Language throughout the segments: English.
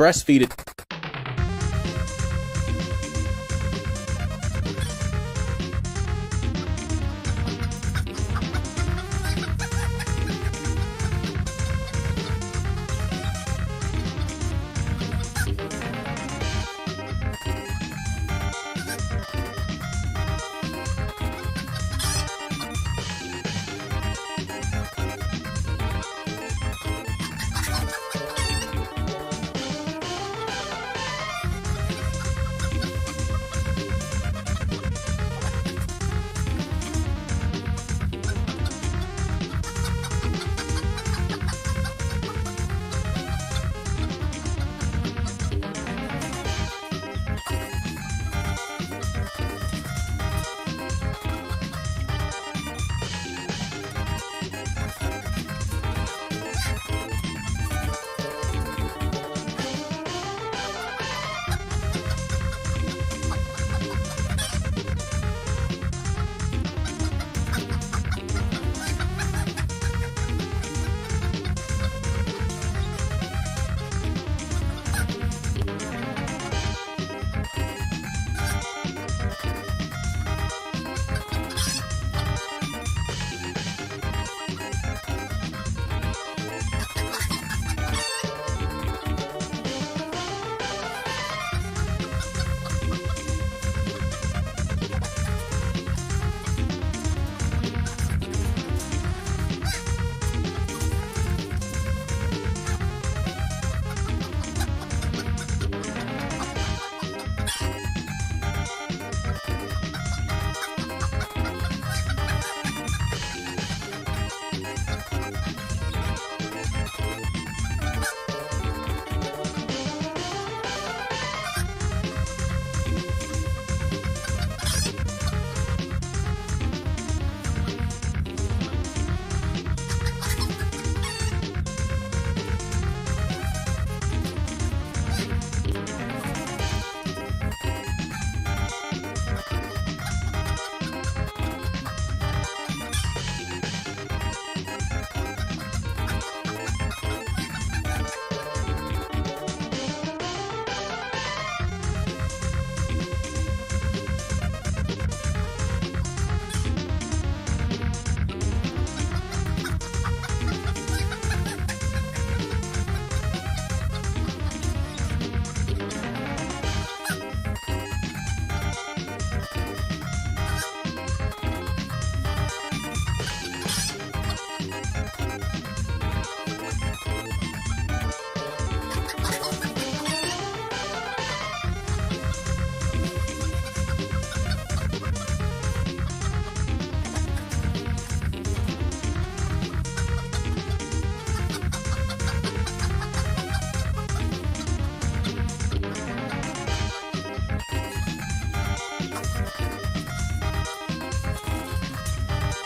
breastfeed it.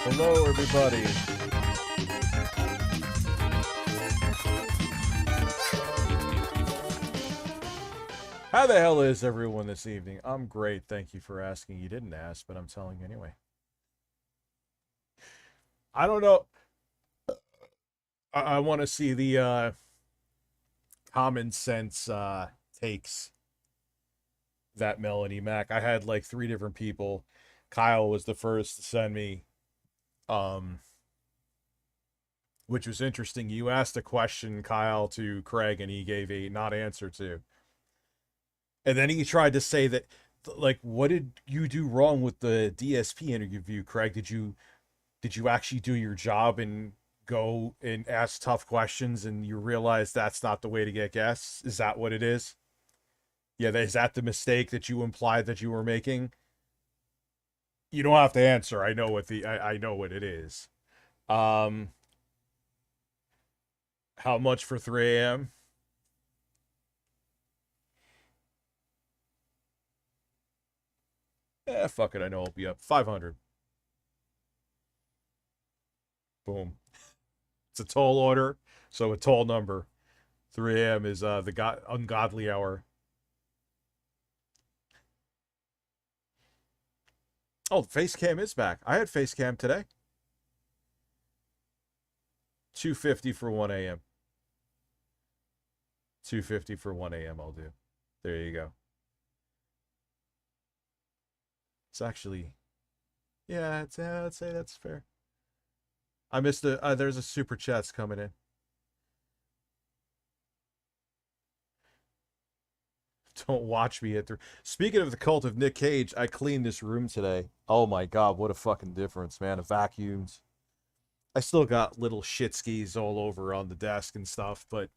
Hello, everybody. How the hell is everyone this evening? I'm great. Thank you for asking. You didn't ask, but I'm telling you anyway. I don't know. I want to see the common sense takes that Melody Mac. I had like 3 different people. Kyle was the first to send me, which was interesting. You asked a question, Kyle, to Craig, and he gave a not answer to. And then he tried to say that, like, what did you do wrong with the DSP interview, Craig? Did you actually do your job and go and ask tough questions, and you realize that's not the way to get guests? Is that what it is? Yeah, is that the mistake that you implied that you were making? You don't have to answer. I know what I know what it is. How much for 3 a.m.? Fuck it. I know I'll be up 500. Boom. It's a tall order, so a tall number. 3 a.m. is the ungodly hour. Oh, Facecam is back. I had Facecam today. $250 for 1 a.m. 250 for 1 a.m. I'll do. There you go. It's actually, yeah, I'd say that's fair. I missed there's a super chat's coming in. Don't watch me hit through. Speaking of the cult of Nick Cage, I cleaned this room today. Oh my god, what a fucking difference, man. It vacuums. I still got little shit skis all over on the desk and stuff, but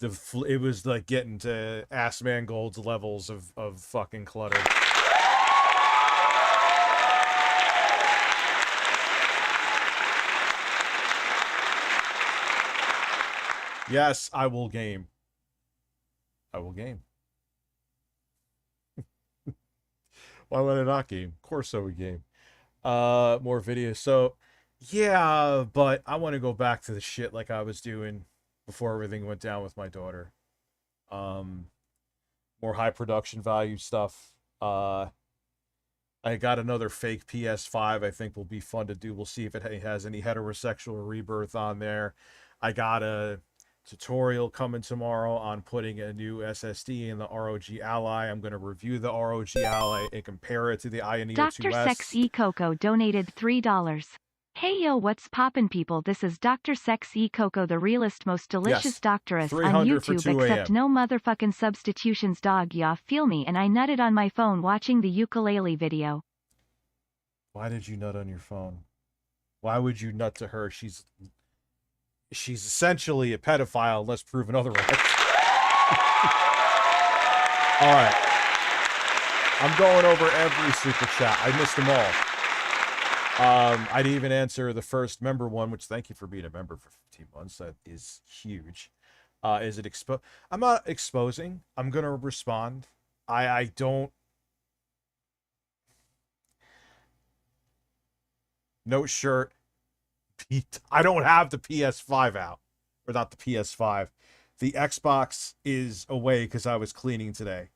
it was like getting to Ass Mangold's levels of fucking clutter. Yes, I will game. I will game. Why would I not game? Of course I would game. More videos. So, yeah, but I want to go back to the shit like I was doing before everything went down with my daughter. More high production value stuff. I got another fake PS5 I think will be fun to do. We'll see if it has any heterosexual rebirth on there. I got a tutorial coming tomorrow on putting a new SSD in the ROG Ally. I'm going to review the ROG Ally and compare it to the Ioneo 2S. Dr. Sexy Coco donated $3. Hey yo, what's poppin' people? This is Dr. Sexy Coco, the realest, most delicious doctoress on YouTube, except no motherfucking substitutions, dog. Ya feel me? And I nutted on my phone watching the ukulele video. Why did you nut on your phone? Why would you nut to her? She's essentially a pedophile unless proven otherwise. All right. I'm going over every super chat. I missed them all. I didn't even answer the first member one, which thank you for being a member for 15 months. That is huge. Is it I'm not exposing. I'm going to respond. I don't. No shirt. I don't have the PS5 out. Or not the PS5. The Xbox is away because I was cleaning today.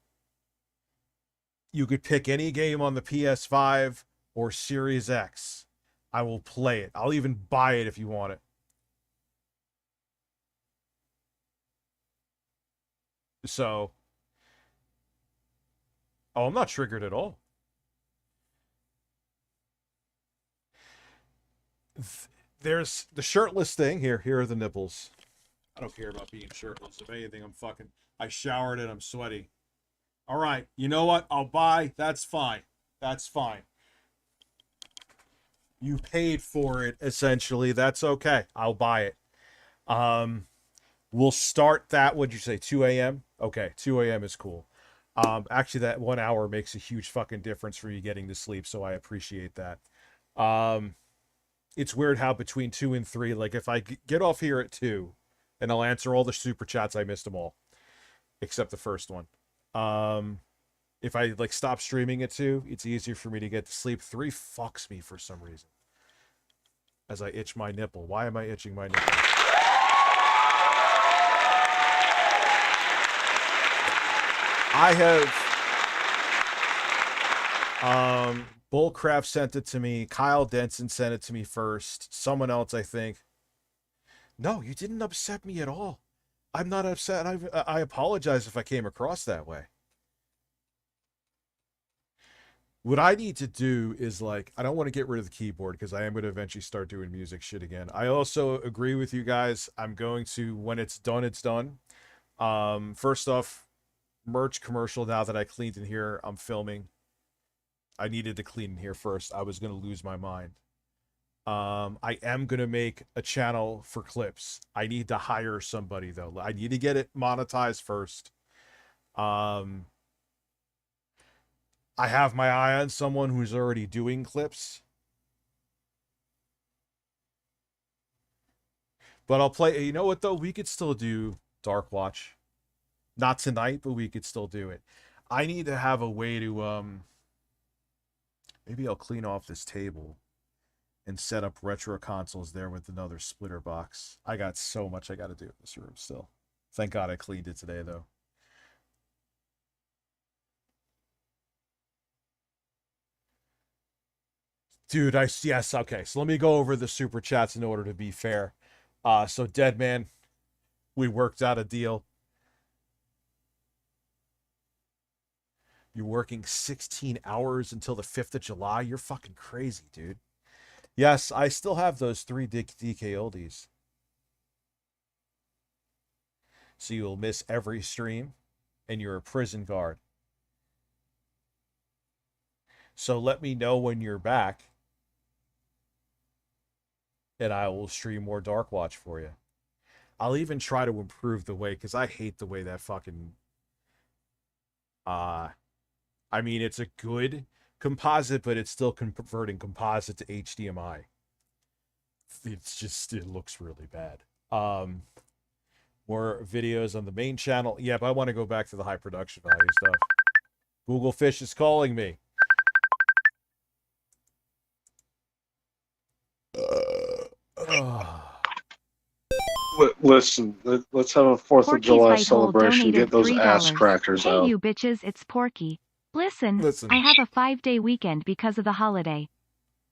You could pick any game on the PS5 or Series X. I will play it. I'll even buy it if you want it. So. Oh, I'm not triggered at all. There's the shirtless thing. Here are the nipples. I don't care about being shirtless. If anything, I showered and I'm sweaty. All right, you know what? I'll buy. That's fine. That's fine. You paid for it, essentially. That's okay. I'll buy it. We'll start that, what'd you say, 2 a.m.? Okay, 2 a.m. is cool. Actually, that 1 hour makes a huge fucking difference for you getting to sleep, so I appreciate that. It's weird how between 2 and 3, like if I get off here at 2, and I'll answer all the super chats, I missed them all, except the first one. If I like stop streaming at 2, it's easier for me to get to sleep. 3 fucks me for some reason. As I itch my nipple. Why am I itching my nipple? I have Bullcraft sent it to me. Kyle Denson sent it to me first. Someone else, I think. No, you didn't upset me at all. I'm not upset. I apologize if I came across that way. What I need to do is, like, I don't want to get rid of the keyboard because I am going to eventually start doing music shit again. I also agree with you guys. I'm going to, when it's done, it's done. First off, merch commercial. Now that I cleaned in here, I'm filming. I needed to clean in here first. I was going to lose my mind. I am going to make a channel for clips. I need to hire somebody, though. I need to get it monetized first. I have my eye on someone who's already doing clips. But I'll play, you know what though? We could still do Dark Watch. Not tonight, but we could still do it. I need to have a way to, maybe I'll clean off this table and set up retro consoles there with another splitter box. I got so much I got to do in this room still. Thank God I cleaned it today though. Dude, yes, okay. So let me go over the super chats in order to be fair. So Deadman, we worked out a deal. You're working 16 hours until the 5th of July. You're fucking crazy, dude. Yes, I still have those 3 DK oldies. So you'll miss every stream, and you're a prison guard. So let me know when you're back, and I will stream more Dark Watch for you. I'll even try to improve the way, because I hate the way that fucking... I mean, it's a good composite, but it's still converting composite to HDMI. It's just, it looks really bad. More videos on the main channel. Yeah, but I want to go back to the high production value stuff. Google Fish is calling me. Listen, let's have a 4th of July celebration. Get those ass crackers out. Hey, you bitches, it's Porky. Listen, I have a 5-day weekend because of the holiday.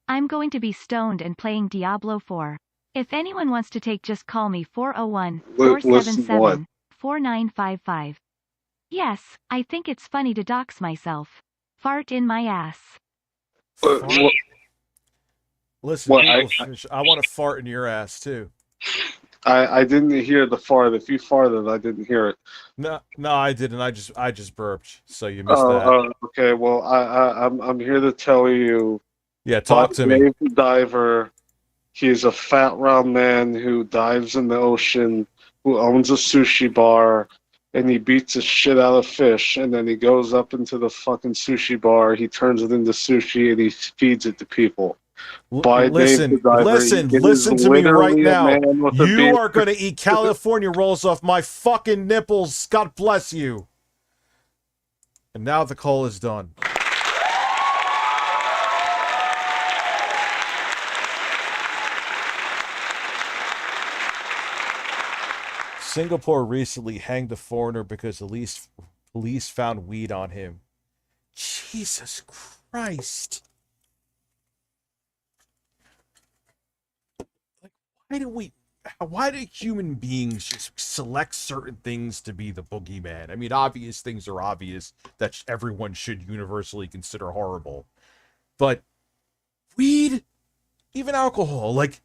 I'm going to be stoned and playing Diablo 4. If anyone wants to take, just call me 401-477-4955. Yes, I think it's funny to dox myself. Fart in my ass. Listen, I want to fart in your ass too. I didn't hear the fart. If you farted, I didn't hear it. No, I didn't. I just burped. So you missed that. Okay. Well, I'm here to tell you. Yeah, talk to me. Dave the Diver. He's a fat round man who dives in the ocean, who owns a sushi bar, and he beats the shit out of fish. And then he goes up into the fucking sushi bar. He turns it into sushi and he feeds it to people. Listen to me right now. You are going to eat California rolls off my fucking nipples. God bless you. And now the call is done. Singapore recently hanged a foreigner because police found weed on him. Jesus Christ. Why do human beings just select certain things to be the boogeyman? I mean, obvious things are obvious that everyone should universally consider horrible. But weed, even alcohol, like...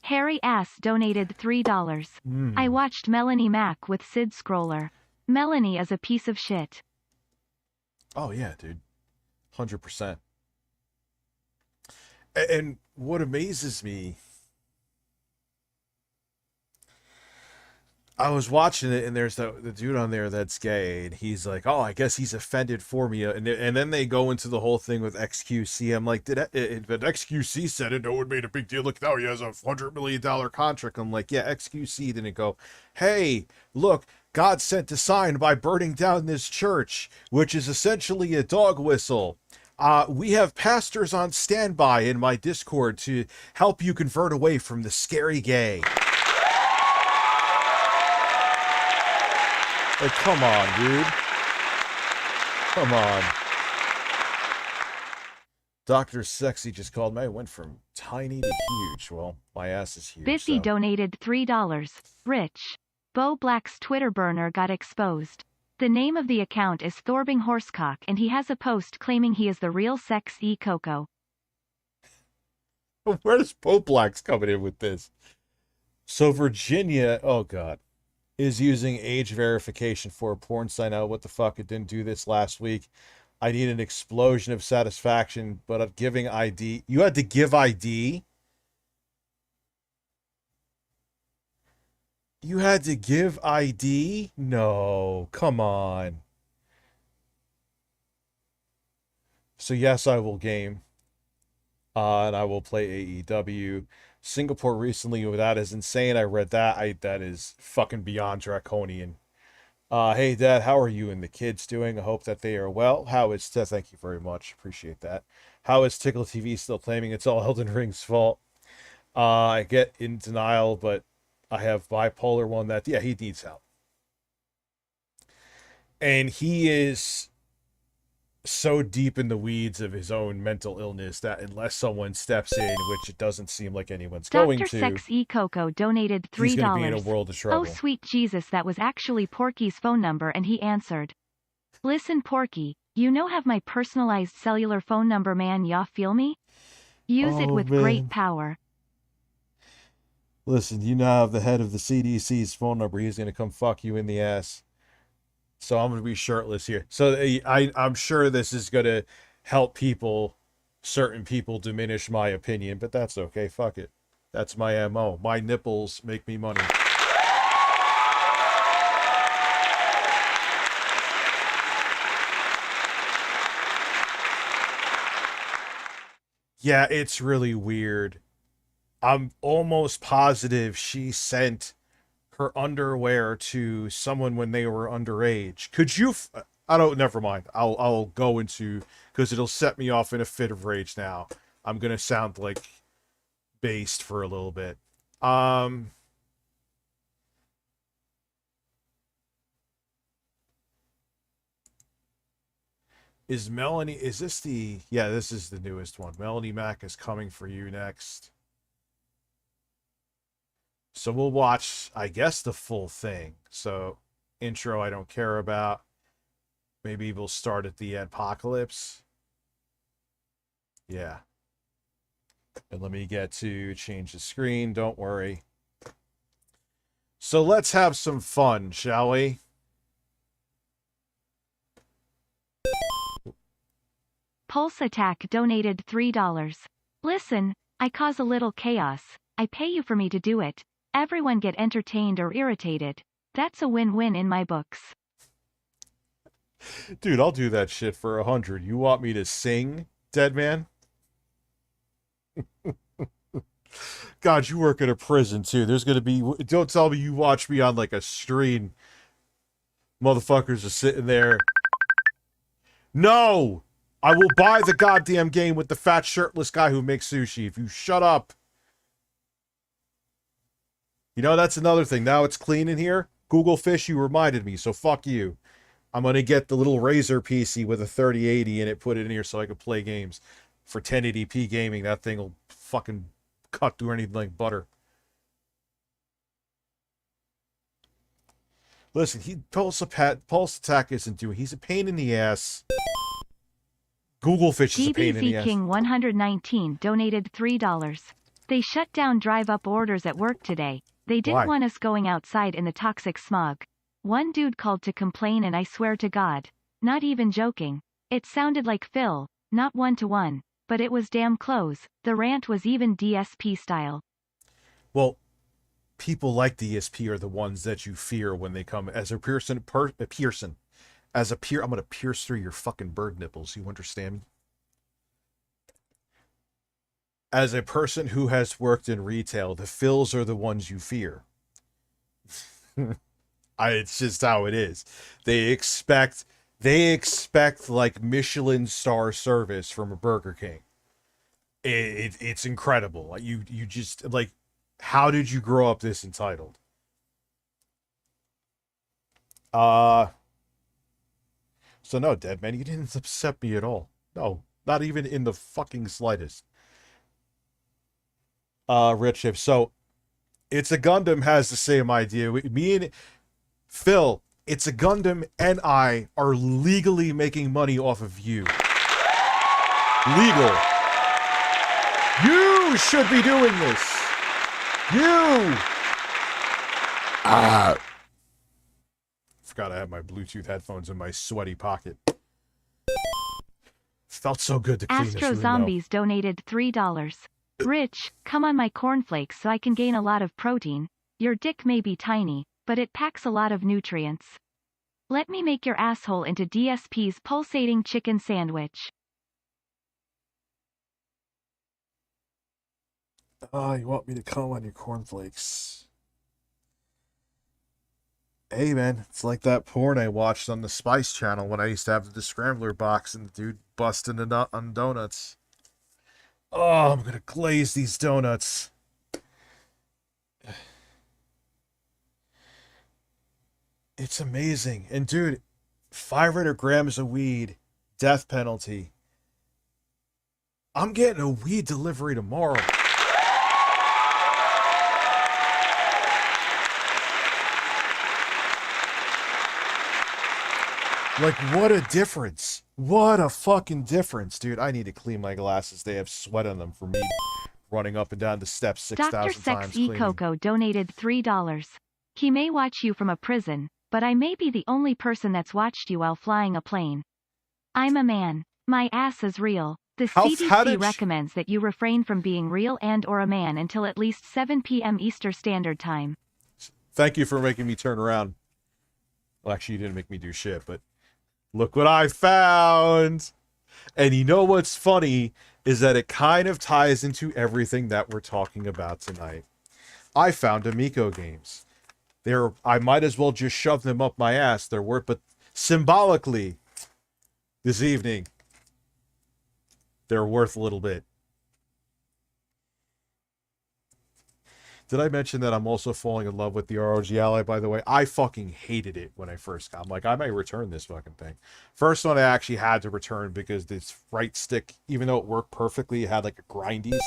Harry Ass donated $3. I watched Melanie Mac with Sid Scroller. Melanie is a piece of shit. Oh yeah, dude. 100%. And what amazes me, I was watching it, and there's the dude on there that's gay, and he's like, "Oh, I guess he's offended for me." And then they go into the whole thing with XQC. I'm like, but XQC said it, no one made a big deal. Look, now he has a $100 million contract. I'm like, yeah, XQC didn't go, hey, look, God sent a sign by burning down this church, which is essentially a dog whistle. We have pastors on standby in my Discord to help you convert away from the scary gay. Like, come on, dude. Come on. Dr. Sexy just called me. I went from tiny to huge. Well, my ass is huge. Biffy donated $3. Rich. Bo Black's Twitter burner got exposed. The name of the account is Thorbing Horsecock, and he has a post claiming he is the real Sex E Coco. Where does Bo Black's coming in with this? So Virginia, oh God, is using age verification for a porn site. Now, what the fuck? It didn't do this last week. I need an explosion of satisfaction, but of giving ID. You had to give ID? You had to give ID? No, come on. So yes, I will game. And I will play AEW. Singapore recently, that is insane. I read that. That is fucking beyond draconian. Hey Dad, how are you and the kids doing? I hope that they are well. How is thank you very much. Appreciate that. How is Tickle TV still claiming it's all Elden Ring's fault? I get in denial, but I have bipolar one that, yeah, he needs help. And he is so deep in the weeds of his own mental illness that unless someone steps in, which it doesn't seem like anyone's going Dr. to, Sex E Coco donated $3. he's going to be in a world of trouble. Oh sweet Jesus, that was actually Porky's phone number and he answered. Listen Porky, you know have my personalized cellular phone number man, ya feel me? Use it with great power. Listen, you now have the head of the CDC's phone number. He's going to come fuck you in the ass. So I'm going to be shirtless here. So I'm sure this is going to help certain people diminish my opinion, but that's okay. Fuck it. That's my MO. My nipples make me money. Yeah, it's really weird. I'm almost positive she sent her underwear to someone when they were underage. Could you? Never mind. I'll go into, because it'll set me off in a fit of rage now. I'm gonna sound like based for a little bit. Is this the, yeah, this is the newest one. Melanie Mac is coming for you next. So we'll watch, I guess, the full thing. So, intro I don't care about. Maybe we'll start at the apocalypse. Yeah. And let me get to change the screen. Don't worry. So let's have some fun, shall we? Pulse Attack donated $3. Listen, I cause a little chaos. I pay you for me to do it. Everyone get entertained or irritated. That's a win-win in my books. Dude, I'll do that shit for 100. You want me to sing, dead man? God, you work at a prison too. There's gonna be, don't tell me you watch me on like a screen. Motherfuckers are sitting there. No! I will buy the goddamn game with the fat shirtless guy who makes sushi if you shut up. You know, that's another thing. Now it's clean in here. Google Fish, you reminded me, so fuck you. I'm going to get the little Razer PC with a 3080 in it, put it in here so I can play games. For 1080p gaming, that thing will fucking cut through anything like butter. Listen, Pulse Attack isn't doing. He's a pain in the ass. Google Fish is a pain in the ass. DBZ King 119 donated $3. They shut down drive-up orders at work today. They didn't want us going outside in the toxic smog. One dude called to complain and I swear to God, not even joking. It sounded like Phil, not one-to-one, but it was damn close. The rant was even DSP style. Well, people like DSP are the ones that you fear when they come as a Pearson. As a peer, I'm going to pierce through your fucking bird nipples. You understand me? As a person who has worked in retail, the Phils are the ones you fear. It's just how it is. They expect like Michelin star service from a Burger King. It's incredible. You just like, how did you grow up this entitled? So no, dead man, you didn't upset me at all. No, not even in the fucking slightest. Rich Chip. So, It's a Gundam has the same idea. Me and Phil, It's a Gundam and I are legally making money off of you. Legal. You should be doing this. You. Forgot I had my Bluetooth headphones in my sweaty pocket. Felt so good to clean this Astro room, Zombies donated $3. Rich, come on my cornflakes so I can gain a lot of protein. Your dick may be tiny, but it packs a lot of nutrients. Let me make your asshole into DSP's pulsating chicken sandwich. Oh, you want me to come on your cornflakes? Hey, man, it's like that porn I watched on the Spice Channel when I used to have the Scrambler box and the dude busting a nut on donuts. Oh, I'm gonna glaze these donuts. It's amazing. And dude, 500 grams of weed death penalty. I'm getting a weed delivery tomorrow. Like, what a difference. What a fucking difference, dude. I need to clean my glasses. They have sweat on them for me running up and down the steps 6,000 times Dr. Sexy Coco donated $3. He may watch you from a prison, but I may be the only person that's watched you while flying a plane. I'm a man. My ass is real. The CDC recommends that you refrain from being real and or a man until at least 7 p.m. Eastern Standard Time. Thank you for making me turn around. Well, actually, you didn't make me do shit, but look what I found. And you know what's funny is that it kind of ties into everything that we're talking about tonight. I found Amico games. I might as well just shove them up my ass. They're worth, but symbolically, this evening, they're worth a little bit. Did I mention that I'm also falling in love with the ROG Ally, by the way? I fucking hated it when I first got it. I'm like, I may return this fucking thing. First one I actually had to return because this right stick, even though it worked perfectly, it had like a grindy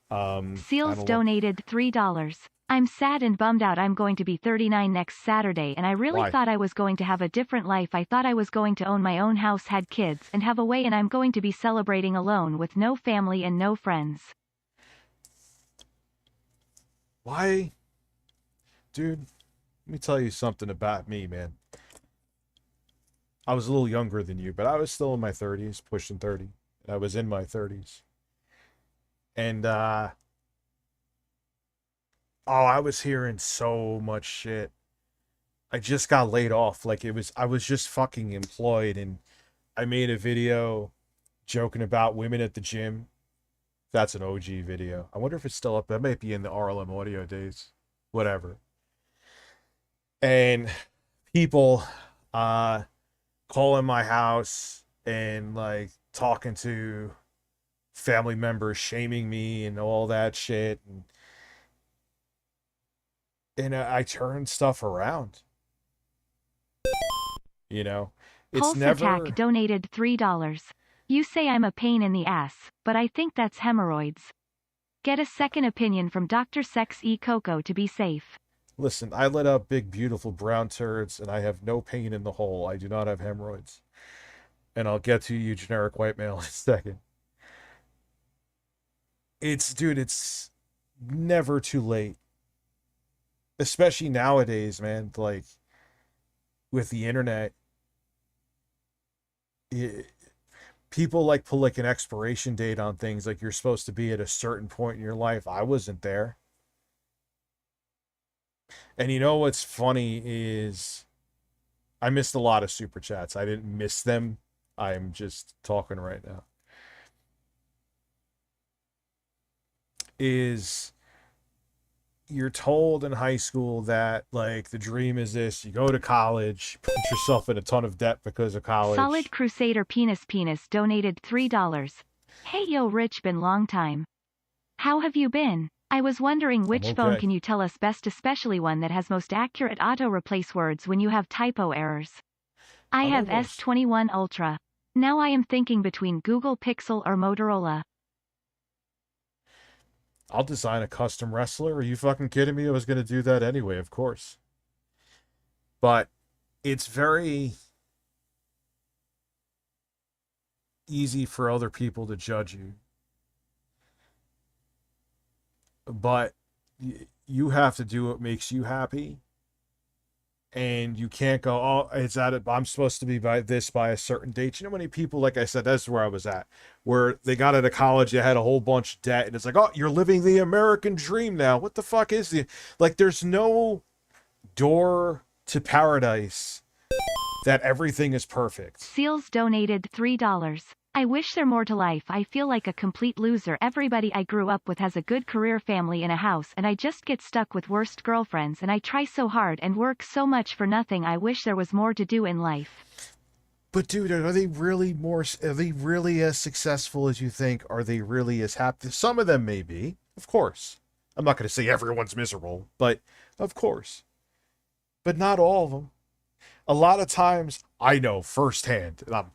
sound. Seals donated $3. I'm sad and bummed out. I'm going to be 39 next Saturday, and I really thought I was going to have a different life. I thought I was going to own my own house, had kids, and have a way, and I'm going to be celebrating alone with no family and no friends. Why? Dude, let me tell you something about me, man. I was a little younger than you, but I was still in my 30s, pushing 30. I was in my 30s. And, I was hearing so much shit. I just got laid off. Like, I was just fucking employed, and I made a video joking about women at the gym. That's an OG video. I wonder if it's still up. That might be in the RLM audio days. Whatever. And people calling my house and like talking to family members, shaming me and all that shit. And I turned stuff around. You know? It's Pulse Attack donated $3. You say I'm a pain in the ass, but I think that's hemorrhoids. Get a second opinion from Dr. Sexy Coco to be safe. Listen, I let out big, beautiful brown turds, and I have no pain in the hole. I do not have hemorrhoids. And I'll get to you, generic white male, in a second. Dude, it's never too late. Especially nowadays, man. Like, with the internet, people like put like an expiration date on things, like you're supposed to be at a certain point in your life. I wasn't there. And you know what's funny is I missed a lot of super chats. I didn't miss them. I'm just talking right now. You're told in high school that like the dream is this: you go to college, put yourself in a ton of debt because of college. Solid Crusader Penis donated $3. Hey yo Rich, been long time. How have you been? I was wondering which phone can you tell us best, especially one that has most accurate auto replace words when you have typo errors. I have S21 Ultra. Now I am thinking between Google Pixel or Motorola. I'll design a custom wrestler. Are you fucking kidding me? I was going to do that anyway, of course. But it's very easy for other people to judge you. But you have to do what makes you happy. And you can't go, oh, I'm supposed to be by a certain date. You know how many people, like I said, that's where I was at, where they got out of college, they had a whole bunch of debt, and it's like, oh, you're living the American dream now. What the fuck is like, there's no door to paradise that everything is perfect. Seals donated $3. I wish there more to life. I feel like a complete loser. Everybody I grew up with has a good career, family, and a house, and I just get stuck with worst girlfriends, and I try so hard and work so much for nothing. I wish there was more to do in life. But dude, are they really as successful as you think? Are they really as happy? Some of them may be, of course. I'm not going to say everyone's miserable, but of course. But not all of them. A lot of times, I know firsthand, and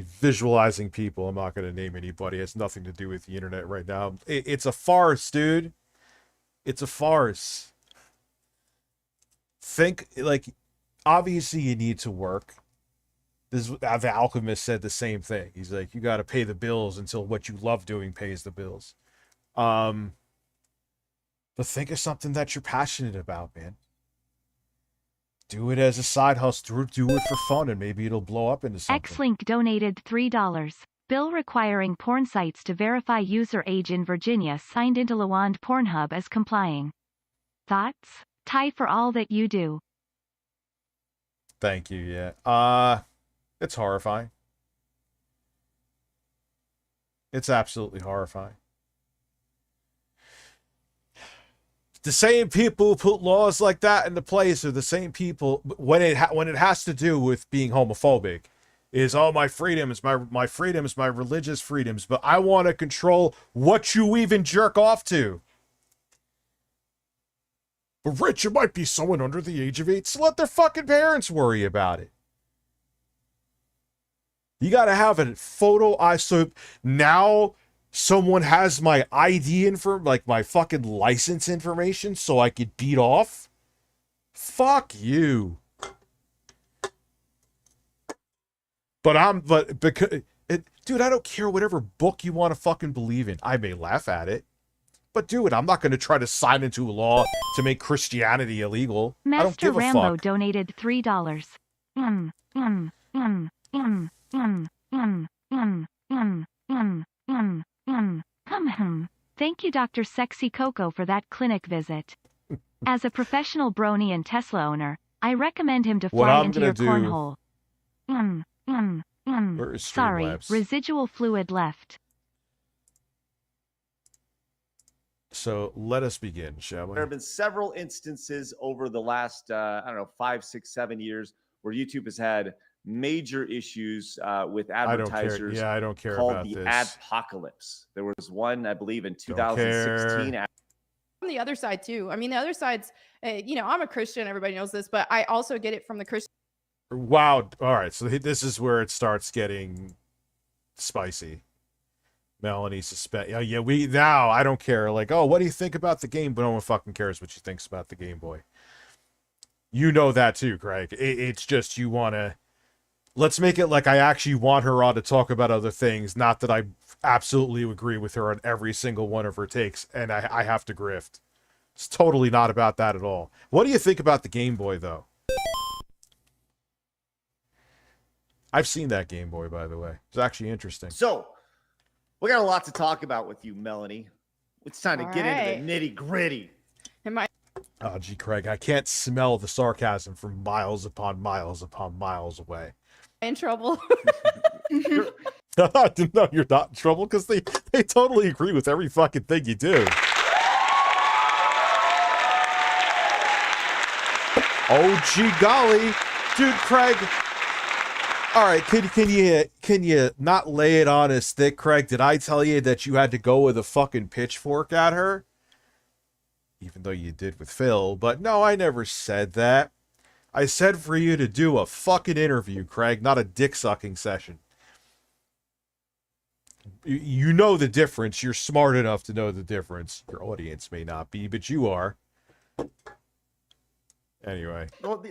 visualizing people. I'm not going to name anybody. It has nothing to do with the internet right now. It's a farce, dude. It's a farce. Think, like, obviously you need to work. The Alchemist said the same thing. He's like, you got to pay the bills until what you love doing pays the bills. But think of something that you're passionate about, man. Do it as a side hustle. Do it for fun, and maybe it'll blow up into something. Xlink donated $3. Bill requiring porn sites to verify user age in Virginia signed into Lawand Pornhub as complying. Thoughts? Ty, for all that you do. Thank you, yeah. It's horrifying. It's absolutely horrifying. The same people who put laws like that into place are the same people when it has to do with being homophobic. Is my freedom is my freedom is my religious freedoms, but I want to control what you even jerk off to. But Rich, it might be someone under the age of 8, so let their fucking parents worry about it. You gotta have a photo. So now someone has my ID info, like my fucking license information, so I could beat off? Fuck you. But because dude, I don't care whatever book you want to fucking believe in. I may laugh at it, but dude, I'm not going to try to sign into a law to make Christianity illegal. I don't give a fuck. Master Rambo donated $3. Thank you, Dr. Sexy Coco, for that clinic visit. As a professional brony and Tesla owner, I recommend him to fly into your cornhole. Where is Sorry, StreamLabs? residual fluid left. So let us begin, shall we? There have been several instances over the last, 5, 6, 7 years where YouTube has had major issues with advertisers. I don't care called about the this. Adpocalypse. There was one, I believe, in 2016. On the other side too. I mean, the other side's, I'm a Christian. Everybody knows this, but I also get it from the Christian. Wow. All right. So this is where it starts getting spicy. Melanie suspect. Yeah. Now I don't care. Like, oh, what do you think about the game? But no one fucking cares what you think about the Game Boy. You know that too, Craig. It's just you want to. Let's make it like I actually want her on to talk about other things. Not that I absolutely agree with her on every single one of her takes, and I have to grift. It's totally not about that at all. What do you think about the Game Boy, though? I've seen that Game Boy, by the way. It's actually interesting. So, we got a lot to talk about with you, Melanie. It's time to get into the nitty-gritty. Oh, gee, Craig, I can't smell the sarcasm from miles upon miles upon miles away. In trouble. No, you're not in trouble because they totally agree with every fucking thing you do. Oh, gee golly. Dude, Craig. All right, can you not lay it on as thick, Craig? Did I tell you that you had to go with a fucking pitchfork at her? Even though you did with Phil. But no, I never said that. I said for you to do a fucking interview, Craig, not a dick-sucking session. You know the difference. You're smart enough to know the difference. Your audience may not be, but you are. Anyway. Well,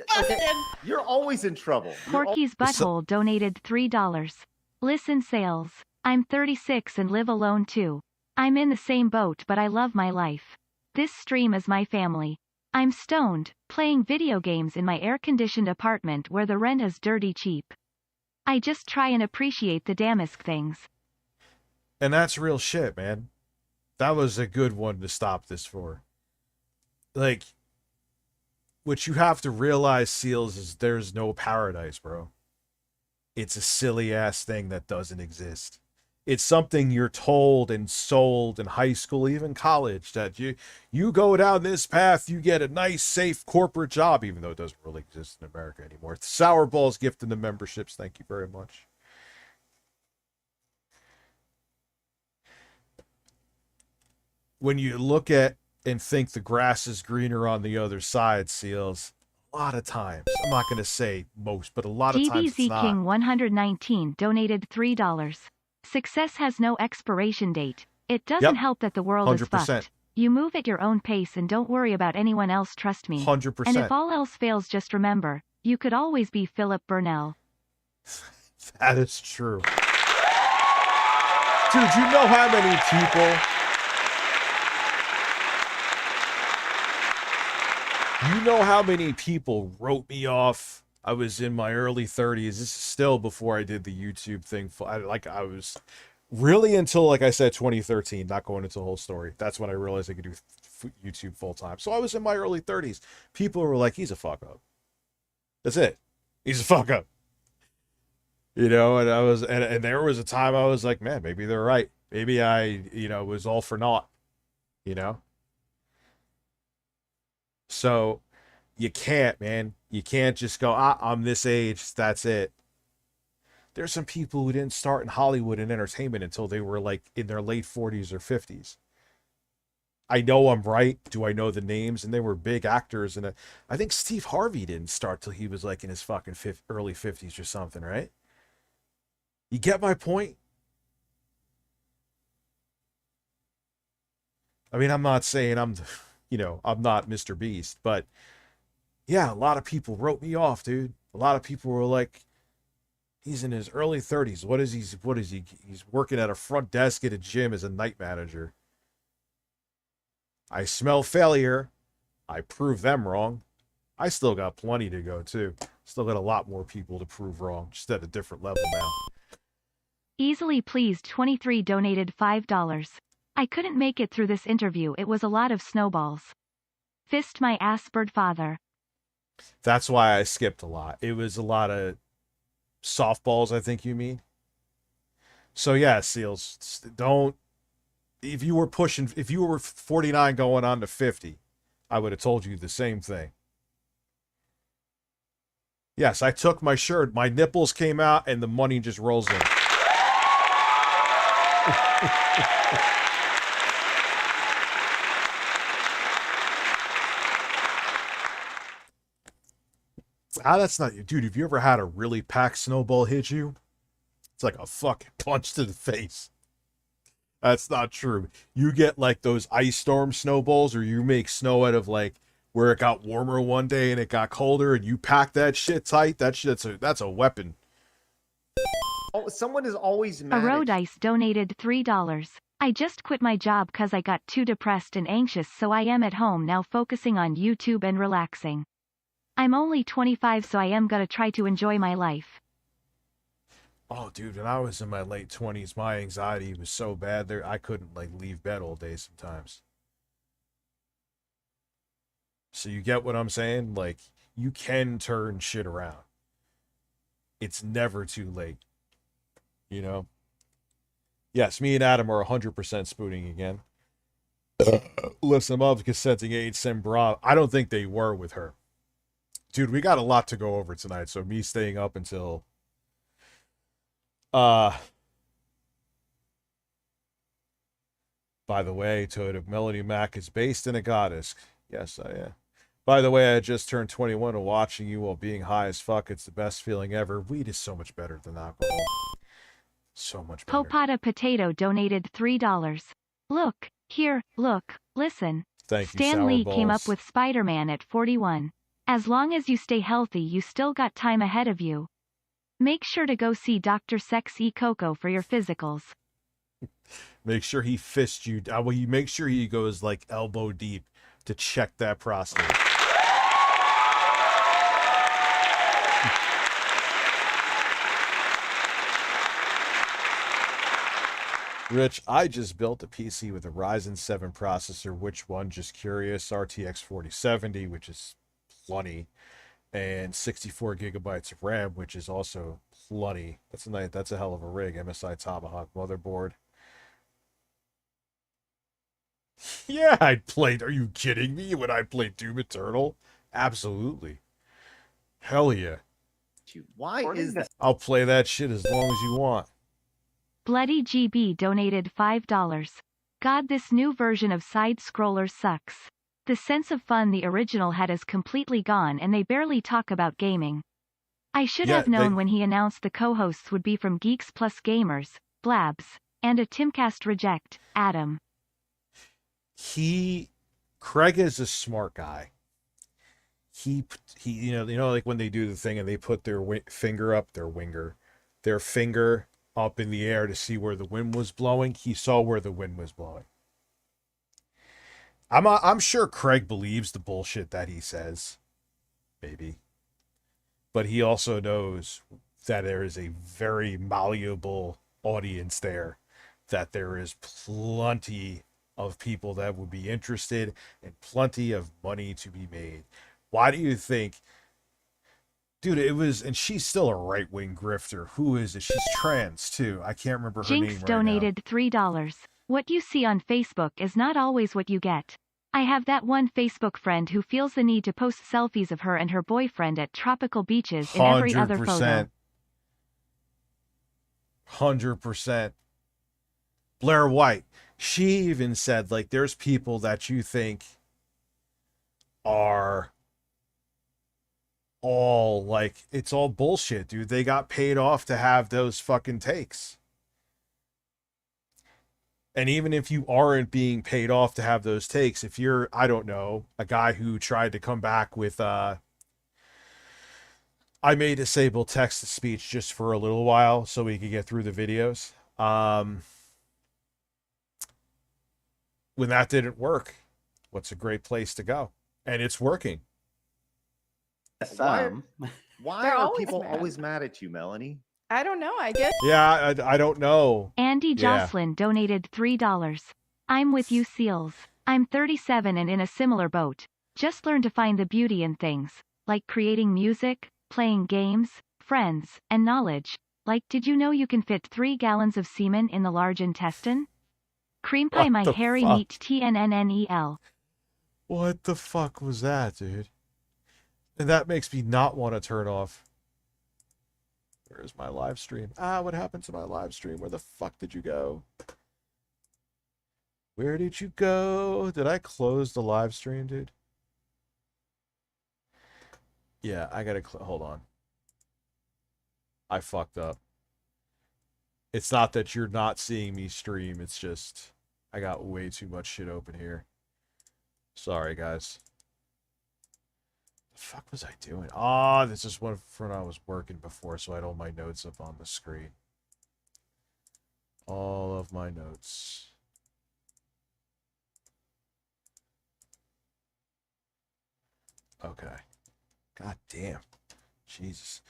you're always in trouble. Porky's Butthole donated $3. Listen, Sales. I'm 36 and live alone too. I'm in the same boat, but I love my life. This stream is my family. I'm stoned, playing video games in my air-conditioned apartment where the rent is dirty cheap. I just try and appreciate the Damask things. And that's real shit, man. That was a good one to stop this for. Like, what you have to realize, Seals, is there's no paradise, bro. It's a silly-ass thing that doesn't exist. It's something you're told and sold in high school, even college, that you go down this path, you get a nice, safe corporate job, even though it doesn't really exist in America anymore. Sour Balls gifting the memberships. Thank you very much. When you look at and think the grass is greener on the other side, Seals, lot of times, I'm not going to say most, but a lot of times it's GBZ not. King 119 donated $3. Success has no expiration date. It doesn't help that the world 100%. is fucked. You move at your own pace and don't worry about anyone else, trust me. 100%. And if all else fails, just remember, you could always be Philip Burnell. That is true. Dude, you know how many people... You know how many people wrote me off? I was in my early 30s. This is still before I did the YouTube thing. I was really until, like I said, 2013, not going into the whole story. That's when I realized I could do YouTube full time. So I was in my early 30s. People were like, he's a fuck up. That's it. He's a fuck up. You know, and I was, and there was a time I was like, man, maybe they're right. Maybe I, was all for naught, So you can't, man. You can't just go, I'm this age, that's it. There's some people who didn't start in Hollywood and entertainment until they were like in their late 40s or 50s. I know I'm right. Do I know the names? And they were big actors. And I think Steve Harvey didn't start till he was like in his fucking early 50s or something, right? You get my point? I mean, I'm not saying I'm not Mr. Beast, but yeah, a lot of people wrote me off, dude. A lot of people were like, he's in his early 30s. What is he? He's working at a front desk at a gym as a night manager. I smell failure. I prove them wrong. I still got plenty to go, too. Still got a lot more people to prove wrong, just at a different level now. Easily Pleased 23 donated $5. I couldn't make it through this interview. It was a lot of snowballs. Fist my ass, bird father. That's why I skipped a lot. It was a lot of softballs, I think you mean. So yeah, Seals, don't... If you were 49 going on to 50, I would have told you the same thing. Yes, I took my shirt, my nipples came out, and the money just rolls in. That's not... Dude, have you ever had a really packed snowball hit you? It's like a fucking punch to the face. That's not true. You get like those ice storm snowballs, or you make snow out of like where it got warmer one day and it got colder, and you pack that shit tight. That's a weapon. Oh, someone is always mad. ROG donated $3. I just quit my job cause I got too depressed and anxious, so I am at home now focusing on YouTube and relaxing. I'm only 25, so I am gonna try to enjoy my life. Oh, dude, when I was in my late 20s, my anxiety was so bad there I couldn't like leave bed all day sometimes. So you get what I'm saying? Like, you can turn shit around. It's never too late. Yes, me and Adam are 100% spooning again. Listen, I'm of consenting age, Sembra. I don't think they were with her. Dude, we got a lot to go over tonight, so me staying up until... By the way, Toad Melody Mac is based in a goddess. Yes, I am. By the way, I just turned 21 and watching you while being high as fuck. It's the best feeling ever. Weed is so much better than alcohol. So much better. Popata Potato donated $3. Look, here, look, listen. Thank you, Stan Sour Lee Balls. came up with Spider-Man at 41. As long as you stay healthy, you still got time ahead of you. Make sure to go see Dr. Sex E Coco for your physicals. Make sure he fists you. Well, you make sure he goes like elbow deep to check that prostate. Rich, I just built a PC with a Ryzen 7 processor. Which one? Just curious. RTX 4070, which is plenty, and 64 gigabytes of RAM, which is also plenty. That's a hell of a rig. MSI Tomahawk motherboard. Yeah, I'd played. Are you kidding me? When I played Doom Eternal? Absolutely. Hell yeah. Dude, why is that? I'll play that shit as long as you want. Bloody GB donated $5. God, this new version of side scroller sucks. The sense of fun the original had is completely gone and they barely talk about gaming. I should have known when he announced the co-hosts would be from Geeks Plus Gamers, Blabs, and a Timcast Reject, Adam. Craig is a smart guy. He, like when they do the thing and they put their finger up in the air to see where the wind was blowing. He saw where the wind was blowing. I'm sure Craig believes the bullshit that he says. Maybe. But he also knows that there is a very malleable audience there. That there is plenty of people that would be interested and plenty of money to be made. Why do you think... Dude, and she's still a right-wing grifter. Who is it? She's trans, too. I can't remember her name right donated $3. What you see on Facebook is not always what you get. I have that one Facebook friend who feels the need to post selfies of her and her boyfriend at tropical beaches in every other photo. 100%. Blair White. She even said, like, there's people that you think are all, like, it's all bullshit, dude. They got paid off to have those fucking takes. And even if you aren't being paid off to have those takes, if you're, I don't know, a guy who tried to come back with, I may disable text-to-speech just for a little while so we could get through the videos. When that didn't work, what's a great place to go? And it's working. Why are people always mad at you, Melanie? I don't know, I guess. Yeah, I don't know. Andy Jocelyn donated $3. I'm with you, Seals. I'm 37 and in a similar boat. Just learn to find the beauty in things, like creating music, playing games, friends, and knowledge. Like, did you know you can fit 3 gallons of semen in the large intestine? Cream pie my hairy meat TNNNEL. What the fuck was that, dude? And that makes me not want to turn off. Where's my live stream? What happened to my live stream? Where the fuck did you go? Where did you go? Did I close the live stream, dude? Yeah, I gotta hold on. I fucked up. It's not that you're not seeing me stream, it's just I got way too much shit open here. Sorry, guys. The fuck was I doing? This is one from I was working before, so I had all my notes up on the screen. All of my notes. Okay. God damn. Jesus.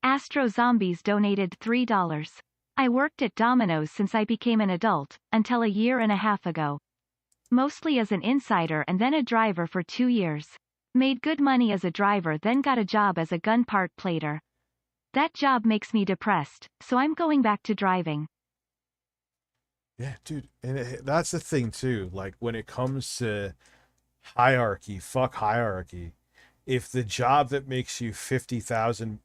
Astro Zombies donated $3. I worked at Domino's since I became an adult, until a year and a half ago. Mostly as an insider and then a driver for 2 years. Made good money as a driver, then got a job as a gun part plater. That job makes me depressed, so I'm going back to driving. Yeah, dude, and that's the thing too. Like when it comes to hierarchy, fuck hierarchy. If the job that makes you 50,000,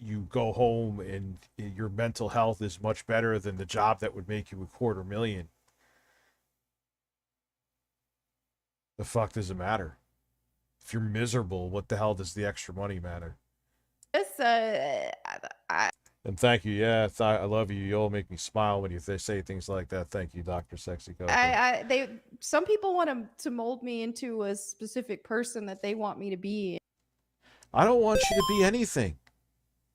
you go home and your mental health is much better than the job that would make you $250,000. The fuck does it matter? If you're miserable, what the hell does the extra money matter? And thank you. Yeah, I love you. You all make me smile when you say things like that. Thank you, Dr. Sexy Coco. Some people want to mold me into a specific person that they want me to be. I don't want you to be anything.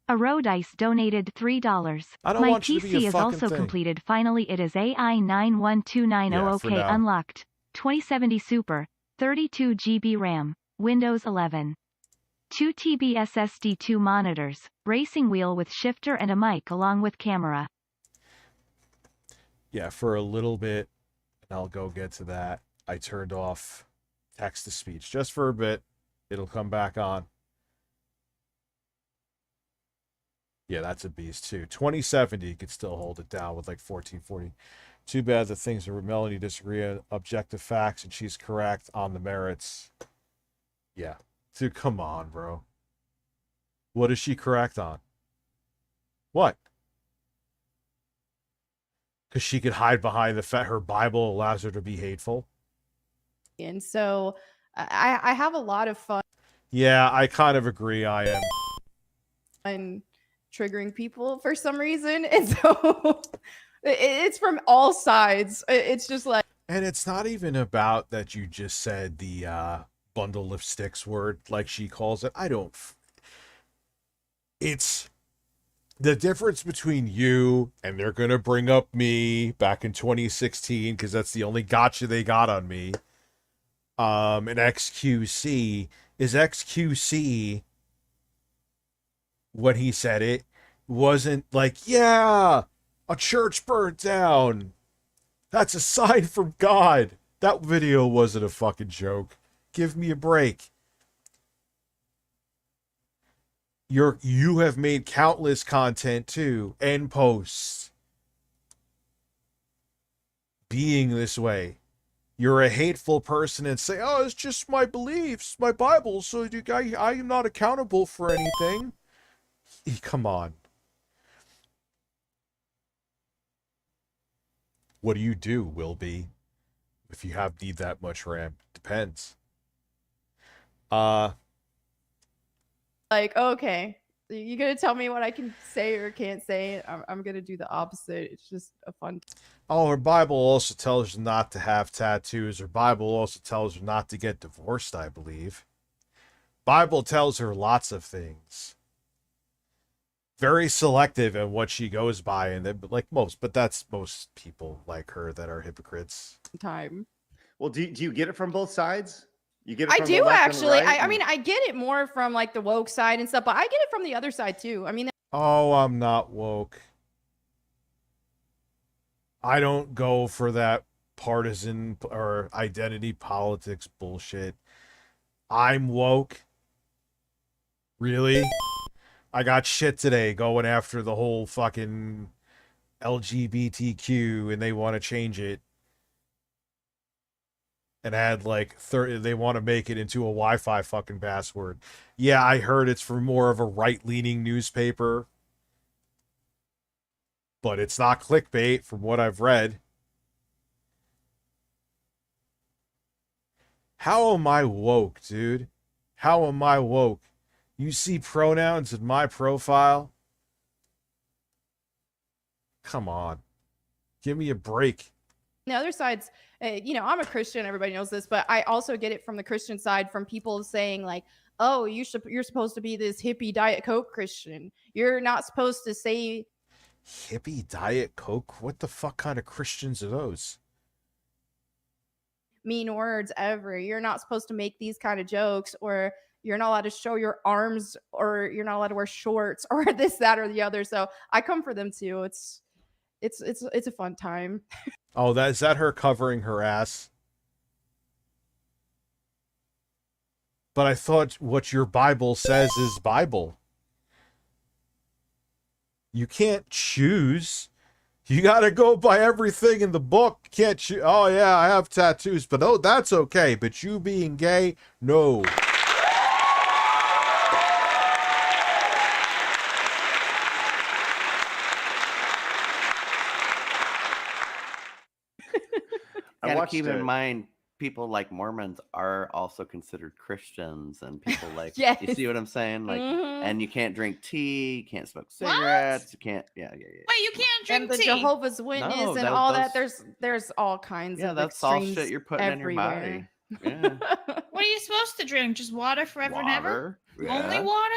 Arodice donated $3. I don't want you to be a My PC is fucking also thing. completed. Finally, it is AI912900K unlocked. 2070 Super, 32 GB RAM, Windows 11. 2 TB SSD, 2 monitors, racing wheel with shifter and a mic along with camera. Yeah, for a little bit, and I'll go get to that, I turned off text-to-speech just for a bit. It'll come back on. Yeah, that's a beast too. 2070 could still hold it down with like 1440. Too bad the things where Melanie disagree on objective facts and she's correct on the merits. Yeah. Dude, come on, bro. What is she correct on? What? Because she could hide behind the fact her Bible allows her to be hateful. And so I have a lot of fun. Yeah, I kind of agree. I am. And triggering people for some reason. And so it's from all sides. It's just like. And it's not even about that you just said the bundle of sticks word, like she calls it. I don't. It's the difference between you and they're going to bring up me back in 2016 because that's the only gotcha they got on me. And XQC is XQC. When he said it, wasn't like, yeah, a church burned down. That's a sign from God. That video wasn't a fucking joke. Give me a break. You have made countless content too, and posts being this way. You're a hateful person and say, oh, it's just my beliefs, my Bible, so I am not accountable for anything. Come on. What do you do, Wilby? If you need that much RAM? Depends. Like, okay, you're gonna tell me what I can say or can't say. I'm gonna do the opposite. It's just a fun. Oh, her Bible also tells her not to have tattoos. Her Bible also tells her not to get divorced, I believe. Bible tells her lots of things. Very selective in what she goes by, and like most, but that's most people like her that are hypocrites. Time. Well, do you get it from both sides? You get it. I from do the left actually. and the right? I mean, I get it more from like the woke side and stuff, but I get it from the other side too. I mean, Oh, I'm not woke. I don't go for that partisan or identity politics bullshit. I'm woke. Really? I got shit today going after the whole fucking LGBTQ and they want to change it. And add like 30, they want to make it into a Wi-Fi fucking password. Yeah, I heard it's for more of a right-leaning newspaper. But it's not clickbait from what I've read. How am I woke, dude? How am I woke? You see pronouns in my profile? Come on. Give me a break. the other side's, I'm a Christian. Everybody knows this, but I also get it from the Christian side from people saying like, oh, you're supposed to be this hippie Diet Coke Christian. You're not supposed to say hippie Diet Coke? What the fuck kind of Christians are those? mean words ever. You're not supposed to make these kind of jokes, or you're not allowed to show your arms, or you're not allowed to wear shorts, or this, that, or the other. So I come for them too. It's a fun time. Oh, is that her covering her ass? But I thought what your Bible says is Bible. You can't choose. You got to go by everything in the book. You can't choose. Oh, yeah, I have tattoos, but oh, that's okay. But you being gay, no. Gotta keep in mind, people like Mormons are also considered Christians, and people like, Yes. you see what I'm saying? Like, Mhm. and you can't drink tea, you can't smoke cigarettes, you can't, yeah. Wait, you can't drink And the tea. Jehovah's Witness No, and all that. There's all kinds Yeah, of that's all extremes shit you're putting everywhere. in your body. Yeah. What are you supposed to drink? Just water forever and ever? Only water?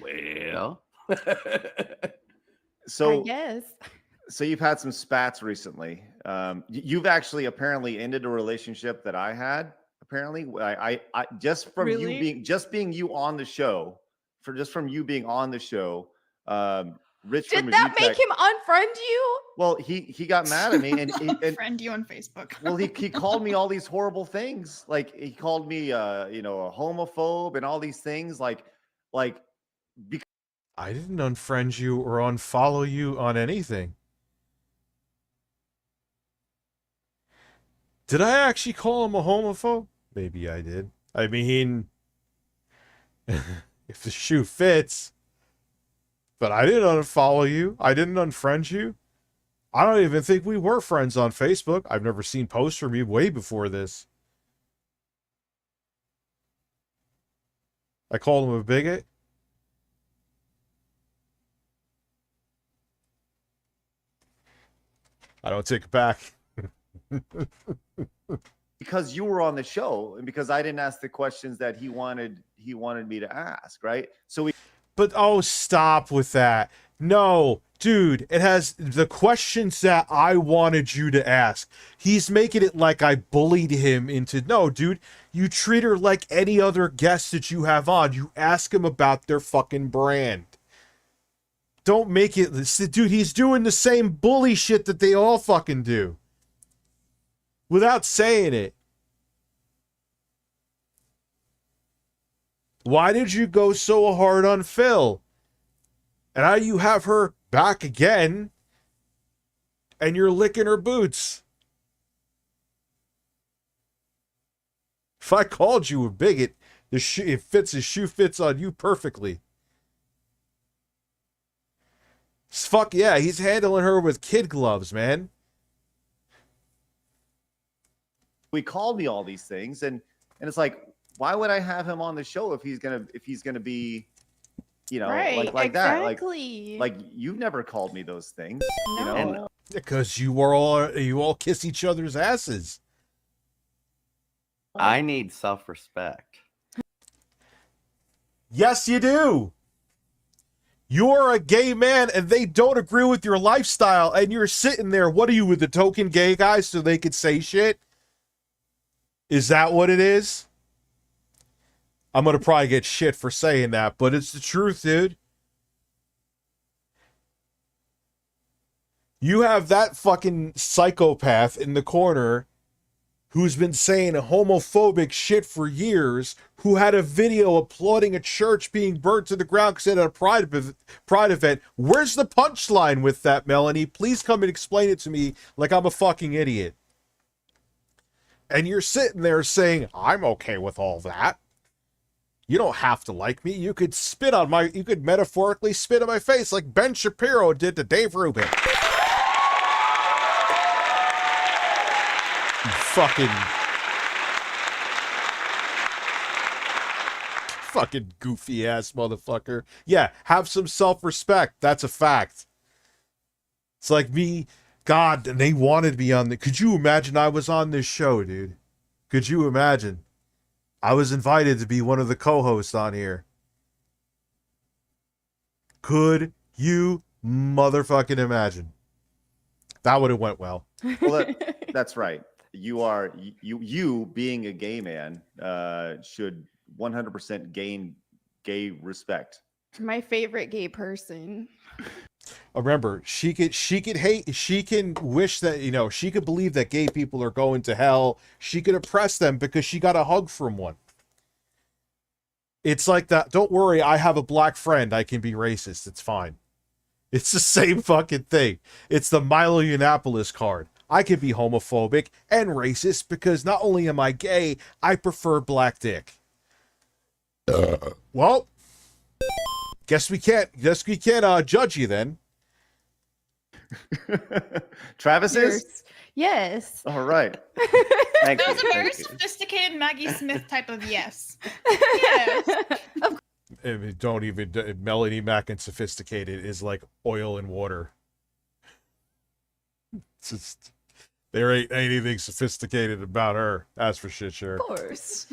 Well, I So guess. So you've had some spats recently. You've actually apparently ended a relationship that I had. Apparently, I just from Really? being you on the show, from you being on the show. Rich from Did that make ReviewTech- him unfriend you? Well, he got mad at me and Friend you on Facebook. well, he called me all these horrible things. Like he called me a homophobe and all these things. Like because I didn't unfriend you or unfollow you on anything. Did I actually call him a homophobe? Maybe I did. I mean, if the shoe fits. But I didn't unfollow you. I didn't unfriend you. I don't even think we were friends on Facebook. I've never seen posts from you way before this. I called him a bigot. I don't take it back. Because you were on the show and because I didn't ask the questions that he wanted me to ask, right? So we But oh, stop with that. No, dude, it has the questions that I wanted you to ask. He's making it like I bullied him into... No, dude, you treat her like any other guest that you have on. You ask him about their fucking brand. Don't make it... Dude, he's doing the same bully shit that they all fucking do. Without saying it. Why did you go so hard on Phil? And now you have her back again, and you're licking her boots. If I called you a bigot, the shoe fits on you perfectly. Fuck yeah, he's handling her with kid gloves, man. We called me all these things, and it's like, why would I have him on the show if he's gonna be, you know, right, like exactly. that? Like you've never called me those things, No. you know? Because you all kiss each other's asses. I need self-respect. Yes, you do. You're a gay man and they don't agree with your lifestyle and you're sitting there. What are you, with the token gay guys so they could say shit? Is that what it is? I'm going to probably get shit for saying that, but it's the truth, dude. You have that fucking psychopath in the corner who's been saying homophobic shit for years, who had a video applauding a church being burnt to the ground because it had a pride event. Where's the punchline with that, Melanie? Please come and explain it to me like I'm a fucking idiot. And you're sitting there saying, I'm okay with all that. You don't have to like me. You could metaphorically spit on my face like Ben Shapiro did to Dave Rubin. You fucking goofy ass motherfucker. Yeah, have some self-respect. That's a fact. It's like me, God, and they wanted me on the... Could you imagine I was on this show, dude? Could you imagine? I was invited to be one of the co-hosts on here. Could you motherfucking imagine? That would have went well. Well, that's right. You being a gay man should 100% gain gay respect. My favorite gay person. Remember, she can wish that, you know, she could believe that gay people are going to hell. She could oppress them because she got a hug from one. It's like that. Don't worry, I have a black friend. I can be racist. It's fine. It's the same fucking thing. It's the Milo Yiannopoulos card. I could be homophobic and racist because not only am I gay, I prefer black dick. Well, guess we can't judge you then. Travis is? Yes. All right. That was a very sophisticated Maggie Smith type of yes. Yes. Don't even... Melanie Mack and sophisticated is like oil and water. It's just... There ain't anything sophisticated about her. That's for shit sure. Of course.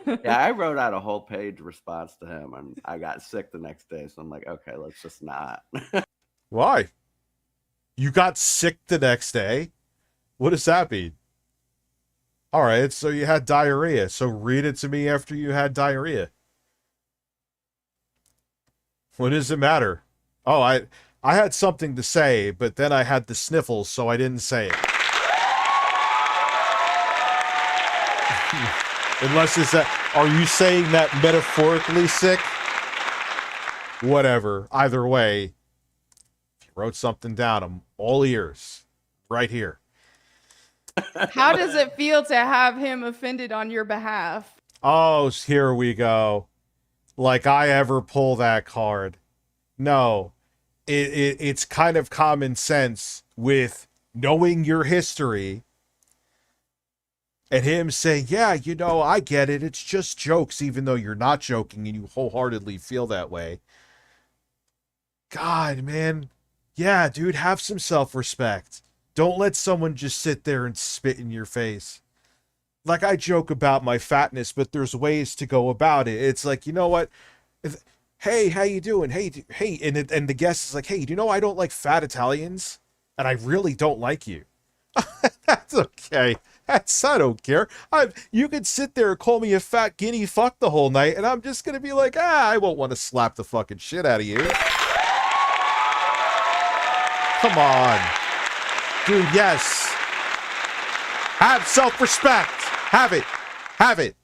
Yeah, I wrote out a whole page response to him, and I got sick the next day, so I'm like, okay, let's just not. Why? You got sick the next day? What does that mean? All right, so you had diarrhea. So read it to me after you had diarrhea. What does it matter? Oh, I had something to say, but then I had the sniffles, so I didn't say it. Unless it's that... Are you saying that metaphorically sick? Whatever. Either way, if you wrote something down, I'm all ears. Right here. How does it feel to have him offended on your behalf? Oh, here we go. Like I ever pull that card. No. It's kind of common sense with knowing your history and him saying, yeah, you know, I get it. It's just jokes, even though you're not joking and you wholeheartedly feel that way. God, man. Yeah, dude, have some self-respect. Don't let someone just sit there and spit in your face. Like, I joke about my fatness, but there's ways to go about it. It's like, you know what? Hey, how you doing? Hey, and the guest is like, hey, do you know I don't like fat Italians? And I really don't like you. That's okay. I don't care. You could sit there and call me a fat guinea fuck the whole night, and I'm just going to be like, I won't want to slap the fucking shit out of you. Come on. Dude, yes. Have self-respect. Have it. Have it.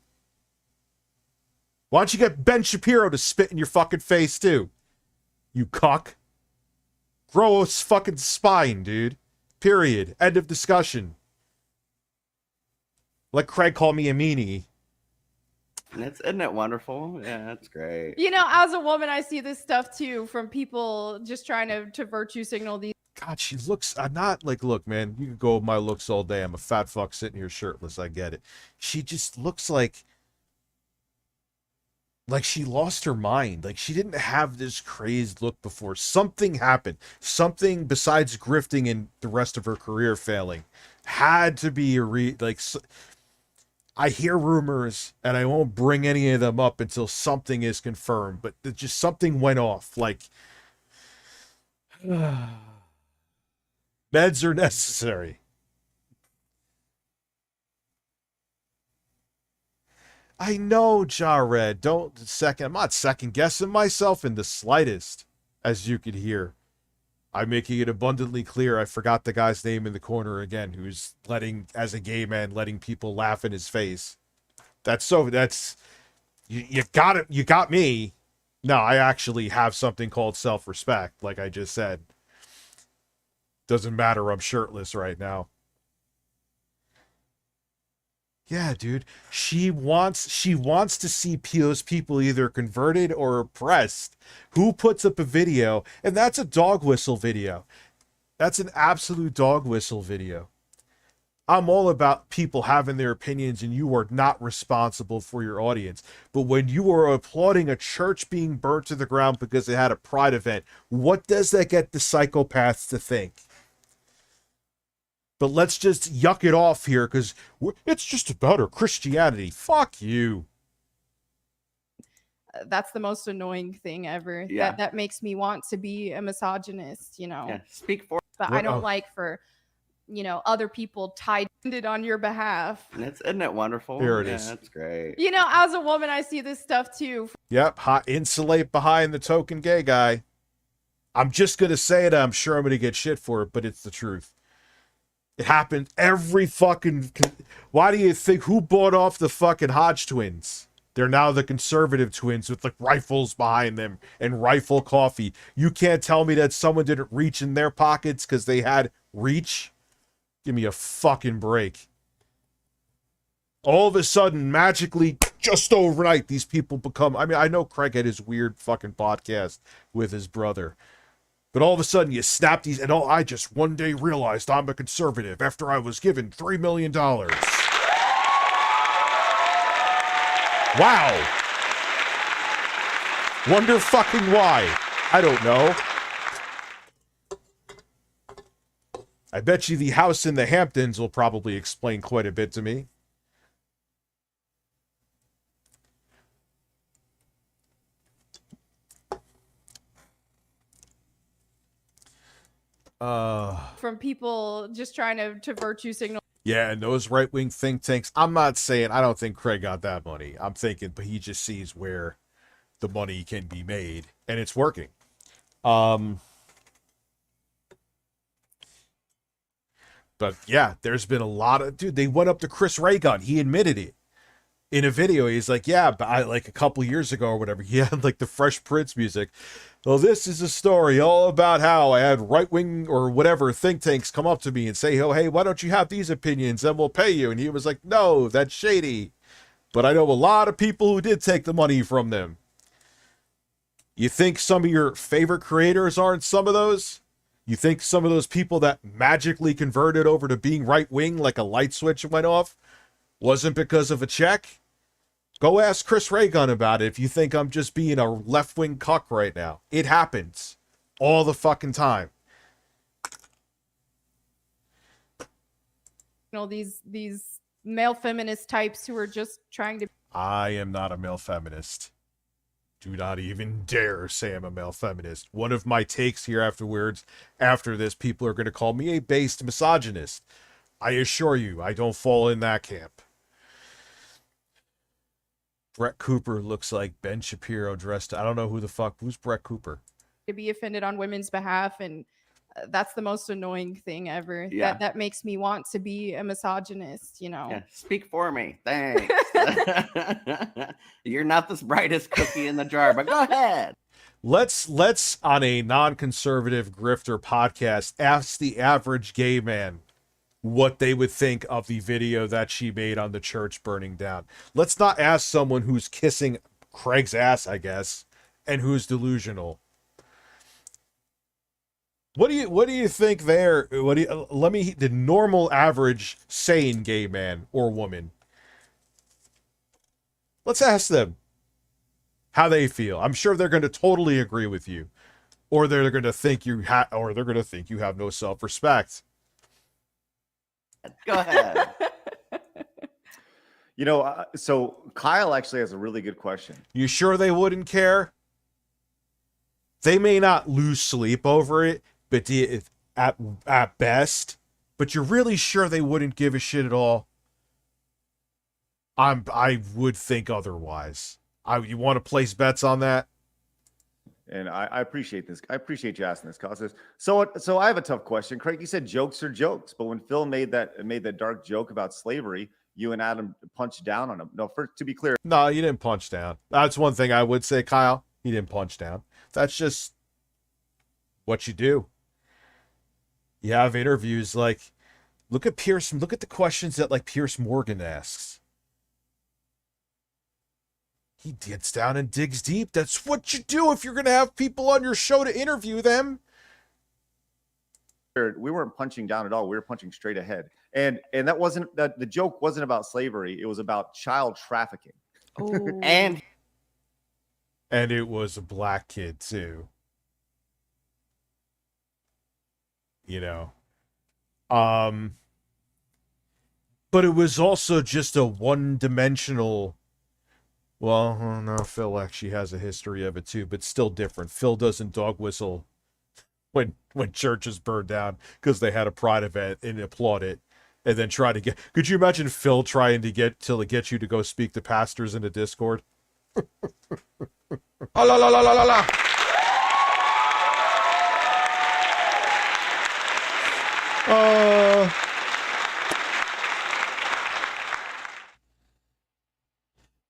Why don't you get Ben Shapiro to spit in your fucking face, too? You cuck. Grow a fucking spine, dude. Period. End of discussion. Let Craig call me a meanie. Isn't it wonderful? Yeah, that's great. You know, as a woman, I see this stuff, too, from people just trying to virtue signal these. God, she looks, I'm not like, look, man, you can go with my looks all day. I'm a fat fuck sitting here shirtless. I get it. She just looks like she lost her mind. Like she didn't have this crazed look before. Something happened. Something besides grifting and the rest of her career failing had to be I hear rumors and I won't bring any of them up until something is confirmed, but just something went off. Like, meds are necessary. I know, Jared. I'm not second guessing myself in the slightest, as you could hear. I'm making it abundantly clear I forgot the guy's name in the corner again, who's as a gay man, letting people laugh in his face. You got me. No, I actually have something called self-respect, like I just said. Doesn't matter, I'm shirtless right now. Yeah, dude. She wants to see those people either converted or oppressed. Who puts up a video? And that's a dog whistle video. That's an absolute dog whistle video. I'm all about people having their opinions and you are not responsible for your audience. But when you are applauding a church being burnt to the ground because it had a pride event, what does that get the psychopaths to think? But let's just yuck it off here because it's just about her Christianity. Fuck you. That's the most annoying thing ever. Yeah. That makes me want to be a misogynist, you know. Yeah, speak for. But I don't like for, you know, other people tied it on your behalf. Isn't it wonderful? Here it is. That's great. You know, as a woman, I see this stuff too. Yep, insulate behind the token gay guy. I'm just going to say it. I'm sure I'm going to get shit for it, but it's the truth. It happened every fucking... Why do you think... Who bought off the fucking Hodge twins? They're now the conservative twins with like rifles behind them and rifle coffee. You can't tell me that someone didn't reach in their pockets because they had reach? Give me a fucking break. All of a sudden, magically, just overnight, these people become... I mean, I know Craig had his weird fucking podcast with his brother. But all of a sudden, you snap these, and I just one day realized I'm a conservative after I was given $3 million. Wow. Wonder fucking why. I don't know. I bet you the house in the Hamptons will probably explain quite a bit to me. From people just trying to virtue signal. Yeah, and those right-wing think tanks, I'm not saying, I don't think Craig got that money. I'm thinking, but he just sees where the money can be made, and it's working. But yeah, there's been a lot of, dude, they went up to Chris Ray Gun. He admitted it. In a video, he's like, yeah, but like a couple years ago or whatever, he had like the Fresh Prince music. Well, this is a story all about how I had right-wing or whatever think tanks come up to me and say, oh, hey, why don't you have these opinions and we'll pay you? And he was like, no, that's shady. But I know a lot of people who did take the money from them. You think some of your favorite creators aren't some of those? You think some of those people that magically converted over to being right-wing like a light switch went off wasn't because of a check? Go ask Chris Ray Gun about it if you think I'm just being a left-wing cuck right now. It happens all the fucking time. You know, these male feminist types who are just trying to... I am not a male feminist. Do not even dare say I'm a male feminist. One of my takes here after this, people are going to call me a based misogynist. I assure you, I don't fall in that camp. Brett Cooper looks like Ben Shapiro dressed... I don't know who's Brett Cooper? To be offended on women's behalf, and that's the most annoying thing ever. Yeah. That makes me want to be a misogynist, you know. Yeah, speak for me. Thanks. You're not the brightest cookie in the jar, but go ahead. Let's on a non-conservative grifter podcast ask the average gay man what they would think of the video that she made on the church burning down. Let's not ask someone who's kissing Craig's ass, I guess, and who's delusional. What do you think there? The normal average sane gay man or woman. Let's ask them how they feel. I'm sure they're going to totally agree with you, or they're going to think you have no self-respect. Go ahead. You know, so Kyle actually has a really good question. You sure they wouldn't care? They may not lose sleep over it, but at best, but you're really sure they wouldn't give a shit at all? I would think otherwise. You want to place bets on that? And I appreciate this. I appreciate you asking this, Kyle. So I have a tough question. Craig, you said jokes are jokes, but when Phil made that dark joke about slavery, you and Adam punched down on him. No, to be clear. No, you didn't punch down. That's one thing I would say, Kyle. You didn't punch down. That's just what you do. You have interviews like, look at the questions that like Pierce Morgan asks. He gets down and digs deep. That's what you do if you're going to have people on your show to interview them. We weren't punching down at all. We were punching straight ahead. And that wasn't the joke wasn't about slavery. It was about child trafficking. Oh. And it was a black kid too. You know. But it was also just a one-dimensional. Well, no, Phil actually has a history of it too, but still different. Phil doesn't dog whistle when churches burn down because they had a pride event and applaud it, and then try to get. Could you imagine Phil trying to get you to go speak to pastors in a Discord? La la la la la la.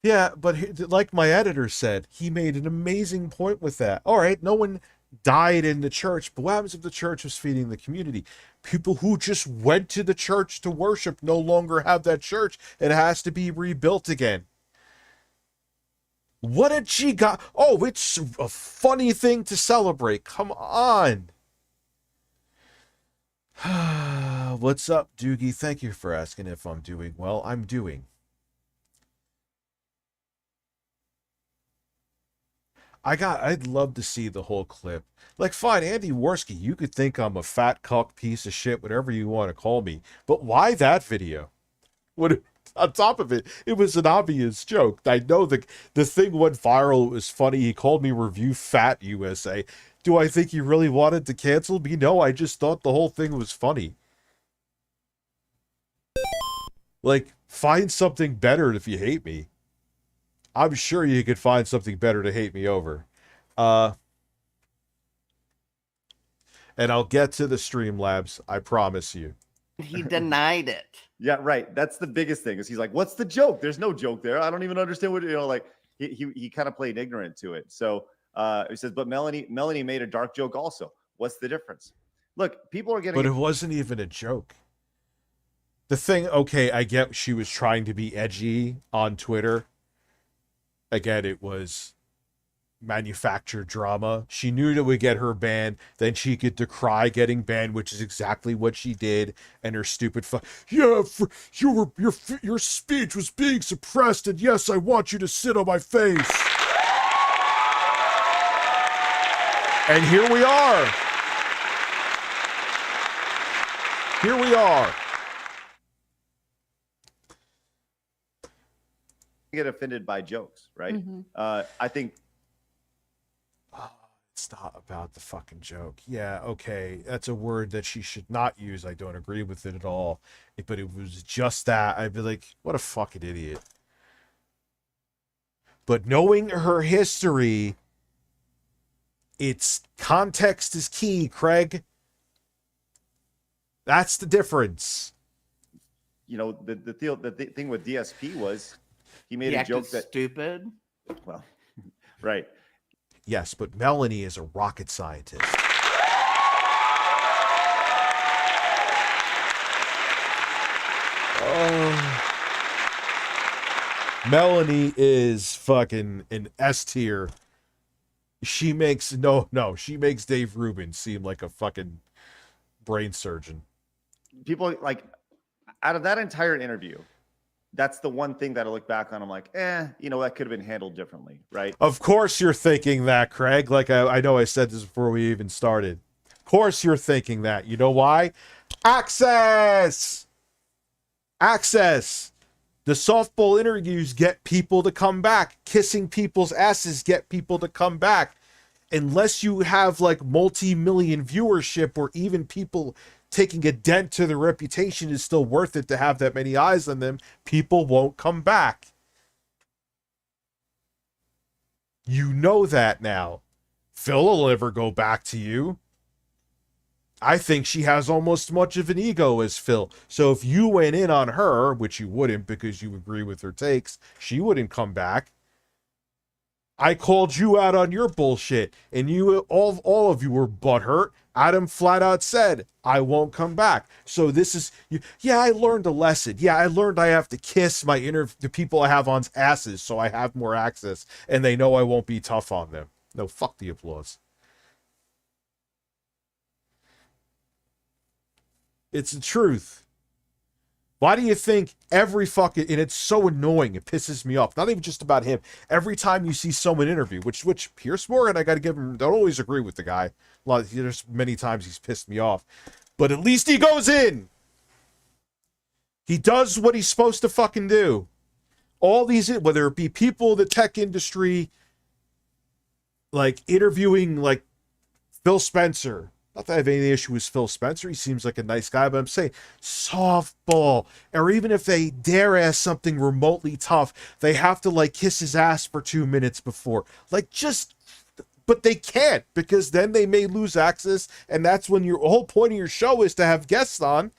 Yeah, but like my editor said, he made an amazing point with that. All right, no one died in the church, but what happens if the church was feeding the community? People who just went to the church to worship no longer have that church. It has to be rebuilt again. What did she got? Oh, it's a funny thing to celebrate. Come on. What's up, Doogie? Thank you for asking if I'm doing well. I'm doing. I'd love to see the whole clip. Like, fine, Andy Worski, you could think I'm a fat cuck piece of shit, whatever you want to call me. But why that video? On top of it, it was an obvious joke. I know the thing went viral. It was funny. He called me Review Fat USA. Do I think he really wanted to cancel me? No, I just thought the whole thing was funny. Like, find something better if you hate me. I'm sure you could find something better to hate me over. And I'll get to the StreamLabs, I promise you. He denied it. Yeah, right. That's the biggest thing. Is he's like, "What's the joke? There's no joke there. I don't even understand what like." He kind of played ignorant to it. So he says, "But Melanie made a dark joke also. What's the difference?" Look, people are getting. But it wasn't even a joke. The thing, okay, I get she was trying to be edgy on Twitter. Again, it was manufacture drama. She knew that would get her banned. Then she could decry getting banned, which is exactly what she did. And her stupid your speech was being suppressed, and yes, I want you to sit on my face. And here we are. Here we are. Get offended by jokes, right? I think it's not about the fucking joke. Yeah, okay, that's a word that she should not use. I don't agree with it at all. But it was just that. I'd be like, what a fucking idiot. But knowing her history, it's context is key, Craig. That's the difference. You know, the thing with DSP was he made a joke that stupid. Well, right. Yes, but Melanie is a rocket scientist. Melanie is fucking an S tier. She makes she makes Dave Rubin seem like a fucking brain surgeon. People like out of that entire interview, that's the one thing that I look back on. I'm like, that could have been handled differently, right? Of course you're thinking that, Craig. Like I know I said this before we even started. Of course you're thinking that. You know why? Access. The softball interviews get people to come back. Kissing people's asses get people to come back. Unless you have like multi-million viewership or even people taking a dent to their reputation is still worth it to have that many eyes on them, people won't come back. You know that now. Phil will never go back to you. I think she has almost as much of an ego as Phil. So if you went in on her, which you wouldn't because you agree with her takes, she wouldn't come back. I called you out on your bullshit, and you all of you were butthurt. Adam flat out said, I won't come back. So this is, I learned a lesson. Yeah, I learned I have to kiss the people I have on's asses so I have more access, and they know I won't be tough on them. No, fuck the applause. It's the truth. Why do you think every fucking, and it's so annoying, it pisses me off, not even just about him, every time you see someone interview, which Pierce Morgan, I gotta give him, don't always agree with the guy. There's many times he's pissed me off, but at least he goes in. He does what he's supposed to fucking do. All these, whether it be people in the tech industry, like interviewing like Phil Spencer. Not that I have any issue with Phil Spencer. He seems like a nice guy, but I'm saying softball, or even if they dare ask something remotely tough, they have to like kiss his ass for 2 minutes before. Like but they can't, because then they may lose access, and that's when your whole point of your show is to have guests on.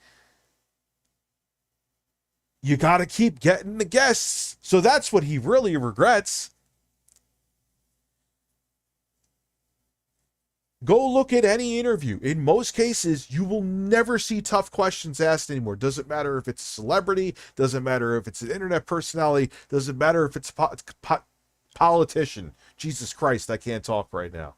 You got to keep getting the guests. So that's what he really regrets. Go look at any interview. In most cases, you will never see tough questions asked anymore. Doesn't matter if it's a celebrity, doesn't matter if it's an internet personality, doesn't matter if it's a politician. Jesus Christ, I can't talk right now.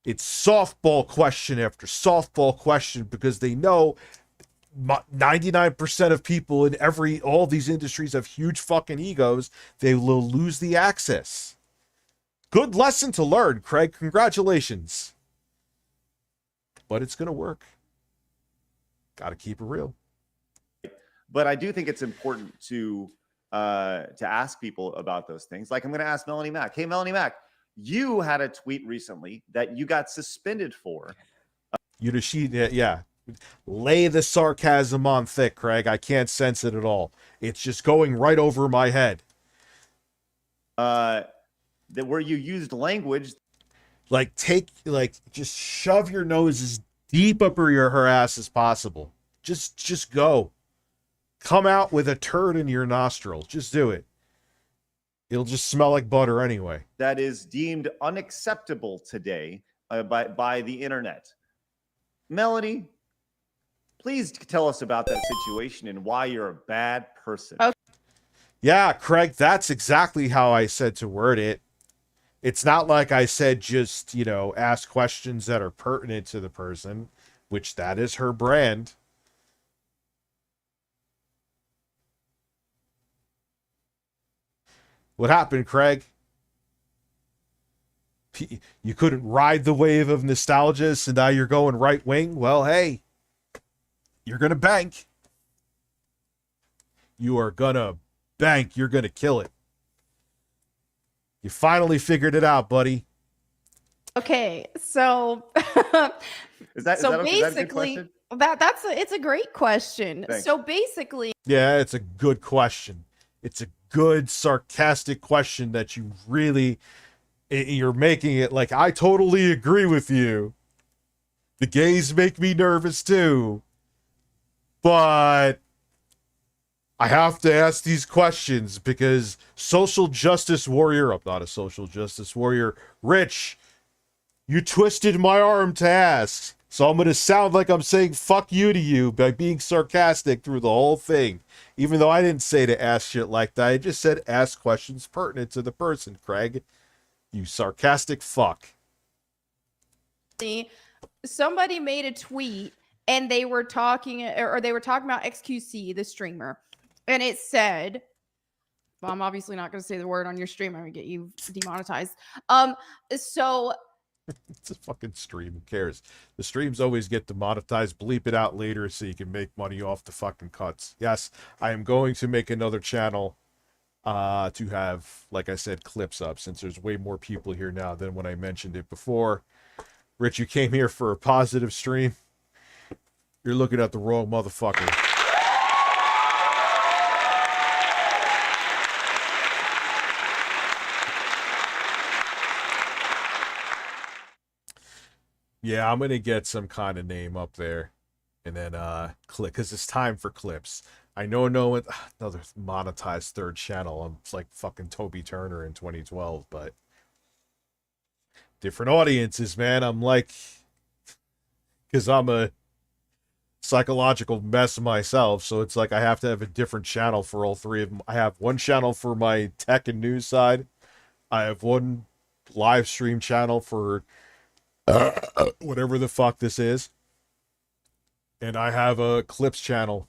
It's softball question after softball question, because they know 99% of people in all these industries have huge fucking egos. They will lose the access. Good lesson to learn, Craig. Congratulations. But it's going to work. Got to keep it real. But I do think it's important to ask people about those things. Like I'm going to ask Melanie Mack. Hey, Melanie Mack, you had a tweet recently that you got suspended for. Yeah. Lay the sarcasm on thick, Craig. I can't sense it at all. It's just going right over my head. That where you used language like just shove your nose as deep up her ass as possible. Just go. Come out with a turd in your nostril. Just do it. It'll just smell like butter anyway. That is deemed unacceptable today by the internet. Melanie, please tell us about that situation and why you're a bad person. Okay. Yeah, Craig, that's exactly how I said to word it. It's not like I said just, you know, ask questions that are pertinent to the person, which that is her brand. What happened, Craig? You couldn't ride the wave of nostalgia, so now you're going right wing? Well, hey, you're going to bank. You are going to bank. You're going to kill it. You finally figured it out, buddy. Okay, so Is basically that a good question? it's a great question. Thanks. So basically, Yeah, it's a good question. It's a good sarcastic question that you really, you're making it like, I totally agree with you. The gays make me nervous too. But I have to ask these questions because social justice warrior, I'm not a social justice warrior, Rich, you twisted my arm to ask. So I'm going to sound like I'm saying fuck you to you by being sarcastic through the whole thing. Even though I didn't say to ask shit like that. I just said ask questions pertinent to the person, Craig. You sarcastic fuck. Somebody made a tweet and they were talking about XQC, the streamer. And it said, well, I'm obviously not going to say the word on your stream. I'm going to get you demonetized. So it's a fucking stream. Who cares? The streams always get demonetized. Bleep it out later so you can make money off the fucking cuts. Yes, I am going to make another channel to have, like I said, clips up, since there's way more people here now than when I mentioned it before. Rich, you came here for a positive stream. You're looking at the wrong motherfucker. Yeah, I'm going to get some kind of name up there and then click, because it's time for clips. I know another monetized third channel. I'm like fucking Toby Turner in 2012, but different audiences, man. I'm like, because I'm a psychological mess myself, so it's like I have to have a different channel for all three of them. I have one channel for my tech and news side. I have one live stream channel for whatever the fuck this is. And I have a clips channel.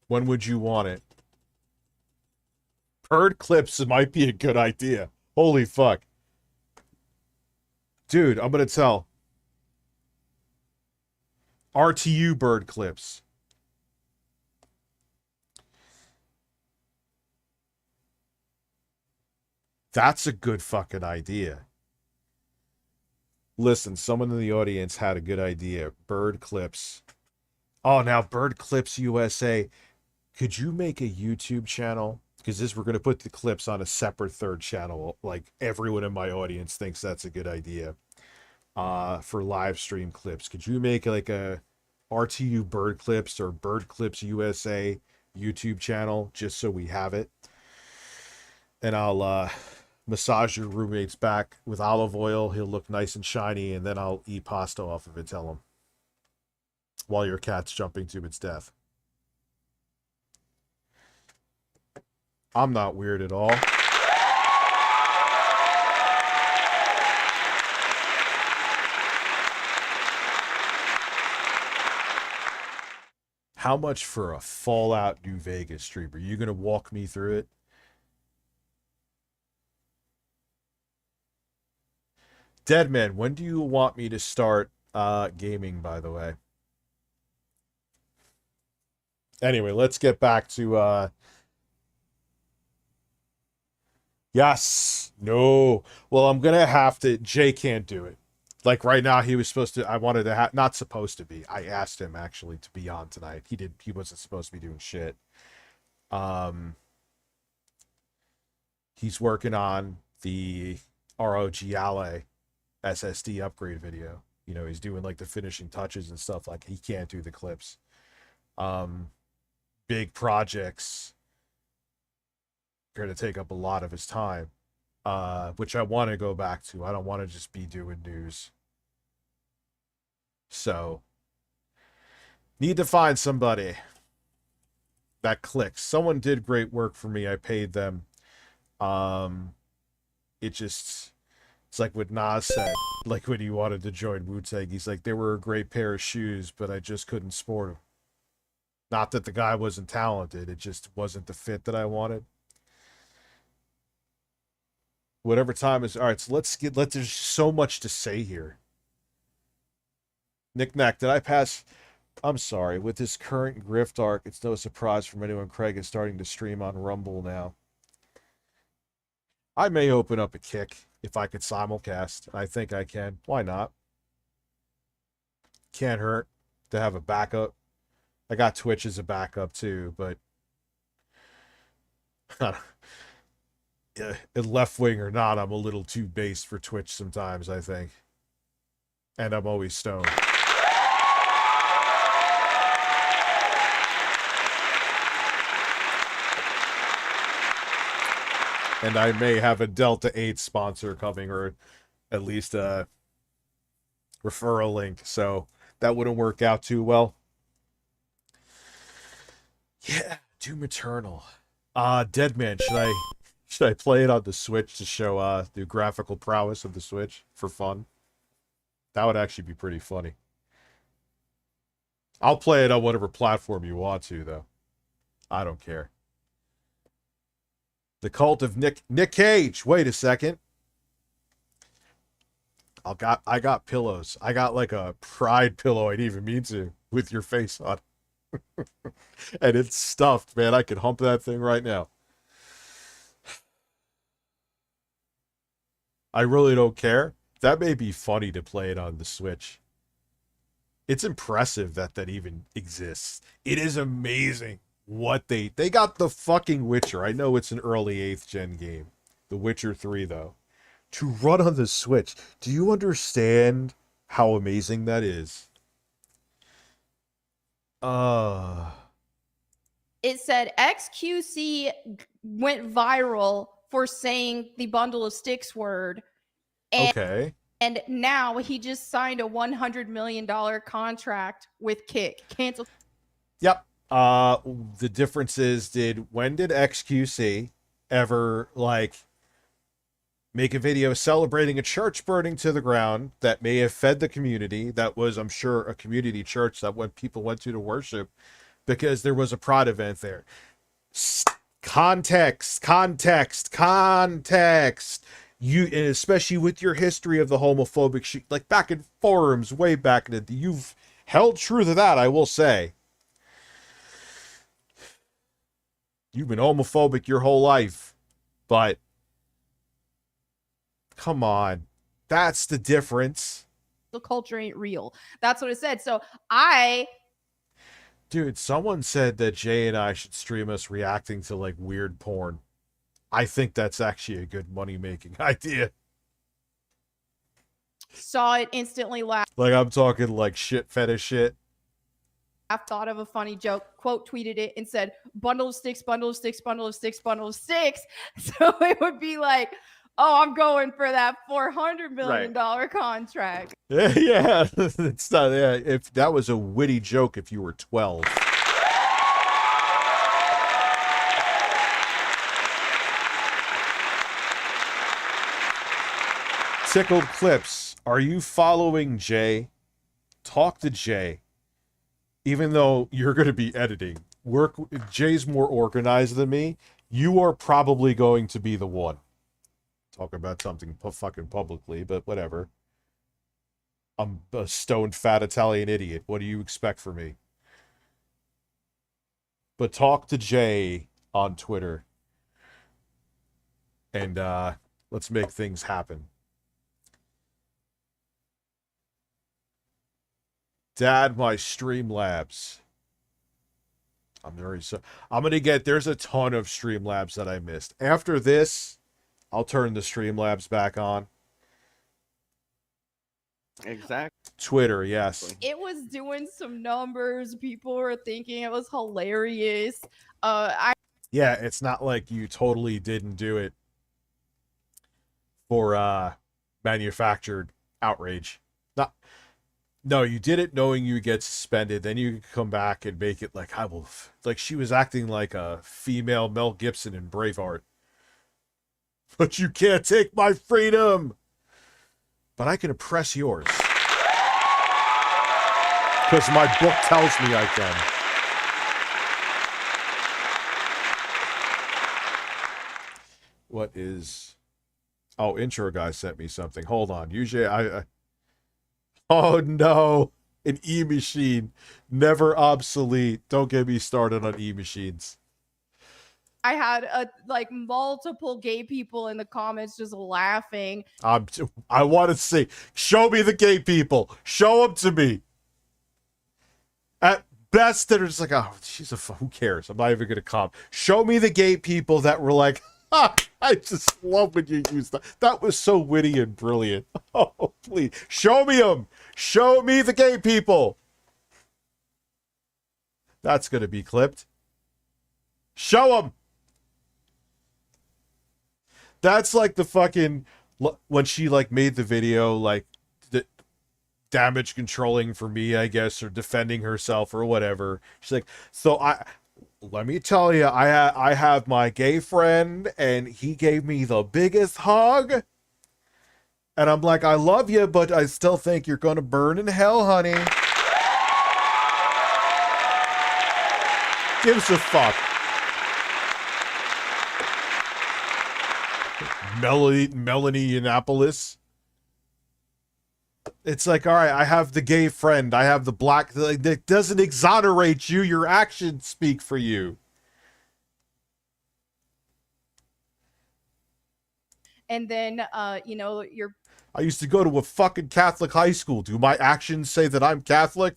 When would you want it? Bird clips might be a good idea. Holy fuck. Dude, I'm gonna tell. RTU bird clips. That's a good fucking idea. Listen, someone in the audience had a good idea. Bird clips. Oh, now Bird Clips USA. Could you make a YouTube channel? Because we're going to put the clips on a separate third channel. Like, everyone in my audience thinks that's a good idea. For live stream clips. Could you make like a RTU Bird Clips or Bird Clips USA YouTube channel just so we have it? And I'll massage your roommate's back with olive oil. He'll look nice and shiny, and then I'll eat pasta off of it, tell him. While your cat's jumping to its death. I'm not weird at all. How much for a Fallout New Vegas stream? Are you going to walk me through it? Deadman, when do you want me to start gaming, by the way? Anyway, let's get back to yes. No. Well, I'm gonna have to. Jay can't do it. Like right now, he was supposed to. I wanted to have. Not supposed to be. I asked him actually to be on tonight. He wasn't supposed to be doing shit. He's working on the ROG SSD upgrade video. You know, he's doing like the finishing touches and stuff. Like, he can't do the clips. Big projects are going to take up a lot of his time, which I want to go back to. I don't want to just be doing news. So, need to find somebody. that clicks. Someone did great work for me. I paid them. It's like what Nas said, like when he wanted to join Wu-Tang. He's like, they were a great pair of shoes, but I just couldn't sport them. Not that the guy wasn't talented. It just wasn't the fit that I wanted. Whatever time is... All right, so there's so much to say here. Knick-knack, did I pass... I'm sorry. With this current grift arc, it's no surprise from anyone Craig is starting to stream on Rumble now. I may open up a Kick if I could simulcast. I think I can. Why not? Can't hurt to have a backup. I got Twitch as a backup too, but left wing or not, I'm a little too base for Twitch sometimes, I think. And I'm always stoned. And I may have a Delta 8 sponsor coming, or at least a referral link, so that wouldn't work out too well. Yeah, Doom Eternal. Deadman, should I play it on the Switch to show the graphical prowess of the Switch for fun? That would actually be pretty funny. I'll play it on whatever platform you want to, though. I don't care. The Cult of Nick Cage. Wait a second. I got pillows. I got like a pride pillow I didn't even mean to, with your face on it. And it's stuffed, man. I could hump that thing right now. I really don't care. That may be funny to play it on the Switch. It's impressive that even exists. It is amazing what they got. The fucking Witcher. I know it's an early 8th gen game. The Witcher 3, though. To run on the Switch. Do you understand how amazing that is? It said XQC went viral for saying the bundle of sticks word. Okay. And now he just signed a $100 million contract with Kick. Cancel. Yep. The difference is, when did XQC ever, like, make a video celebrating a church burning to the ground that may have fed the community? That was, I'm sure, a community church that people went to worship because there was a pride event there. Context. You, and especially with your history of the homophobic shit, like back in forums, way back in the, you've held true to that, I will say. You've been homophobic your whole life, but come on, that's the difference. The culture ain't real. That's what it said. So Dude, someone said that Jay and I should stream us reacting to like weird porn. I think that's actually a good money-making idea. Saw it, instantly laughed. Like, I'm talking like shit fetish shit. I've thought of a funny joke, quote tweeted it and said, bundle of sticks, bundle of sticks, bundle of sticks, bundle of sticks. So it would be like, oh, I'm going for that $400 million contract. Yeah, it's not. Yeah, if that was a witty joke, if you were 12. Tickled Clips, are you following Jay? Talk to Jay. Even though you're going to be editing, Jay's more organized than me. You are probably going to be the one. Talk about something fucking publicly, but whatever. I'm a stoned fat Italian idiot. What do you expect from me? But talk to Jay on Twitter. And let's make things happen. Dad, my StreamLabs. I'm gonna get, there's a ton of StreamLabs that I missed. After this, I'll turn the StreamLabs back on. Exactly. Twitter, yes. It was doing some numbers. People were thinking it was hilarious. Yeah, it's not like you totally didn't do it for manufactured outrage. Not No, you did it knowing you would get suspended. Then you could come back and make it like, I will. Like she was acting like a female Mel Gibson in Braveheart. But you can't take my freedom. But I can oppress yours. Because my book tells me I can. What is... Oh, intro guy sent me something. Hold on. Usually I... Oh, no. An e-machine. Never obsolete. Don't get me started on e-machines. I had like multiple gay people in the comments just laughing. I want to see. Show me the gay people. Show them to me. At best, they're just like, oh, she's who cares? I'm not even going to comment. Show me the gay people that were like, ha, I just love when you use that. That was so witty and brilliant. Oh, please. Show me them. Show me the gay people. That's going to be clipped. Show them. That's like the fucking, when she like made the video, like the damage controlling for me, I guess, or defending herself or whatever. She's like, so let me tell you, I have my gay friend and he gave me the biggest hug. And I'm like, I love you, but I still think you're going to burn in hell, honey. Gives a fuck. Melanie Annapolis. It's like, all right, I have the gay friend. I have the black. That doesn't exonerate you. Your actions speak for you. And then, you know, I used to go to a fucking Catholic high school. Do my actions say that I'm Catholic?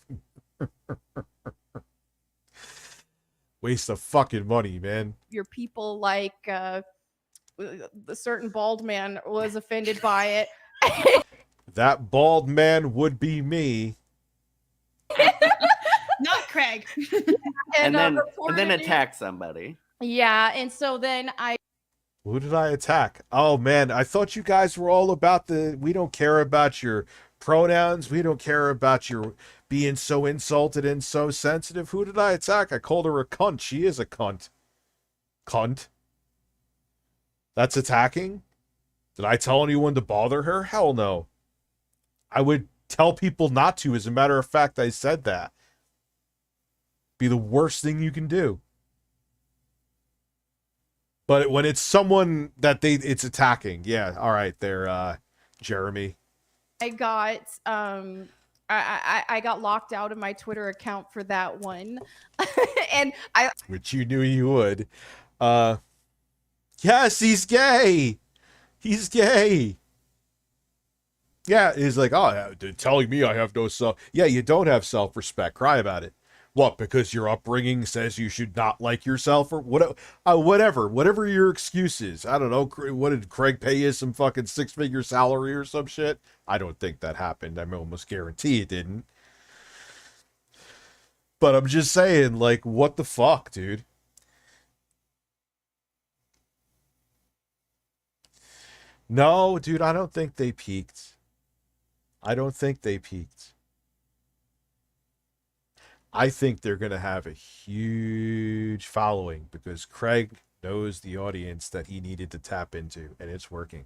Waste of fucking money, man. Your people like the certain bald man was offended by it. That bald man would be me. Not Craig. and then attack somebody. Yeah, and so then Who did I attack? Oh man, I thought you guys were all about we don't care about your pronouns. We don't care about your being so insulted and so sensitive. Who did I attack? I called her a cunt. She is a cunt. Cunt. That's attacking? Did I tell anyone to bother her? Hell no. I would tell people not to. As a matter of fact, I said that. Be the worst thing you can do. But when it's someone that it's attacking, yeah, all right, they're Jeremy. I got I got locked out of my Twitter account for that one. And which you knew you would. Yes, he's gay. He's gay. Yeah, he's like, oh, they're telling me I have no self. Yeah, you don't have self-respect. Cry about it. What, because your upbringing says you should not like yourself or whatever your excuse is. I don't know. What did Craig pay you, some fucking 6-figure salary or some shit? I don't think that happened. I almost guarantee it didn't. But I'm just saying, like, what the fuck, dude? No, dude, I don't think they peaked. I don't think they peaked. I think they're going to have a huge following because Craig knows the audience that he needed to tap into, and it's working.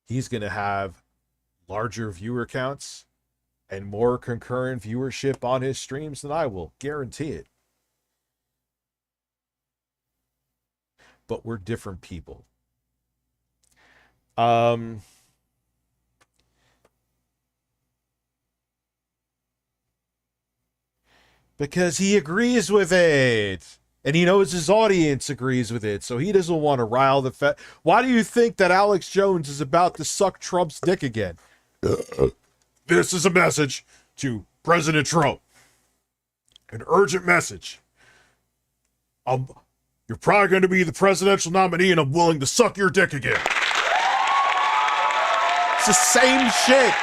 He's going to have larger viewer counts and more concurrent viewership on his streams than I will. Guarantee it. But we're different people. Because he agrees with it. And he knows his audience agrees with it. So he doesn't want to rile the Why do you think that Alex Jones is about to suck Trump's dick again? This is a message to President Trump. An urgent message. You're probably going to be the presidential nominee and I'm willing to suck your dick again. It's the same shit.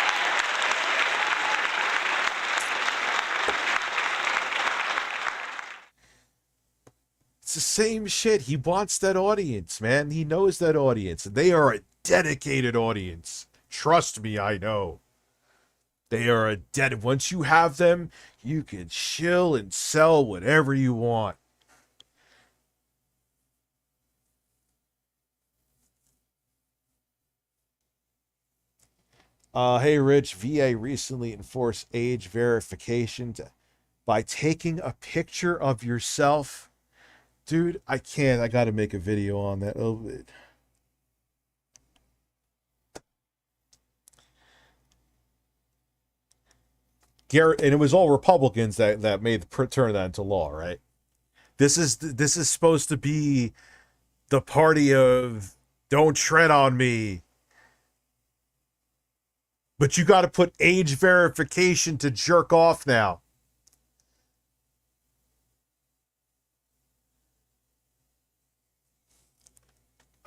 It's the same shit. He wants that audience, man. He knows that audience. And they are a dedicated audience. Trust me, I know. They are a dead. Once you have them, you can chill and sell whatever you want. Hey, Rich, VA recently enforced age verification by taking a picture of yourself. Dude, I can't. I got to make a video on that. Oh, Garrett, and it was all Republicans that made turn that into law, right? This is supposed to be the party of don't tread on me. But you got to put age verification to jerk off now.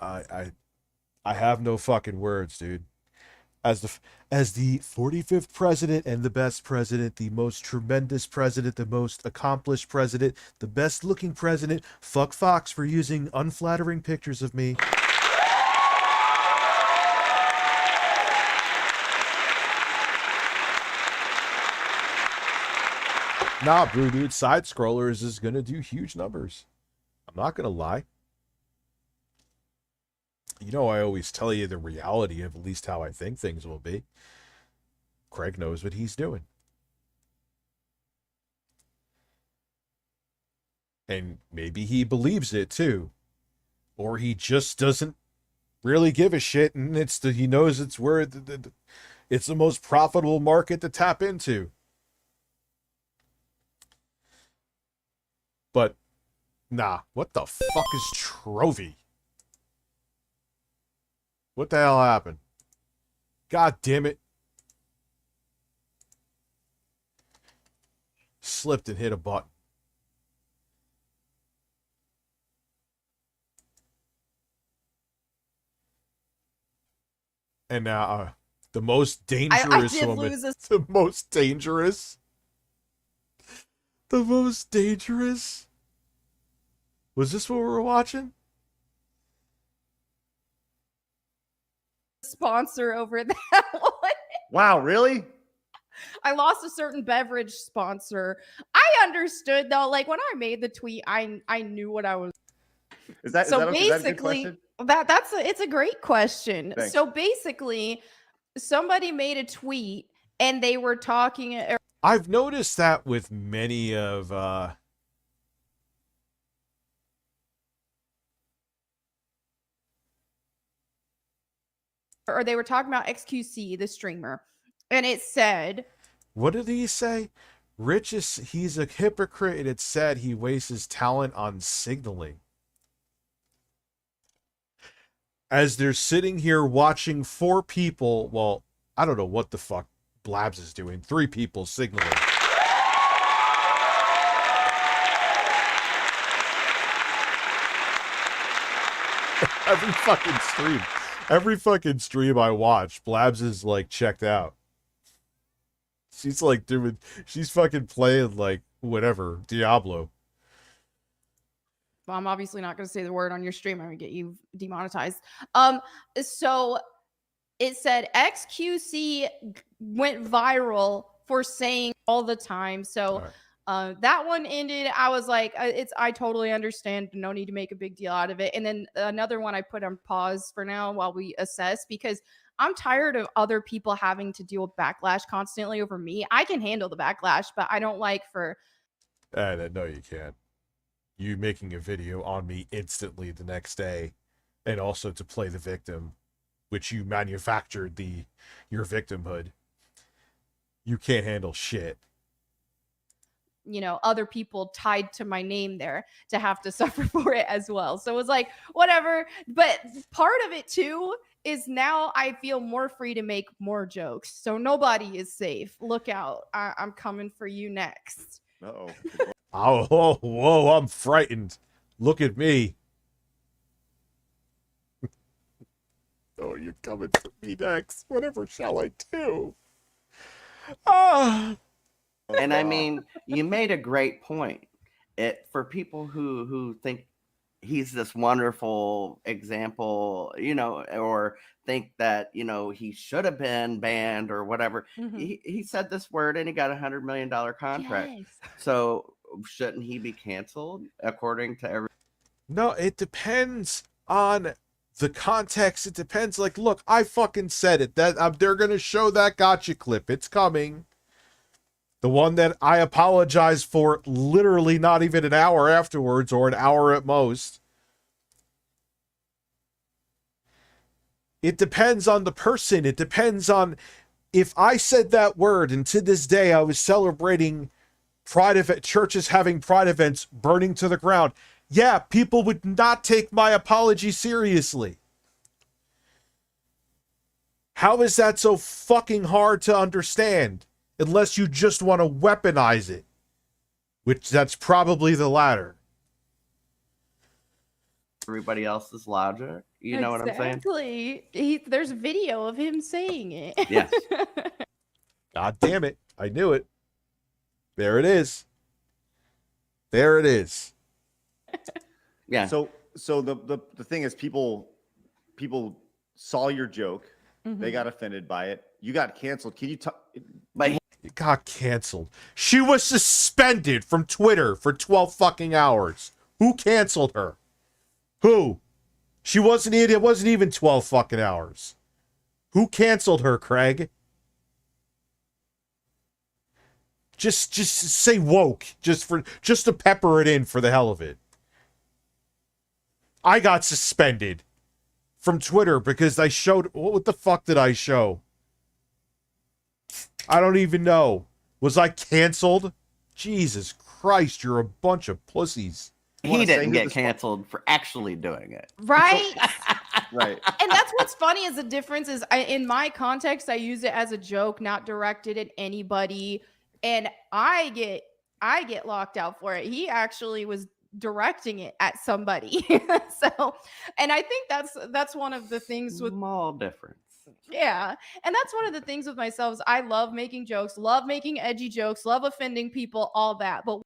I have no fucking words, dude. As the 45th president and the best president, the most tremendous president, the most accomplished president, the best looking president, fuck Fox for using unflattering pictures of me. Nah, Brew Dude, Side Scrollers is going to do huge numbers. I'm not going to lie. You know, I always tell you the reality of at least how I think things will be. Craig knows what he's doing. And maybe he believes it too. Or he just doesn't really give a shit, and he knows it's where it's the most profitable market to tap into. But, nah, what the fuck is Trophy? What the hell happened? God damn it. Slipped and hit a button. And now, the most dangerous woman. The most dangerous. The most dangerous. Was this what we were watching? Sponsor over that one. Wow, really? I lost a certain beverage sponsor. I understood though, like when I made the tweet, I knew what I was. Is that basically it's a great question. Thanks. So basically, somebody made a tweet and they were talking. I've noticed that with many of or they were talking about XQC, the streamer, and it said, what did he say? He's a hypocrite, and it said he wastes his talent on signaling. As they're sitting here watching 4 people, well, I don't know what the fuck Blabs is doing, 3 people signaling. Every fucking stream I watch, Blabs is like checked out. She's fucking playing like whatever, Diablo. Well, I'm obviously not going to say the word on your stream. I'm going to get you demonetized. So it said XQC went viral for saying all the time. So that one ended. I was like, I totally understand. No need to make a big deal out of it. And then another one I put on pause for now while we assess, because I'm tired of other people having to deal with backlash constantly over me. I can handle the backlash, but I don't like for. No, you can't. You making a video on me instantly the next day, and also to play the victim, which you manufactured your victimhood. You can't handle shit. You know, other people tied to my name there to have to suffer for it as well. So it was like, whatever. But part of it too is now I feel more free to make more jokes. So nobody is safe. Look out. I'm coming for you next. Uh-oh. Oh, whoa, I'm frightened. Look at me. Oh, you're coming for me next. Whatever shall I do? Ah. And I mean, you made a great point. For people who think he's this wonderful example, you know, or think that, you know, he should have been banned or whatever. He said this word and he got $100 million contract. Yes. So shouldn't he be canceled according to every? No, it depends on the context. It depends. Like, look, I fucking said it. That they're gonna show that gotcha clip. It's coming. The one that I apologized for literally not even an hour afterwards, or an hour at most. It depends on the person. It depends on if I said that word, and to this day I was celebrating churches having pride events burning to the ground. Yeah, people would not take my apology seriously. How is that so fucking hard to understand? Unless you just want to weaponize it. Which that's probably the latter. Everybody else's logic. You know what I'm saying? Exactly. There's video of him saying it. Yes. God damn it. I knew it. There it is. There it is. Yeah. So the thing is, people saw your joke. They got offended by it. You got canceled. Can you talk? You got canceled. She was suspended from Twitter for 12 fucking hours. Who canceled her? Who? She wasn't. It wasn't even 12 fucking hours. Who canceled her, Craig? Just say woke. Just to pepper it in for the hell of it. I got suspended from Twitter because I showed... What the fuck did I show? I don't even know. Was I canceled? Jesus Christ, you're a bunch of pussies. He didn't get canceled for actually doing it. Right? Right. And that's what's funny is the difference is in my context, I use it as a joke, not directed at anybody. And I get locked out for it. He actually was directing it at somebody. So, and I think that's one of the things with small difference. Yeah. And that's one of the things with myself is I love making jokes, love making edgy jokes, love offending people, all that. But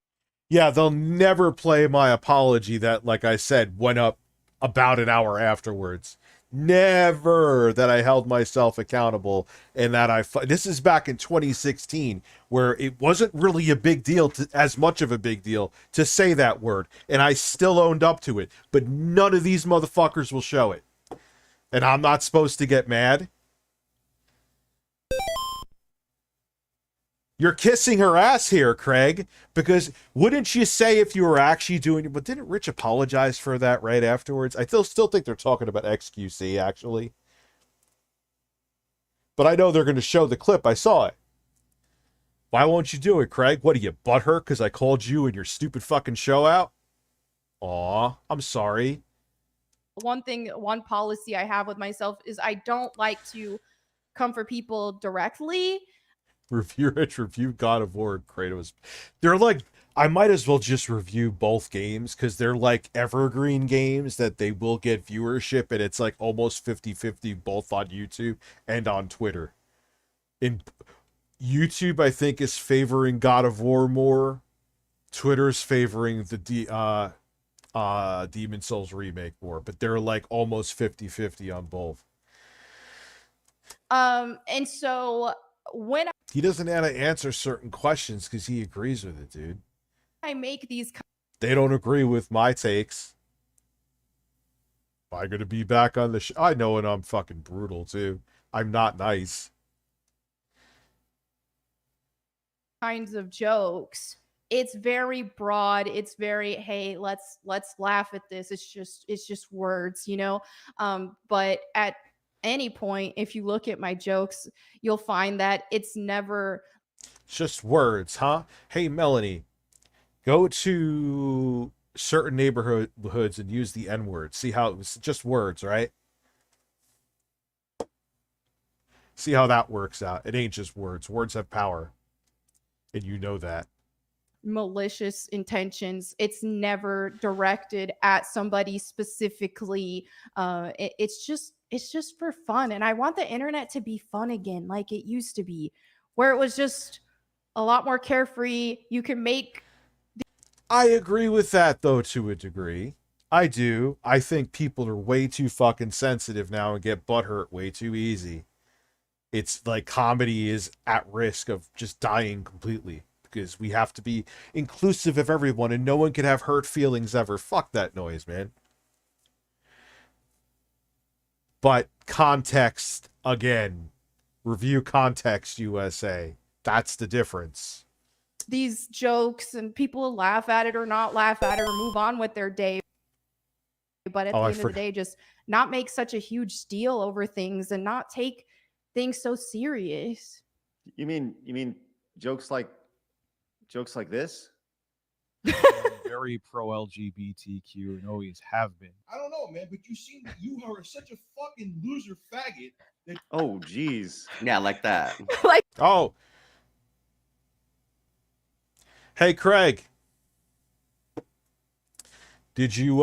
yeah, they'll never play my apology that, like I said, went up about an hour afterwards. Never that I held myself accountable and that this is back in 2016 where it wasn't really a big deal, as much of a big deal to say that word. And I still owned up to it, but none of these motherfuckers will show it. And I'm not supposed to get mad. You're kissing her ass here, Craig, because wouldn't you say if you were actually doing it? But didn't Rich apologize for that right afterwards? I still think they're talking about XQC, actually. But I know they're going to show the clip. I saw it. Why won't you do it, Craig? What, are you butthurt because I called you and your stupid fucking show out? Aw, I'm sorry. One policy I have with myself is I don't like to come for people directly. Review God of War and Kratos. They're like, I might as well just review both games because they're like evergreen games that they will get viewership, and it's like almost 50-50 both on YouTube and on Twitter. In YouTube, I think, is favoring God of War more. Twitter's favoring the Demon Souls remake more, but they're like almost 50-50 on both. And so when he doesn't have to answer certain questions because he agrees with it, dude. I make these, they don't agree with my takes. Am I gonna be back on the show? I know, and I'm fucking brutal too. I'm not nice. Kinds of jokes. It's very broad. It's very, hey, let's laugh at this. It's just words, you know. But at any point, if you look at my jokes, you'll find that it's never just words, huh? Hey, Melanie, go to certain neighborhoods and use the N-word. See how it was just words, right? See how that works out. It ain't just words. Words have power. And you know that. Malicious intentions. It's never directed at somebody specifically. It's just for fun. And I want the internet to be fun again, like it used to be, where it was just a lot more carefree. You can make... I agree with that, though, to a degree. I do. I think people are way too fucking sensitive now and get butthurt way too easy. It's like comedy is at risk of just dying completely because we have to be inclusive of everyone and no one can have hurt feelings ever. Fuck that noise, man. But context, again, review context USA. That's the difference. These jokes and people laugh at it or not laugh at it or move on with their day. But at the end of the day, just not make such a huge deal over things and not take things so serious. You mean jokes like this? I'm very pro LGBTQ and always have been. I don't know, man, but you are such a fucking loser faggot that Oh geez. Yeah, like that. Like, Oh. Hey, Craig. Did you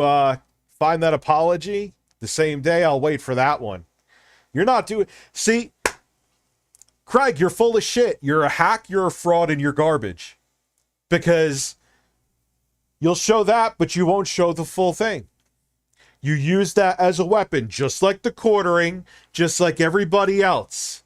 find that apology? The same day? I'll wait for that one. You're not doing... See, Craig, you're full of shit. You're a hack, you're a fraud, and you're garbage. Because you'll show that, but you won't show the full thing. You use that as a weapon, just like the quartering, just like everybody else.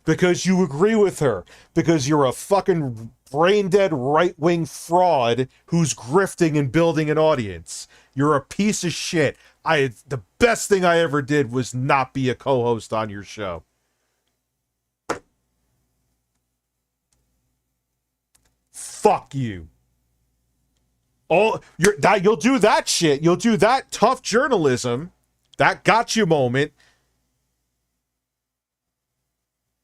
Because you agree with her. Because you're a fucking brain-dead right-wing fraud who's grifting and building an audience. You're a piece of shit. The best thing I ever did was not be a co-host on your show. Fuck you. You'll do that shit. You'll do that tough journalism, that got you moment,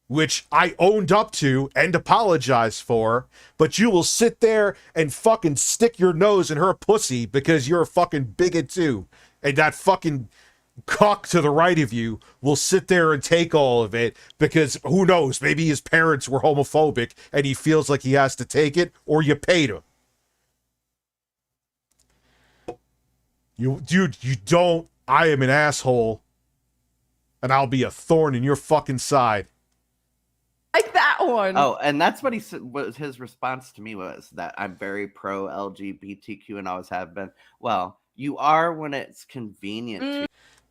which I owned up to and apologized for, but you will sit there and fucking stick your nose in her pussy because you're a fucking bigot too. And that fucking cock to the right of you will sit there and take all of it because who knows, maybe his parents were homophobic and he feels like he has to take it, or you paid him. Dude, you don't. I am an asshole and I'll be a thorn in your fucking side. like that one. Oh, and that's what his response to me was, that I'm very pro LGBTQ and always have been. Well, you are when it's convenient to you.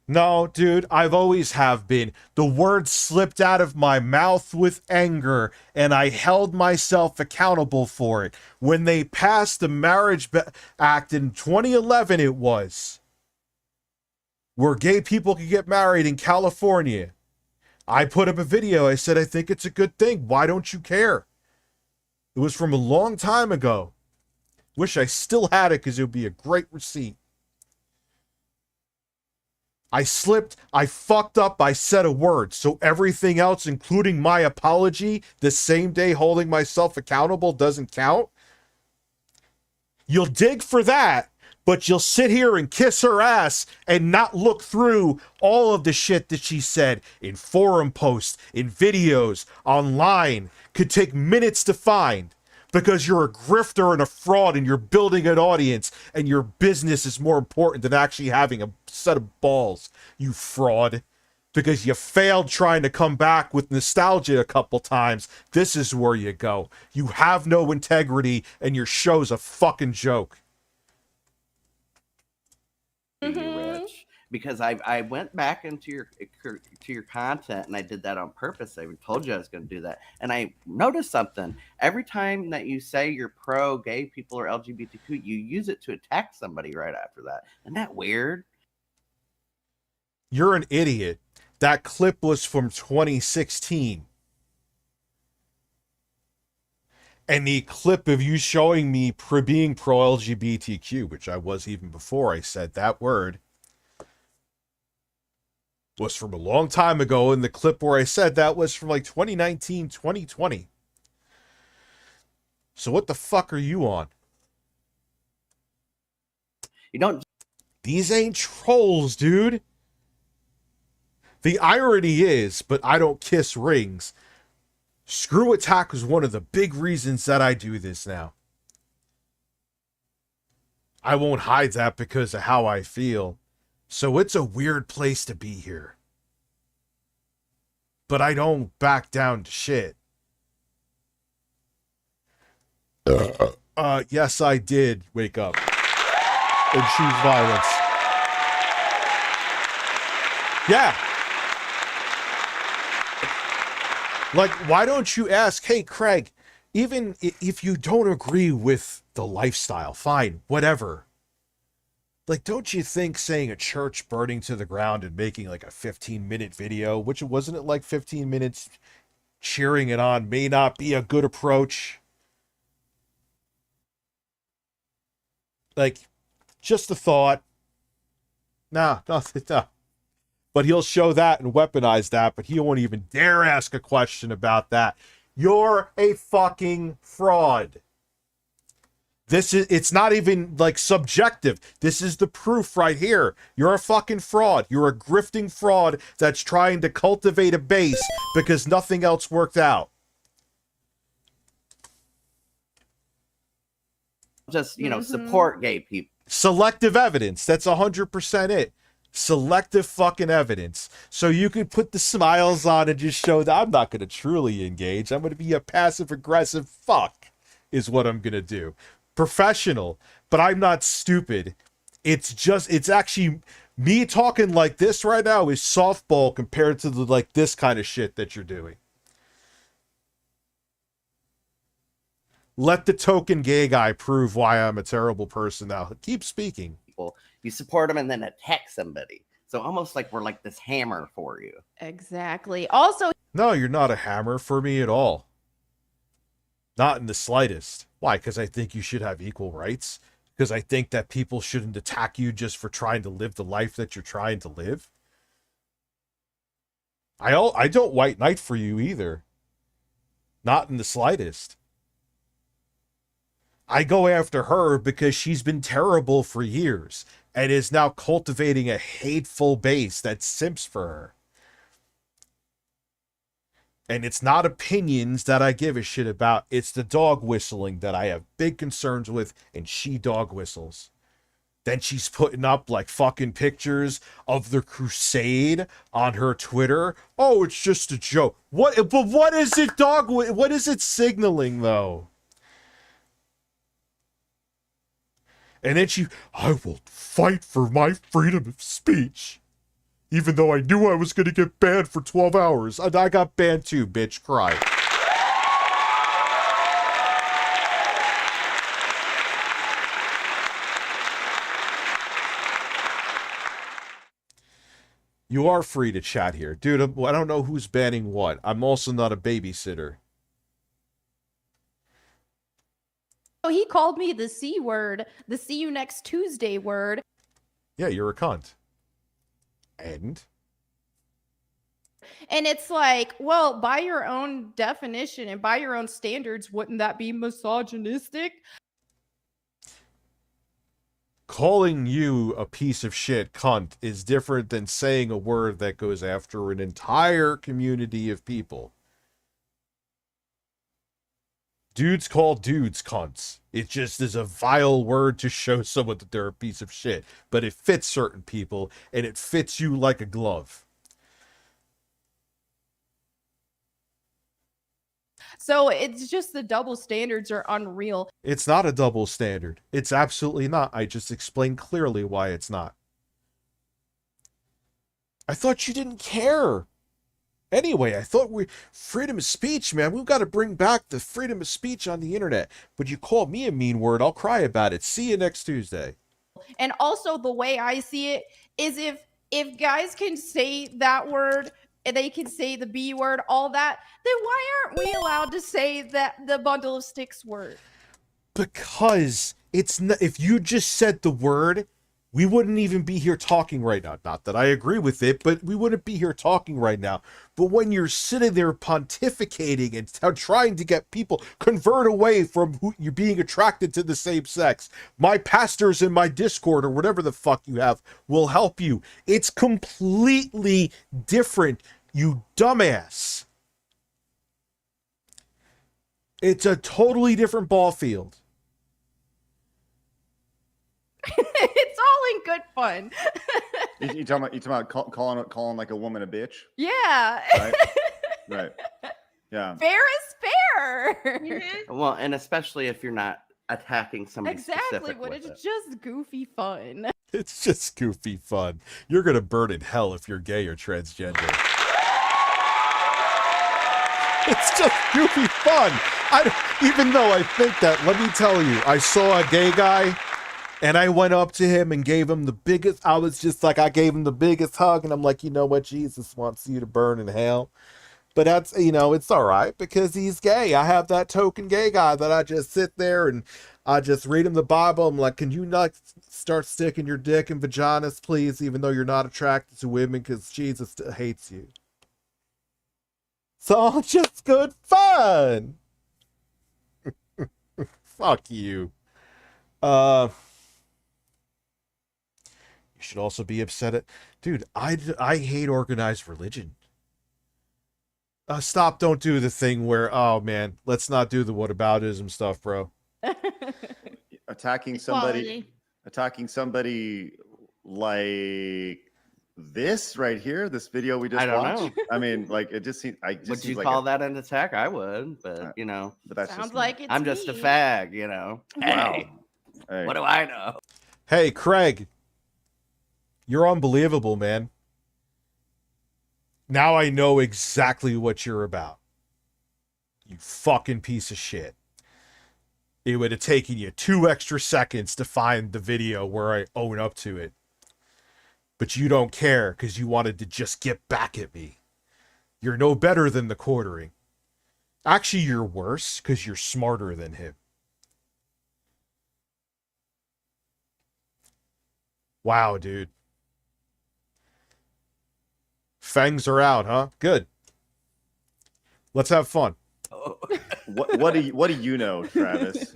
No, dude, I've always have been. The words slipped out of my mouth with anger, and I held myself accountable for it. When they passed the Marriage Act in 2011, it was, where gay people could get married in California. I put up a video. I said, I think it's a good thing. Why don't you care? It was from a long time ago. Wish I still had it because it would be a great receipt. I slipped, I fucked up, I said a word. So everything else, including my apology, the same day holding myself accountable, doesn't count? You'll dig for that, but you'll sit here and kiss her ass and not look through all of the shit that she said in forum posts, in videos, online. Could take minutes to find. Because you're a grifter and a fraud and you're building an audience and your business is more important than actually having a set of balls, you fraud. Because you failed trying to come back with nostalgia a couple times. This is where you go. You have no integrity and your show's a fucking joke. Rich, because I went back into your content and I did that on purpose. I told you I was going to do that, and I noticed something. Every time that you say you're pro gay people or LGBTQ, you use it to attack somebody right after that. Isn't that weird? You're an idiot. That clip was from 2016. And the clip of you showing me being pro-LGBTQ, which I was even before I said that word, was from a long time ago. And the clip where I said that was from like 2019, 2020. So what the fuck are you on? You don't. These ain't trolls, dude. The irony is, but I don't kiss rings. Screw Attack was one of the big reasons that I do this now. I won't hide that because of how I feel. So it's a weird place to be here. But I don't back down to shit. Yes, I did wake up and choose violence. Yeah. Like, why don't you ask, hey, Craig, even if you don't agree with the lifestyle, fine, whatever. Like, don't you think saying a church burning to the ground and making like a 15-minute video, which wasn't it like 15 minutes cheering it on, may not be a good approach? Like, just a thought. Nah, nothing, no. But he'll show that and weaponize that, but he won't even dare ask a question about that. You're a fucking fraud. It's not even like subjective. This is the proof right here. You're a fucking fraud. You're a grifting fraud that's trying to cultivate a base because nothing else worked out. Just, support gay people. Selective evidence. That's 100% it. Selective fucking evidence. So you can put the smiles on and just show that I'm not going to truly engage. I'm going to be a passive-aggressive fuck is what I'm going to do. Professional, but I'm not stupid. It's actually me talking like this right now is softball compared to the like this kind of shit that you're doing. Let the token gay guy prove why I'm a terrible person now. Keep speaking. You support them and then attack somebody. So almost like we're like this hammer for you. Exactly. Also, no, you're not a hammer for me at all. Not in the slightest. Why? Because I think you should have equal rights? Because I think that people shouldn't attack you just for trying to live the life that you're trying to live? I don't white knight for you either. Not in the slightest. I go after her because she's been terrible for years and is now cultivating a hateful base that simps for her. And it's not opinions that I give a shit about. It's the dog whistling that I have big concerns with, and she dog whistles. Then she's putting up like fucking pictures of the crusade on her Twitter. Oh, it's just a joke. But what is it what is it signaling though? And then I will fight for my freedom of speech. Even though I knew I was going to get banned for 12 hours. I got banned too, bitch. Cry. You are free to chat here. Dude, I don't know who's banning what. I'm also not a babysitter. he called me the C word, the see you next Tuesday word. Yeah, you're a cunt. And it's like, well, by your own definition and by your own standards, wouldn't that be misogynistic? Calling you a piece of shit cunt is different than saying a word that goes after an entire community of people. Dudes call dudes cunts. It just is a vile word to show someone that they're a piece of shit. But it fits certain people, and it fits you like a glove. So it's just the double standards are unreal. It's not a double standard. It's absolutely not. I just explained clearly why it's not. I thought you didn't care. Anyway, I thought freedom of speech, man. We've got to bring back the freedom of speech on the internet. But you call me a mean word, I'll cry about it. See you next Tuesday. And also the way I see it is if guys can say that word, and they can say the B word, all that, then why aren't we allowed to say that the bundle of sticks word? Because it's not, if you just said the word, we wouldn't even be here talking right now. Not that I agree with it, but we wouldn't be here talking right now. But when you're sitting there pontificating and trying to get people convert away from who you're being attracted to the same sex, my pastors in my Discord or whatever the fuck you have will help you. It's completely different, you dumbass. It's a totally different ball field. It's all in good fun. You talking about calling like a woman a bitch? Yeah. Right. Right. Yeah. Fair is fair. Well, and especially if you're not attacking somebody Exactly, specific but with it's it. just goofy fun. It's just goofy fun. You're gonna burn in hell if you're gay or transgender. It's just goofy fun. Even though I think that, let me tell you, I saw a gay guy and I went up to him and gave him the biggest, I gave him the biggest hug, and I'm like, you know what, Jesus wants you to burn in hell. But that's, it's all right because he's gay. I have that token gay guy that I just sit there and I just read him the Bible. I'm like, can you not start sticking your dick in vaginas, please, even though you're not attracted to women, because Jesus hates you. It's all just good fun. Fuck you. You should also be upset at... Dude, I hate organized religion. Stop, don't do the thing where, oh man, let's not do the whataboutism stuff, bro. Attacking somebody like this right here, this video we just I don't watched. know. I mean, like, it just seems... Would you call that an attack? I would, but, But that's Sounds just like it's I'm just a me. fag, Wow. Hey, Hey. what do I know? Hey, Craig. You're unbelievable, man. Now I know exactly what you're about. You fucking piece of shit. It would have taken you 2 extra seconds to find the video where I own up to it. But you don't care because you wanted to just get back at me. You're no better than the quartering. Actually, you're worse because you're smarter than him. Wow, dude. Fangs are out, huh? Good. Let's have fun. What do you know, Travis?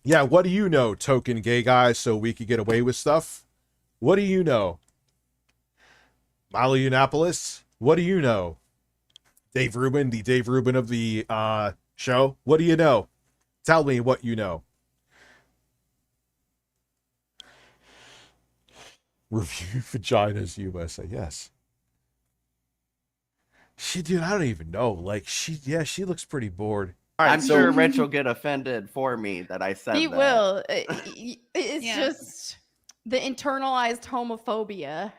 Yeah, what do you know, token gay guy, so we could get away with stuff? What do you know? Molly Yiannopoulos? What do you know? Dave Rubin, the Dave Rubin of the show? What do you know? Tell me what you know. Review Vaginas USA, yes. Dude, I don't even know. Like, she looks pretty bored. All right, I'm sure Rich will get offended for me that I said He that. will. It's Yeah. just the internalized homophobia.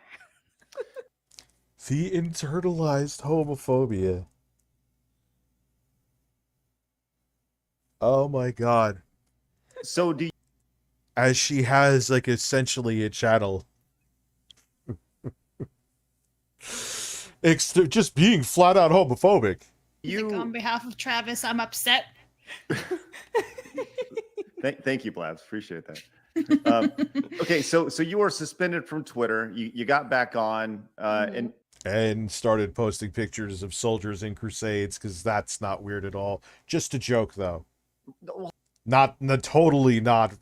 The internalized homophobia. Oh my god. So do you... As she has, like, essentially a channel. It's just being flat out homophobic. On behalf of Travis, I'm upset. Thank you, Blabs. Appreciate that. Okay, so you were suspended from Twitter. You got back on, and started posting pictures of soldiers in crusades, because that's not weird at all. Just a joke, though. Totally not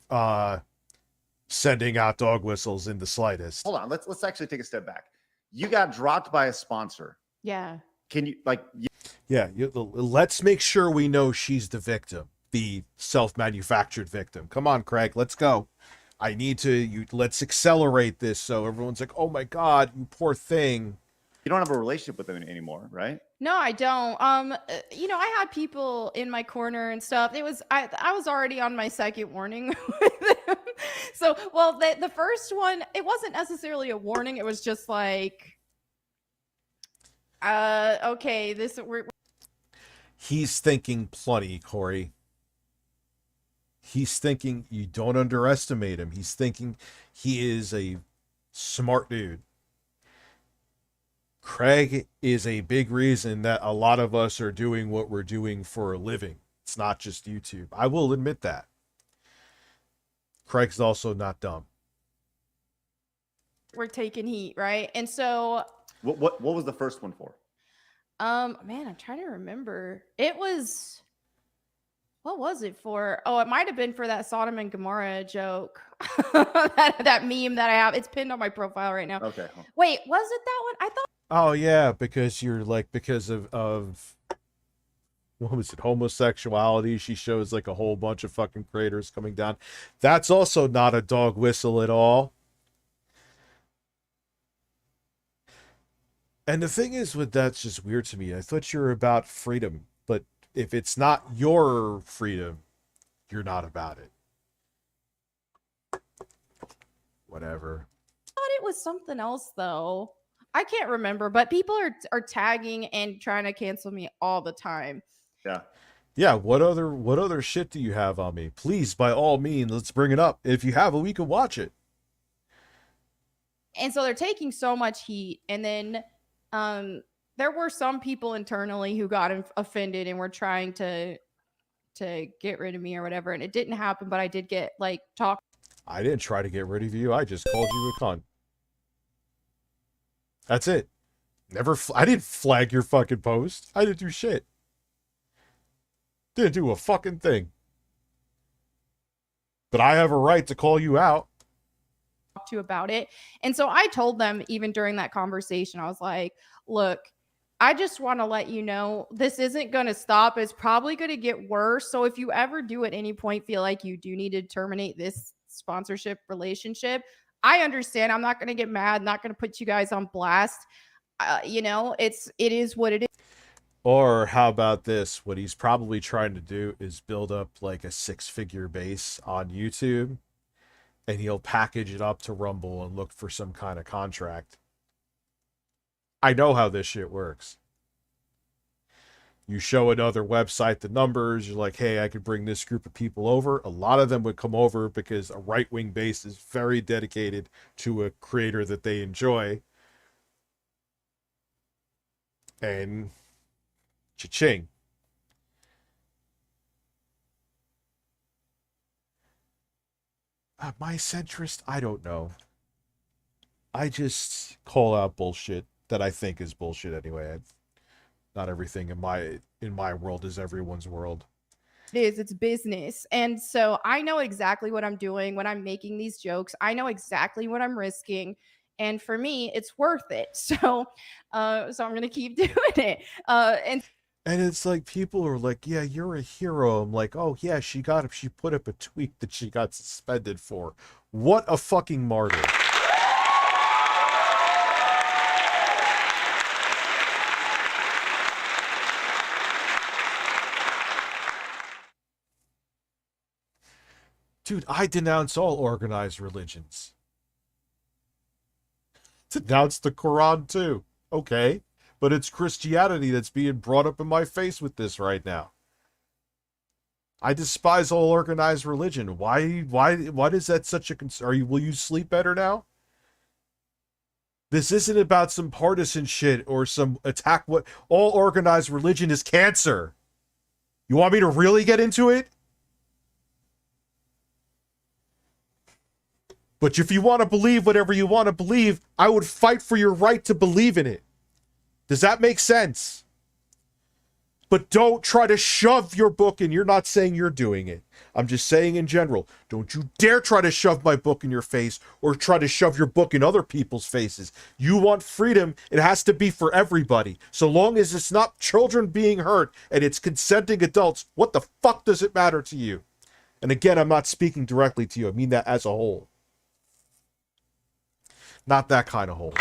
sending out dog whistles in the slightest. Hold on, let's actually take a step back. You got dropped by a sponsor. Yeah. Can you Yeah, let's make sure we know she's the victim, the self-manufactured victim. Come on, Craig, let's go. I need to, let's accelerate this so everyone's like, oh my God, you poor thing. You don't have a relationship with them anymore, right? No, I don't. I had people in my corner and stuff. I was already on my second warning with them. So, well, the first one, it wasn't necessarily a warning. It was just like, okay, He's thinking plenty, Corey. He's thinking, you don't underestimate him. He's thinking he is a smart dude. Craig is a big reason that a lot of us are doing what we're doing for a living. It's not just YouTube. I will admit that. Craig's also not dumb. we're taking heat, right? And so, What was the first one for? man, I'm trying to remember. It was, what was it for? Oh, it might have been for that Sodom and Gomorrah joke. that meme that I have. It's pinned on my profile right now. Okay. Wait, was it that one? I thought. Oh yeah, because of what was it, homosexuality. She shows like a whole bunch of fucking craters coming down. That's also not a dog whistle at all. And the thing is with that's just weird to me. I thought you were about freedom, but if it's not your freedom, you're not about it. Whatever. I thought it was something else though. I can't remember, but people are tagging and trying to cancel me all the time. Yeah. Yeah, what other shit do you have on me? Please, by all means, let's bring it up. If you have it, we can watch it. And so they're taking so much heat. And then there were some people internally who got offended and were trying to get rid of me or whatever. And it didn't happen, but I did get like talk. I didn't try to get rid of you. I just called you a cunt. That's it. I didn't flag your fucking post. I didn't do shit. Didn't do a fucking thing. But I have a right to call you out. To about it. And so I told them even during that conversation, I was like, look, I just want to let you know this isn't going to stop. It's probably going to get worse. So if you ever do at any point feel like you do need to terminate this sponsorship relationship, I understand. I'm not going to get mad, not going to put you guys on blast. You know, it is what it is. Or how about this? What he's probably trying to do is build up like a 6-figure base on YouTube, and he'll package it up to Rumble and look for some kind of contract. I know how this shit works. You show another website the numbers, you're like, hey, I could bring this group of people over. A lot of them would come over because a right-wing base is very dedicated to a creator that they enjoy. And cha-ching. My centrist, I don't know. I just call out bullshit that I think is bullshit anyway. Not everything in my world is everyone's world. It's business. And so I know exactly what I'm doing when I'm making these jokes. I know exactly what I'm risking. And for me, it's worth it. So I'm going to keep doing it. And it's like people are like, yeah, you're a hero. I'm like, oh yeah, she put up a tweet that she got suspended for. What a fucking martyr. Dude, I denounce all organized religions. Denounce the Quran too. Okay. But it's Christianity that's being brought up in my face with this right now. I despise all organized religion. Why is that such a concern? Will you sleep better now? This isn't about some partisan shit or some attack. What all organized religion is cancer. You want me to really get into it? But if you want to believe whatever you want to believe, I would fight for your right to believe in it. Does that make sense? But don't try to shove your book in. You're not saying you're doing it. I'm just saying in general. Don't you dare try to shove my book in your face or try to shove your book in other people's faces. You want freedom. It has to be for everybody. So long as it's not children being hurt and it's consenting adults, what the fuck does it matter to you? And again, I'm not speaking directly to you. I mean that as a whole. Not that kind of whole.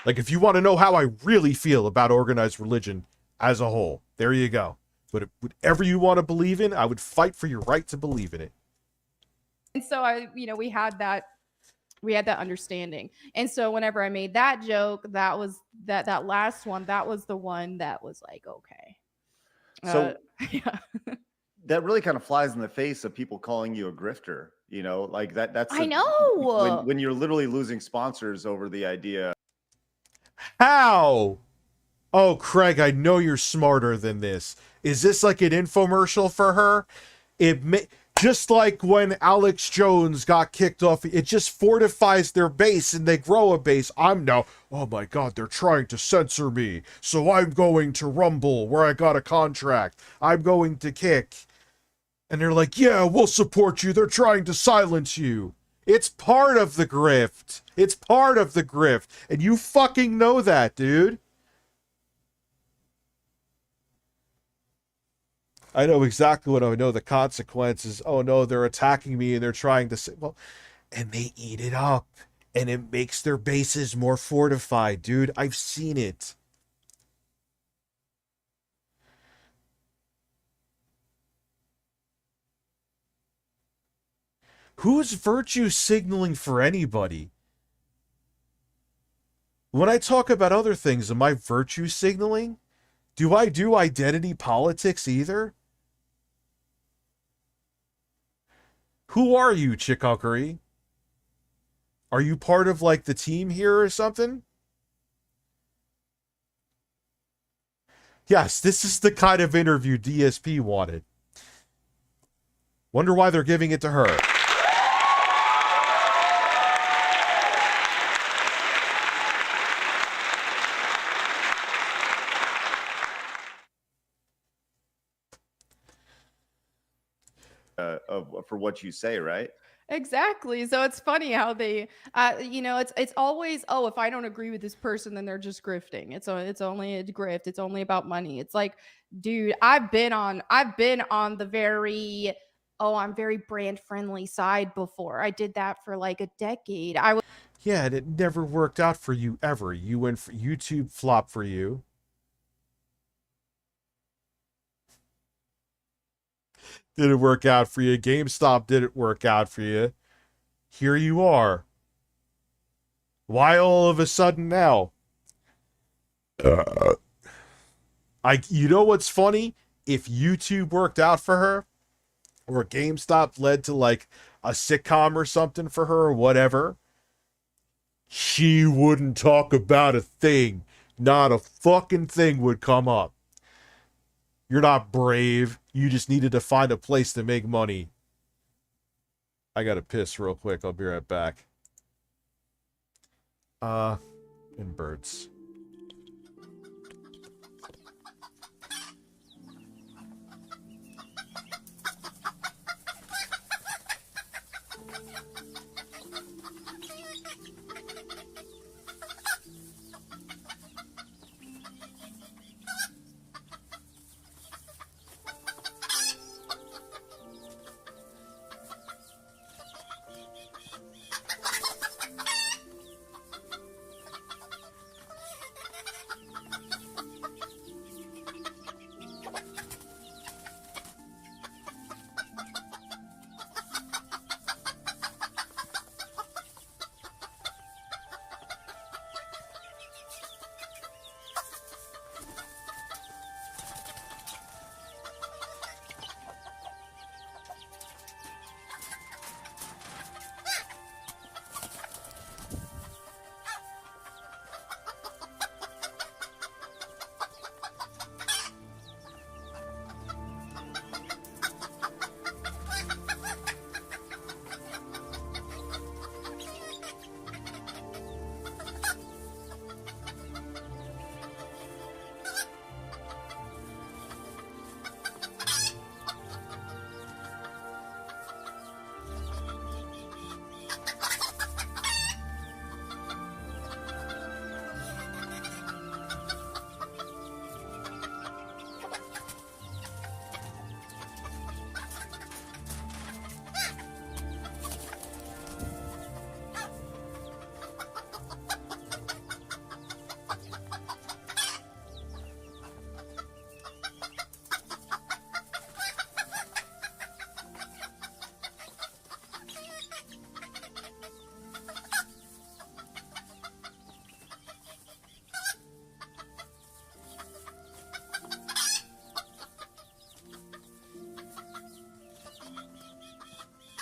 Like, if you want to know how I really feel about organized religion as a whole, there you go. But whatever you want to believe in, I would fight for your right to believe in it. And so we had that understanding. And so whenever I made that joke, that was that last one, that was the one that was like, okay. So yeah. That really kind of flies in the face of people calling you a grifter, like that's I know when you're literally losing sponsors over the idea. How? Oh, Craig, I know you're smarter than this. Is this like an infomercial for her? Just like when Alex Jones got kicked off, it just fortifies their base and they grow a base. Oh my God, they're trying to censor me. So I'm going to Rumble where I got a contract. I'm going to Kick. And they're like, yeah, we'll support you. They're trying to silence you. It's part of the grift. It's part of the grift. And you fucking know that, dude. I know exactly what I know the consequences. Oh no, they're attacking me and they're trying to say, well, and they eat it up. and it makes their bases more fortified, dude. I've seen it. Who's virtue signaling for anybody? When I talk about other things, am I virtue signaling? Do I do identity politics either? Who are you, Chickuckery? Are you part of, like, the team here or something? Yes, this is the kind of interview DSP wanted. Wonder why they're giving it to her. For what you say, right? Exactly. So it's funny how they, it's always, oh, if I don't agree with this person, then they're just grifting. It's only a grift. It's only about money. It's like, dude, I've been on the very, oh, I'm very brand friendly side before. I did that for like a decade. Yeah, and it never worked out for you ever. You went for YouTube flop for you. Didn't work out for you. GameStop didn't work out for you. Here you are. Why all of a sudden now? You know what's funny? If YouTube worked out for her, or GameStop led to like a sitcom or something for her or whatever, she wouldn't talk about a thing. Not a fucking thing would come up. You're not brave. You just needed to find a place to make money. I gotta piss real quick. I'll be right back. And birds.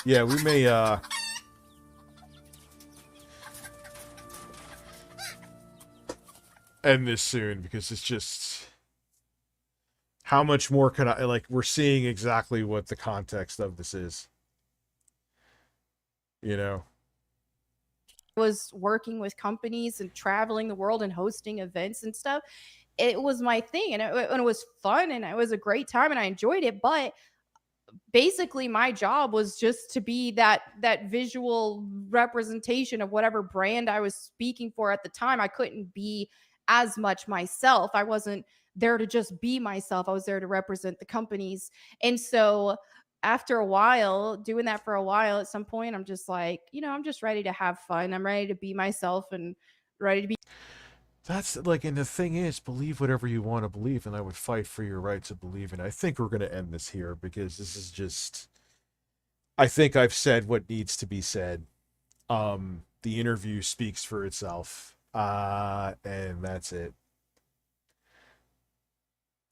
Yeah, we may, end this soon because it's just... How much more can I... Like, we're seeing exactly what the context of this is. You know? Was working with companies and traveling the world and hosting events and stuff. It was my thing, and it was fun, and it was a great time, and I enjoyed it, but basically my job was just to be that visual representation of whatever brand I was speaking for at the time. I couldn't be as much myself. I wasn't there to just be myself. I was there to represent the companies. And so after a while, doing that for a while, at some point, I'm just like, I'm just ready to have fun. I'm ready to be myself and ready to be. That's like, and the thing is, believe whatever you want to believe, and I would fight for your right to believe. And I think we're going to end this here because this is just, I think I've said what needs to be said. The interview speaks for itself. And that's it.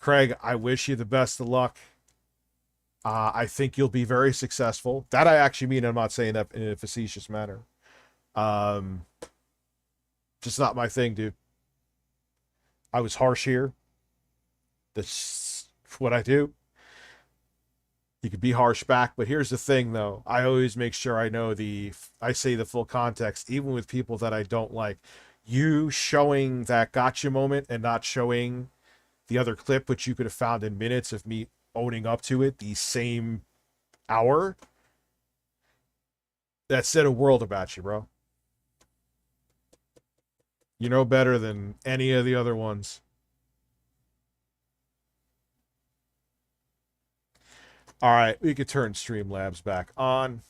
Craig, I wish you the best of luck. I think you'll be very successful. That I actually mean. I'm not saying that in a facetious manner. Just not my thing, dude. I was harsh here. That's what I do. You could be harsh back, but here's the thing, though. I always make sure I know I say the full context, even with people that I don't like. You showing that gotcha moment and not showing the other clip, which you could have found in minutes of me owning up to it the same hour, that said a world about you, bro. You know better than any of the other ones. All right, we could turn StreamLabs back on.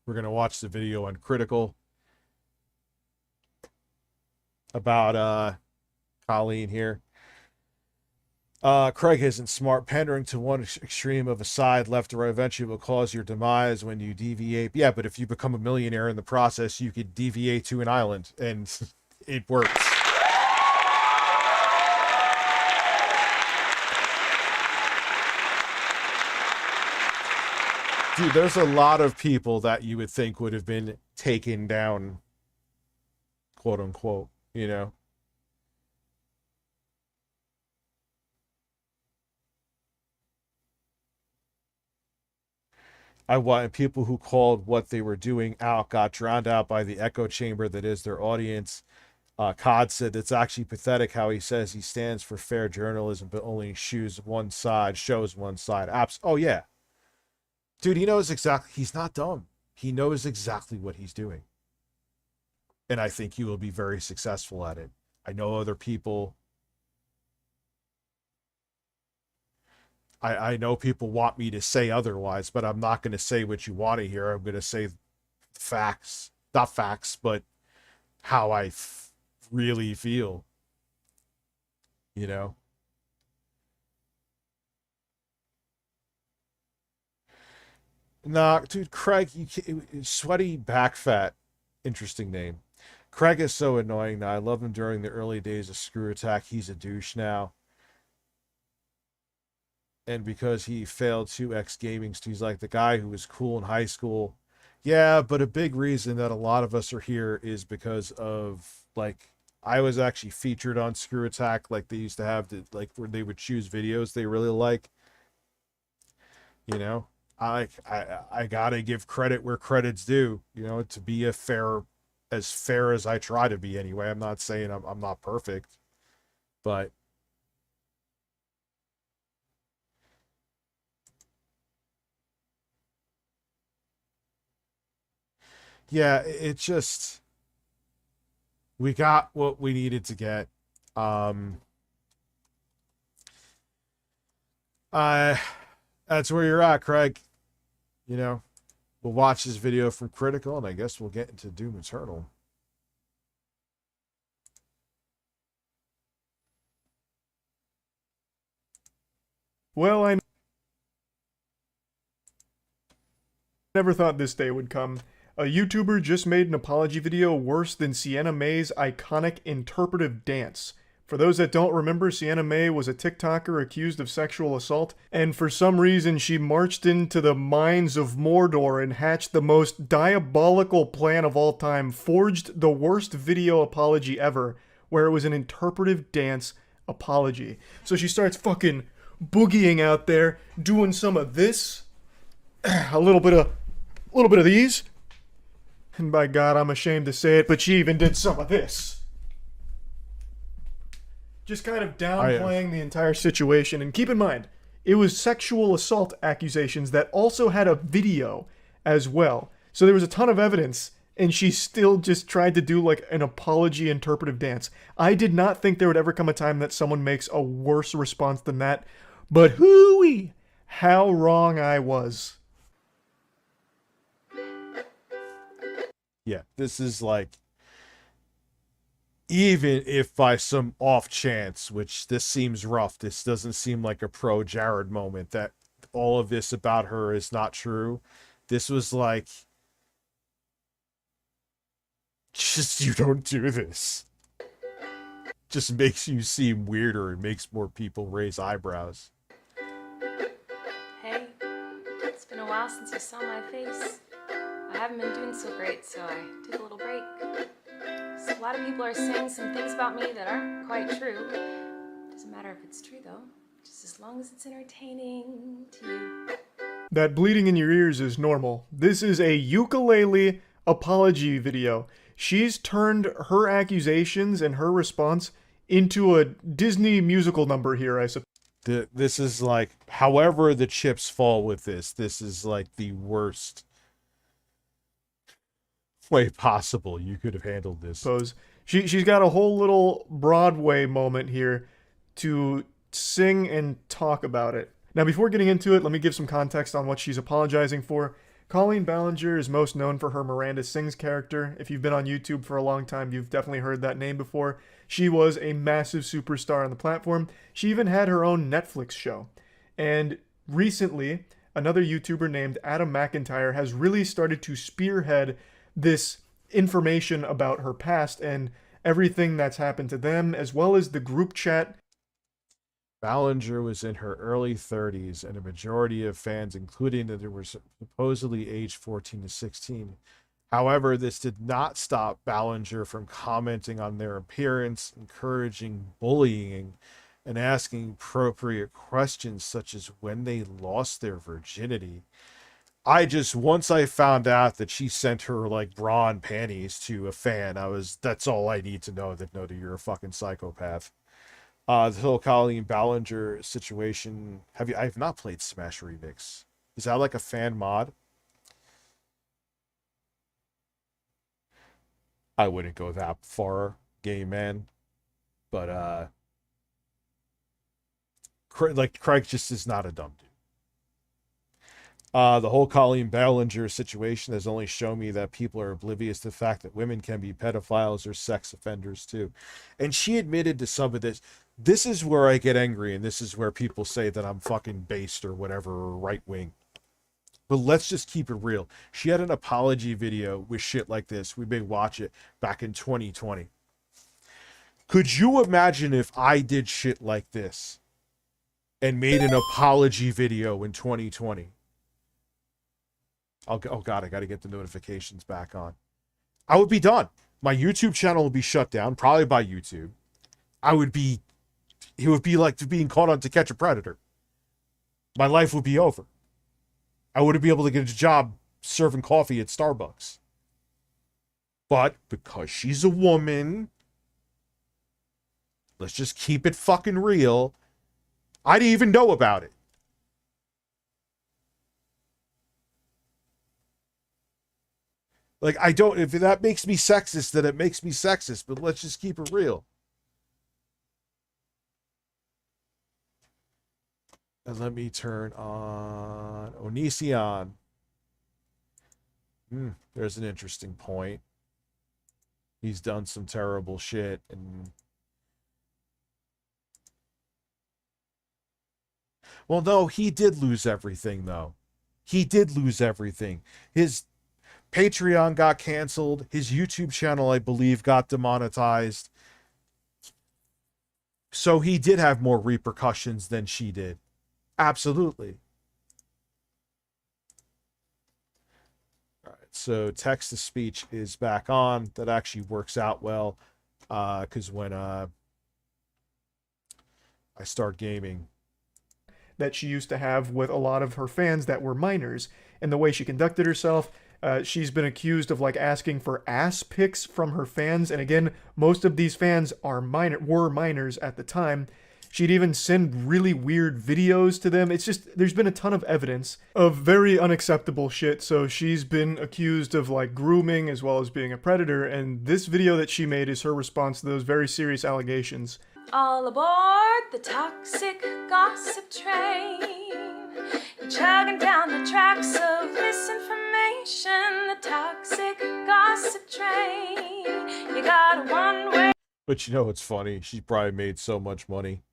We're going to watch the video on Critical about Colleen here. Craig isn't smart. Pandering to one extreme of a side, left or right, eventually will cause your demise when you deviate. Yeah, but if you become a millionaire in the process, you could deviate to an island, and it works. Dude, there's a lot of people that you would think would have been taken down, quote unquote, you know? I want people who called what they were doing out got drowned out by the echo chamber that is their audience. Cod said it's actually pathetic how he says he stands for fair journalism, but only shows one side. Oh, yeah. Dude, he knows exactly. He's not dumb. He knows exactly what he's doing. And I think he will be very successful at it. I know other people. I know people want me to say otherwise, but I'm not going to say what you want to hear. I'm going to say facts. Not facts, but how I really feel. You know? Nah, dude, Craig, sweaty back fat. Interesting name. Craig is so annoying now. I love him during the early days of Screw Attack. He's a douche now. And because he failed 2X gaming, he's like the guy who was cool in high school. Yeah, but a big reason that a lot of us are here is because of, like, I was actually featured on Screw Attack, like they used to have, like, where they would choose videos they really like. You know? I gotta give credit where credit's due, you know, to be as fair as I try to be anyway. I'm not saying I'm not perfect, but yeah, it's just, we got what we needed to get. That's where you're at, Craig. You know, we'll watch this video from Critical, and I guess we'll get into Doom Eternal. Well, I never thought this day would come. A YouTuber just made an apology video worse than Sienna May's iconic interpretive dance. For those that don't remember, Sienna May was a TikToker accused of sexual assault, and for some reason she marched into the mines of Mordor and hatched the most diabolical plan of all time, forged the worst video apology ever, where it was an interpretive dance apology. So she starts fucking boogieing out there, doing some of this, a little bit of these, and by God, I'm ashamed to say it, but she even did some of this. Just kind of downplaying the entire situation. And keep in mind, it was sexual assault accusations that also had a video as well. So there was a ton of evidence, and she still just tried to do like an apology interpretive dance. I did not think there would ever come a time that someone makes a worse response than that. But hooey! how wrong I was. Yeah, this is like, even if by some off chance, which this seems rough, this doesn't seem like a pro Jared moment, that all of this about her is not true. This was like, just, you don't do this. Just makes you seem weirder and makes more people raise eyebrows. Hey, it's been a while since you saw my face. I haven't been doing so great, so I took a little break. So a lot of people are saying some things about me that aren't quite true. Doesn't matter if it's true, though, just as long as it's entertaining to you. That bleeding in your ears is normal. This is a ukulele apology video. She's turned her accusations and her response into a Disney musical number here, I suppose. This is like, however the chips fall with this is like the worst way possible you could have handled this. She's got a whole little Broadway moment here to sing and talk about it. Now, before getting into it, let me give some context on what she's apologizing for. Colleen Ballinger is most known for her Miranda Sings character. If you've been on YouTube for a long time, you've definitely heard that name before. She was a massive superstar on the platform. She even had her own Netflix show. And recently, another YouTuber named Adam McIntyre has really started to spearhead this information about her past and everything that's happened to them, as well as the group chat. Ballinger was in her early 30s, and a majority of fans, including that they were supposedly aged 14 to 16. However, this did not stop Ballinger from commenting on their appearance, encouraging bullying, and asking appropriate questions such as when they lost their virginity. Once I found out that she sent her like bra and panties to a fan, that's all I need to know, that you're a fucking psychopath. The whole Colleen Ballinger situation. I have not played Smash Remix. Is that like a fan mod? I wouldn't go that far, game man. But Craig just is not a dumb dude. The whole Colleen Ballinger situation has only shown me that people are oblivious to the fact that women can be pedophiles or sex offenders too. And she admitted to some of this. This is where I get angry, and this is where people say that I'm fucking based or whatever, or right wing. But let's just keep it real. She had an apology video with shit like this. We may watch it back in 2020. Could you imagine if I did shit like this and made an apology video in 2020? Oh God, I got to get the notifications back on. I would be done. My YouTube channel would be shut down, probably by YouTube. It would be like being caught on To Catch a Predator. My life would be over. I wouldn't be able to get a job serving coffee at Starbucks. But because she's a woman, let's just keep it fucking real. I didn't even know about it. Like, if that makes me sexist, then it makes me sexist, but let's just keep it real. And let me turn on Onision. There's an interesting point. He's done some terrible shit, and well, no, he did lose everything, though. He did lose everything. His Patreon got canceled. His YouTube channel, I believe, got demonetized. So he did have more repercussions than she did. Absolutely. All right, so text-to-speech is back on. That actually works out well, because when I start gaming, that she used to have with a lot of her fans that were minors, and the way she conducted herself. She's been accused of like asking for ass pics from her fans, and again, most of these fans were minors at the time. She'd even send really weird videos to them. It's just, there's been a ton of evidence of very unacceptable shit, so she's been accused of like grooming as well as being a predator, and this video that she made is her response to those very serious allegations. All aboard the toxic gossip train. chugging down the tracks of misinformation, the toxic gossip train. You got a one-way. But you know what's funny? She probably made so much money.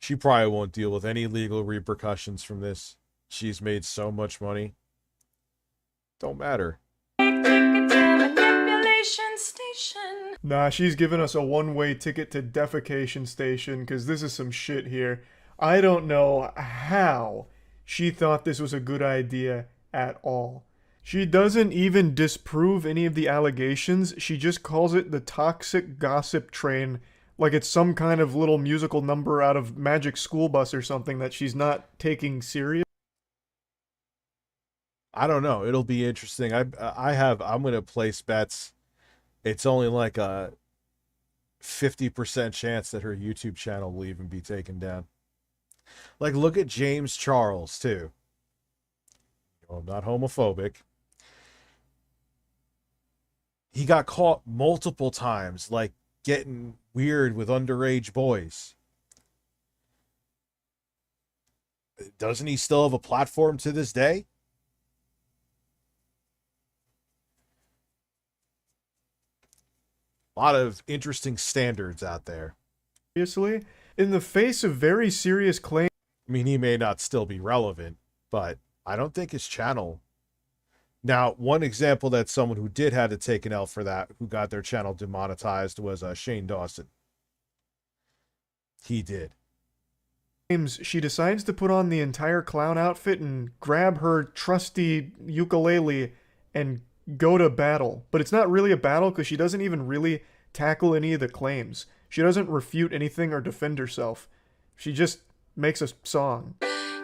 She probably won't deal with any legal repercussions from this. She's made so much money. Don't matter. Nah, she's giving us a one-way ticket to defecation station, because this is some shit here. I don't know how she thought this was a good idea at all. She doesn't even disprove any of the allegations. She just calls it the toxic gossip train, like it's some kind of little musical number out of Magic School Bus or something that she's not taking serious. I don't know. It'll be interesting. I'm going to place bets. It's only like a 50% chance that her YouTube channel will even be taken down. Like, look at James Charles, too. I'm not homophobic. He got caught multiple times, like, getting weird with underage boys. Doesn't he still have a platform to this day? A lot of interesting standards out there. Seriously, in the face of very serious claims. I mean, he may not still be relevant, but I don't think his channel. Now, one example that someone who did have to take an L for that, who got their channel demonetized, was Shane Dawson. He did. She decides to put on the entire clown outfit and grab her trusty ukulele and go to battle. But it's not really a battle because she doesn't even really tackle any of the claims. She doesn't refute anything or defend herself. She just makes a song.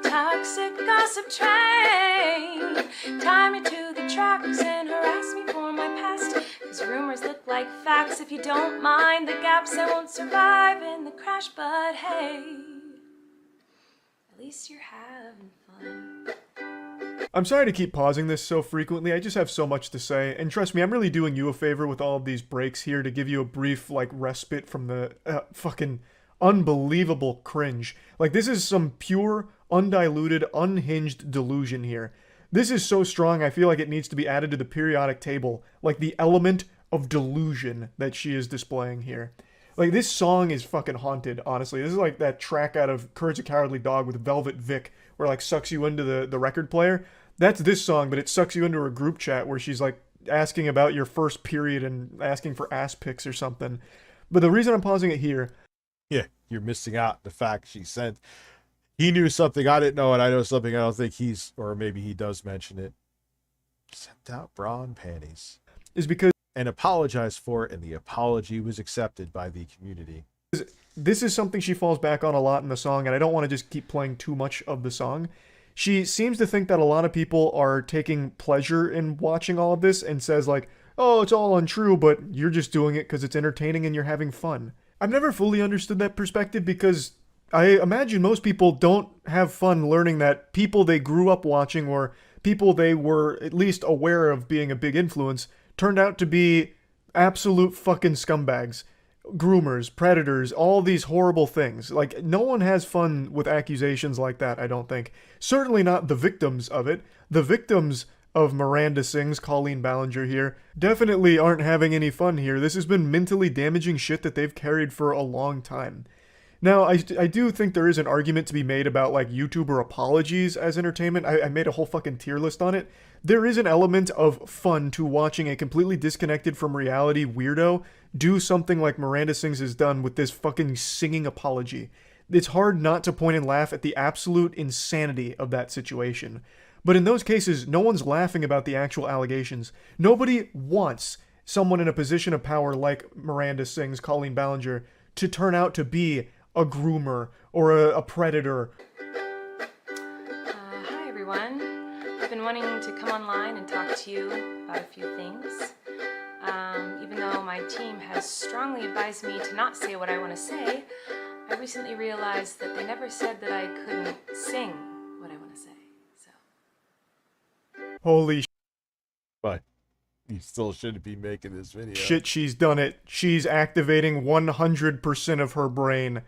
Toxic gossip train, tie me to the tracks and harass me for my past. Cause rumors look like facts. If you don't mind the gaps, I won't survive in the crash. But hey, at least you're having fun. I'm sorry to keep pausing this so frequently, I just have so much to say, and trust me, I'm really doing you a favor with all of these breaks here to give you a brief, like, respite from the fucking unbelievable cringe. Like, this is some pure, undiluted, unhinged delusion here. This is so strong, I feel like it needs to be added to the periodic table, like the element of delusion that she is displaying here. Like, this song is fucking haunted, honestly. This is like that track out of Courage the Cowardly Dog with Velvet Vic, where, like, sucks you into the record player. That's this song, but it sucks you into a group chat where she's, like, asking about your first period and asking for ass pics or something. But the reason I'm pausing it here... Yeah, you're missing out the fact she sent... He knew something I didn't know, and I know something I don't think he's... Or maybe he does mention it. Sent out bra and panties. Is because... And apologized for it, and the apology was accepted by the community. This is something she falls back on a lot in the song, and I don't want to just keep playing too much of the song. She seems to think that a lot of people are taking pleasure in watching all of this and says, like, oh, it's all untrue, but you're just doing it because it's entertaining and you're having fun. I've never fully understood that perspective because I imagine most people don't have fun learning that people they grew up watching or people they were at least aware of being a big influence turned out to be absolute fucking scumbags. Groomers, predators, all these horrible things. Like, no one has fun with accusations like that, I don't think. Certainly not the victims of it. The victims of Miranda Sings, Colleen Ballinger here, definitely aren't having any fun here. This has been mentally damaging shit that they've carried for a long time. Now, I do think there is an argument to be made about, like, YouTuber apologies as entertainment. I made a whole fucking tier list on it. There is an element of fun to watching a completely disconnected from reality weirdo do something like Miranda Sings has done with this fucking singing apology. It's hard not to point and laugh at the absolute insanity of that situation. But in those cases, no one's laughing about the actual allegations. Nobody wants someone in a position of power like Miranda Sings, Colleen Ballinger, to turn out to be a groomer or a predator. Hi everyone. I've been wanting to come online and talk to you about a few things. Even though my team has strongly advised me to not say what I want to say, I recently realized that they never said that I couldn't sing what I want to say. So. Holy shit. But you still shouldn't be making this video. Shit, she's done it. She's activating 100% of her brain.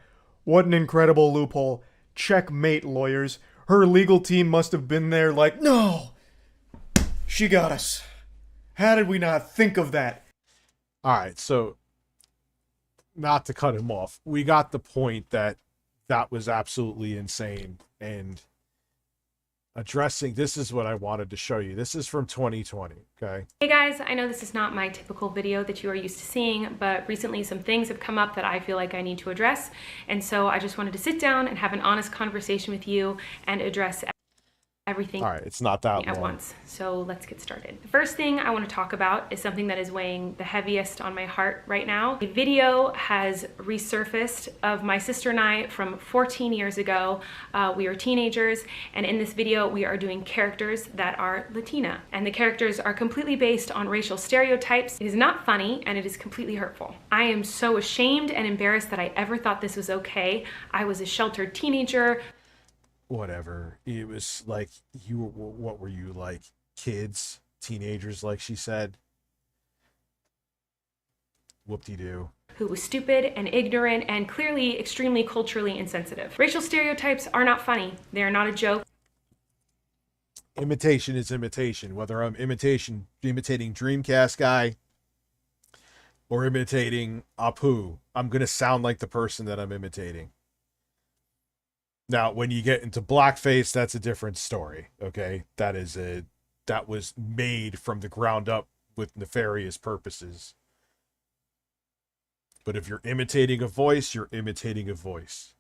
What an incredible loophole. Checkmate, lawyers. Her legal team must have been there like, no, she got us. How did we not think of that? All right, so not to cut him off, we got the point that that was absolutely insane. And addressing, this is what I wanted to show you. This is from 2020, okay? Hey guys, I know this is not my typical video that you are used to seeing, but recently some things have come up that I feel like I need to address. And so I just wanted to sit down and have an honest conversation with you and address everything. All right, it's not that at long. once. So let's get started. The first thing I want to talk about is something that is weighing the heaviest on my heart right now. A video has resurfaced of my sister and I from 14 years ago. We were teenagers, and in this video we are doing characters that are Latina, and the characters are completely based on racial stereotypes. It is not funny, and it is completely hurtful. I am so ashamed and embarrassed that I ever thought this was okay. I was a sheltered teenager. Whatever. It was like, you were, what were you, like kids, teenagers, like she said? Whoop-de-doo. Who was stupid and ignorant and clearly extremely culturally insensitive. Racial stereotypes are not funny. They are not a joke. Imitation is imitation. Whether I'm imitating Dreamcast guy or imitating Apu, I'm going to sound like the person that I'm imitating. Now, when you get into blackface, that's a different story, okay? That was made from the ground up with nefarious purposes. But if you're imitating a voice, you're imitating a voice.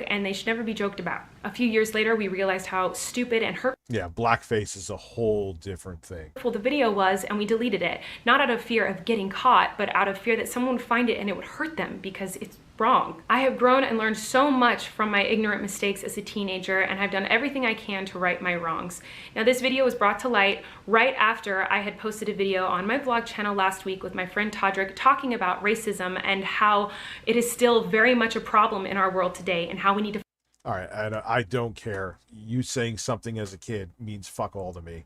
And they should never be joked about. A few years later, we realized how stupid and hurtful. Yeah, blackface is a whole different thing. The video was, and we deleted it. Not out of fear of getting caught, but out of fear that someone would find it and it would hurt them because it's wrong. I have grown and learned so much from my ignorant mistakes as a teenager, and I've done everything I can to right my wrongs. Now, this video was brought to light right after I had posted a video on my vlog channel last week with my friend Todrick talking about racism and how it is still very much a problem in our world today and how we need to. All right, I don't care. You saying something as a kid means fuck all to me.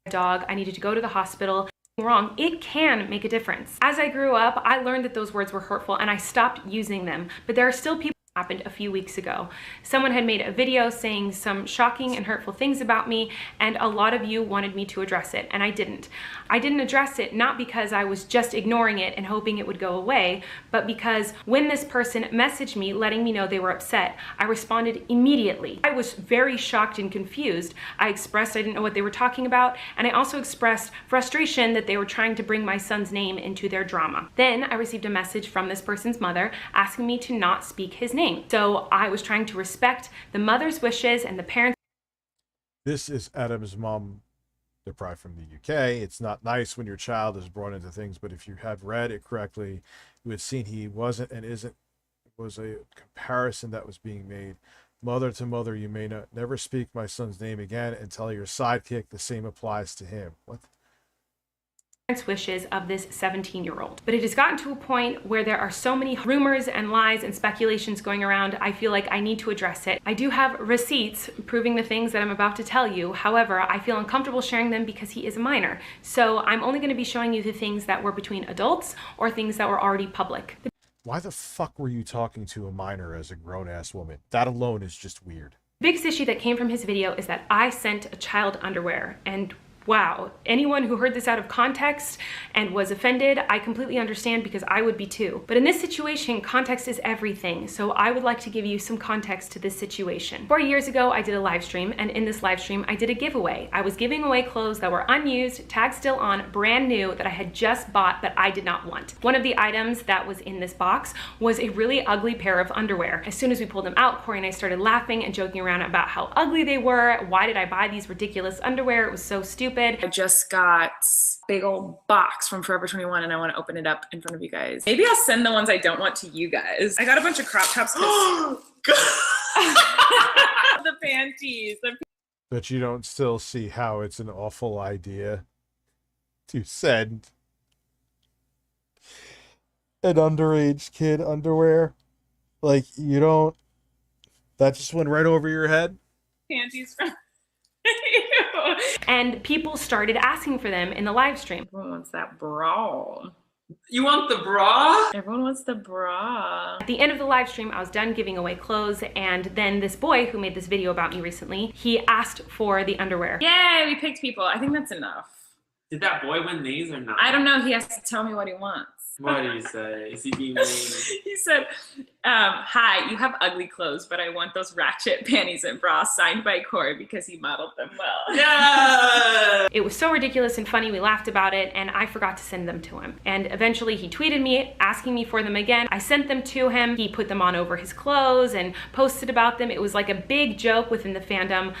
Dog, I needed to go to the hospital. Wrong, it can make a difference. As I grew up, I learned that those words were hurtful and I stopped using them, but there are still people. Happened a few weeks ago. Someone had made a video saying some shocking and hurtful things about me, and a lot of you wanted me to address it, and I didn't. I didn't address it not because I was just ignoring it and hoping it would go away, but because when this person messaged me letting me know they were upset, I responded immediately. I was very shocked and confused. I expressed I didn't know what they were talking about, and I also expressed frustration that they were trying to bring my son's name into their drama. Then I received a message from this person's mother asking me to not speak his name. So I was trying to respect the mother's wishes and the parents. This is Adam's mom. They're probably from the UK. It's not nice when your child is brought into things, but if you had read it correctly, you had seen he wasn't and isn't. It was a comparison that was being made. Mother to mother, you may not never speak my son's name again and tell your sidekick the same applies to him. What? Wishes of this 17-year-old. But it has gotten to a point where there are so many rumors and lies and speculations going around, I feel like I need to address it. I do have receipts proving the things that I'm about to tell you. However, I feel uncomfortable sharing them because he is a minor. So I'm only going to be showing you the things that were between adults or things that were already public. Why the fuck were you talking to a minor as a grown-ass woman? That alone is just weird. The biggest issue that came from his video is that I sent a child underwear, and wow, anyone who heard this out of context and was offended, I completely understand because I would be too. But in this situation, context is everything. So I would like to give you some context to this situation. 4 years ago, I did a live stream, and in this live stream, I did a giveaway. I was giving away clothes that were unused, tagged still on, brand new, that I had just bought, but I did not want. One of the items that was in this box was a really ugly pair of underwear. As soon as we pulled them out, Corey and I started laughing and joking around about how ugly they were. Why did I buy these ridiculous underwear? It was so stupid. I just got a big old box from Forever 21 and I want to open it up in front of you guys. Maybe I'll send the ones I don't want to you guys. I got a bunch of crop tops. The panties. But you don't still see how it's an awful idea to send an underage kid underwear. Like, you don't... That just went right over your head? Panties from... And people started asking for them in the live stream. Who wants that bra? You want the bra? Everyone wants the bra. At the end of the live stream, I was done giving away clothes, and then this boy who made this video about me recently, he asked for the underwear. Yay, we picked people. I think that's enough. Did that boy win these or not? I don't know. He has to tell me what he wants. What do you say? Is he being mean? He said, hi, you have ugly clothes, but I want those ratchet panties and bras signed by Corey because he modeled them well. Yeah! It was so ridiculous and funny, we laughed about it, and I forgot to send them to him. And eventually he tweeted me, asking me for them again. I sent them to him. He put them on over his clothes and posted about them. It was like a big joke within the fandom.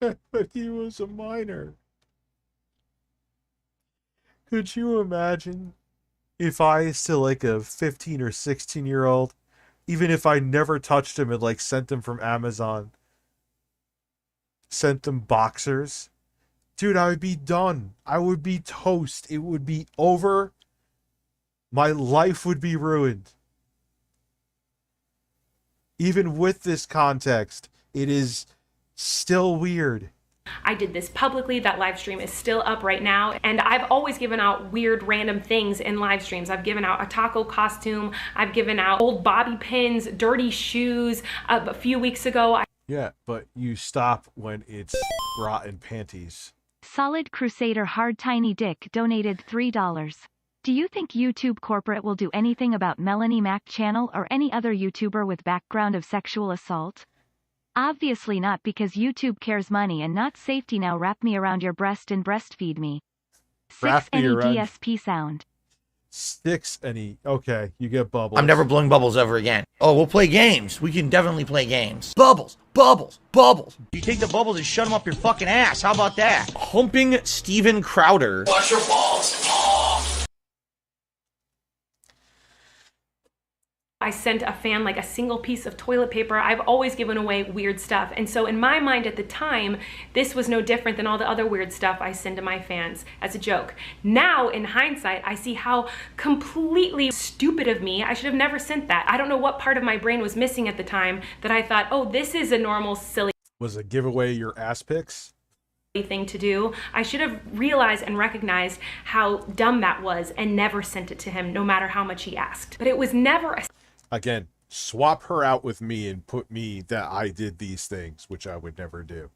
But he was a minor. Could you imagine if I still like a 15 or 16-year-old, even if I never touched him and like sent them from Amazon, sent them boxers, dude, I would be done. I would be toast. It would be over. My life would be ruined. Even with this context, it is still weird. I did this publicly. That live stream is still up right now. And I've always given out weird random things in live streams. I've given out a taco costume. I've given out old bobby pins, dirty shoes. A few weeks ago. Yeah, but you stop when it's rotten panties. Solid Crusader Hard Tiny Dick donated $3. Do you think YouTube corporate will do anything about Melanie Mac channel or any other YouTuber with background of sexual assault? Obviously not, because YouTube cares money and not safety. Now wrap me around your breast and breastfeed me. 6 any DSP sound. 6 any. Okay, you get bubbles. I'm never blowing bubbles ever again. Oh, we'll play games. We can definitely play games. Bubbles, bubbles, bubbles. You take the bubbles and shut them up your fucking ass. How about that? Humping Steven Crowder. Wash your balls. I sent a fan like a single piece of toilet paper. I've always given away weird stuff. And so in my mind at the time, this was no different than all the other weird stuff I send to my fans as a joke. Now, in hindsight, I see how completely stupid of me. I should have never sent that. I don't know what part of my brain was missing at the time that I thought, oh, this is a normal, silly Was it give away your ass pics? thing to do. I should have realized and recognized how dumb that was and never sent it to him, no matter how much he asked. But it was never a Again, swap her out with me and put me that I did these things, which I would never do.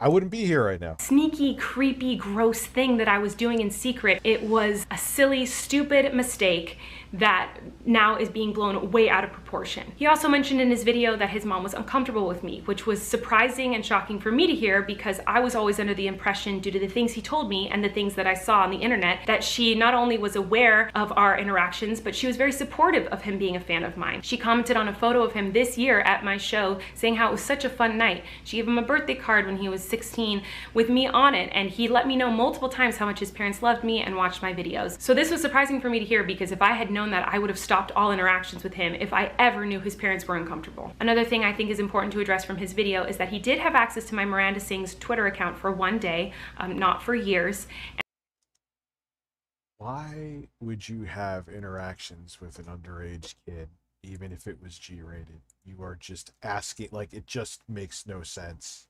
I wouldn't be here right now. Sneaky, creepy, gross thing that I was doing in secret. It was a silly, stupid mistake that now is being blown way out of proportion. He also mentioned in his video that his mom was uncomfortable with me, which was surprising and shocking for me to hear, because I was always under the impression, due to the things he told me and the things that I saw on the internet, that she not only was aware of our interactions, but she was very supportive of him being a fan of mine. She commented on a photo of him this year at my show, saying how it was such a fun night. She gave him a birthday card when he was 16 with me on it, and he let me know multiple times how much his parents loved me and watched my videos. So this was surprising for me to hear, because if I had known that, I would have stopped all interactions with him if I ever knew his parents were uncomfortable. Another thing I think is important to address from his video is that he did have access to my Miranda Sings Twitter account for one day, not for years. Why would you have interactions with an underage kid, even if it was G-rated? You are just asking, like, it just makes no sense.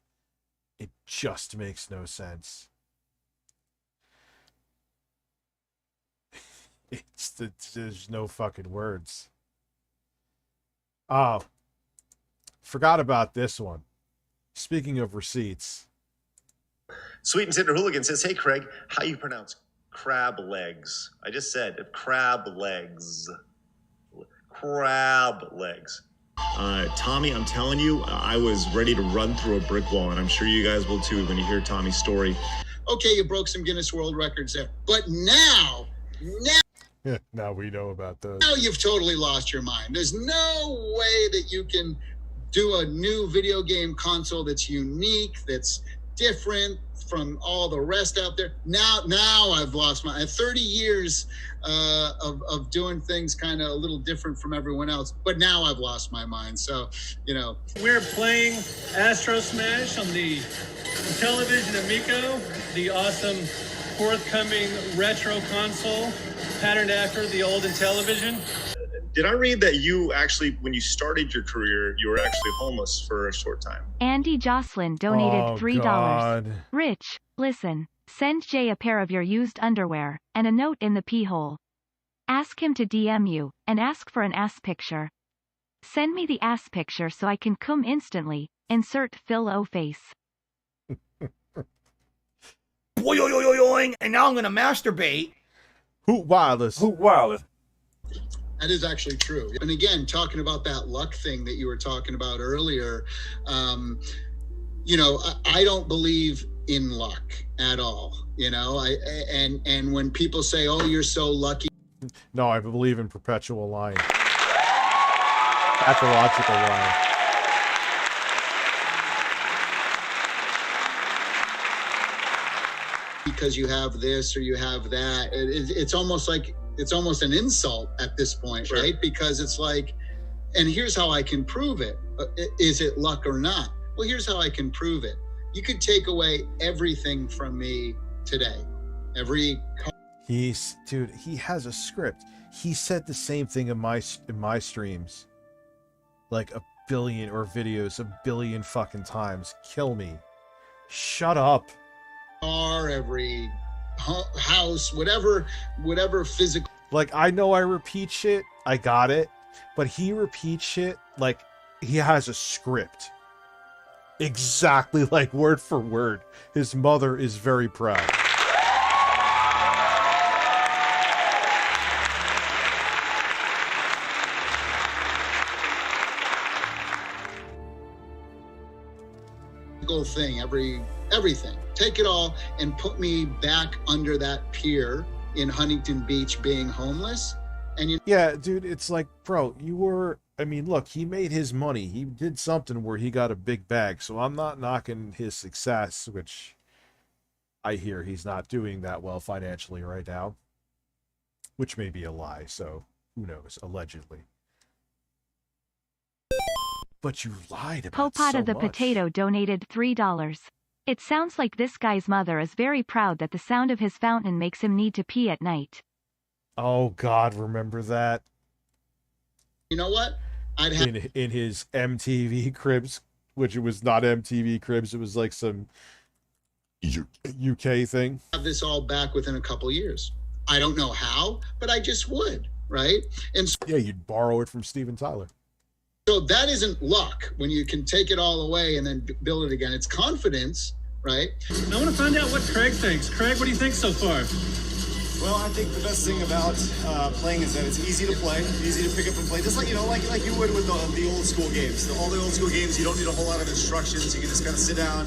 It just makes no sense. There's no fucking words. Oh, forgot about this one. Speaking of receipts. Sweet and Cinder Hooligan says, hey, Craig, how you pronounce crab legs? I just said crab legs. Crab legs. Tommy, I'm telling you, I was ready to run through a brick wall, and I'm sure you guys will too when you hear Tommy's story. Okay, you broke some Guinness World Records there. But now now we know about those. Now you've totally lost your mind. There's no way that you can do a new video game console that's unique, that's different from all the rest out there. Now I've lost my 30 years of doing things kind of a little different from everyone else, but now I've lost my mind. So, you know. We're playing Astro Smash on the television Amico, the awesome forthcoming retro console patterned after the old Intellivision. Did I read that you actually, when you started your career, you were actually homeless for a short time? Andy Jocelyn donated $3. God. Rich, listen. Send Jay a pair of your used underwear, and a note in the pee hole. Ask him to DM you, and ask for an ass picture. Send me the ass picture so I can cum instantly. Insert Phil O face. Boing, and now I'm gonna masturbate. Hoot wireless. Hoot wireless. That is actually true. And again, talking about that luck thing that you were talking about earlier, you know, I don't believe in luck at all. You know, and when people say, "Oh, you're so lucky," no, I believe in perpetual lying, pathological lying. because you have this or you have that. It's almost like it's almost an insult at this point, sure. Right? Because it's like, and here's how I can prove it. Is it luck or not? Well, here's how I can prove it. You could take away everything from me today. Dude, he has a script. He said the same thing in my streams, like a billion, or videos a billion fucking times. Kill me. Shut up. Every house, whatever physical. Like, I know I repeat shit. I got it. But he repeats shit like he has a script. Exactly, like word for word. His mother is very proud. Thing, everything. Take it all and put me back under that pier in Huntington Beach being homeless. And yeah, dude, it's like, bro, I mean, look, he made his money. He did something where he got a big bag. So I'm not knocking his success, which I hear he's not doing that well financially right now, which may be a lie. So who knows? Allegedly. But you lied about Popot so of the much. Potato donated $3. It sounds like this guy's mother is very proud that the sound of his fountain makes him need to pee at night. Oh God, remember that? You know what? I'd have in his MTV Cribs, which it was not MTV Cribs, it was like some UK thing. Have this all back within a couple years. I don't know how, but I just would, right? And so, yeah, you'd borrow it from Steven Tyler. So that isn't luck when you can take it all away and then build it again. It's confidence, right? I want to find out what Craig thinks. Craig, what do you think so far? Well, I think the best thing about playing is that it's easy to play, easy to pick up and play. Just like, you know, like you would with the old school games. All the old school games, you don't need a whole lot of instructions. You can just kind of sit down,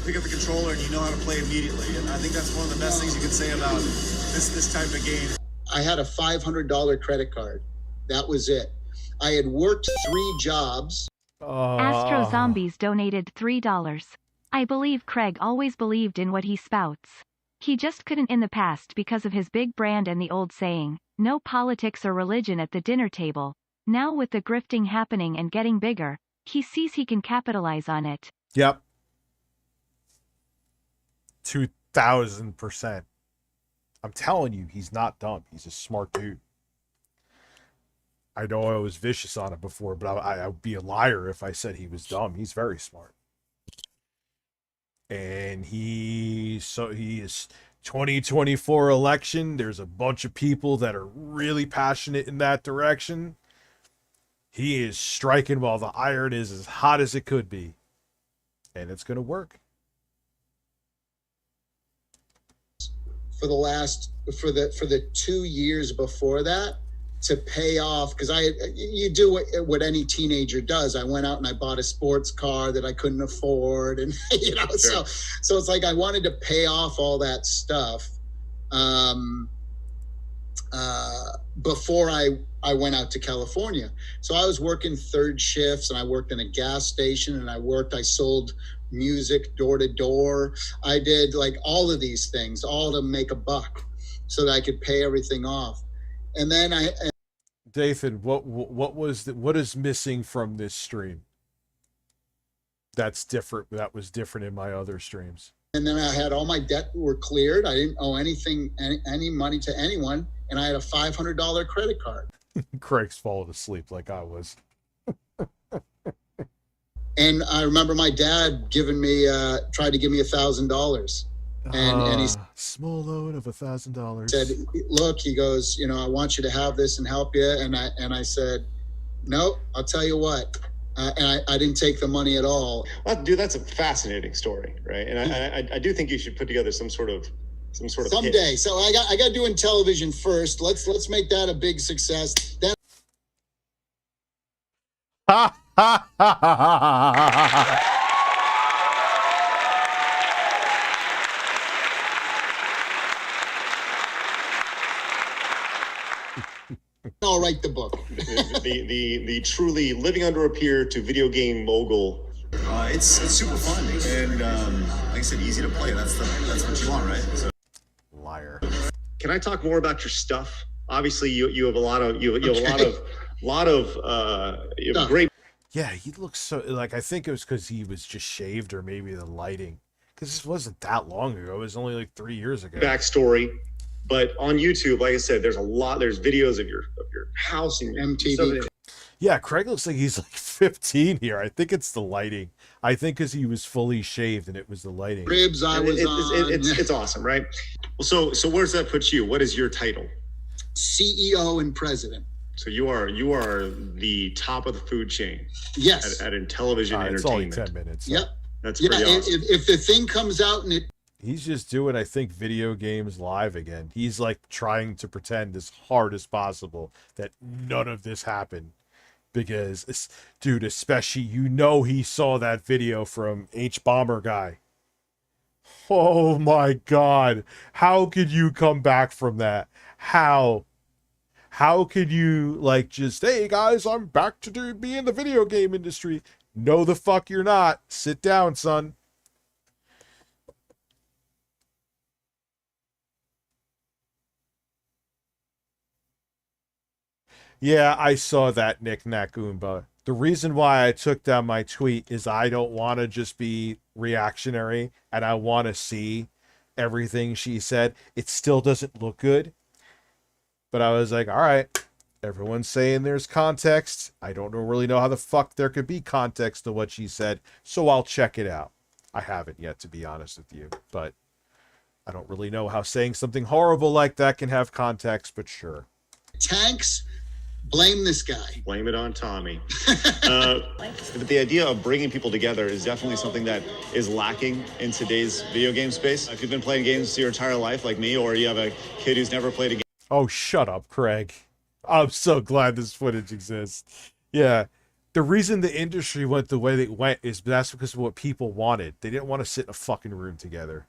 pick up the controller, and you know how to play immediately. And I think that's one of the best things you can say about this type of game. I had a $500 credit card. That was it. I had worked 3 jobs. Astro Zombies donated $3. I believe Craig always believed in what he spouts. He just couldn't in the past because of his big brand and the old saying, no politics or religion at the dinner table. Now with the grifting happening and getting bigger, he sees he can capitalize on it. Yep. 2000%. I'm telling you, he's not dumb. He's a smart dude. I know I was vicious on it before, but I would be a liar if I said he was dumb. He's very smart. And he is 2024 election. There's a bunch of people that are really passionate in that direction. He is striking while the iron is as hot as it could be. And it's going to work. For the 2 years before that, to pay off, because you do what any teenager does. I went out and I bought a sports car that I couldn't afford, and you know, sure. so it's like I wanted to pay off all that stuff before I went out to California. So I was working 3rd shifts, and I worked in a gas station, and I sold music door to door. I did like all of these things, all to make a buck, so that I could pay everything off. And then Dathan, what is missing from this stream? That's different. That was different in my other streams. And then I had all my debt were cleared. I didn't owe anything, any money to anyone, and I had a $500 credit card. Craig's falling asleep like I was. And I remember my dad tried to give me $1,000. And he small loan of $1,000. said, look, he goes, you know, I want you to have this and help you. And I said, no, I'll tell you what. And I didn't take the money at all. Well, dude, that's a fascinating story, right? And I do think you should put together some sort of someday. Hit. So I got doing television first. Let's make that a big success. Then Ha ha ha ha. I'll write the book. the truly living under a pier to video game mogul. It's super fun and like I said, easy to play. That's what you want, right? So. Liar. Can I talk more about your stuff? Obviously, you have a lot of great. Yeah, he looks so like I think it was because he was just shaved or maybe the lighting. Because this wasn't that long ago. It was only like 3 years ago. Backstory. But on YouTube, like I said, there's videos of your house and MTV. Yeah, Craig looks like he's like 15 here. I think it's the lighting. I think because he was fully shaved and it was the lighting. Ribs I was on. It's awesome, right? Well, so where does that put you? What is your title? CEO and president. So you are the top of the food chain. Yes. At Intellivision Entertainment. It's only 10 minutes. Yep. That's pretty awesome. If the thing comes out and it. He's just doing, I think, video games live again. He's like trying to pretend as hard as possible that none of this happened. Because, dude, especially, he saw that video from H-Bomber guy. Oh my God. How could you come back from that? How could you, like, just, hey guys, I'm back to be in the video game industry? No, the fuck you're not. Sit down, son. Yeah, I saw that, Nick Nakumba. The reason why I took down my tweet is I don't want to just be reactionary and I want to see everything she said. It still doesn't look good. But I was like, all right, everyone's saying there's context. I don't really know how the fuck there could be context to what she said, so I'll check it out. I haven't yet, to be honest with you, but I don't really know how saying something horrible like that can have context, but sure. Tanks. Blame this guy. Blame it on Tommy. But the idea of bringing people together is definitely something that is lacking in today's video game space. If you've been playing games your entire life like me, or you have a kid who's never played a game. Oh, shut up, Craig. I'm so glad this footage exists. Yeah. The reason the industry went the way they went is that's because of what people wanted. They didn't want to sit in a fucking room together.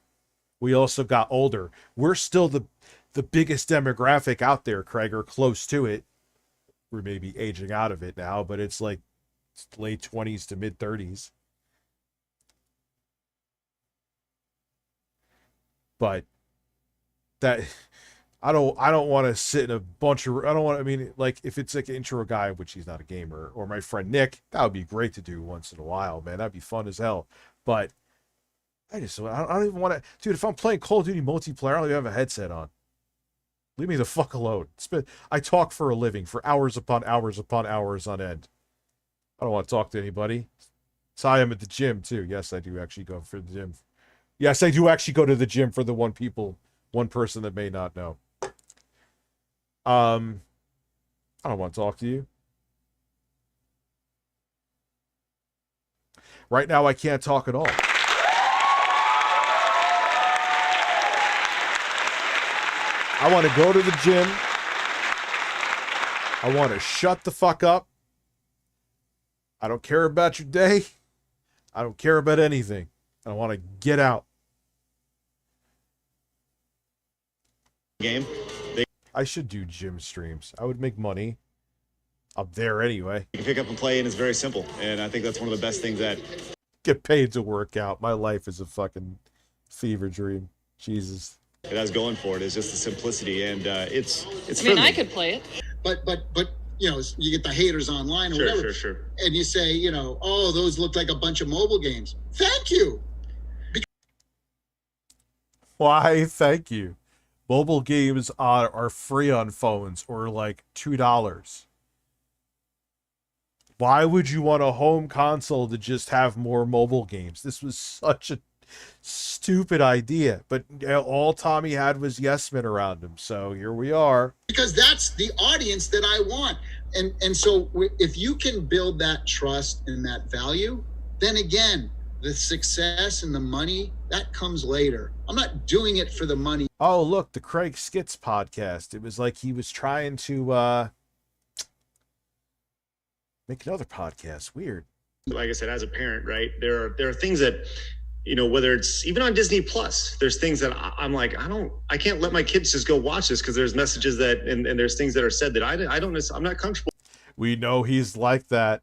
We also got older. We're still the biggest demographic out there, Craig, or close to it. We're maybe aging out of it now, but it's like late 20s to mid 30s. But that I don't want to sit in a bunch of like if it's like an intro guy, which he's not a gamer, or my friend Nick, that would be great to do once in a while, man. That'd be fun as hell. But I don't even want to, dude, if I'm playing Call of Duty multiplayer, I don't even have a headset on. Leave me the fuck alone. I talk for a living for hours upon hours upon hours on end. I don't want to talk to anybody. So I am at the gym too. Yes, I do actually go for the gym. Yes, I do actually go to the gym for the one person that may not know. I don't want to talk to you. Right now, I can't talk at all. I want to go to the gym. I want to shut the fuck up. I don't care about your day. I don't care about anything. I want to get out. Game. I should do gym streams. I would make money. I'm there anyway. You can pick up and play, and it's very simple. And I think that's one of the best things that... Get paid to work out. My life is a fucking fever dream. Jesus. It has going for it is just the simplicity, and it's. I mean, I could play it, but you know, you get the haters online or whatever, sure, and you say, you know, oh, those look like a bunch of mobile games. Thank you. Why? Thank you. Mobile games are free on phones or like $2. Why would you want a home console to just have more mobile games? This was such a stupid idea. But all Tommy had was yes men around him. So here we are. Because that's the audience that I want. And so if you can build that trust and that value, then again, the success and the money, that comes later. I'm not doing it for the money. Oh, look, the Craig Skits podcast. It was like he was trying to make another podcast. Weird. Like I said, as a parent, right, there are things that, you know, whether it's even on Disney Plus, there's things that I'm like, I can't let my kids just go watch this because there's messages that, and there's things that are said that I'm not comfortable. We know he's like that.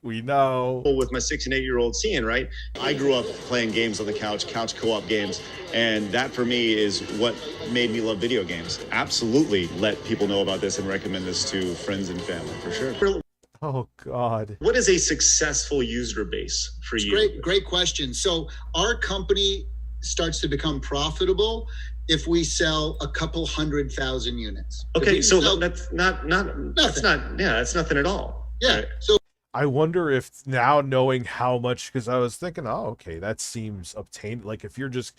We know. With my 6 and 8 year old seeing, right? I grew up playing games on the couch co-op games. And that for me is what made me love video games. Absolutely let people know about this and recommend this to friends and family for sure. Oh God. What is a successful user base for you? Great question. So our company starts to become profitable if we sell a couple 100,000 units. Okay, so that's not that's nothing at all. Yeah. Right. So I wonder if now knowing how much, because I was thinking, oh, okay, that seems obtained. Like if you're just,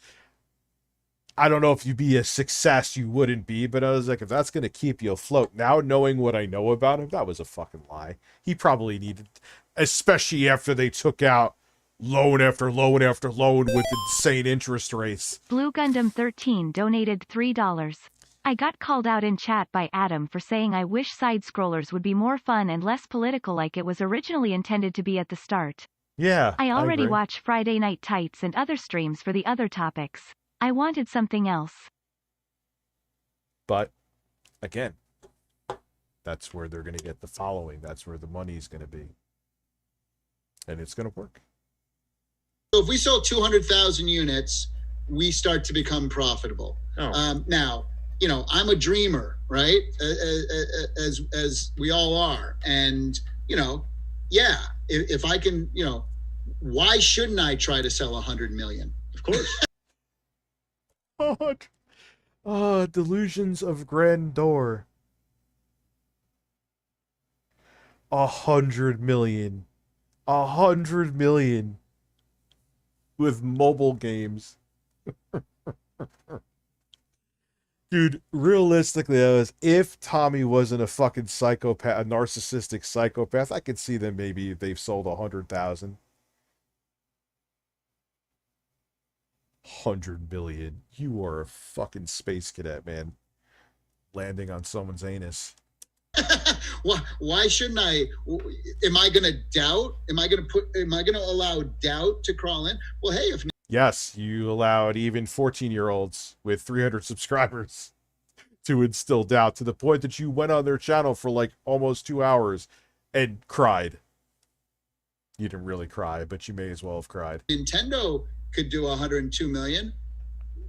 I don't know if you'd be a success, you wouldn't be, but I was like, if that's going to keep you afloat, now knowing what I know about him, that was a fucking lie. He probably needed, especially after they took out loan after loan after loan with insane interest rates. Blue Gundam 13 donated $3. I got called out in chat by Adam for saying I wish side-scrollers would be more fun and less political like it was originally intended to be at the start. Yeah, I already agree. watch Friday Night Tights and other streams for the other topics. I wanted something else. But, again, that's where they're going to get the following. That's where the money's going to be. And it's going to work. So if we sell 200,000 units, we start to become profitable. Now, you know, I'm a dreamer, right? As we all are. And, you know, yeah, if I can, you know, why shouldn't I try to sell 100 million? Of course. Delusions of grandeur. 100 million. 100 million. With mobile games. Dude, realistically, if Tommy wasn't a fucking psychopath, a narcissistic psychopath, I could see them maybe if they've sold 100,000. 100 billion. You are a fucking space cadet, man. Landing on someone's anus. Why shouldn't I? Am I going to doubt? Am I going to allow doubt to crawl in? Well, hey, if yes, you allowed even 14-year-olds with 300 subscribers to instill doubt to the point that you went on their channel for like almost 2 hours and cried. You didn't really cry, but you may as well have cried. Nintendo could do 102 million,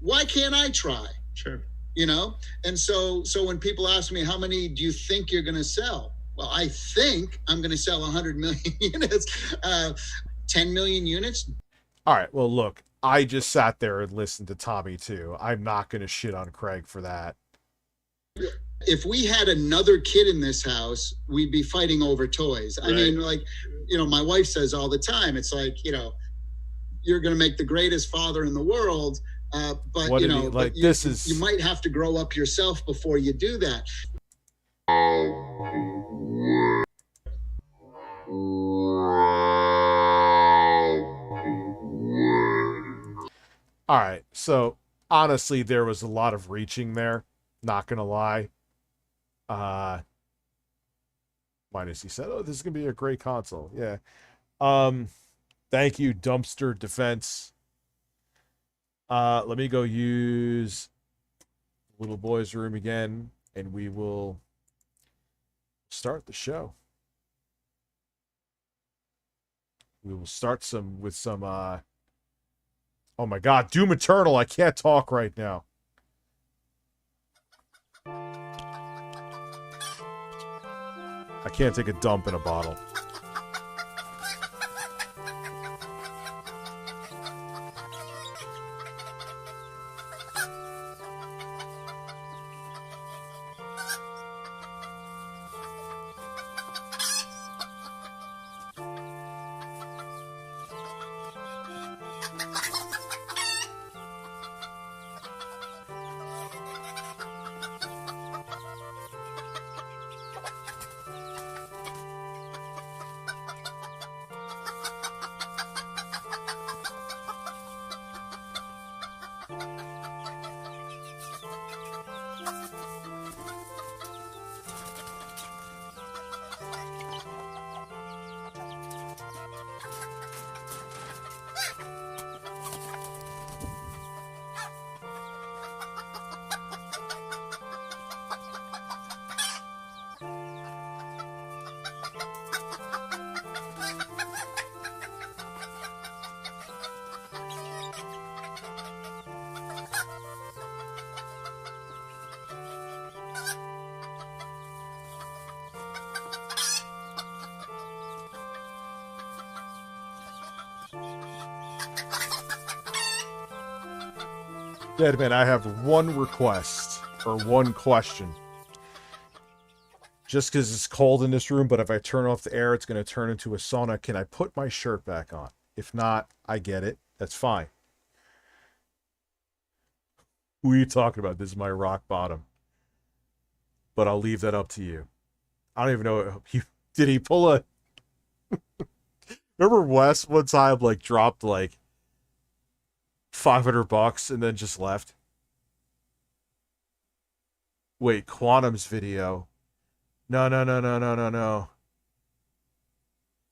why can't I try? Sure. You know? And so when people ask me, how many do you think you're going to sell? Well, I think I'm going to sell 100 million units, 10 million units. All right, well, look, I just sat there and listened to Tommy, too. I'm not going to shit on Craig for that. If we had another kid in this house, we'd be fighting over toys. I mean, like, you know, my wife says all the time, it's like, you know, you're going to make the greatest father in the world, but, you know, you might have to grow up yourself before you do that. All right, so honestly, there was a lot of reaching there. Not gonna lie. Minus he said, "Oh, this is gonna be a great console." Yeah. Thank you, Dumpster Defense. Let me go use little boy's room again, and we will start the show. We will start with some. Oh my God, Doom Eternal! I can't talk right now. I can't take a dump in a bottle. Deadman, I have one request, or one question. Just because it's cold in this room, but if I turn off the air, it's going to turn into a sauna. Can I put my shirt back on? If not, I get it. That's fine. Who are you talking about? This is my rock bottom. But I'll leave that up to you. I don't even know. Did he pull a... Remember Wes one time, like, dropped, like, $500 and then just left? Wait, Quantum's video. No.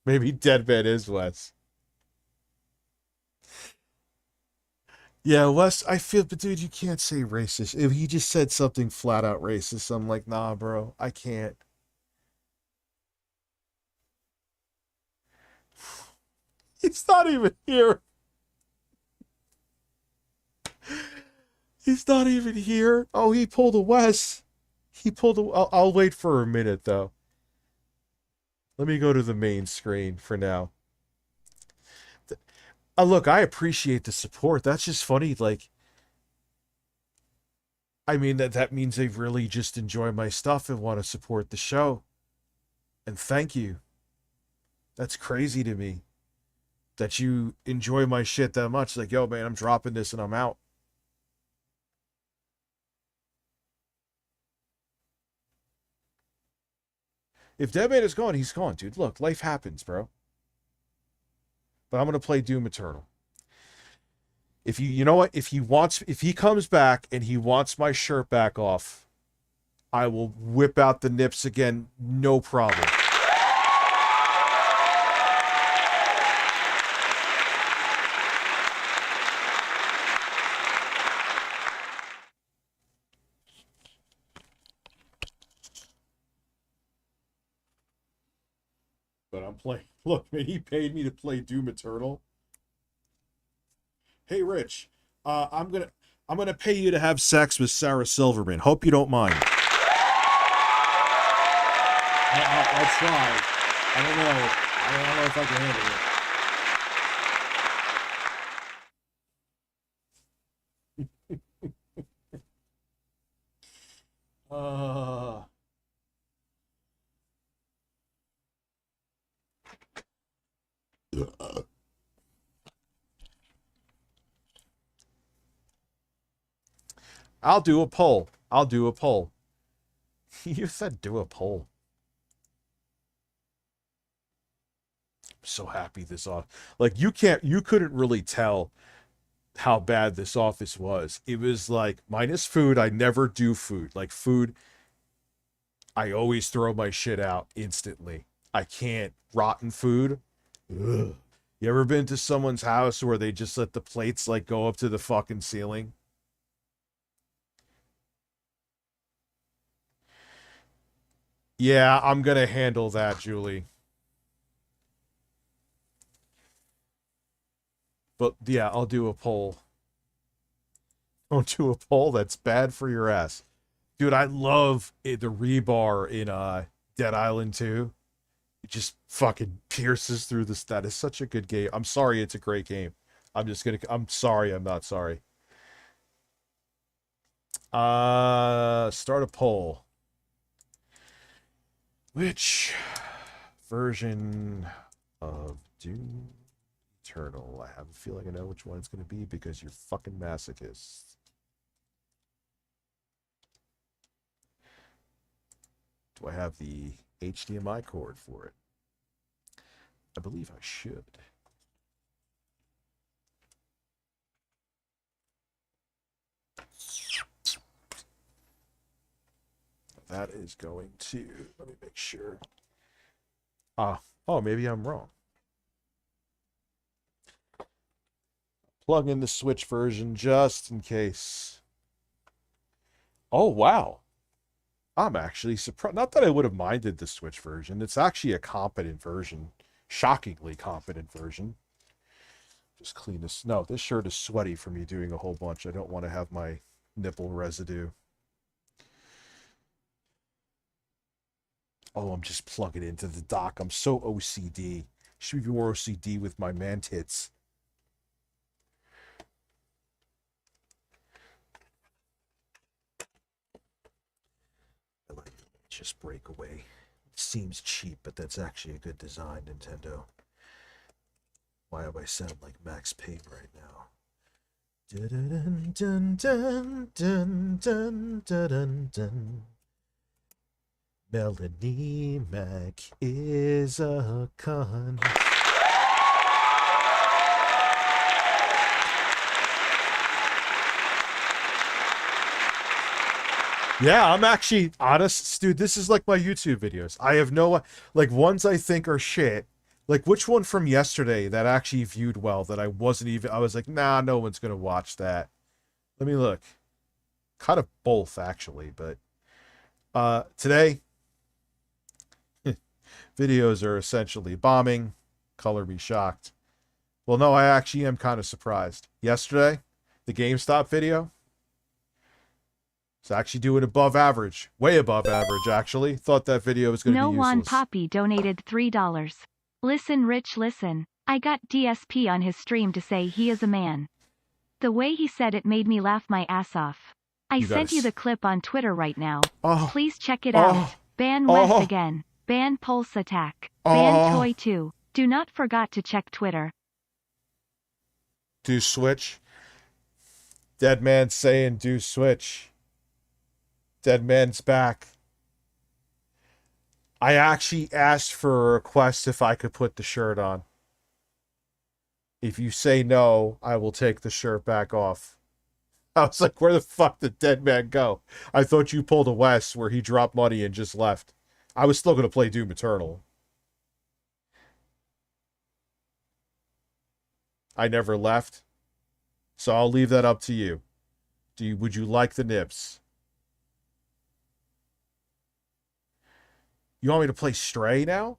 Maybe Deadman is Wes. Yeah, Wes, I feel, but dude, you can't say racist. If he just said something flat out racist, I'm like, nah, bro, I can't. He's not even here. He's not even here. Oh, he pulled a Wes. He pulled a... I'll wait for a minute, though. Let me go to the main screen for now. Look, I appreciate the support. That's just funny, like... I mean, that means they really just enjoy my stuff and want to support the show. And thank you. That's crazy to me. That you enjoy my shit that much. Like, yo, man, I'm dropping this and I'm out. If Deadman is gone, he's gone, dude. Look, life happens, bro. But I'm going to play Doom Eternal. If you know what? If he comes back and he wants my shirt back off, I will whip out the nips again. No problem. But I'm playing. Look, man, he paid me to play Doom Eternal. Hey, Rich, I'm gonna pay you to have sex with Sarah Silverman. Hope you don't mind. I'll try. I don't know if I can handle it. I'll do a poll. You said do a poll. I'm so happy this off. Like, you couldn't really tell how bad this office was. It was like, minus food, I never do food. Like, food, I always throw my shit out instantly. I can't. Rotten food. Ugh. You ever been to someone's house where they just let the plates, like, go up to the fucking ceiling? Yeah, I'm gonna handle that, Julie. But, yeah, I'll do a poll. Don't do a poll? That's bad for your ass. Dude, I love the rebar in Dead Island 2. It just fucking pierces through this. That is such a good game. I'm sorry it's a great game. I'm sorry I'm not sorry. Start a poll. Which version of Doom Eternal? I have a feeling I know which one it's going to be because you're fucking masochists. Do I have the HDMI cord for it? I believe I should. That is going to, let me make sure. Oh, maybe I'm wrong. Plug in the Switch version just in case. Oh, wow. I'm actually surprised. Not that I would have minded the Switch version. It's actually a competent version. Shockingly competent version. Just clean this. No, this shirt is sweaty from me doing a whole bunch. I don't want to have my nipple residue. Oh, I'm just plugging into the dock. I'm so OCD. Should be more OCD with my man tits. Just breakaway. Seems cheap, but that's actually a good design, Nintendo. Why do I sound like Max Payne right now? Dun, dun, dun, dun, dun, dun, dun, dun. Melanie Mac is a con. Yeah, I'm actually honest, dude. This is like my YouTube videos. I have no, like, ones I think are shit. Like, which one from yesterday that actually viewed well that I wasn't even, I was like, nah, no one's gonna watch that. Let me look. Kind of both, actually, but today videos are essentially bombing. Color me shocked. Well, no, I actually am kind of surprised. Yesterday, the GameStop video, it's actually doing above average. Way above average, actually. Thought that video was going to be useless. No One Poppy donated $3. Listen, Rich, listen. I got DSP on his stream to say he is a man. The way he said it made me laugh my ass off. I sent you the clip on Twitter right now. Please check it out. Ban West again. Ban Pulse Attack. Ban Toy 2. Do not forget to check Twitter. Do switch. Dead man saying do switch. Dead man's back. I actually asked for a request if I could put the shirt on. If you say no, I will take the shirt back off. I was like, where the fuck did Dead Man go? I thought you pulled a West where he dropped money and just left. I was still going to play Doom Eternal. I never left. So I'll leave that up to you. Would you like the nips? You want me to play Stray now?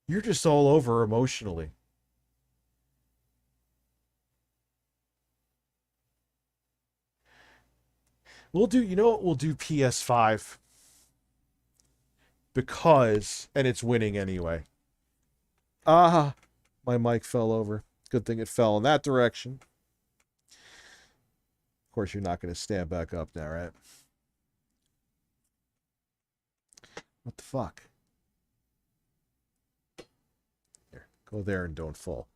You're just all over emotionally. We'll do, you know what? We'll do PS5. Because, and it's winning anyway. My mic fell over. Good thing it fell in that direction. Of course, you're not going to stand back up now, right? What the fuck? Here, go there and don't fall.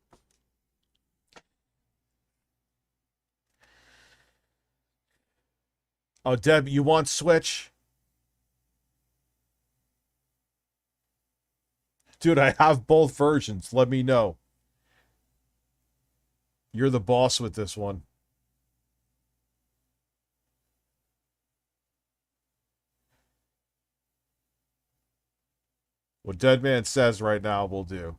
Oh, Deb, you want Switch? Dude, I have both versions. Let me know. You're the boss with this one. What Dead Man says right now, we'll do.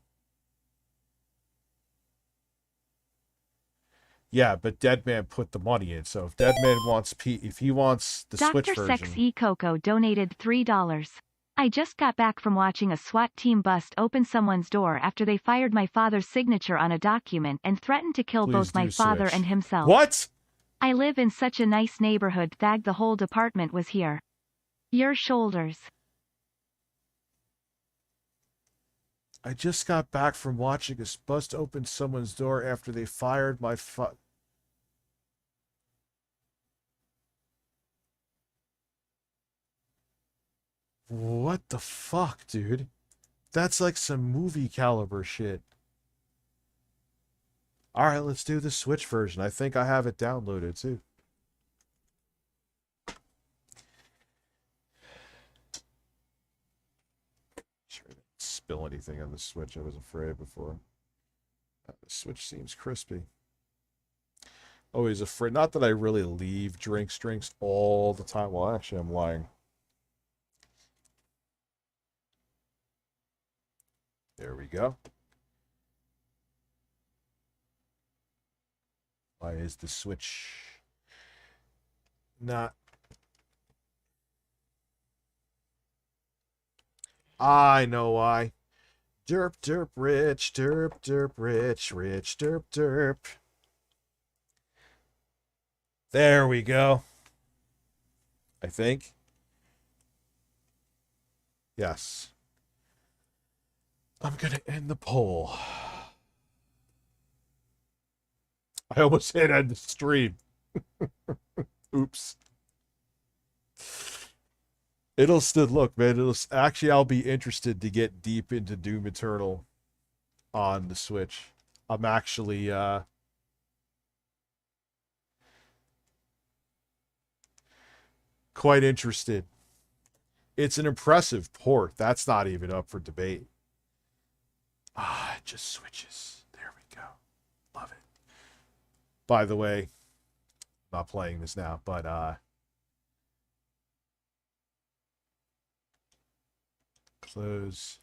Yeah, but Dead Man put the money in, so if Dead Man wants if he wants the Switch version. Dr. Sexy Coco donated $3. I just got back from watching a SWAT team bust open someone's door after they fired my father's signature on a document and threatened to kill both my father and himself. What? I live in such a nice neighborhood. Thag, the whole department was here. Your shoulders. I just got back from watching a bust open someone's door after they fired my What the fuck, dude? That's like some movie caliber shit. Alright, let's do the Switch version. I think I have it downloaded, too. Sure, I didn't spill anything on the Switch. I was afraid before. The Switch seems crispy. Always afraid. Not that I really leave drinks all the time. Well, actually, I'm lying. There we go. Why is the Switch not? I know why. Derp, derp, rich, derp, derp, rich, rich, derp, derp. There we go. I think. Yes. I'm going to end the poll. I almost hit end the stream. Oops. It'll still look, man. It'll actually. I'll be interested to get deep into Doom Eternal on the Switch. I'm actually quite interested. It's an impressive port. That's not even up for debate. Ah, it just switches. There we go. Love it. By the way, I'm not playing this now, but close.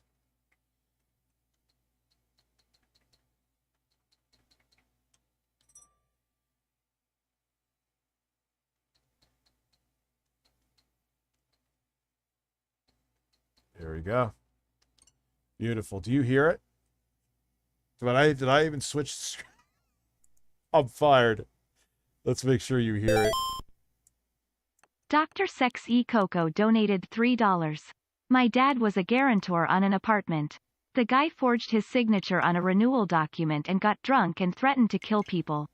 There we go. Beautiful. Do you hear it? Did I even switch? I'm fired. Let's make sure you hear it. Dr. Sex E Coco donated $3. My dad was a guarantor on an apartment. The guy forged his signature on a renewal document and got drunk and threatened to kill people.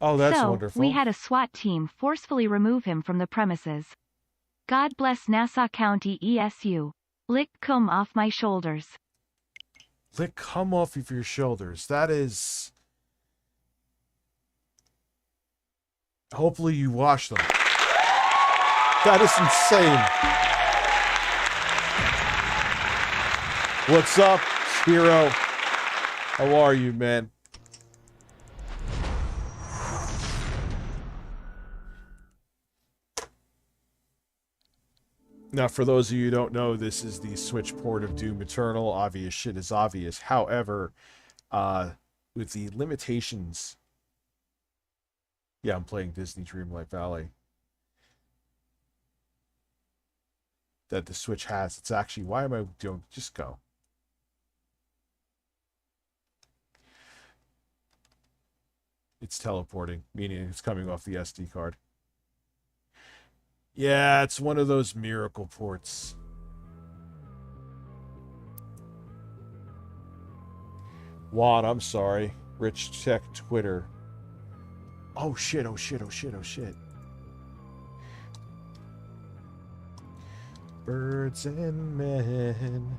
Oh, that's so, wonderful. we had a SWAT team forcefully remove him from the premises. God bless Nassau County ESU. Lick cum off my shoulders. Lick cum off of your shoulders. That is... Hopefully you wash them. That is insane. What's up, Spiro? How are you, man? Now, for those of you who don't know, this is the Switch port of Doom Eternal. Obvious shit is obvious. However, with the limitations... Yeah, I'm playing Disney Dreamlight Valley. That the Switch has. It's actually... Why am I doing... Just go. It's teleporting, meaning it's coming off the SD card. Yeah, it's one of those miracle ports. Juan, I'm sorry. Rich Tech Twitter. Oh shit, oh shit, oh shit, oh shit. Birds and men.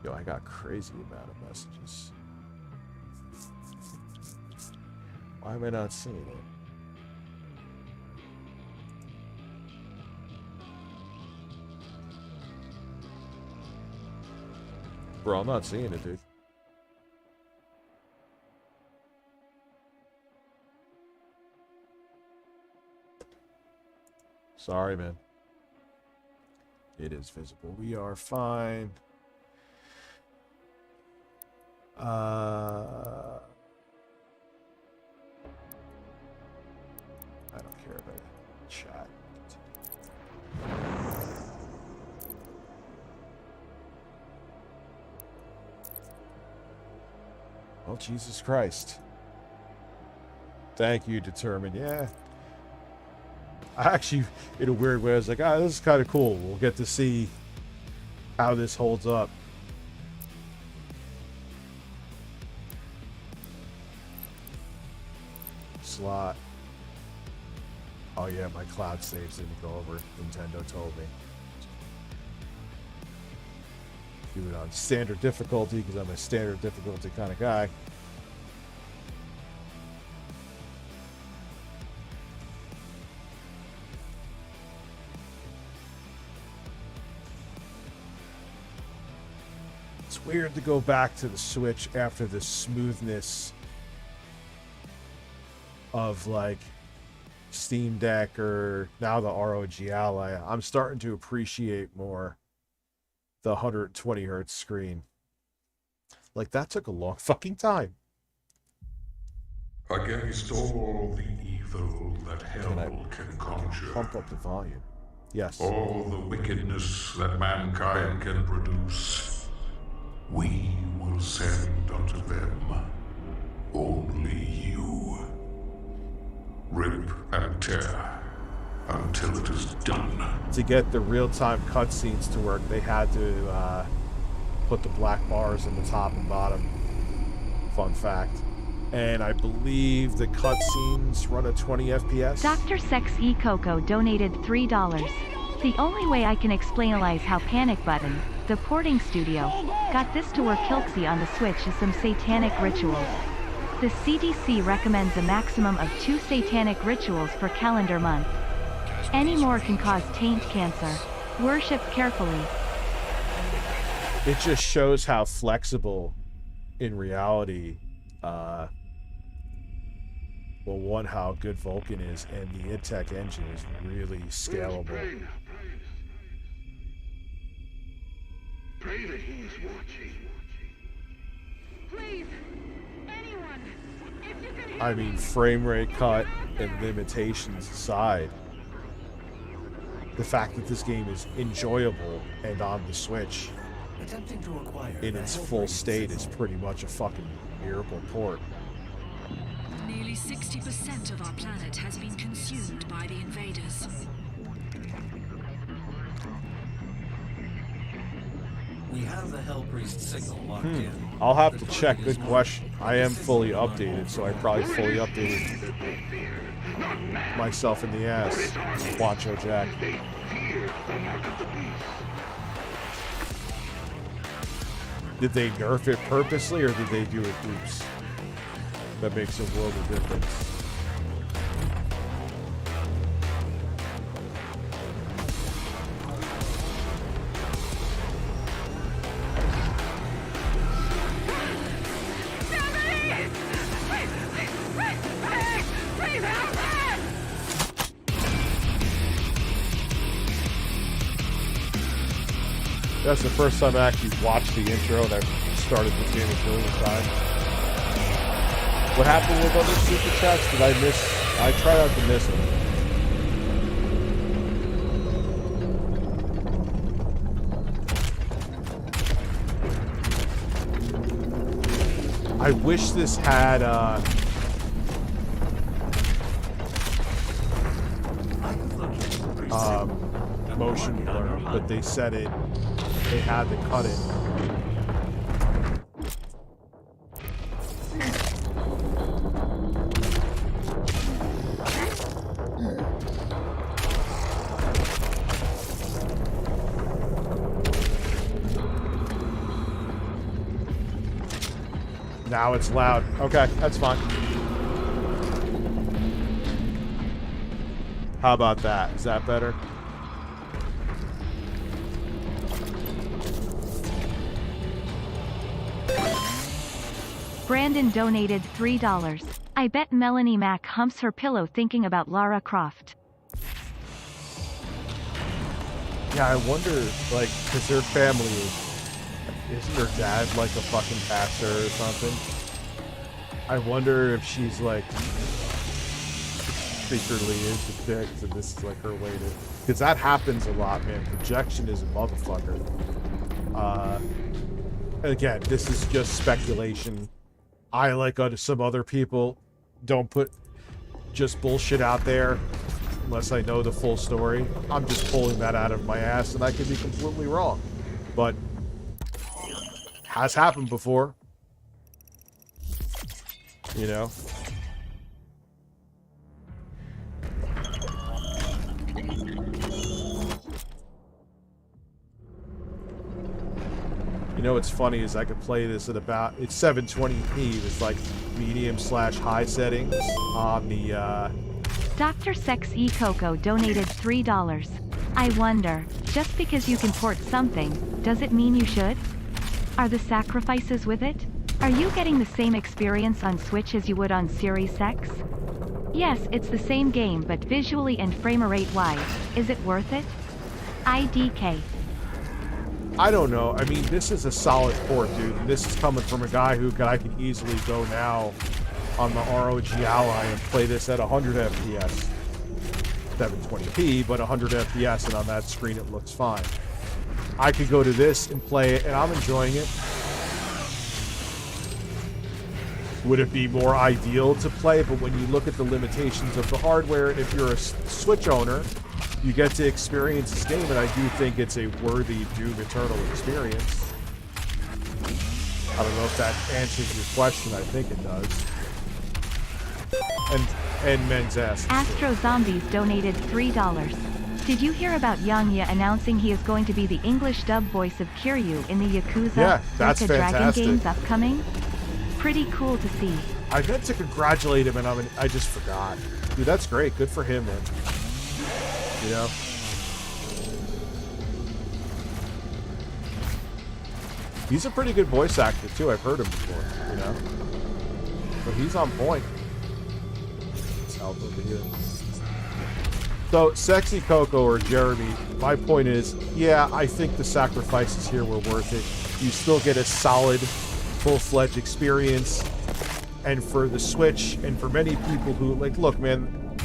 Yo, I got crazy amount of messages. Why am I not seeing it? Bro, I'm not seeing it, dude. Sorry, man. It is visible. We are fine. I don't care about chat. Oh, Jesus Christ. Thank you, Determined. Yeah. I actually, in a weird way, I was like, ah, this is kind of cool. We'll get to see how this holds up. Slot. Oh yeah, my cloud saves didn't go over. Nintendo told me. Do it on standard difficulty because I'm a standard difficulty kind of guy. It's weird to go back to the Switch after the smoothness of like Steam Deck or now the ROG Ally. I'm starting to appreciate more the 120 hertz screen. Like that took a long fucking time. Against all the evil that hell can conjure. Pump up the volume. Yes. All the wickedness that mankind can produce. We will send unto them only you. Rip and tear until it is done. To get the real-time cutscenes to work, they had to put the black bars in the top and bottom fun fact. And I believe the cutscenes run at 20 FPS. Dr. Sex E Coco donated $3. The only way I can explainalize how Panic Button, the porting studio, got this to work Kilksy on the Switch is some satanic rituals. The CDC recommends a maximum of 2 satanic rituals per calendar month. Any more can cause taint cancer. Worship carefully. It just shows how flexible, in reality, well, one, how good Vulkan is, and the id-Tech engine is really scalable. Pray that he is watching. Please, anyone, if you can I mean, frame rate cut and limitations aside, the fact that this game is enjoyable and on the Switch in its full state is pretty much a fucking miracle port. Nearly 60% of our planet has been consumed by the invaders. We have the Hellpriest signal locked in. I'll have to check. Good question. I am fully updated, so I probably fully updated myself in the ass. Wancho Jack. Did they nerf it purposely, or did they do it oops? That makes a world of difference. That's the first time I actually watched the intro, and I've started the game a million times. What happened with other super chats? Did I miss? I tried not to miss them. I wish this had motion blur, but they said it. They had to cut it. Now it's loud. Okay, that's fine. How about that? Is that better? Brandon donated $3. I bet Melanie Mack humps her pillow thinking about Lara Croft. Yeah, I wonder, like, because her family isn't her dad like a fucking pastor or something? I wonder if she's like secretly into dicks and this is like her way to, because that happens a lot, man. Projection is a motherfucker. Again, this is just speculation. I, like some other people, don't put just bullshit out there unless I know the full story. I'm just pulling that out of my ass, and I could be completely wrong. But has happened before. You know? You know what's funny is I could play this at about, it's 720p with like medium/high settings on the Dr. Sex E Coco donated $3. I wonder, just because you can port something, does it mean you should? Are the sacrifices with it? Are you getting the same experience on Switch as you would on Series X? Yes, it's the same game, but visually and frame rate wise, is it worth it? IDK. I don't know. I mean, this is a solid port, dude. And this is coming from a guy who I can easily go now on the ROG Ally and play this at 100 FPS. 720p, but 100 FPS, and on that screen it looks fine. I could go to this and play it, and I'm enjoying it. Would it be more ideal to play? But when you look at the limitations of the hardware, and if you're a Switch owner, you get to experience this game, and I do think it's a worthy Doom Eternal experience. I don't know if that answers your question. I think it does. And men's ass. Astro Zombies donated $3. Did you hear about Yangya announcing he is going to be the English dub voice of Kiryu in the Yakuza that's Like a Dragon fantastic. games upcoming? Pretty cool to see. I meant to congratulate him, and I just forgot. Dude, that's great. Good for him, man. You know? He's a pretty good voice actor, too. I've heard him before, you know? But he's on point. Let's help over here. So, Sexy Coco or Jeremy, my point is, yeah, I think the sacrifices here were worth it. You still get a solid, full-fledged experience. And for the Switch, and for many people who, like, look, man,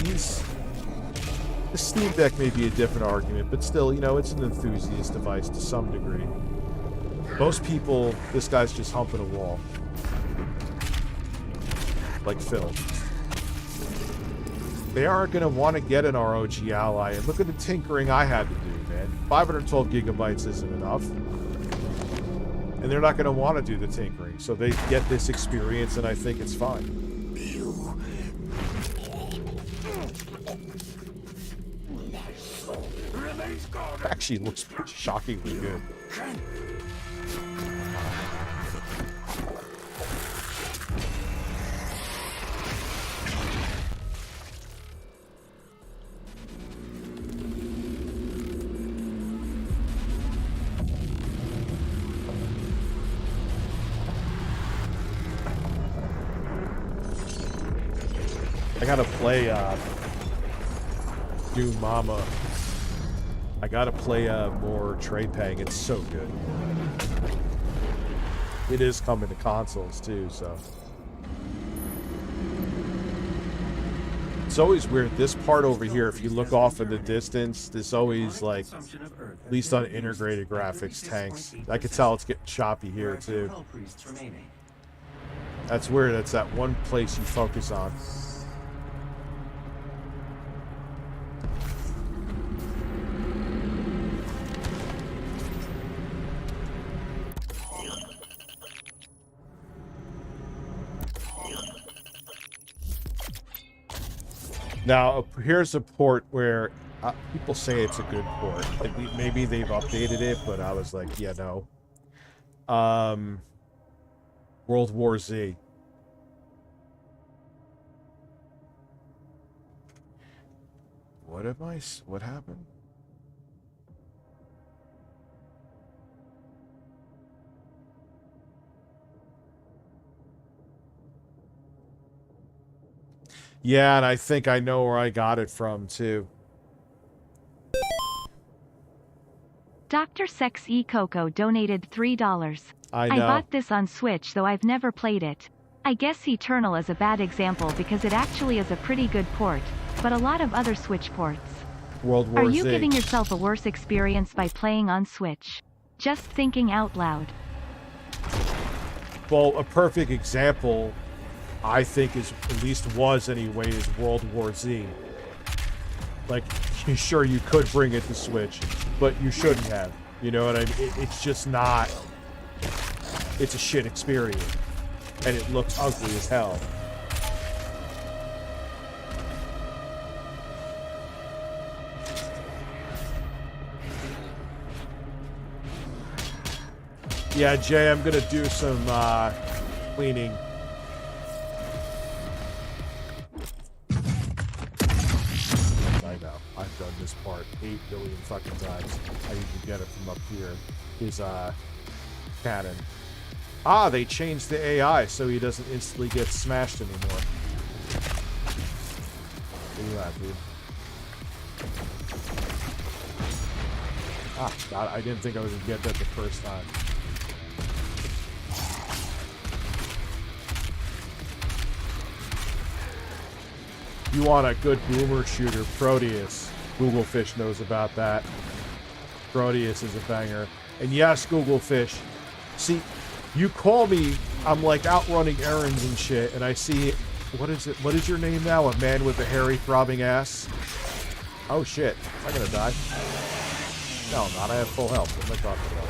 the Steam Deck may be a different argument, but still, you know, it's an enthusiast device to some degree. Most people, this guy's just humping a wall. Like Phil. They aren't going to want to get an ROG Ally, and look at the tinkering I had to do, man. 512 gigabytes isn't enough. And they're not going to want to do the tinkering, so they get this experience, and I think it's fine. Actually looks shockingly good. I gotta play Doom Mama. I gotta play more Trade Pang. It's so good. It is coming to consoles too, so. It's always weird. This part over here, if you look off in the distance, there's always like, at least on integrated graphics, tanks. I could tell it's getting choppy here too. That's weird. That's that one place you focus on. Now, here's a port where people say it's a good port. Like, maybe they've updated it, but I was like, yeah, no. World War Z. What happened? Yeah, and I think I know where I got it from, too. Dr. Sex E Coco donated $3. I know. I bought this on Switch, though I've never played it. I guess Eternal is a bad example because it actually is a pretty good port, but a lot of other Switch ports. World War Are you Z. giving yourself a worse experience by playing on Switch? Just thinking out loud. Well, a perfect example, I think, is, at least was anyway, is World War Z. Like, sure, you could bring it to Switch, but you shouldn't have. You know what I mean? It's just not. It's a shit experience. And it looks ugly as hell. Yeah, Jay, I'm gonna do some cleaning. I know. I've done this part 8 billion fucking times. I usually get it from up here. His cannon. Ah, they changed the AI so he doesn't instantly get smashed anymore. Look at that, dude. Ah, God, I didn't think I was gonna get that the first time. You want a good boomer shooter, Proteus. Google Fish knows about that. Proteus is a banger. And yes, Google Fish. See, you call me, I'm like out running errands and shit, and I see, what is it? What is your name now? A man with a hairy throbbing ass? Oh shit, am I gonna die? No, I'm not. I have full health. What am I talking about?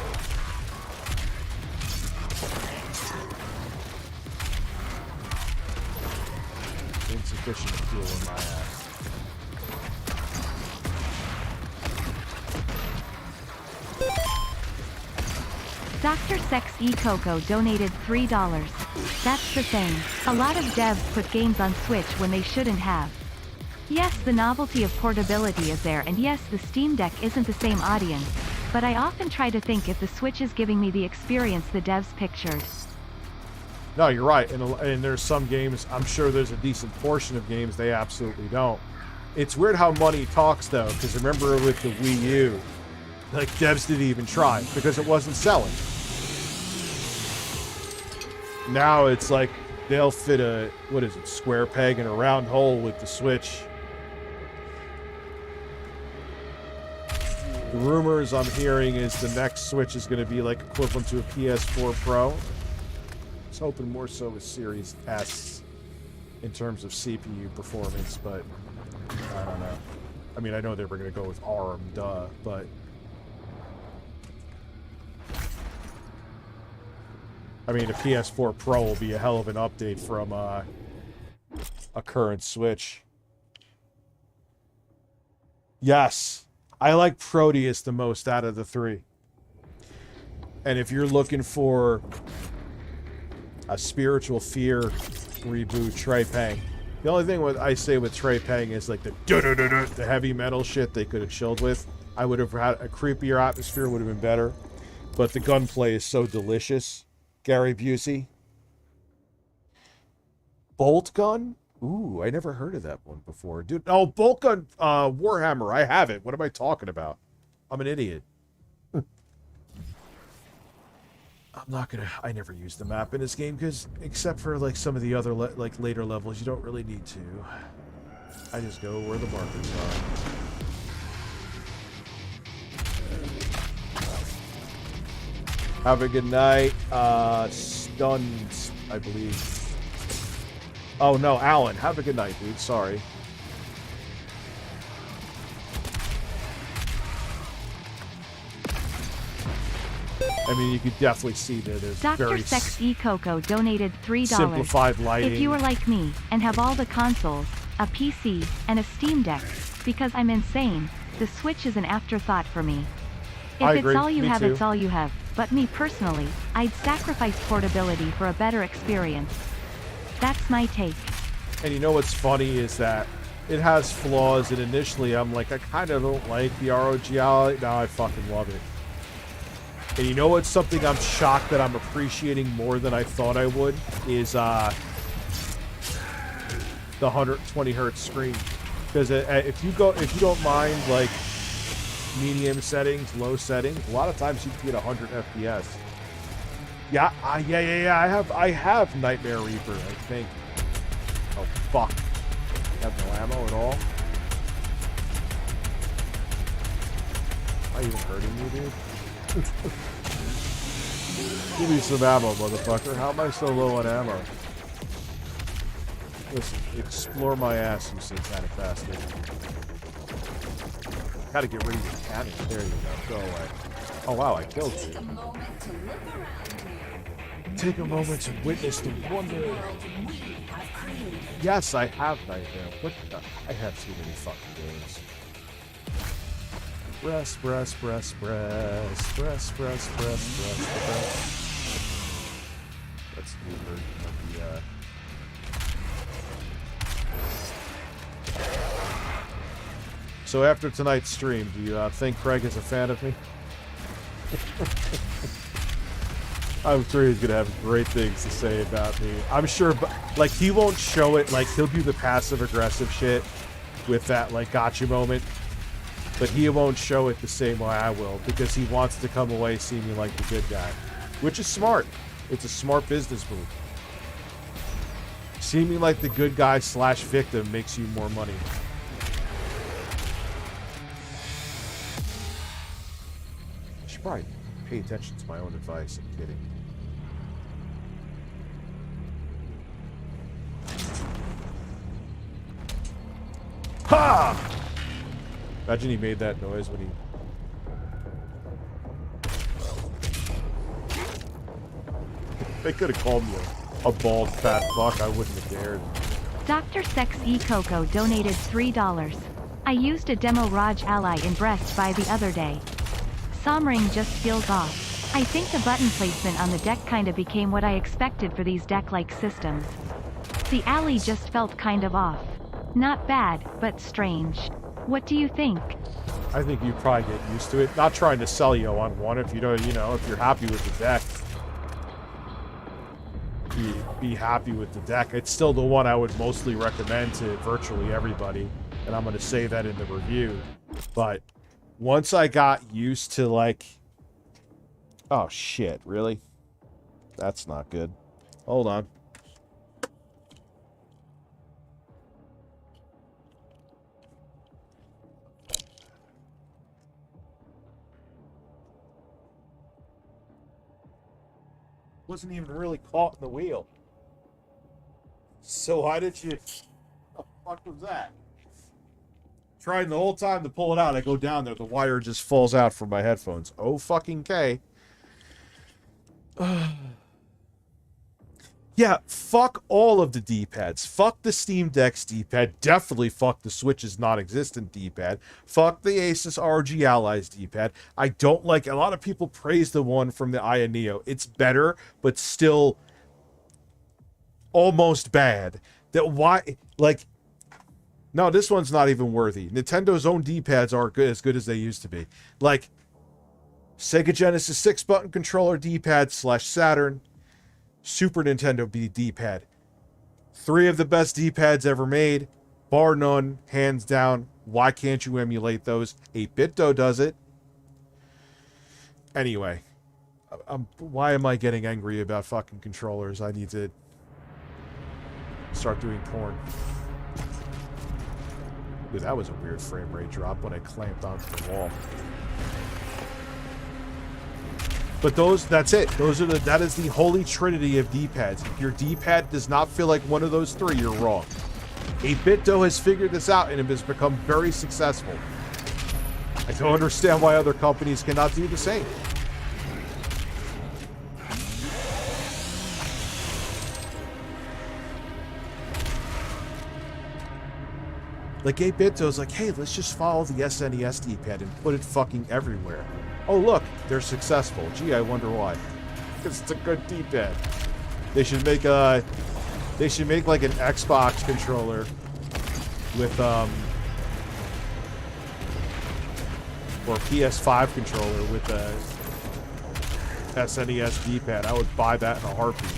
fishing fuel in my ass. Dr. Sex E Coco donated $3. That's the thing. A lot of devs put games on Switch when they shouldn't have. Yes, the novelty of portability is there, and yes, the Steam Deck isn't the same audience, but I often try to think if the Switch is giving me the experience the devs pictured. No, you're right. And there's some games, I'm sure there's a decent portion of games they absolutely don't. It's weird how money talks, though, because remember with the Wii U, like, devs didn't even try because it wasn't selling. Now it's like they'll fit a, what is it, square peg in a round hole with the Switch. The rumors I'm hearing is the next Switch is going to be like equivalent to a PS4 Pro. I was hoping more so with Series S in terms of CPU performance, but I don't know. I mean, I know they were going to go with ARM, duh, but I mean, a PS4 Pro will be a hell of an update from a current Switch. Yes, I like Proteus the most out of the three. And if you're looking for a Spiritual Fear reboot, Trey Pang. The only thing I say with Trey Pang is like the heavy metal shit they could have chilled with. I would have had a creepier atmosphere, would have been better. But the gunplay is so delicious. Gary Busey. Bolt Gun? Ooh, I never heard of that one before. Dude, oh, Bolt Gun Warhammer. I have it. What am I talking about? I'm an idiot. I'm not gonna... I never use the map in this game because, except for like some of the other like later levels, you don't really need to. I just go where the markers are. Have a good night. Stunned, I believe. Oh no, Alan. Have a good night, dude. Sorry. I mean, you could definitely see that there's Dr. very Sex E Coco donated $3. simplified lighting. If you are like me, and have all the consoles, a PC, and a Steam Deck, because I'm insane, the Switch is an afterthought for me. If I it's agree. all you Me have, too. it's all you have. But me personally, I'd sacrifice portability for a better experience. That's my take. And you know what's funny is that it has flaws, and initially I'm like, I kind of don't like the ROG. Now I fucking love it. And you know what's something I'm shocked that I'm appreciating more than I thought I would is the 120 hertz screen. Because if you don't mind like medium settings, low settings, a lot of times you can get 100 FPS. Yeah, I have Nightmare Reaper, I think. Oh fuck! I have no ammo at all. Am I even hurting you, dude? Give me some ammo, motherfucker. How am I so low on ammo? Listen, explore my ass, you satanic bastard. Gotta get rid of your cannon. There you go. Go away. Oh wow, I killed you. Take a moment to witness the wonder. Yes, I have Nightmare. What the? I have too many fucking games. Breast. That's the new version of the, So after tonight's stream, do you think Craig is a fan of me? I'm sure he's gonna have great things to say about me. I'm sure, but like he won't show it. Like he'll do the passive aggressive shit with that like gotcha moment, but he won't show it the same way I will because he wants to come away seeming like the good guy, which is smart. It's a smart business move. Seeming like the good guy / victim makes you more money. I should probably pay attention to my own advice. I'm kidding. Ha! Imagine he made that noise when he... They could have called me a bald fat fuck. I wouldn't have dared. Dr. Sex E Coco donated $3. I used a demo ROG Ally in Breast by the other day. Sommering just feels off. I think the button placement on the deck kinda became what I expected for these deck-like systems. The Ally just felt kind of off. Not bad, but strange. What do you think? I think you probably get used to it. Not trying to sell you on one if you don't, if you're happy with the deck. Be happy with the deck. It's still the one I would mostly recommend to virtually everybody, and I'm going to say that in the review. But once I got used to like, oh shit, really? That's not good. Hold on. Wasn't even really caught in the wheel. So why did you... What the fuck was that? Trying the whole time to pull it out. I go down there. The wire just falls out from my headphones. Oh, fucking K. Yeah, fuck all of the D-pads. Fuck the Steam Deck's D-pad. Definitely fuck the Switch's non-existent D-pad. Fuck the Asus ROG Allies D-pad. I don't like... A lot of people praise the one from the Aya Neo. It's better, but still almost bad. That why... Like... No, this one's not even worthy. Nintendo's own D-pads aren't as good as they used to be. Like, Sega Genesis 6-button controller D-pad / Saturn... Super Nintendo D-pad. 3 of the best D-pads ever made. Bar none, hands down. Why can't you emulate those? 8BitDo does it. Anyway. Why am I getting angry about fucking controllers? I need to start doing porn. Dude, that was a weird frame rate drop when I clamped onto the wall. But that's it. That is the holy trinity of D-pads. If your D-pad does not feel like one of those 3, you're wrong. 8BitDo has figured this out and it has become very successful. I don't understand why other companies cannot do the same. Like 8BitDo's like, hey, let's just follow the SNES D-pad and put it fucking everywhere. Oh look, they're successful. Gee, I wonder why. Because it's a good D-pad. They should make like an Xbox controller with or PS5 controller with a SNES D-pad. I would buy that in a heartbeat.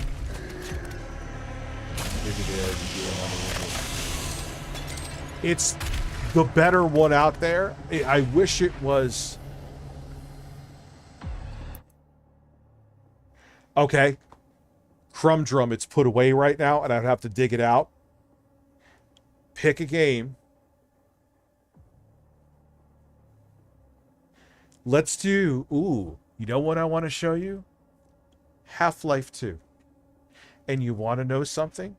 It's the better one out there. I wish it was. Okay. Crumb Drum, it's put away right now, and I'd have to dig it out. Pick a game. Let's do... Ooh, you know what I want to show you? Half-Life 2. And you want to know something?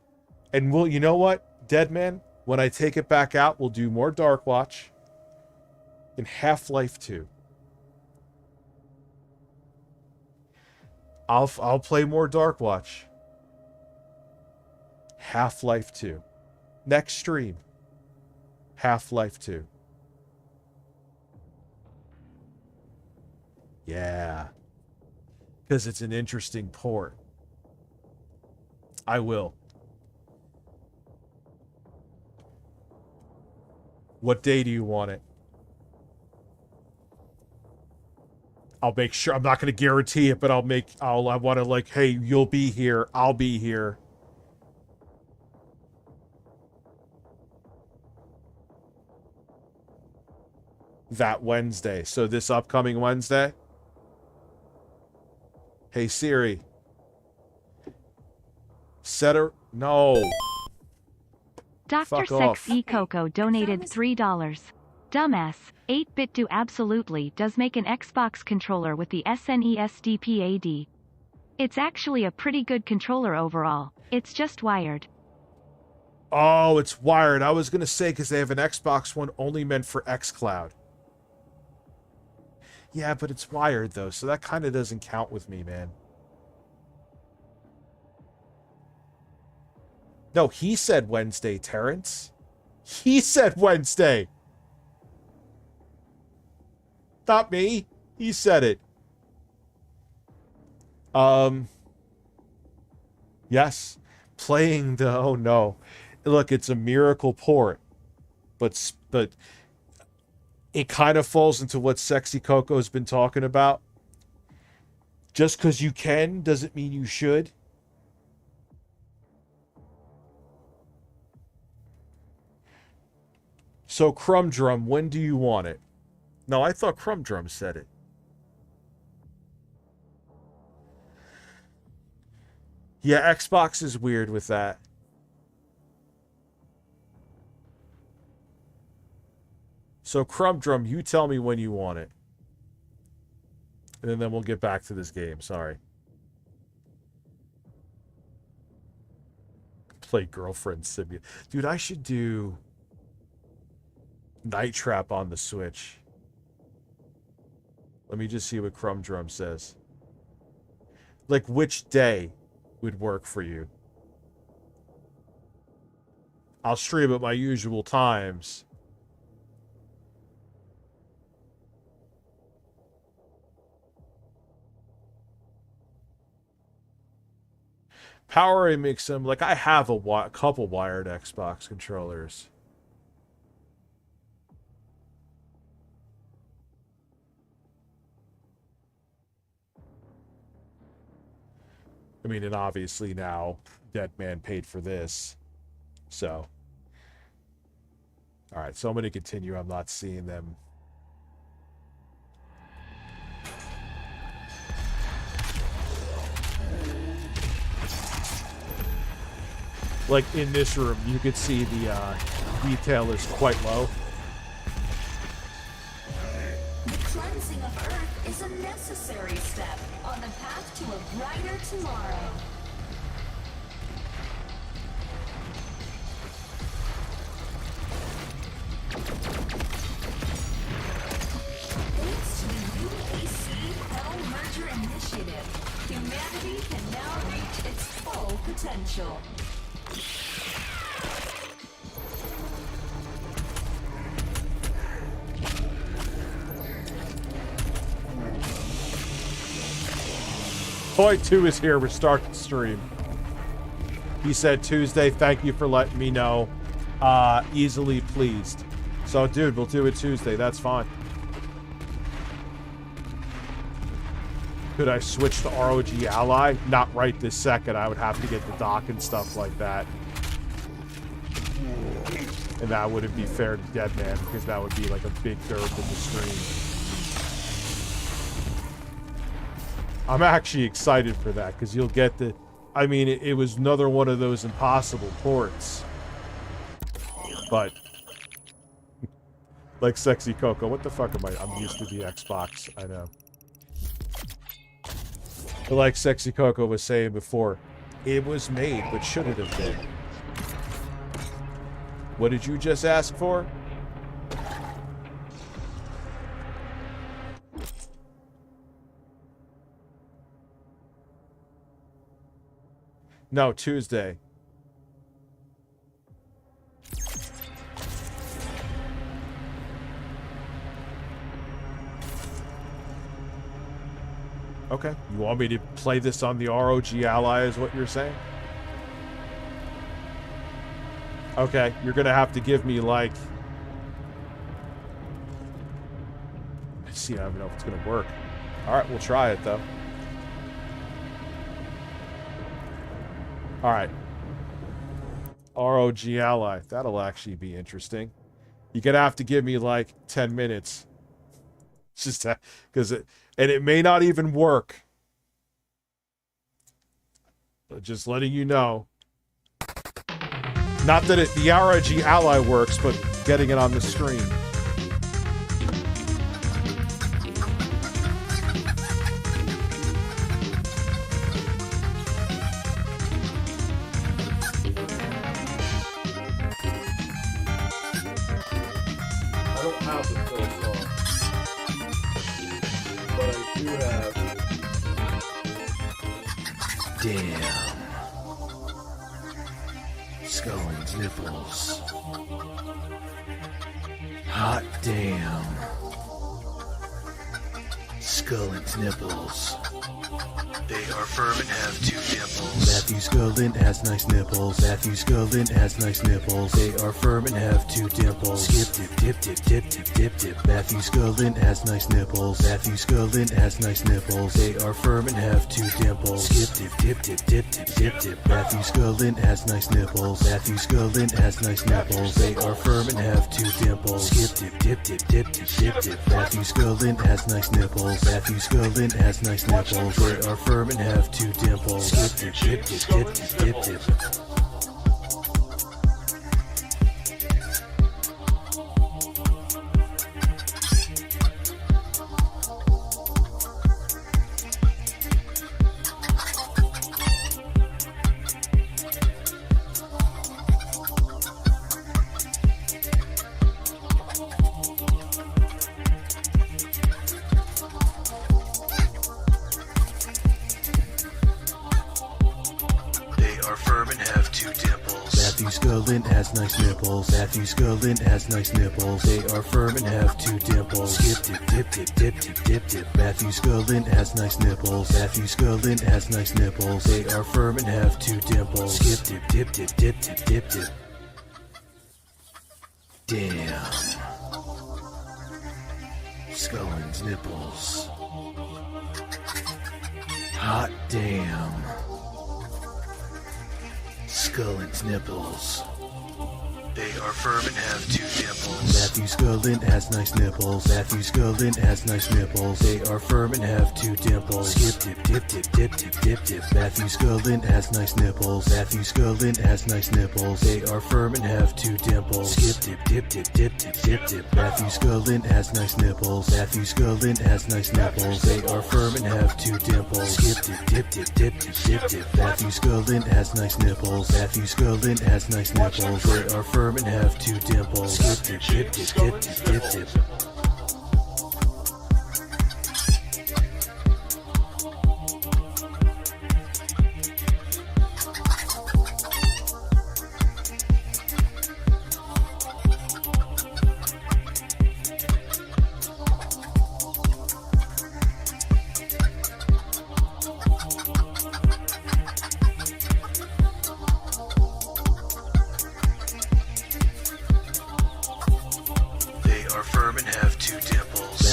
And we'll... You know what, Deadman? When I take it back out, we'll do more Dark Watch. And Half-Life 2. I'll play more Dark Watch. Half-Life 2. Next stream. Half-Life 2. Yeah. Because it's an interesting port. I will. What day do you want it? I'll make sure. I'm not going to guarantee it, but I want to like, hey, you'll be here. I'll be here. That Wednesday. So this upcoming Wednesday. Hey, Siri. No. Dr. Sex E Coco donated $3. Dumbass, 8-bit do absolutely does make an Xbox controller with the SNES D-pad. It's actually a pretty good controller overall. It's just wired. Oh, it's wired. I was going to say because they have an Xbox one only meant for xCloud. Yeah, but it's wired though, so that kind of doesn't count with me, man. No, he said Wednesday, Terrence. He said Wednesday. Not me. He said it. Yes. Playing the... Oh, no. Look, it's a miracle port. But it kind of falls into what Sexy Coco's been talking about. Just because you can doesn't mean you should. So, Crumb Drum, when do you want it? No, I thought Crumb Drum said it. Yeah, Xbox is weird with that. So, Crumb Drum, you tell me when you want it. And then we'll get back to this game. Sorry. Play Girlfriend Simulator. Dude, I should do Night Trap on the Switch. Let me just see what Crumb Drum says. Like, which day would work for you? I'll stream at my usual times. Power makes them... Like, I have a couple wired Xbox controllers. I mean, and obviously now Dead Man paid for this. So. Alright, so I'm going to continue. I'm not seeing them. Like, in this room, you could see the detail is quite low. The cleansing of Earth is a necessary step on the path to a brighter tomorrow. Thanks to the UAC merger initiative, humanity can now reach its full potential. Toy 2 is here. Restart the stream. He said Tuesday. Thank you for letting me know. Easily pleased. So, dude, we'll do it Tuesday. That's fine. Could I switch to ROG Ally? Not right this second. I would have to get the dock and stuff like that. And that wouldn't be fair to Deadman because that would be like a big derp in the stream. I'm actually excited for that because you'll get the... I mean, it was another one of those impossible ports. But... like Sexy Coco. What the fuck am I... I'm used to the Xbox. I know. But like Sexy Coco was saying before, it was made, but should it have been? What did you just ask for? No, Tuesday. Okay. You want me to play this on the ROG Ally is what you're saying? Okay. You're going to have to give me like... Let's see, I don't know if it's going to work. Alright, we'll try it though. Alright. ROG Ally. That'll actually be interesting. You're going to have to give me like 10 minutes. Just that, because it may not even work. But just letting you know. Not that the ROG Ally works, but getting it on the screen. I don't have the full song. But I do have... Damn. Scullin's nipples. Hot damn. Scullin's nipples. They are firm and have 2 dimples. Matthew Scullin has nice nipples. Matthew Scullin has nice nipples. They are firm and have 2 dimples. Skip dip dip dip dip dip dip dip. Matthew Scullin has nice nipples. Matthew Scullin has nice nipples. They are firm and have 2 dimples. Skip dip dip dip dip dip dip dip. Matthew Scullin has nice nipples. Matthew Scullin has nice nipples. They are firm and have 2 dimples. Skip dip dip dip dip dip dip dip. Matthew Scullin has nice nipples. Matthew Scullin has nice nipples. They are firm and have 2 dimples. Dip dip dip dip dip dip dip. Matthew Scullin has nice nipples. Matthew Scullin has nice nipples. They are firm and have 2 dimples. Skip dip dip dip dip dip dip dip. Matthew Scullin has nice nipples. Matthew Scullin has nice nipples. They are firm and have 2 dimples. Skip dip dip dip dip dip dip dip. Damn. Scullin's nipples. Hot damn. Scullin's nipples. They are firm and have 2 dimples. Matthew Scullin has nice nipples. Matthew Scullin has nice nipples. They are firm and have 2 dimples. Skip dip dip dip dip dip dip dip. Matthew Scullin has nice nipples. Matthew Scullin has nice nipples. They are firm and have 2 dimples. Skip dip dip dip dip dip dip dip. Matthew Scullin has nice nipples. Matthew Scullin has nice nipples. They are firm and have 2 dimples. Skip dip dip dip dip dip dip dip. Matthew Scullin has nice nipples. Matthew Scullin has nice nipples. They are firm and have 2 dimples. Skip dip dip dip dip dip dip.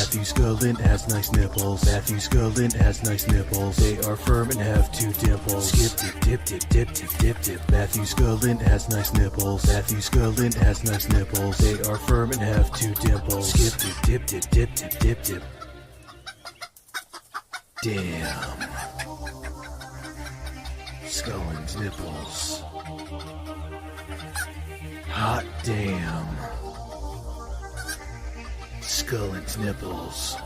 Matthew Scullin has nice nipples. Matthew Scullin has nice nipples. They are firm and have 2 dimples. Skip dip dip dip dip dip dip dip. Matthew Scullin has nice nipples. Matthew Scullin has nice nipples. They are firm and have 2 dimples. Skip dip dip dip dip dip dip dip. Damn. Scullin's nipples. Hot damn. Scullin's nipples.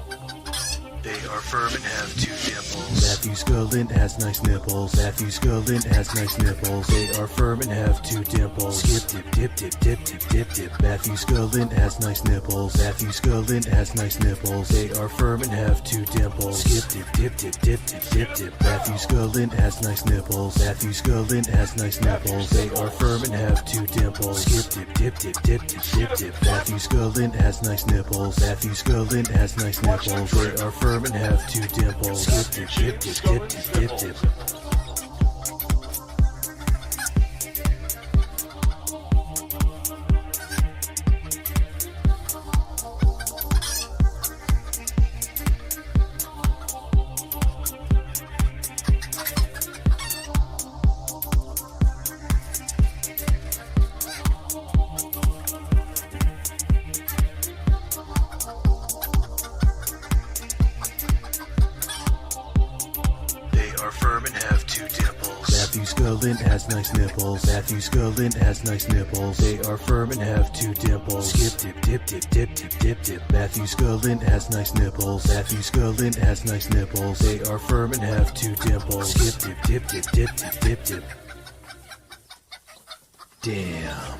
They are firm and have 2 dimples. Matthew Scullin has nice nipples. Matthew Scullin has nice nipples. They are firm and have 2 dimples. Skip dip dip dip dip dip dip dip. Matthew Scullin has nice nipples. Matthew Scullin has nice nipples. They are firm and have 2 dimples. Skip dip dip dip dip dip dip dip. Matthew Scullin has nice nipples. Matthew Scullin has nice nipples. They are firm and have 2 dimples. Skip dip dip dip dip dip dip dip. Matthew Scullin has nice nipples. Matthew Scullin has nice nipples. They are firm and have 2 dimples. Dip dip dip dip dip dip dip. Matthew Scullin has nice nipples. Matthew Scullin has nice nipples. They are firm and have 2 dimples. Skip dip dip dip dip dip dip dip. Matthew Scullin has nice nipples. Matthew Scullin has nice nipples. They are firm and have 2 dimples. Skip dip dip dip dip dip dip dip. Damn.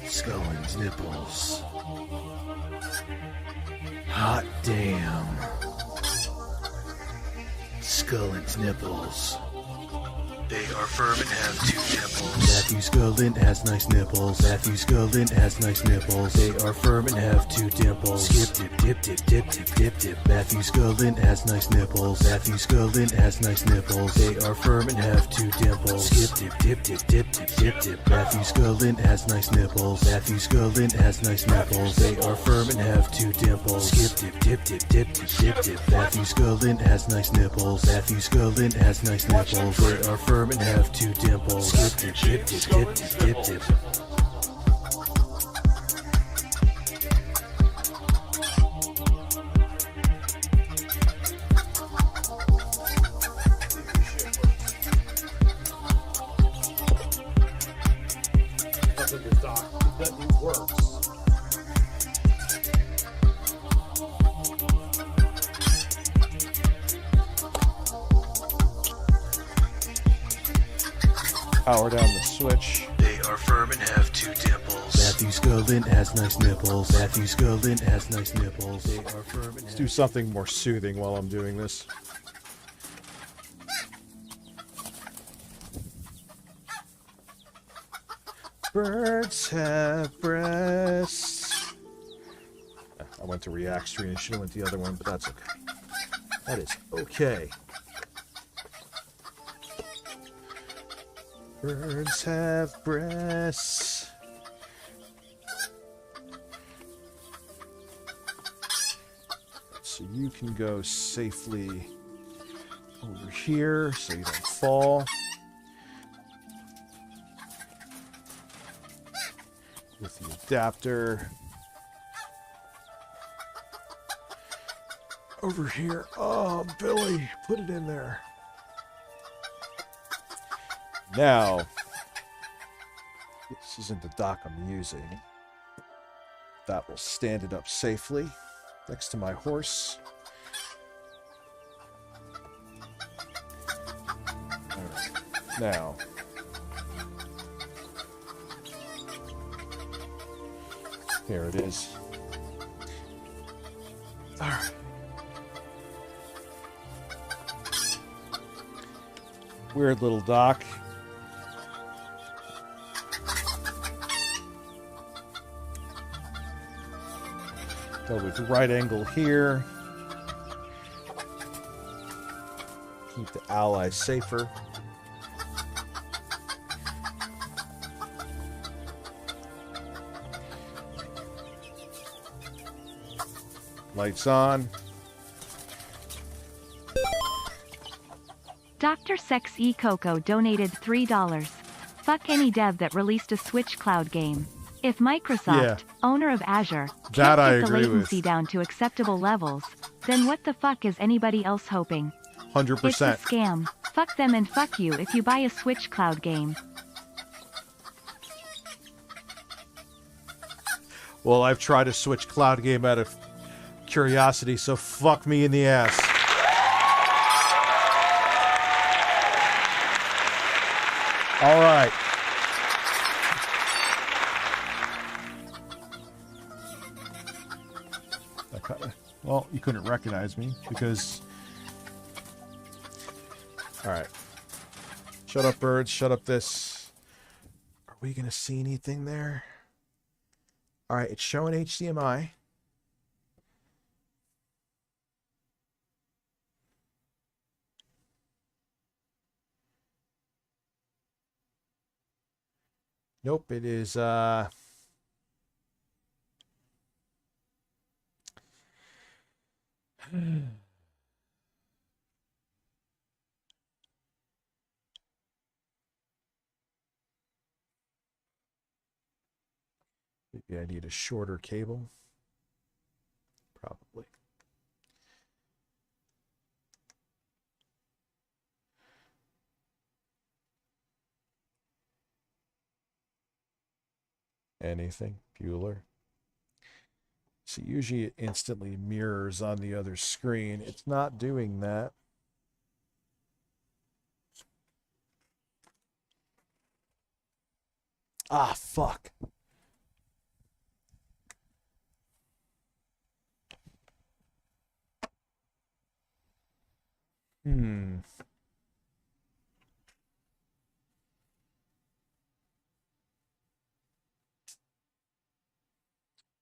Scullin's nipples. Hot damn. Scullin's nipples. They are firm and have 2 dimples. Matthew Scullin has nice nipples. Matthew Scullin has nice nipples. They are firm and have 2 dimples. Skip dip dip dip dip dip dip dip. Matthew Scullin has nice nipples. Matthew Scullin has nice nipples. They are firm and have 2 dimples. Skip dip dip dip dip dip dip dip. Matthew Scullin has nice nipples. Matthew Scullin has nice nipples. They are firm and have 2 dimples. Skip dip dip dip dip dip dip dip. Matthew Scullin has nice nipples. Matthew Scullin has nice nipples. They are firm and have 2 dimples. Skip dip dip dip dip dip dip. Power down the switch. They are firm and have 2 dimples. Matthew Scullin has nice nipples. Matthew Scullin has nice nipples. They are firm and Let's do something more soothing while I'm doing this. Birds have breasts. I went to React Stream. I should have went the other one, but that's okay. That is okay. Birds have breasts. So you can go safely over here so you don't fall. With the adapter. Over here. Oh, Billy, put it in there. Now, this isn't the dock I'm using. That will stand it up safely next to my horse. All right. Now, here it is. All right. Weird little dock. Go with right angle here. Keep the ally safer. Lights on. Dr. Sex E Coco donated $3. Fuck any dev that released a Switch cloud game. If Microsoft, owner of Azure, that can't I get the agree latency with. down to acceptable levels, then what the fuck is anybody else hoping? 100%. It's a scam. Fuck them and fuck you if you buy a Switch cloud game. Well, I've tried to switch cloud game out of curiosity, so fuck me in the ass. All right. Well, you couldn't recognize me because... All right. Shut up, birds. Shut up this. Are we going to see anything there? All right, it's showing HDMI. Nope, it is maybe I need a shorter cable. Probably. Anything, Bueller? So usually it instantly mirrors on the other screen. It's not doing that. Ah, fuck.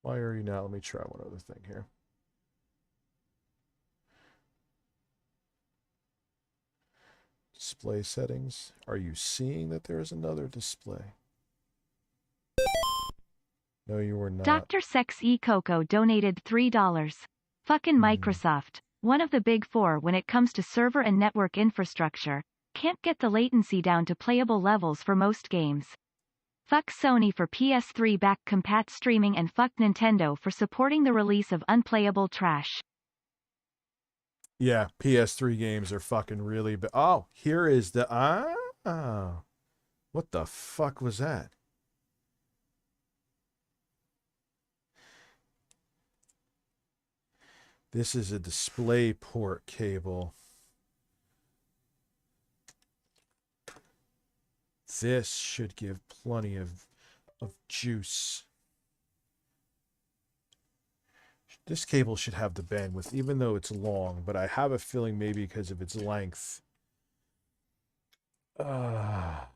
Why are you now? Let me try one other thing here. Display settings. Are you seeing that there is another display? No, you were not. Dr. Sex E Coco donated $3. Fucking Microsoft, one of the big four when it comes to server and network infrastructure, can't get the latency down to playable levels for most games. Fuck Sony for PS3 back compat streaming and fuck Nintendo for supporting the release of unplayable trash. Yeah, PS3 games are fucking really bad. Oh, here is the... What the fuck was that? This is a display port cable. This should give plenty of juice. This cable should have the bandwidth, even though it's long, but I have a feeling maybe because of its length. That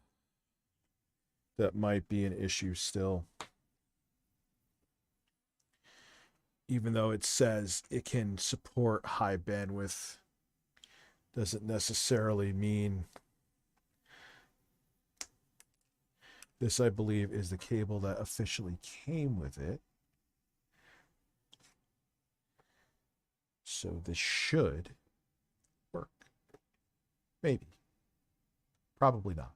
might be an issue still. Even though it says it can support high bandwidth, doesn't necessarily mean... This, I believe, is the cable that officially came with it. So this should work. Maybe. Probably not.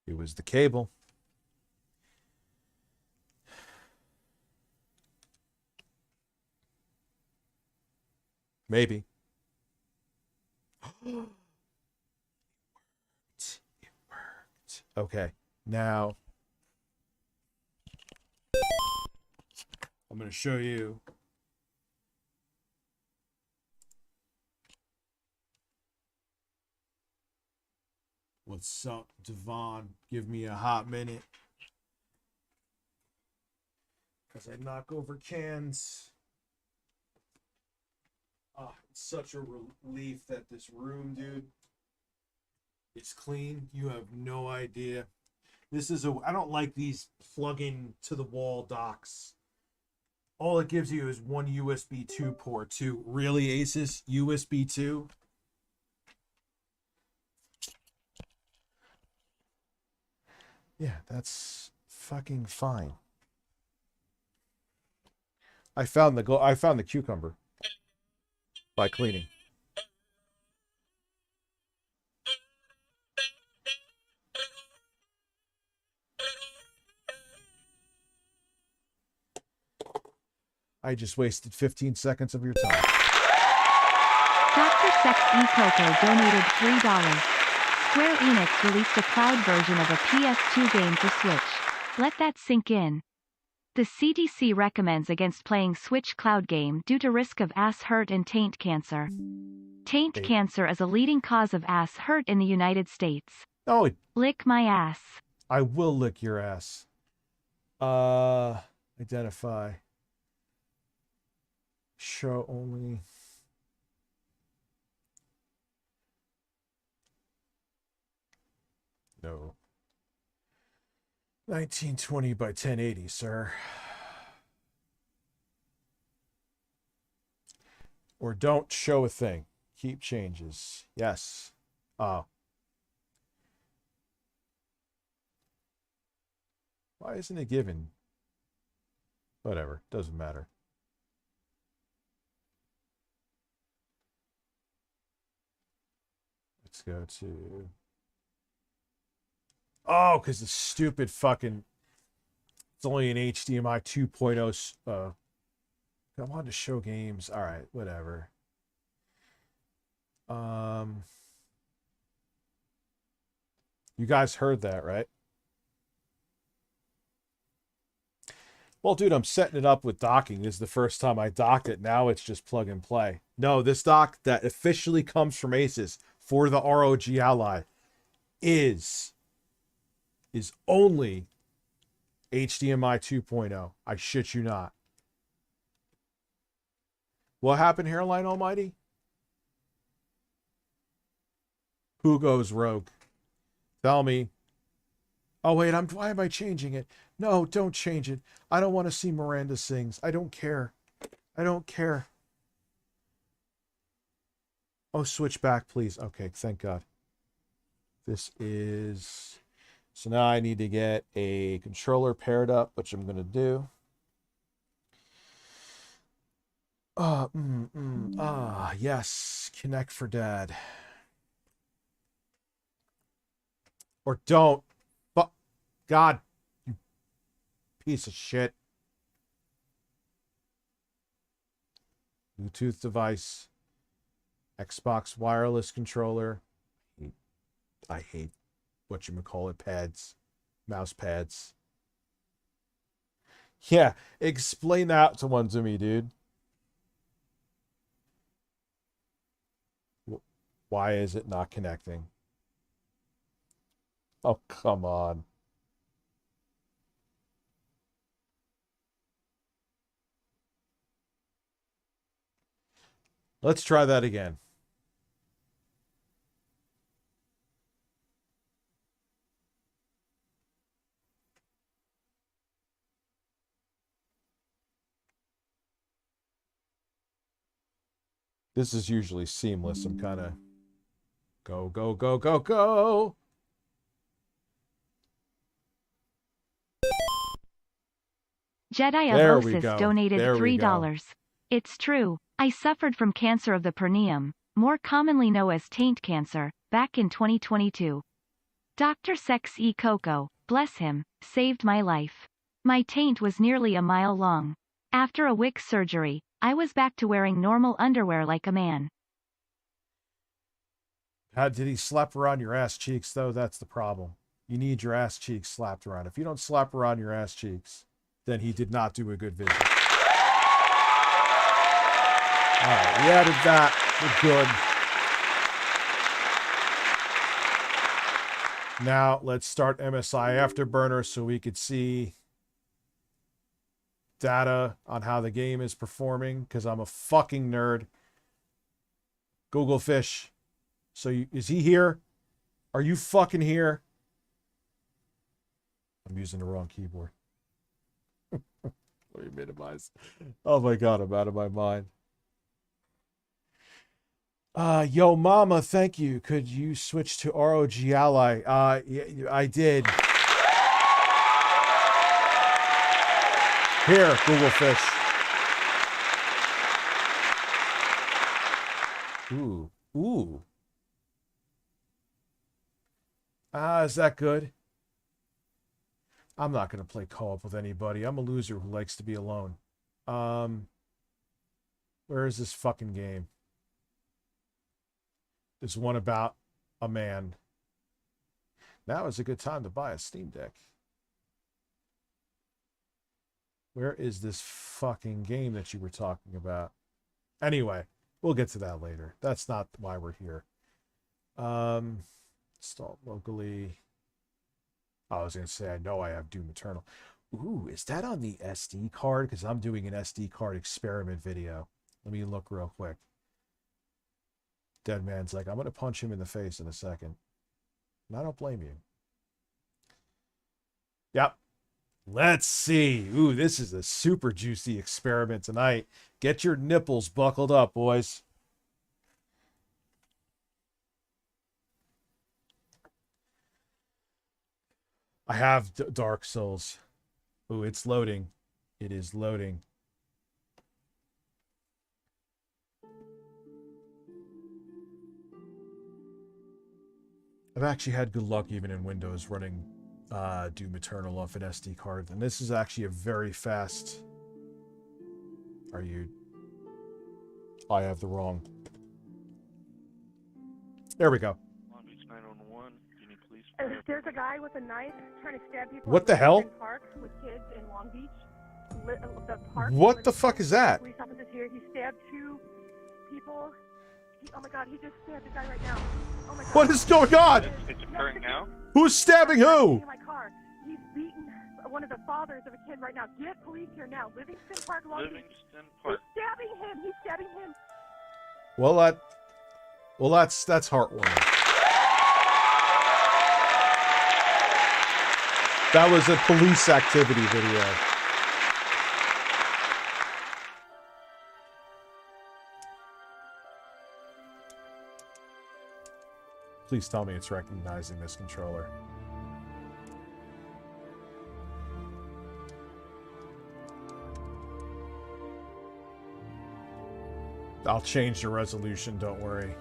It was the cable. Maybe. It worked. Okay. Now, I'm going to show you. What's up, Devon? Give me a hot minute. Because I knock over cans. Oh, it's such a relief that this room, dude, is clean. You have no idea. This is I don't like these plug-in to the wall docks. All it gives you is one USB 2 port too. Really, Asus? USB 2? Yeah, that's fucking fine. I found the cucumber by cleaning. I just wasted 15 seconds of your time. Dr. Sex E Coco donated $3. Square Enix released a cloud version of a PS2 game for Switch. Let that sink in. The CDC recommends against playing Switch cloud game due to risk of ass hurt and taint cancer. Taint cancer is a leading cause of ass hurt in the United States. Oh, lick my ass. I will lick your ass. Identify. Show only. No. 1920 by 1080, sir. Or don't show a thing. Keep changes. Yes. Oh. Why isn't it given? Whatever. Doesn't matter. Let's go to... Oh, because the stupid fucking... It's only an HDMI 2.0... I wanted to show games. All right, whatever. You guys heard that, right? Well, dude, I'm setting it up with docking. This is the first time I docked it. Now it's just plug and play. No, this dock that officially comes from Asus for the ROG Ally is only HDMI 2.0. I shit you not. What happened, Hairline Almighty? Who goes rogue? Tell me. Oh, wait, why am I changing it? No, don't change it. I don't want to see Miranda sings. I don't care. I don't care. Oh, switch back, please. Okay, thank God. This is... So now I need to get a controller paired up, which I'm going to do. Yes. Connect for Dad. Or don't. But God, you piece of shit. Bluetooth device. Xbox wireless controller. I hate whatchamacallit pads. Mouse pads. Yeah, explain that to one to me, dude. Why is it not connecting? Oh, come on. Let's try that again. This is usually seamless. I'm kind of go, go, go, go, go. Jedi There of we Osis go. donated There we go. $3. It's true. I suffered from cancer of the perineum, more commonly known as taint cancer, back in 2022. Dr. Sex E. Coco, bless him, saved my life. My taint was nearly a mile long. After a wick surgery, I was back to wearing normal underwear like a man. How did he slap around your ass cheeks, though? That's the problem. You need your ass cheeks slapped around. If you don't slap around your ass cheeks, then he did not do a good visit. All right, we added that. We're good. Now, let's start MSI Afterburner so we could see data on how the game is performing, because I'm a fucking nerd. Google Fish. So is he here? Are you fucking here? I'm using the wrong keyboard. Let me minimize. Oh my God, I'm out of my mind. Yo, Mama, thank you. Could you switch to ROG Ally? Yeah, I did. Here, Google Fish. Ooh. Is that good? I'm not going to play co-op with anybody. I'm a loser who likes to be alone. Where is this fucking game? There's one about a man. Now is a good time to buy a Steam Deck. Where is this fucking game that you were talking about? Anyway, we'll get to that later. That's not why we're here. Install locally. I was going to say, I know I have Doom Eternal. Ooh, is that on the SD card? Because I'm doing an SD card experiment video. Let me look real quick. Dead Man's like, I'm going to punch him in the face in a second. And I don't blame you. Yep. Let's see. Ooh, this is a super juicy experiment tonight. Get your nipples buckled up, boys. I have Dark Souls. Ooh, it's loading. It is loading. I've actually had good luck even in Windows running Doom Eternal off an SD card. And this is actually a very fast... Are you... I have the wrong... There we go. There's a guy with a knife trying to stab people. What the hell? Park with kids in Long Beach. The park. What the fuck is that? Police officers here. He stabbed 2 people. Oh my God! He just stabbed a guy right now. Oh my God! What is going on? It's occurring now. Who's stabbing who? In my car. He's beaten one of the fathers of a kid right now. Get police here now. Livingston Park, Long Beach. He's stabbing him. He's stabbing him. Well, that's heartwarming. That was a police activity video. Please tell me it's recognizing this controller. I'll change the resolution, don't worry.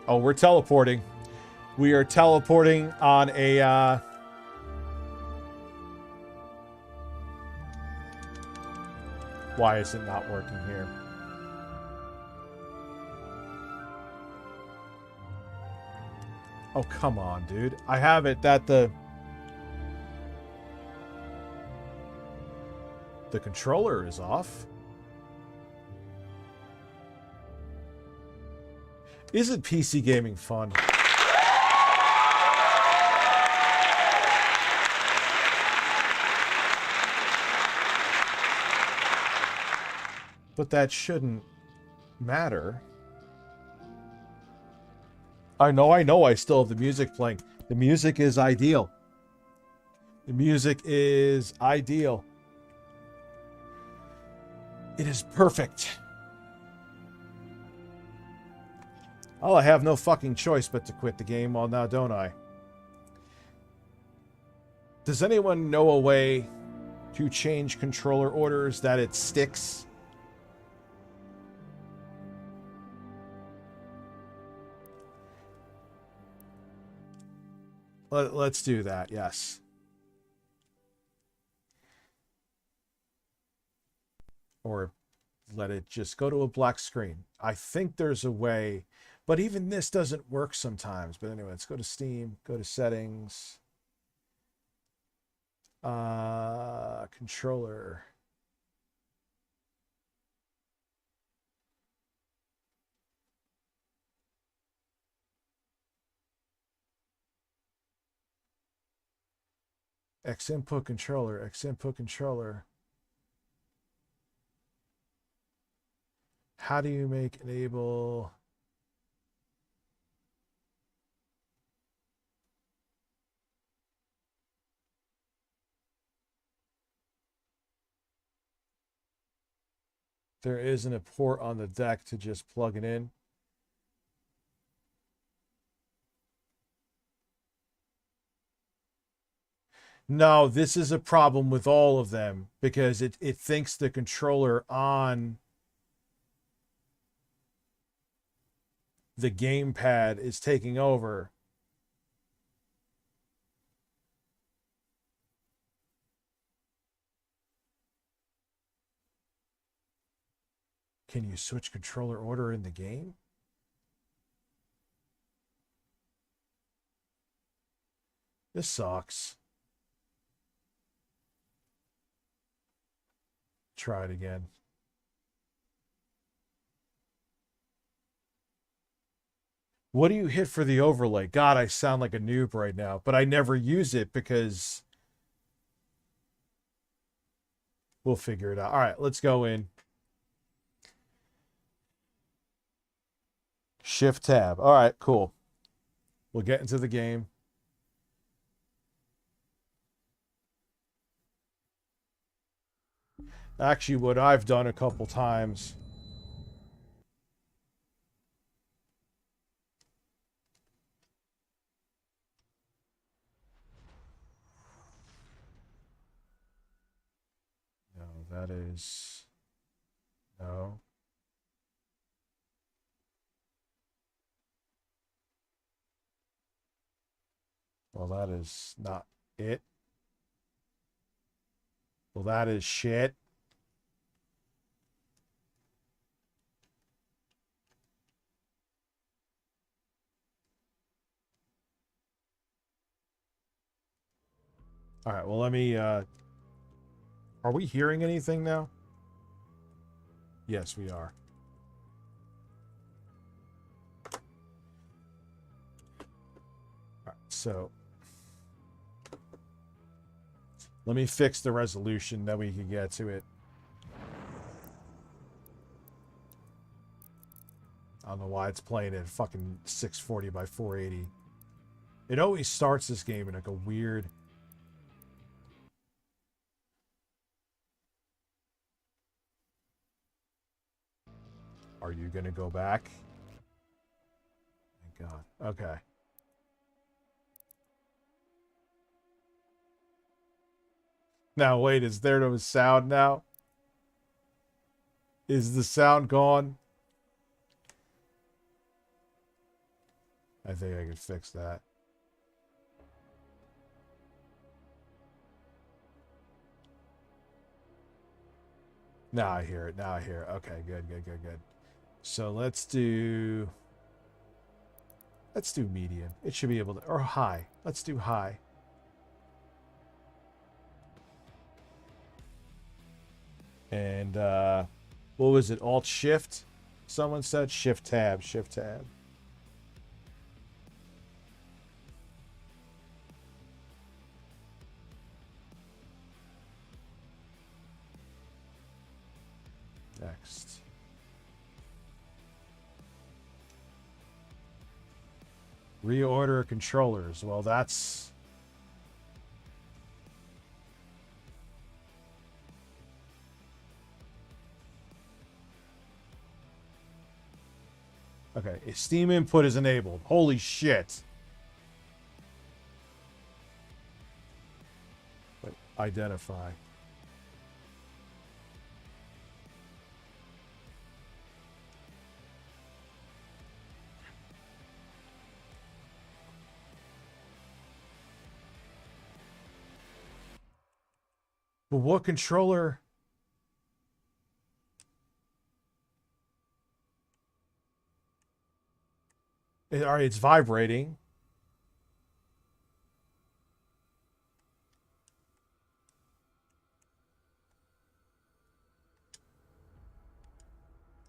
Oh, we're teleporting. We are teleporting on a, Why is it not working here? Oh, come on, dude. I have it that the controller is off. Isn't PC gaming fun? But that shouldn't matter. I know, I still have the music playing. The music is ideal. The music is ideal. It is perfect. Oh, I have no fucking choice but to quit the game. Well, now don't I? Does anyone know a way to change controller orders that it sticks? Let's do that, yes. Or let it just go to a black screen. I think there's a way, but even this doesn't work sometimes. But anyway, let's go to Steam, go to settings. Controller. X input controller, X input controller. How do you make enable? There isn't a port on the deck to just plug it in. No, this is a problem with all of them because it thinks the controller on the gamepad is taking over. Can you switch controller order in the game? This sucks. Try it again. What do you hit for the overlay? God, I sound like a noob right now, but I never use it because we'll figure it out. All right, let's go in. Shift tab. All right, cool. We'll get into the game. Actually, what I've done a couple times. No, that is... No. Well, that is not it. Well, that is shit. All right, well, let me, are we hearing anything now? Yes, we are. All right, so let me fix the resolution that we can get to it. I don't know why it's playing at fucking 640 by 480. It always starts this game in like a weird... Are you gonna go back? Thank God. Okay. Now wait, is there no sound now? Is the sound gone? I think I can fix that. Now I hear it. Now I hear it. Okay, good. So let's do medium. It should be able to, or high. Let's do high. And what was it? Alt Shift? Someone said Shift Tab. Next. Reorder controllers. Well, that's... Okay, Steam input is enabled. Holy shit. Wait, identify. But what controller? All right, it's vibrating.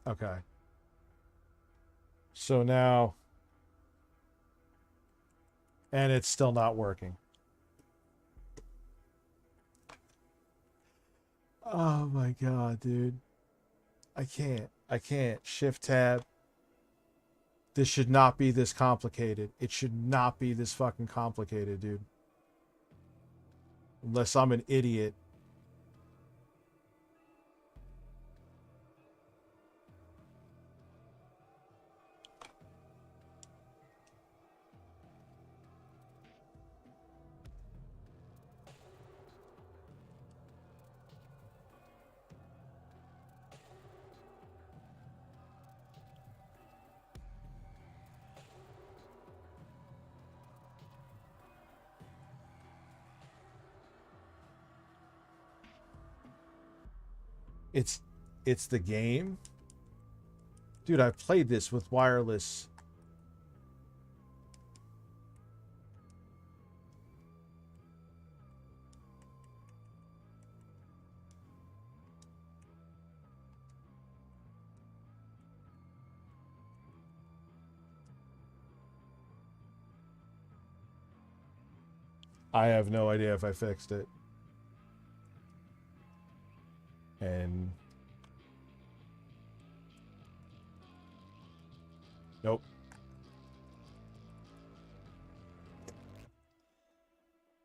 Okay. So now... And it's still not working. Oh my God, dude. I can't. Shift tab. This should not be this complicated. It should not be this fucking complicated, dude. Unless I'm an idiot. It's the game. Dude, I've played this with wireless. I have no idea if I fixed it. And nope.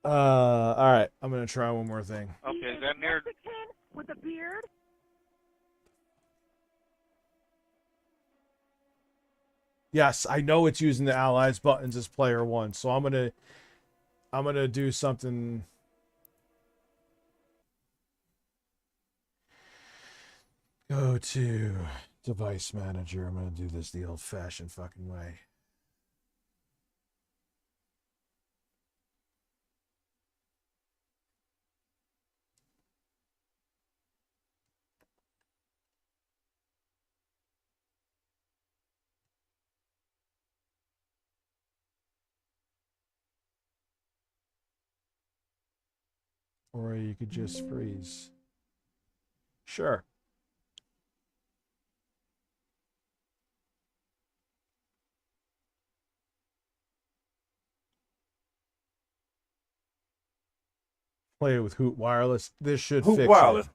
All right. I'm gonna try one more thing. Okay, is that near with a beard? Yes, I know it's using the allies buttons as player one, so I'm gonna do something. Go to device manager. I'm gonna do this the old-fashioned fucking way. Or you could just freeze. Sure. Play it with Hoot Wireless. This should Hoot fix Wireless. it.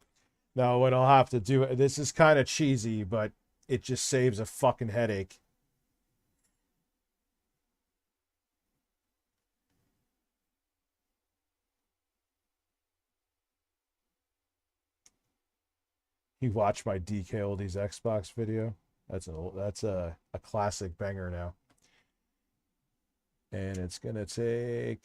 No, what I'll have to do, this is kind of cheesy, but it just saves a fucking headache. You watch my DK Oldies Xbox video. That's a classic banger now. And it's gonna take.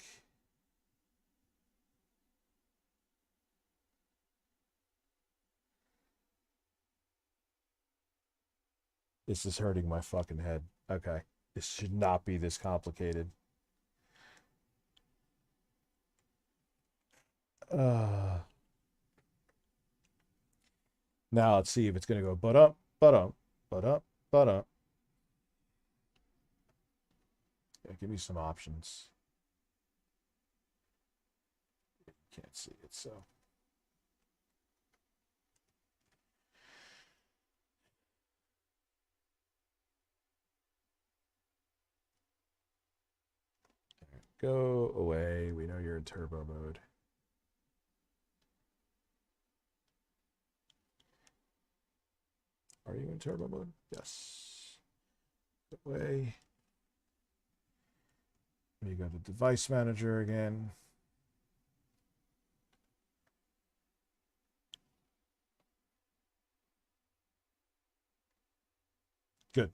This is hurting my fucking head. Okay. This should not be this complicated. Now let's see if it's gonna go butt up. Yeah, give me some options. Can't see it, so. Go away. We know you're in turbo mode. Are you in turbo mode? Yes. Go away. You go to device manager again. Good.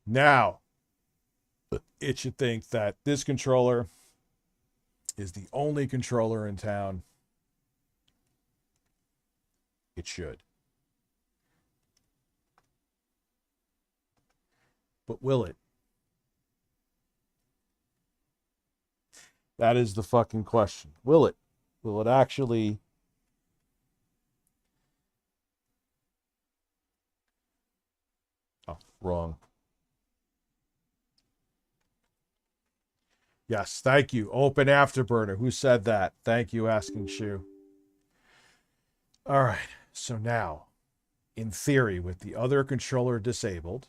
Now, it should think that this controller is the only controller in town. It should. But will it? That is the fucking question. Will it? Will it actually? Oh, wrong. Yes, thank you. Open Afterburner. Who said that? Thank you, Asking Shoe. All right. So now, in theory, with the other controller disabled,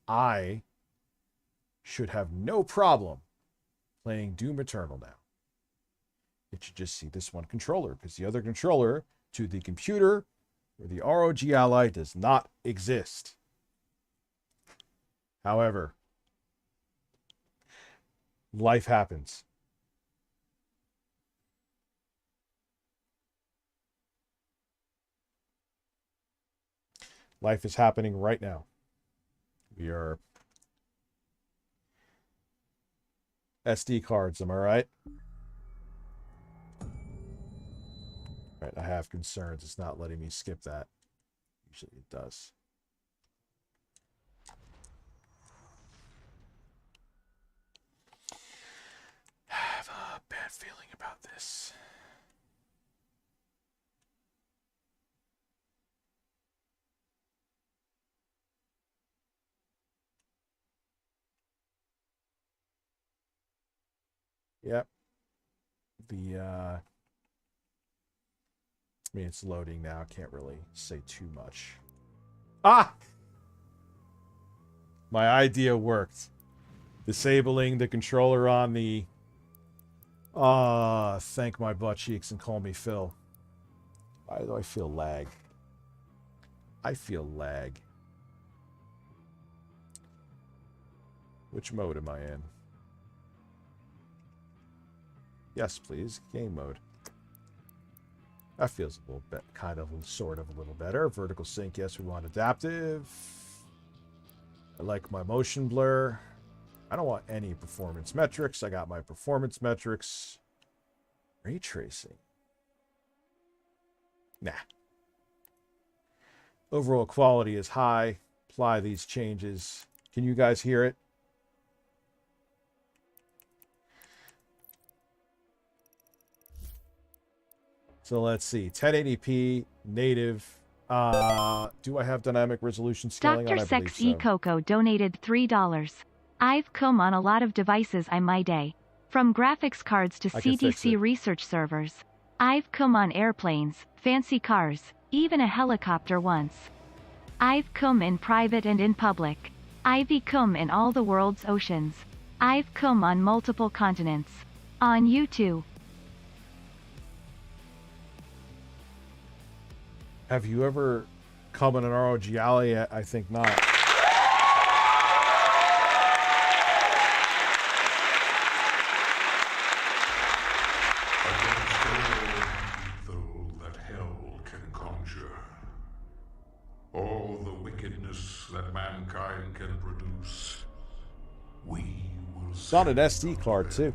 I should have no problem playing Doom Eternal now. It should just see this one controller, because the other controller to the computer or the ROG Ally does not exist. However, life happens. Life is happening right now. We are SD cards, am I right? Right, I have concerns. It's not letting me skip that. Usually it does. I have a bad feeling about this. Yep. I mean, it's loading now. Can't really say too much. Ah! My idea worked. Disabling the controller on the... thank my butt cheeks and call me Phil. Why do I feel lag? I feel lag. Which mode am I in? Yes, please. Game mode. That feels a little bit, kind of, sort of, a little better. Vertical sync, yes, we want adaptive. I like my motion blur. I don't want any performance metrics. I got my performance metrics. Ray tracing. Nah. Overall quality is high. Apply these changes. Can you guys hear it? So let's see, 1080p, native. Do I have dynamic resolution scaling on? Dr. Sex E Coco donated $3. I've come on a lot of devices in my day. From graphics cards to CDC research servers. I've come on airplanes, fancy cars, even a helicopter once. I've come in private and in public. I've come in all the world's oceans. I've come on multiple continents. On YouTube. Have you ever come in an ROG Ally? I think not. Though that hell can conjure. on an SD card too.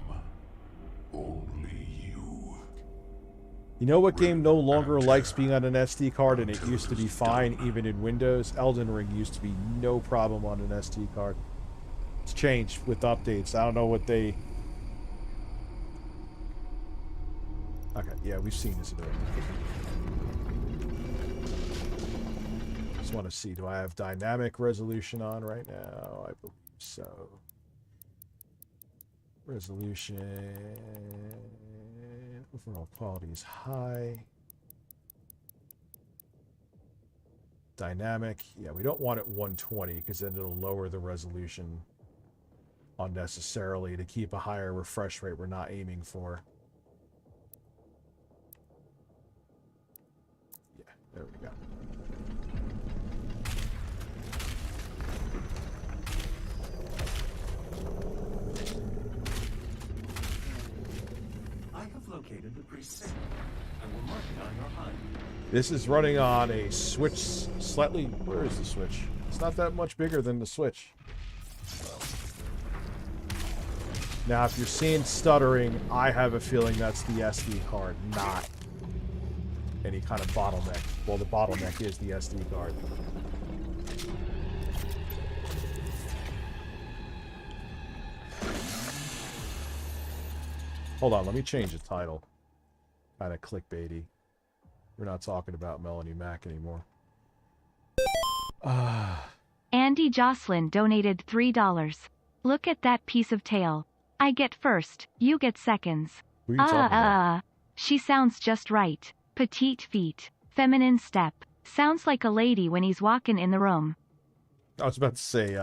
You know what game no longer likes being on an SD card, and it used to be fine even in Windows? Elden Ring used to be no problem on an SD card. It's changed with updates. I don't know what they... Okay, yeah, we've seen this ability. Just want to see, do I have dynamic resolution on right now? I believe so. Resolution... Overall quality is high. Dynamic, yeah, we don't want it 120 because then it'll lower the resolution unnecessarily to keep a higher refresh rate we're not aiming for. Yeah, there we go. Located the precinct, and we're marking on your HUD. This is running on a Switch slightly... Where is the Switch? It's not that much bigger than the Switch. Now, if you're seeing stuttering, I have a feeling that's the SD card, not any kind of bottleneck. Well, the bottleneck is the SD card. Hold on, let me change the title. Kind of clickbaity. We're not talking about Melanie Mac anymore. Andy Jocelyn donated $3. Look at that piece of tail. I get first, you get seconds. Who are you talking about? She sounds just right. Petite feet. Feminine step. Sounds like a lady when he's walking in the room. I was about to say,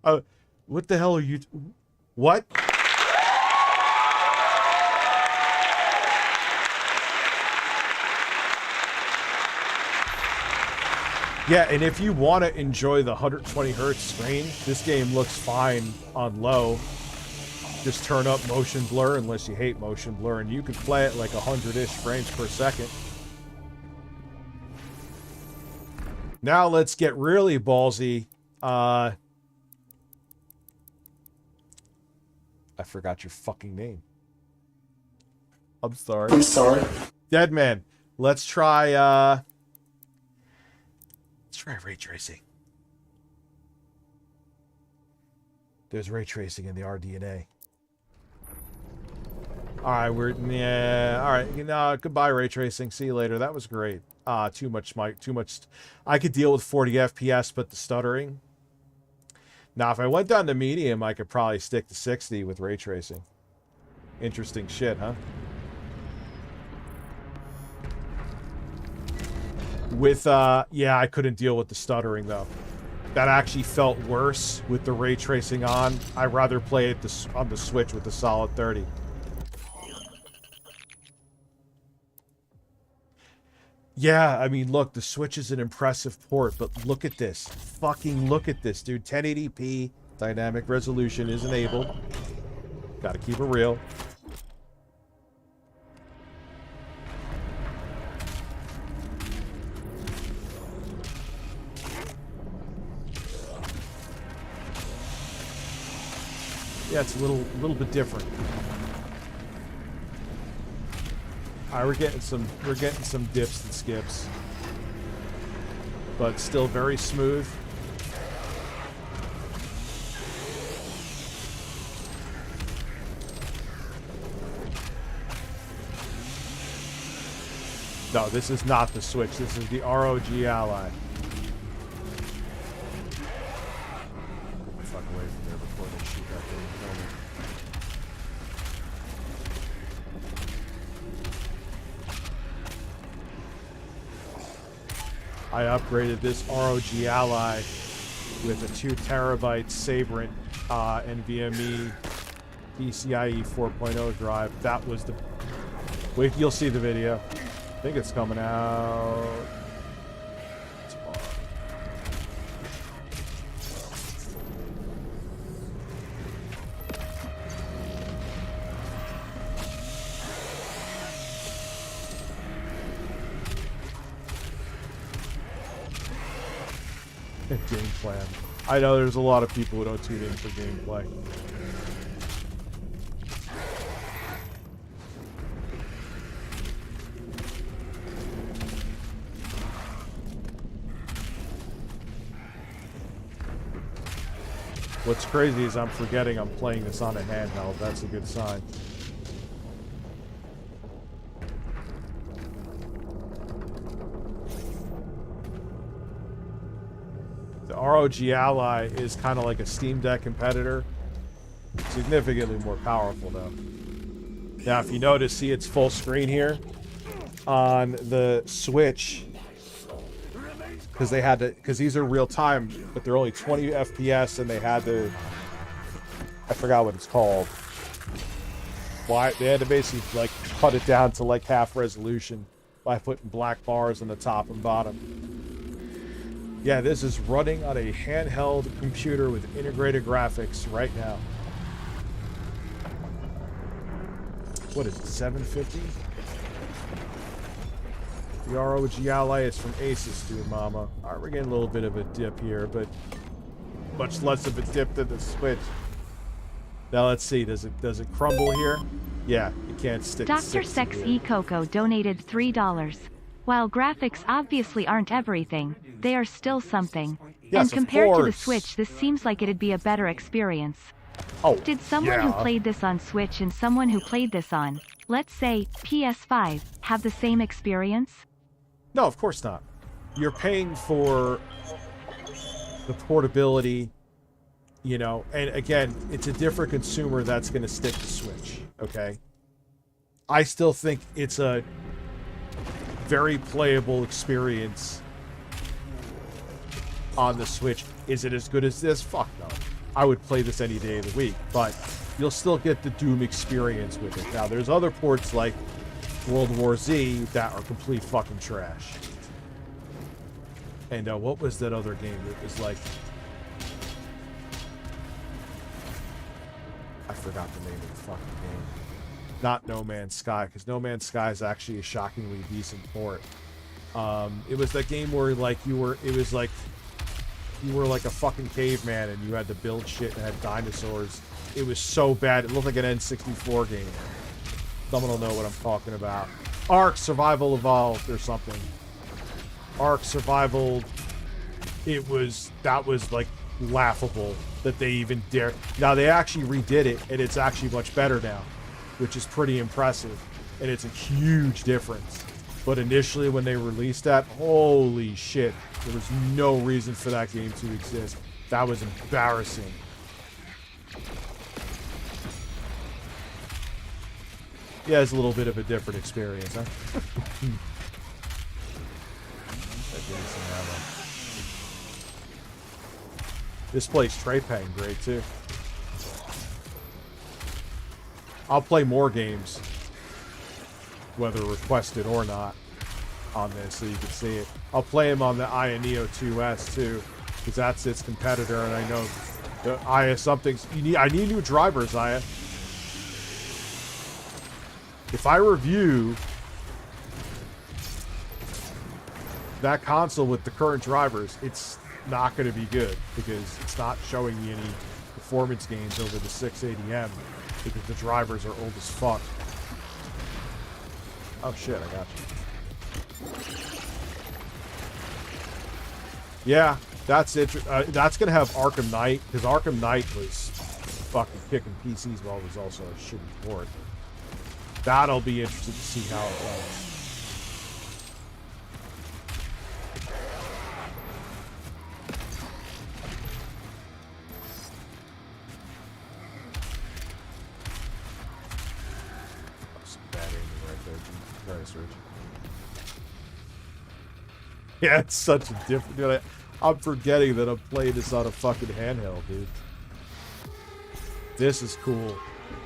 what the hell are you... What? Yeah, and if you want to enjoy the 120 hertz screen, this game looks fine on low. Just turn up motion blur unless you hate motion blur, and you can play it like 100-ish frames per second. Now let's get really ballsy. I forgot your fucking name. I'm sorry. I'm sorry. Deadman. Let's try, Let's try ray tracing. There's ray tracing in the RDNA. Alright, alright, goodbye ray tracing. See you later. That was great. Too much. I could deal with 40 FPS, but the stuttering. Now, if I went down to medium, I could probably stick to 60 with ray tracing. Interesting shit, huh? With, yeah, I couldn't deal with the stuttering, though. That actually felt worse with the ray tracing on. I'd rather play it on the Switch with the solid 30. Yeah, I mean, look, the Switch is an impressive port, but look at this. Fucking look at this, dude. 1080p dynamic resolution is enabled. Gotta keep it real. Yeah, it's a little bit different. All right, we're getting some dips and skips, but still very smooth. No, this is not the Switch. This is the ROG Ally. Fuck away from there before they shoot that thing. I upgraded this ROG Ally with a 2 terabyte Sabrent NVMe PCIe 4.0 drive. That was the... Wait, you'll see the video. I think it's coming out tomorrow. Game plan. I know there's a lot of people who don't tune in for gameplay. What's crazy is I'm forgetting I'm playing this on a handheld. That's a good sign. The ROG Ally is kind of like a Steam Deck competitor. Significantly more powerful, though. Now, if you notice, see it's full screen here on the Switch. Because they had to, because these are real time, but they're only 20 FPS, and they had to, I forgot what it's called. Why they had to basically like cut it down to like half resolution by putting black bars on the top and bottom. Yeah, this is running on a handheld computer with integrated graphics right now. What is it, 750? The ROG Ally is from Asus, dude, mama. Alright, we're getting a little bit of a dip here, but much less of a dip than the Switch. Now let's see, does it crumble here? Yeah, you can't stick. Dr. Sex E Coco donated $3. While graphics obviously aren't everything, they are still something. Yes, and compared to the Switch, this seems like it'd be a better experience. Oh, did someone who played this on Switch and someone who played this on, let's say, PS5, have the same experience? No, of course not. You're paying for the portability, you know, and again, it's a different consumer that's going to stick to Switch, okay? I still think it's a very playable experience on the Switch. Is it as good as this? Fuck no. I would play this any day of the week, but you'll still get the Doom experience with it. Now, there's other ports like World War Z that are complete fucking trash. And what was that other game? It was like, I forgot the name of the fucking game. Not No Man's Sky, because No Man's Sky is actually a shockingly decent port. It was that game where like you were like a fucking caveman and you had to build shit and had dinosaurs. It was so bad. It looked like an N64 game. Someone will know what I'm talking about. Ark Survival Evolved or something. Ark Survival. That was like laughable that they even dare. Now they actually redid it and it's actually much better now, which is pretty impressive. And it's a huge difference. But initially when they released that, holy shit, there was no reason for that game to exist. That was embarrassing. Yeah, it's a little bit of a different experience, huh? This plays Trey-Pang great, too. I'll play more games, whether requested or not, on this, so you can see it. I'll play them on the Aya Neo 2S, too, because that's its competitor, and I know the Aya something's... I need new drivers, Aya. If I review that console with the current drivers, it's not going to be good because it's not showing me any performance gains over the 680M because the drivers are old as fuck. Oh shit, I got you. Yeah, that's it. That's going to have Arkham Knight because Arkham Knight was fucking kicking PCs while it was also a shitty port. That'll be interesting to see how it goes. Some bad aiming right there. Nice, Rich. Yeah, it's such a different... Dude, I'm forgetting that I'm playing this on a fucking handheld, dude. This is cool.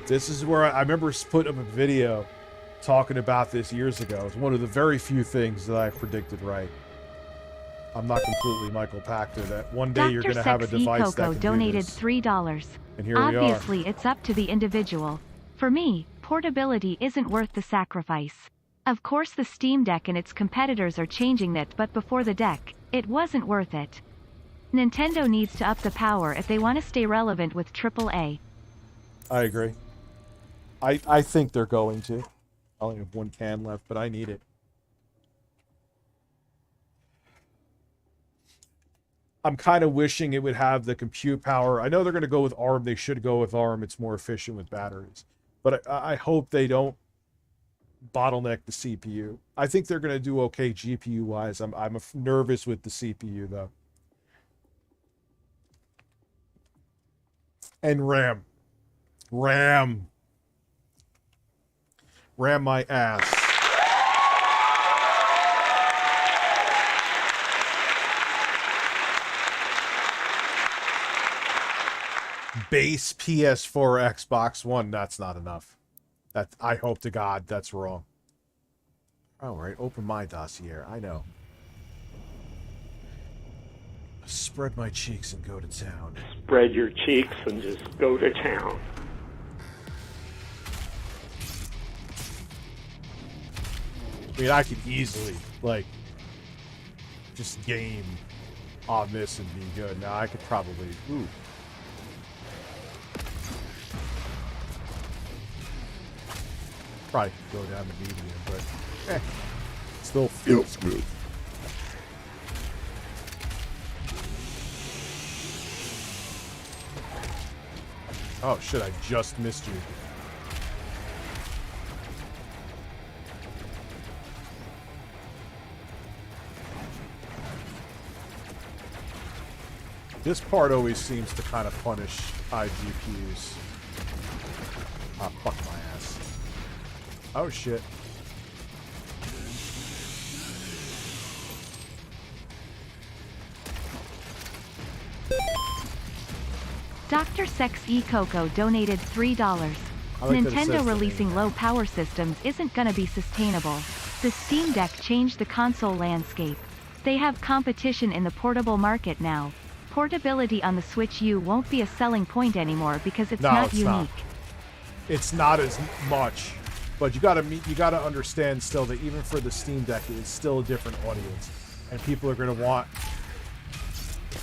This is where I remember putting up a video talking about this years ago. It's one of the very few things that I predicted right. I'm not completely Michael Pachter that one day you're going to have a device that can donated do this. $3. And here Obviously, we are. it's up to the individual. For me, portability isn't worth the sacrifice. Of course, the Steam Deck and its competitors are changing it, but before the deck, it wasn't worth it. Nintendo needs to up the power if they want to stay relevant with AAA. I agree. I think they're going to. I only have one can left, but I need it. I'm kind of wishing it would have the compute power. I know they're going to go with ARM. They should go with ARM. It's more efficient with batteries. But I hope they don't bottleneck the CPU. I think they're going to do okay GPU-wise. I'm nervous with the CPU, though. And RAM. RAM my ass. Base PS4 Xbox One, that's not enough. I hope to God that's wrong. All right, open my dossier. I know. Spread my cheeks and go to town. Spread your cheeks and just go to town. I mean, I could easily, like, just game on this and be good. Now, I could probably... Ooh. Probably could go down to medium, but still feels smooth. Oh shit, I just missed you. This part always seems to kind of punish high GPUs. Ah, fuck my ass. Oh shit. Dr. Sex E Coco donated $3. Nintendo releasing low power systems isn't gonna be sustainable. The Steam Deck changed the console landscape. They have competition in the portable market now. Portability on the Switch U won't be a selling point anymore because it's not unique. It's not as much, but you gotta understand still that even for the Steam Deck, it's still a different audience, and people are gonna want.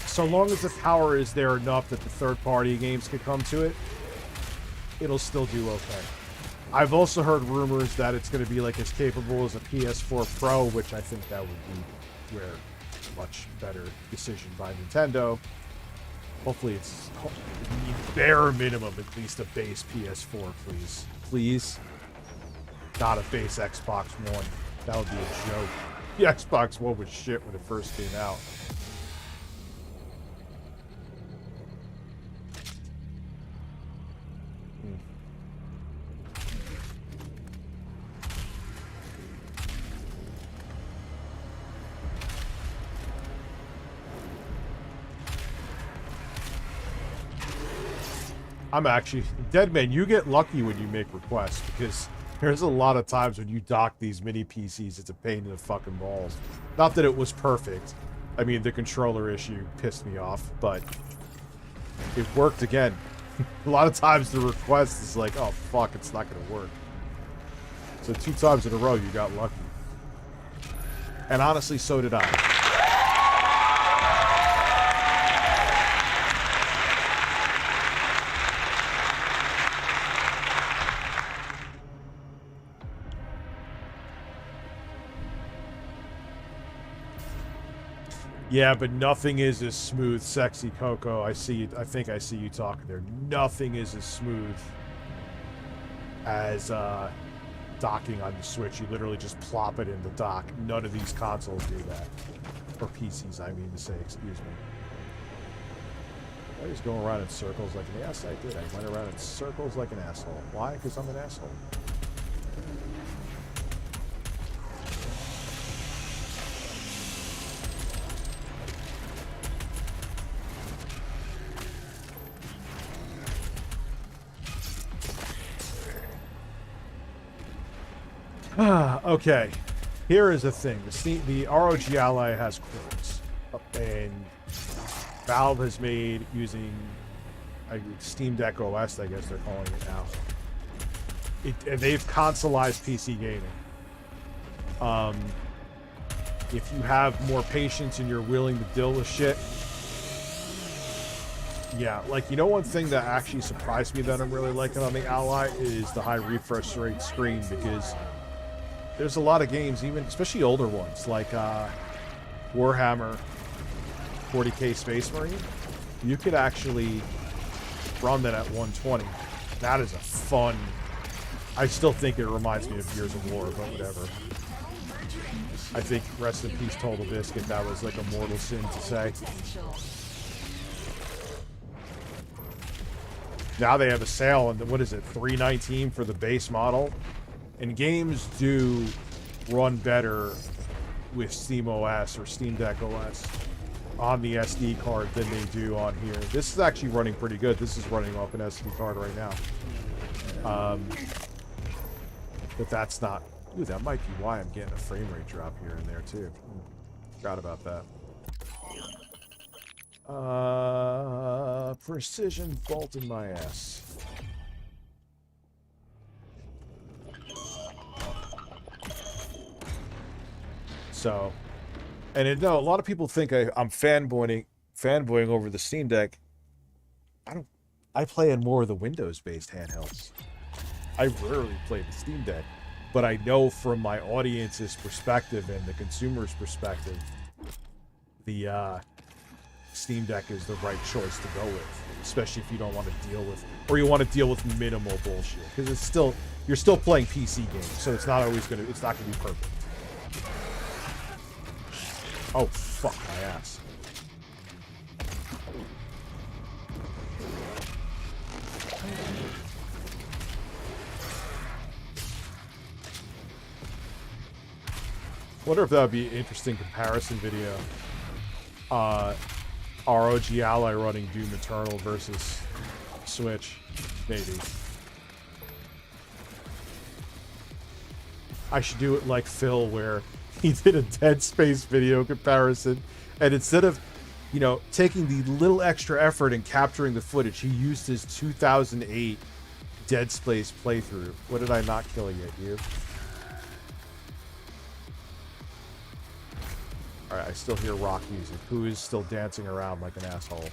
So long as the power is there enough that the third-party games can come to it, it'll still do okay. I've also heard rumors that it's going to be like as capable as a PS4 Pro, which I think that would be where much better decision by Nintendo. Hopefully it's bare minimum at least a base PS4, please. Please. Not a base Xbox One. That would be a joke. The Xbox One was shit when it first came out. I'm actually... Deadman, you get lucky when you make requests, because there's a lot of times when you dock these mini PCs, it's a pain in the fucking balls. Not that it was perfect. I mean, the controller issue pissed me off, but it worked again. A lot of times the request is like, oh fuck, it's not gonna work. So 2 times in a row you got lucky. And honestly, so did I. Yeah, but nothing is as smooth, Sexy Coco. I think I see you talking there. Nothing is as smooth as docking on the Switch. You literally just plop it in the dock. None of these consoles do that. Or PCs, I mean to say, excuse me. I was going around in circles like an ass. I did. I went around in circles like an asshole. Why? Because I'm an asshole. Okay, here is the thing. The ROG Ally has quirks, and Valve has made using Steam Deck OS, I guess they're calling it now. And they've consoleized PC gaming. If you have more patience and you're willing to deal with shit, Yeah, like, you know, one thing that actually surprised me that I'm really liking on the Ally is the high refresh rate screen, because there's a lot of games, even especially older ones, like Warhammer 40K Space Marine. You could actually run that at 120. That is a fun... I still think it reminds me of Gears of War, but whatever. I think, rest in peace, Total Biscuit, that was like a mortal sin to say. Now they have a sale, and what is it, $319 for the base model? And games do run better with Steam OS or Steam Deck OS on the SD card than they do on here. This is actually running pretty good. This is running off an SD card right now. But that's not... Ooh, that might be why I'm getting a frame rate drop here and there, too. Forgot about that. Precision bolt in my ass. So, and no, a lot of people think I'm fanboying over the Steam Deck. I play in more of the Windows-based handhelds. I rarely play the Steam Deck, but I know from my audience's perspective and the consumer's perspective, the Steam Deck is the right choice to go with, especially if you don't want to deal with, or you want to deal with minimal bullshit, because it's still, you're still playing PC games, so it's not always gonna, it's not gonna be perfect. Oh, fuck my ass. Wonder if that would be an interesting comparison video. ROG Ally running Doom Eternal versus Switch, maybe. I should do it like Phil, where he did a Dead Space video comparison, and instead of, you know, taking the little extra effort in capturing the footage, he used his 2008 Dead Space playthrough. What did I not kill yet, you? Alright, I still hear rock music. Who is still dancing around like an asshole?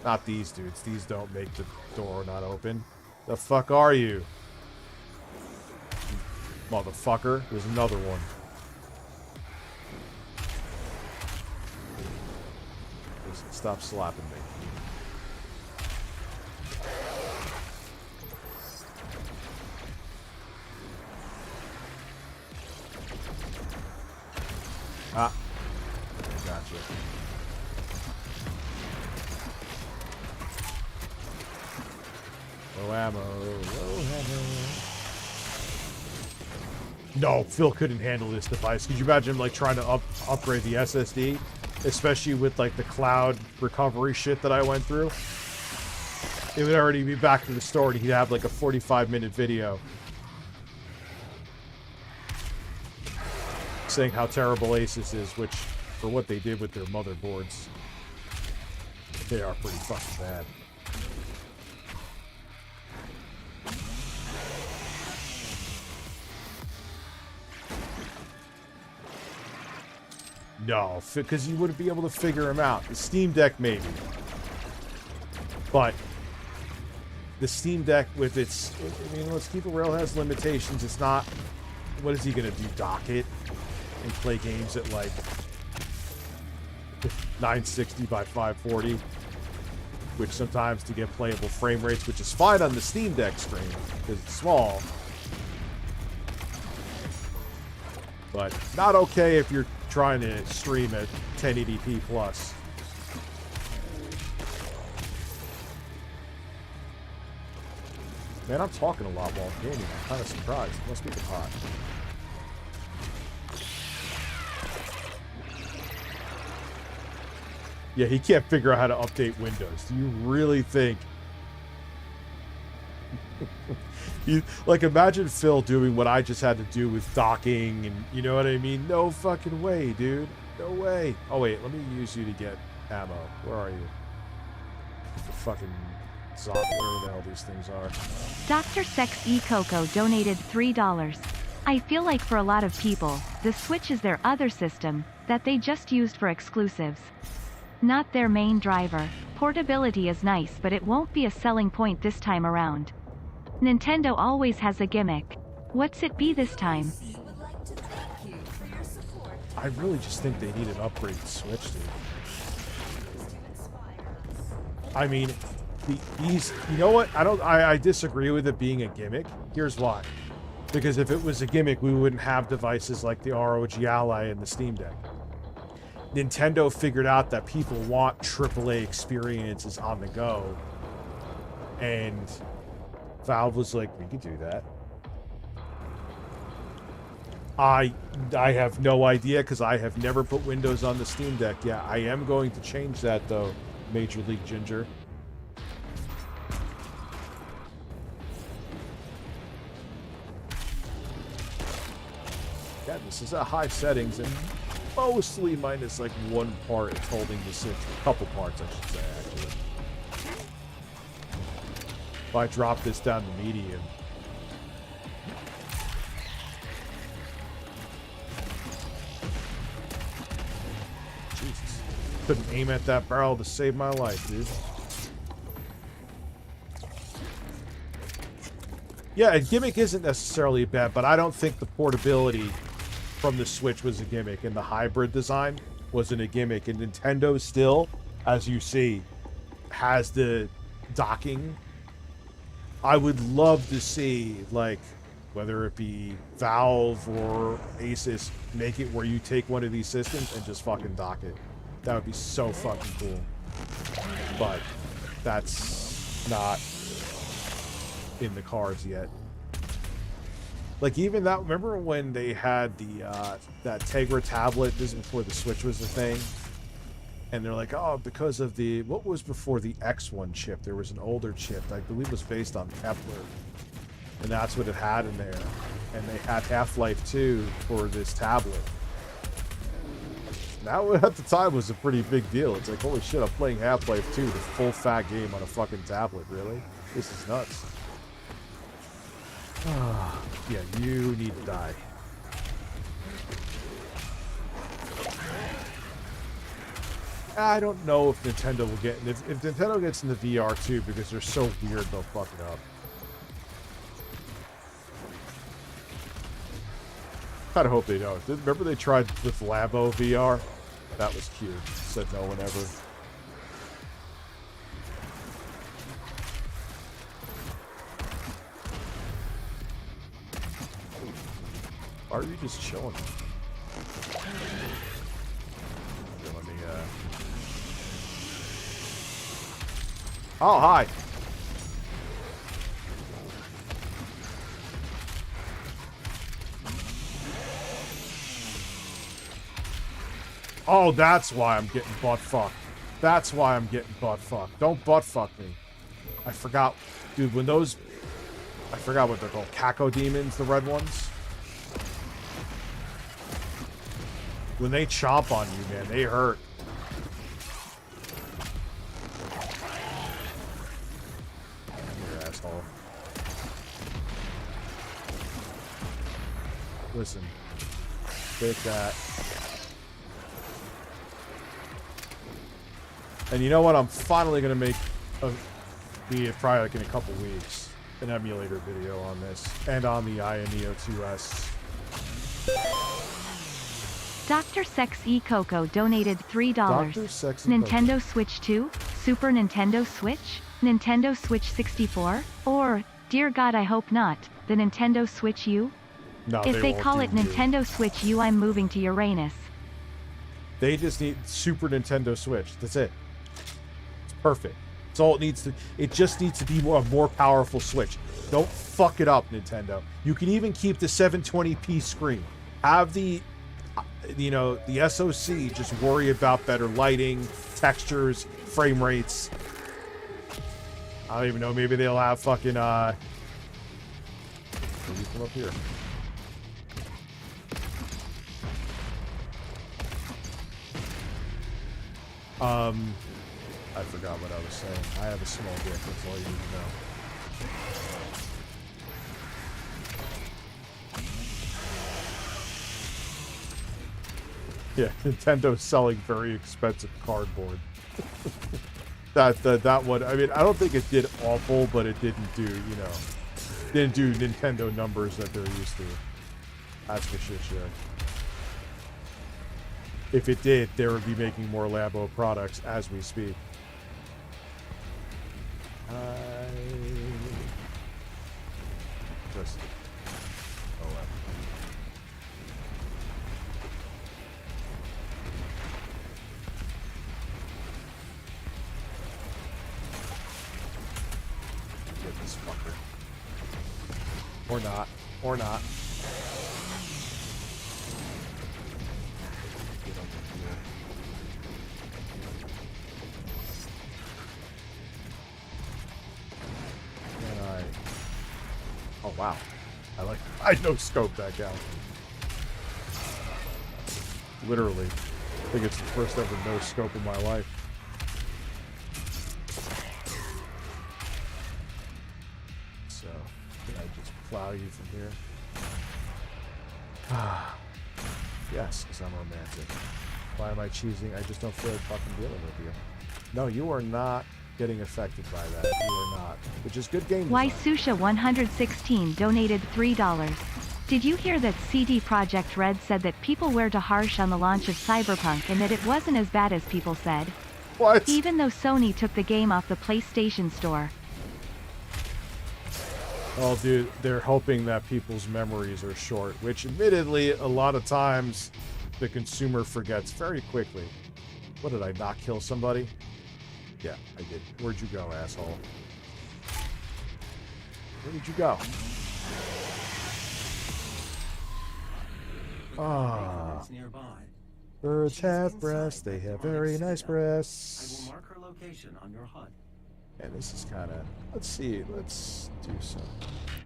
Not these dudes. These don't make the door not open. The fuck are you? Motherfucker. There's another one. Listen, stop slapping me. Ah. Gotcha. Low ammo. Low ammo. No, Phil couldn't handle this device. Could you imagine him, like, trying to upgrade the SSD? Especially with, like, the cloud recovery shit that I went through. It would already be back to the store and he'd have, like, a 45-minute video saying how terrible Asus is, which, for what they did with their motherboards, they are pretty fucking bad. No, because you wouldn't be able to figure them out. The Steam Deck, maybe. But the Steam Deck with its... I mean, let's keep it real, has limitations. It's not... What is he going to do, dock it? And play games at, like, 960 by 540, which sometimes to get playable frame rates, which is fine on the Steam Deck screen because it's small, but not okay if you're trying to stream at 1080p plus. Man, I'm talking a lot while I'm gaming. I'm kind of surprised. It must be the pot. Yeah, he can't figure out how to update Windows. Do you really think... like, imagine Phil doing what I just had to do with docking and, you know what I mean? No fucking way, dude. No way. Oh, wait, let me use you to get ammo. Where are you? The fucking... whatever the hell these things are. Dr. Sex E Coco donated $3. I feel like for a lot of people, the Switch is their other system, that they just used for exclusives. not their main driver. Portability is nice, but it won't be a selling point this time around. Nintendo always has a gimmick. What's it be this time? I really just think they need an upgraded Switch, dude. I mean, you know what? I disagree with it being a gimmick. Here's why. Because if it was a gimmick, we wouldn't have devices like the ROG Ally and the Steam Deck. Nintendo figured out that people want AAA experiences on the go. And Valve was like, we could do that. I have no idea because I have never put Windows on the Steam Deck. Yeah, I am going to change that though, Major League Ginger. Yeah, this is at high settings and mostly minus like one part it's holding the Switch. A couple parts, I should say, actually. If I drop this down to medium, Jesus. Couldn't aim at that barrel to save my life, dude. Yeah, a gimmick isn't necessarily bad, but I don't think the portability from the Switch was a gimmick, and the hybrid design wasn't a gimmick. And Nintendo still, as you see, has the docking. I would love to see, like, whether it be Valve or Asus, make it where you take one of these systems and just fucking dock it. That would be so fucking cool. But that's not in the cards yet. Like, even that, remember when they had the that Tegra tablet, this is before the Switch was a thing, and they're like, oh, because of the, what was before the X1 chip, there was an older chip that I believe was based on Kepler, and that's what it had in there, and they had Half-Life 2 for this tablet. That at the time was a pretty big deal. It's like, holy shit, I'm playing Half-Life 2, the full fat game on a fucking tablet, really? This is nuts. Yeah, you need to die. I don't know if Nintendo will get... If Nintendo gets into VR too, because they're so weird, they'll fuck it up. Kind of hope they don't. Remember they tried with Labo VR? That was cute. Said no one ever. Or are you just chilling? Let me, Oh, hi. Oh, that's why I'm getting butt fucked. That's why I'm getting butt fucked. Don't butt fuck me. I forgot. Dude, when those... I forgot what they're called. Caco demons, the red ones. When they chomp on you, man, they hurt. You asshole. Listen. Take that. And you know what? I'm finally going to make, probably like in a couple weeks, an emulator video on this. And on the Neo 2S. Dr. Sexy Coco donated $3. Dr. Sexy Nintendo Coco. Switch 2? Super Nintendo Switch? Nintendo Switch 64? Or, dear God, I hope not, the Nintendo Switch U? No, if they won't call do it U. Nintendo Switch U, I'm moving to Uranus. They just need Super Nintendo Switch. That's it. It's perfect. That's all it needs to... It just needs to be a more powerful Switch. Don't fuck it up, Nintendo. You can even keep the 720p screen. Have the... You know, the SoC, just worry about better lighting, textures, frame rates. I don't even know, maybe they'll have fucking, maybe come up here. I forgot what I was saying. I have a small dick, that's all you need to know. Yeah, Nintendo's selling very expensive cardboard. that one, I mean, I don't think it did awful, but it didn't do, you know, didn't do Nintendo numbers that they're used to. That's for shit sure. If it did, they would be making more Labo products as we speak. Just, oh well. Get this fucker. Or not. Or not. Get over here. And I... Oh, wow. I no-scoped that guy. Literally. I think it's the first ever no-scope in my life. So, can I just plow you from here? Yes, because I'm romantic. Why am I cheesing? I just don't feel like fucking dealing with you. No, you are not getting affected by that. You are not. Which is good game design. Ysusha116 donated $3. Did you hear that CD Projekt Red said that people were too harsh on the launch of Cyberpunk and that it wasn't as bad as people said? What? Even though Sony took the game off the PlayStation Store. Well, dude, they're hoping that people's memories are short, which admittedly, a lot of times, the consumer forgets very quickly. What, did I not kill somebody? Yeah, I did. Where'd you go, asshole? Where did you go? Ah. Birds have breasts. They have very nice breasts. I will mark her location on your HUD. And this is kind of... Let's see. Let's do some...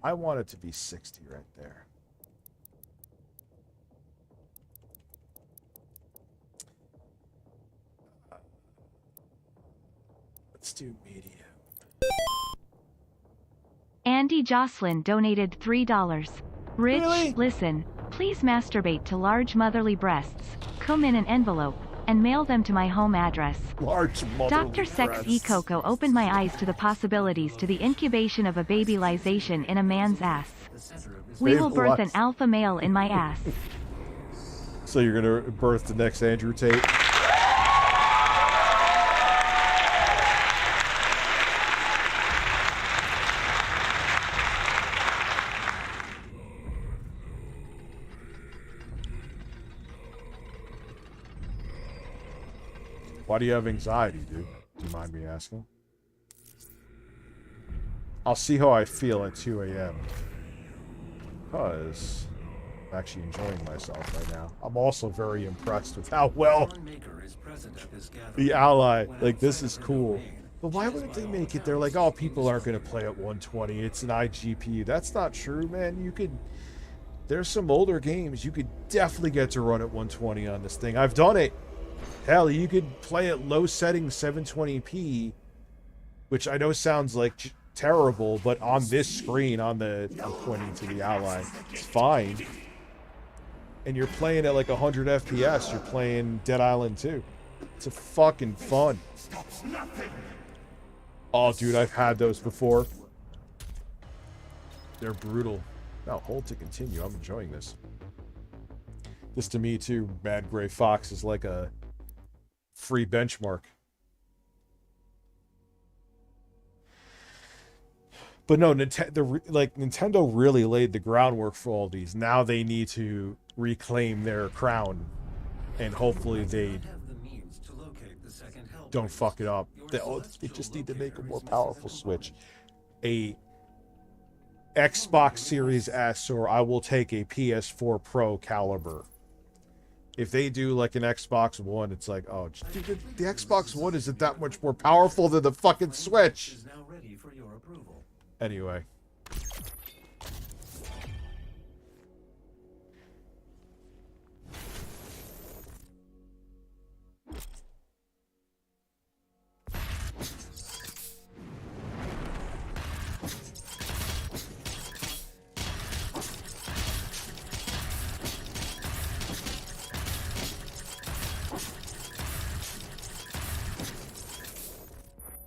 I want it to be 60 right there. Let's do medium. Andy Jocelyn donated $3. Rich, Really? listen, please masturbate to large motherly breasts, come in an envelope, and mail them to my home address. Large motherly Dr. Sex E. Coco opened my eyes to the possibilities to the incubation of a babylization in a man's ass. We will birth an alpha male in my ass. So you're going to birth the next Andrew Tate? Why do you have anxiety, dude? Do you mind me asking? I'll see how I feel at 2 a.m. Because I'm actually enjoying myself right now. I'm also very impressed with how well the Ally, like, this is cool. But why wouldn't they make it? They're like, oh, people aren't going to play at 120. It's an iGPU. That's not true, man. You could... There's some older games. You could definitely get to run at 120 on this thing. I've done it. Hell, you could play at low settings 720p, which I know sounds like terrible, but on this screen, I'm pointing to the Ally, it's fine. And you're playing at like 100 FPS, you're playing Dead Island 2. It's a fucking fun. Oh, dude, I've had those before. They're brutal. Now, hold to continue. I'm enjoying this. This, to me, too, Mad Gray Fox is like a free benchmark. But no, Nintendo really laid the groundwork for all these. Now they need to reclaim their crown, and hopefully they don't fuck it up. They just need to make a more powerful Switch. A Xbox Series S, or I will take a PS4 Pro caliber. If they do like an Xbox One, it's like, oh, dude, the Xbox One isn't that much more powerful than the fucking Switch. Anyway.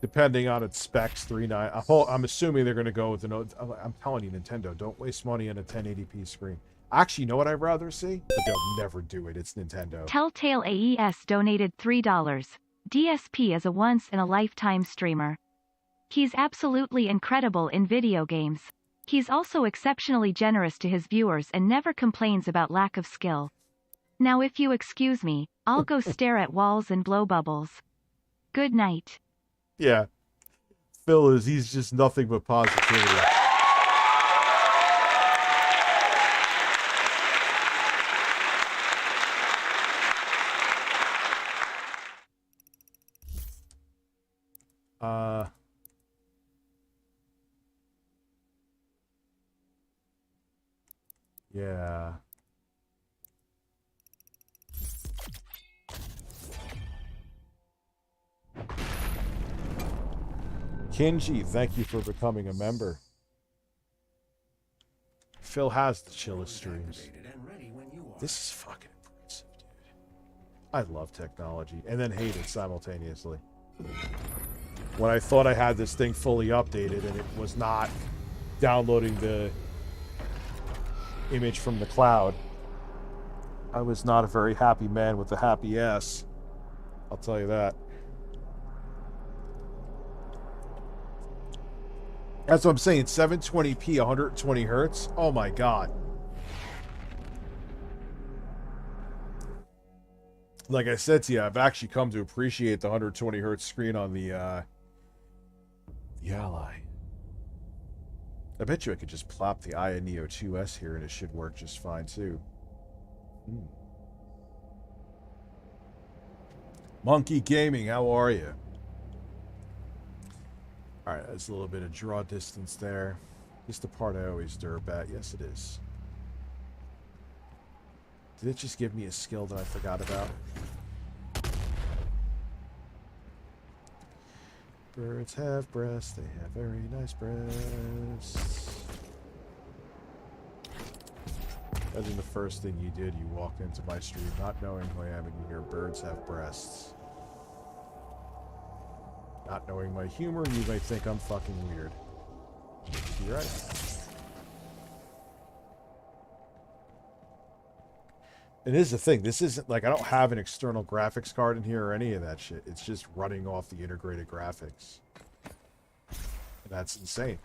Depending on its specs, 390. I'm assuming they're going to go with an. I'm telling you, Nintendo, don't waste money on a 1080p screen. Actually, you know what I'd rather see? But they'll never do it. It's Nintendo. Telltale AES donated $3. DSP is a once-in-a-lifetime streamer. He's absolutely incredible in video games. He's also exceptionally generous to his viewers and never complains about lack of skill. Now if you excuse me, I'll go stare at walls and blow bubbles. Good night. Yeah. He's just nothing but positivity. Yeah. Kinji, thank you for becoming a member. Phil has the chillest streams. This is fucking impressive, dude. I love technology and then hate it simultaneously. When I thought I had this thing fully updated and it was not downloading the image from the cloud, I was not a very happy man with a happy ass. I'll tell you that. That's what I'm saying. 720p, 120 hertz. Oh my god. Like I said to you, I've actually come to appreciate the 120 hertz screen on the Ally. I bet you I could just plop the Aya Neo 2S here and it should work just fine too. Monkey Gaming, how are you? Alright, that's a little bit of draw distance there. It's the part I always derp at. Yes, it is. Did it just give me a skill that I forgot about? Birds have breasts, they have very nice breasts. Imagine the first thing you did, you walk into my stream not knowing who I am and you hear birds have breasts. Not knowing my humor, you may think I'm fucking weird. You're right. And here's the thing, this isn't like I don't have an external graphics card in here or any of that shit. It's just running off the integrated graphics. And that's insane.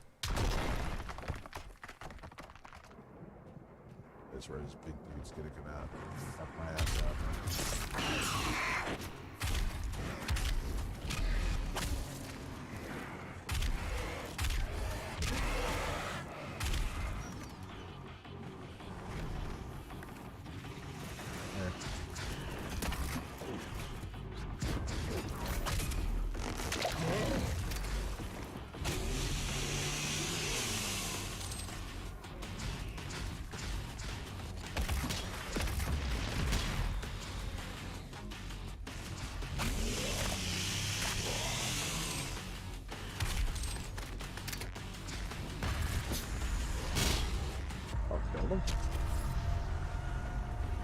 That's where this big dude's gonna come out. Fuck my ass up.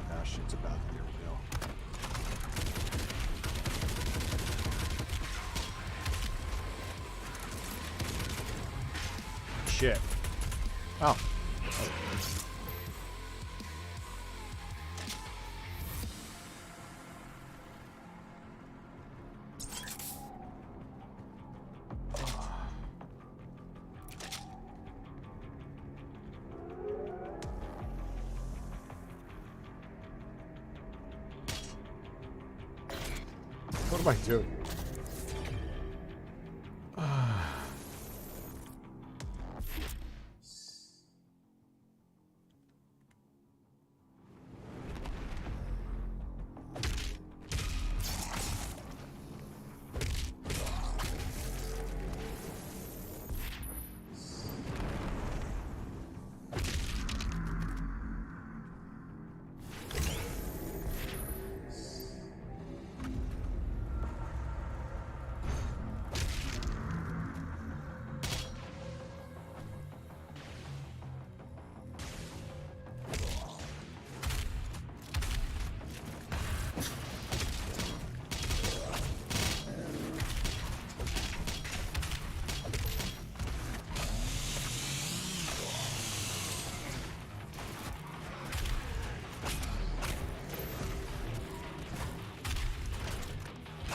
Now shit's about to get real. Shit. Oh. What am I doing?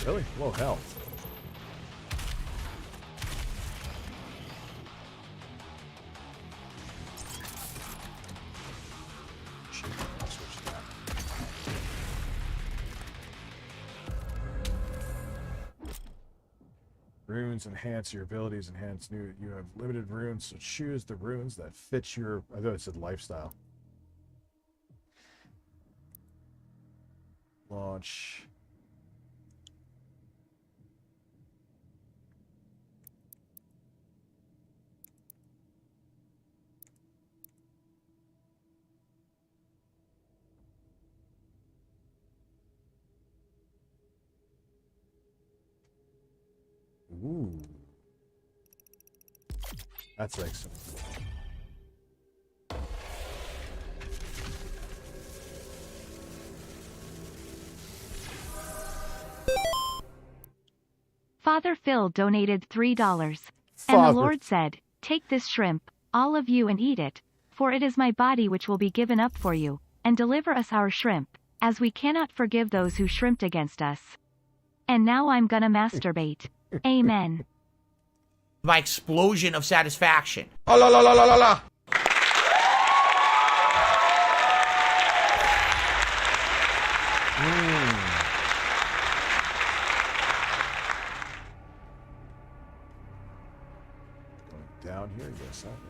Really? Low health. Runes enhance your abilities, enhance new. You have limited runes, so choose the runes that fit your. I thought it said lifestyle. Launch. Ooh. That's excellent. Father Phil donated $3. And the Lord said, "Take this shrimp, all of you, and eat it, for it is my body which will be given up for you, and deliver us our shrimp, as we cannot forgive those who shrimped against us. And now I'm gonna masturbate. Amen." My explosion of satisfaction. Oh, la la la la la la. Going down here, yes, aren't we?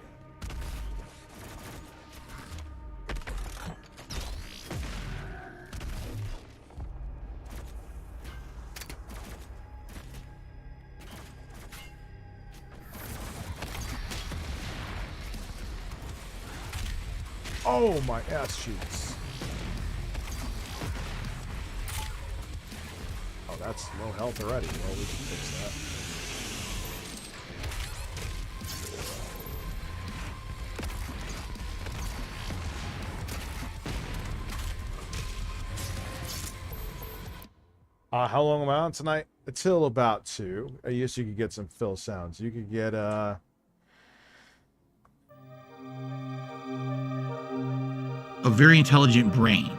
Oh, my ass cheeks. Oh, that's low health already. Well, we can fix that. How long am I on tonight? Until about 2. I guess you could get some fill sounds. You could get, A very intelligent brain.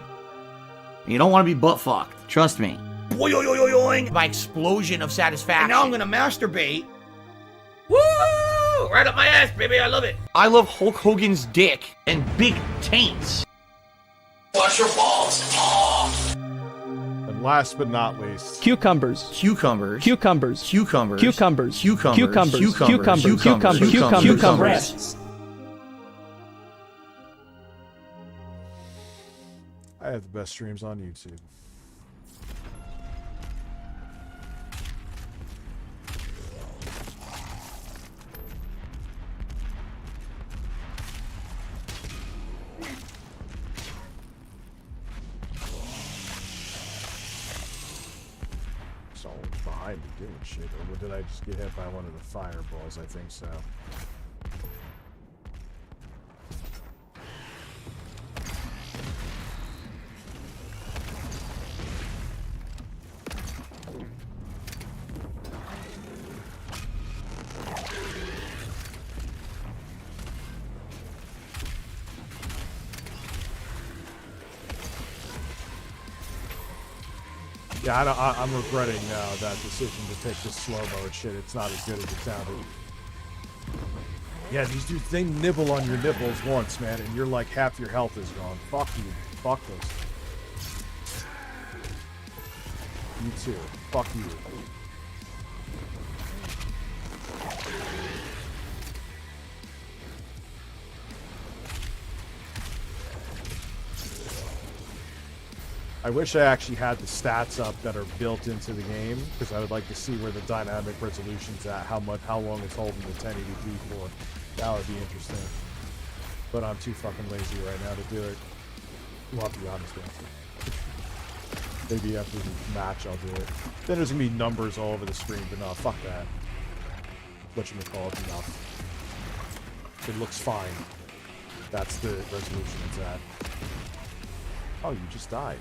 You don't want to be butt fucked. Trust me. Boing! My explosion of satisfaction. And now I'm gonna masturbate. Woo! Right up my ass, baby. I love it. I love Hulk Hogan's dick and big taints. Watch your balls. And last but not least, Cucumbers. Cucumbers. Cucumbers. Cucumbers. Cucumbers. Cucumbers. Cucumbers. Cucumbers. Cucumbers. I have the best streams on YouTube. Someone's behind me doing shit. Or did I just get hit by one of the fireballs? I think so. Yeah, I'm regretting now that decision to take this slow-mo and shit. It's not as good as it sounded. Yeah, these dudes, they nibble on your nipples once, man, and you're like half your health is gone. Fuck you. Fuck this. You too. Fuck you. I wish I actually had the stats up that are built into the game, because I would like to see where the dynamic resolution's at, how long it's holding the 1080p for. That would be interesting. But I'm too fucking lazy right now to do it. Well, I'll be honest with you. Maybe after the match I'll do it. Then there's gonna be numbers all over the screen, but no, fuck that. Whatchamacallit, enough. It looks fine. That's the resolution it's at. Oh, you just died.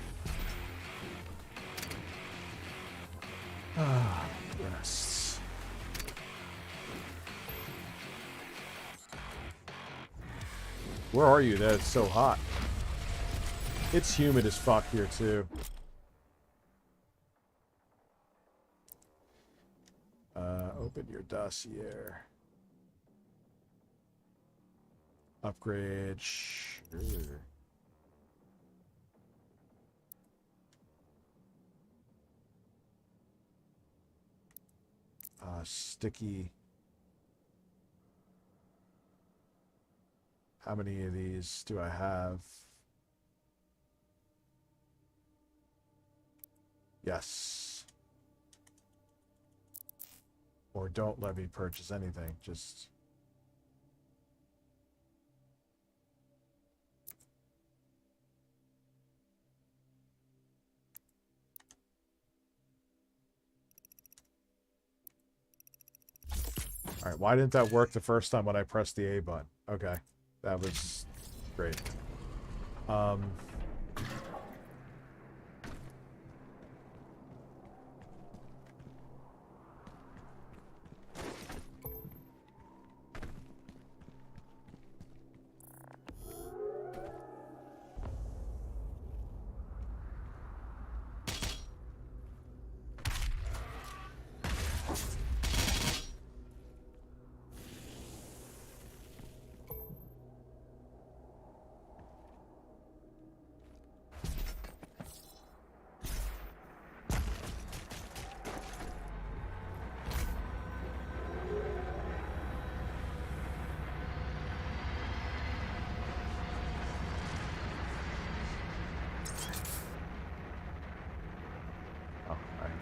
Ah, rests. Where are you that it's so hot? It's humid as fuck here, too. Open your dossier. Upgrade. Sure. Sticky. How many of these do I have? Yes. Or don't let me purchase anything. Just... All right, why didn't that work the first time when I pressed the A button? Okay, that was great.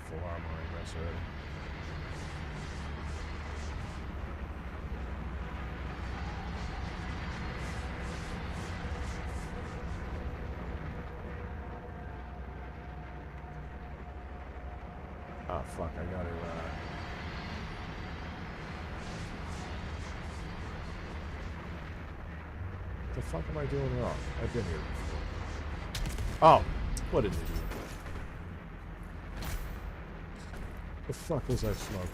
Full armor, I guess, already. Oh, fuck, I gotta, What the fuck am I doing wrong? I've been here before. Oh, what an idiot. The fuck was I smoking?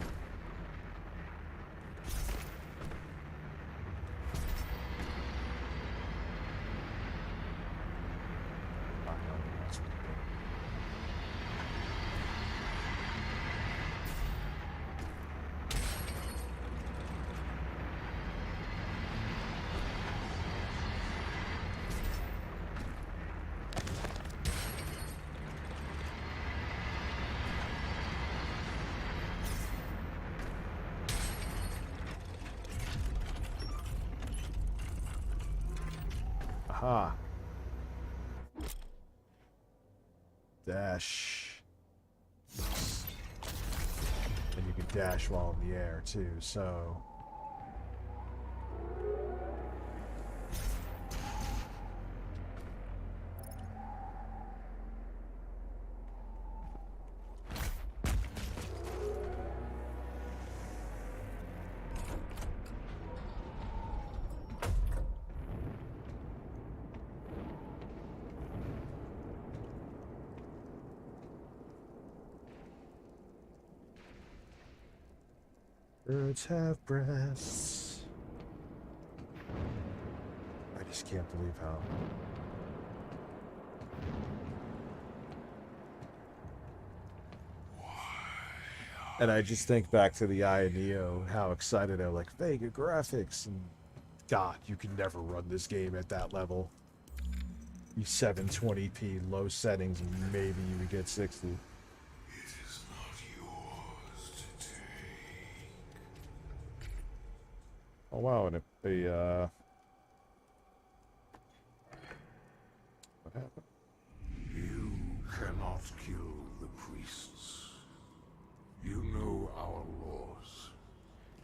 Aha. Dash. And you can dash while in the air too, so... Birds have breasts. I just can't believe how... And I just think back to the Eye of Neo, how excited I'm like, Vega graphics, and God, you can never run this game at that level. You 720p low settings, and maybe you would get 60. Oh wow, and what happened? You cannot kill the priests. You know our laws.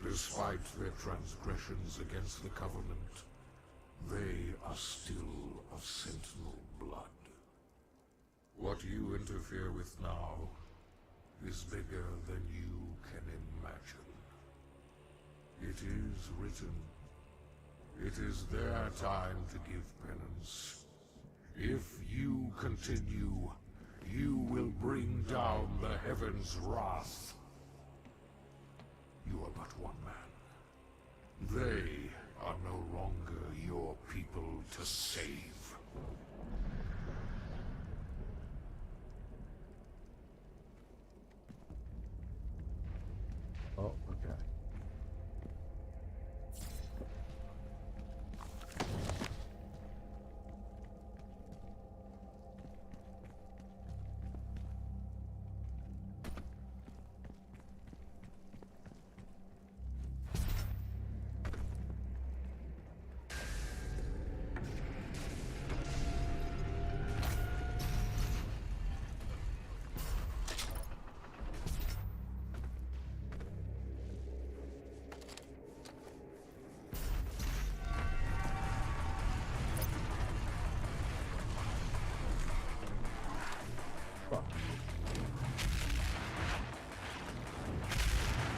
Despite their transgressions against the Covenant, they are still of Sentinel blood. What you interfere with now is bigger than you can imagine. It is written. It is their time to give penance. If you continue, you will bring down the heavens' wrath. You are but one man. They are no longer your people to save. Oh, okay.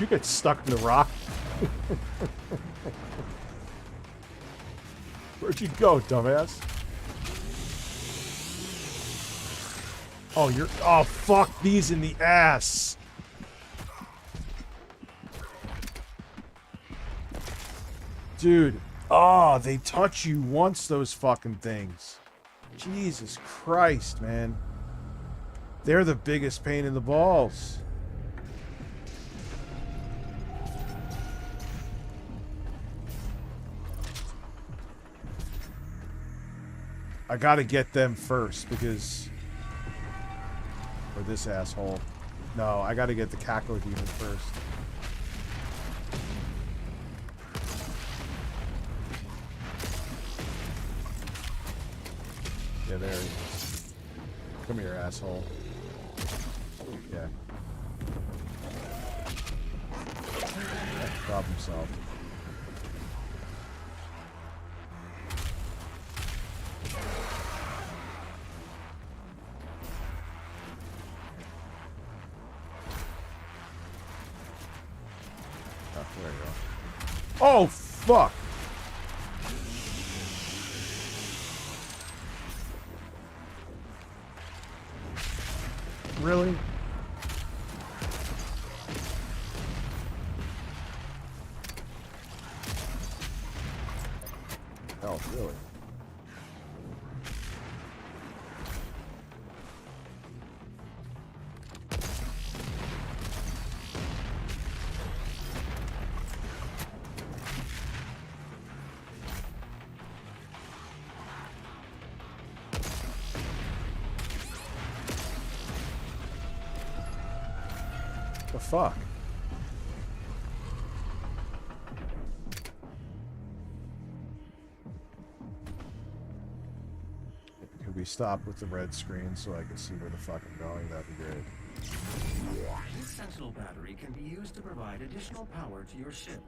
You get stuck in the rock. Where'd you go, dumbass? Oh, you're... Oh, fuck these in the ass. Dude. Oh, they touch you once, those fucking things. Jesus Christ, man. They're the biggest pain in the balls. I gotta get them first because... Or this asshole. No, I gotta get the Cackle Demon first. Yeah, there he is. Come here, asshole. Yeah. Problem solved. Oh, there you go. Oh, fuck! Really? Oh, really? The fuck? Could we stop with the red screen so I can see where the fuck I'm going? That'd be great. This Sentinel battery can be used to provide additional power to your ship.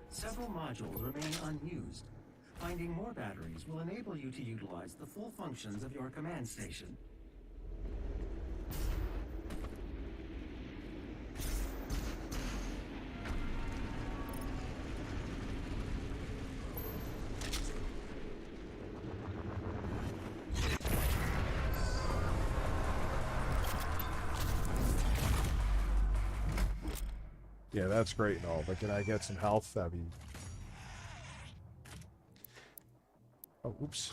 Several modules remain unused. Finding more batteries will enable you to utilize the full functions of your command station. Yeah, that's great and all, but can I get some health? That'd be... Oh, oops.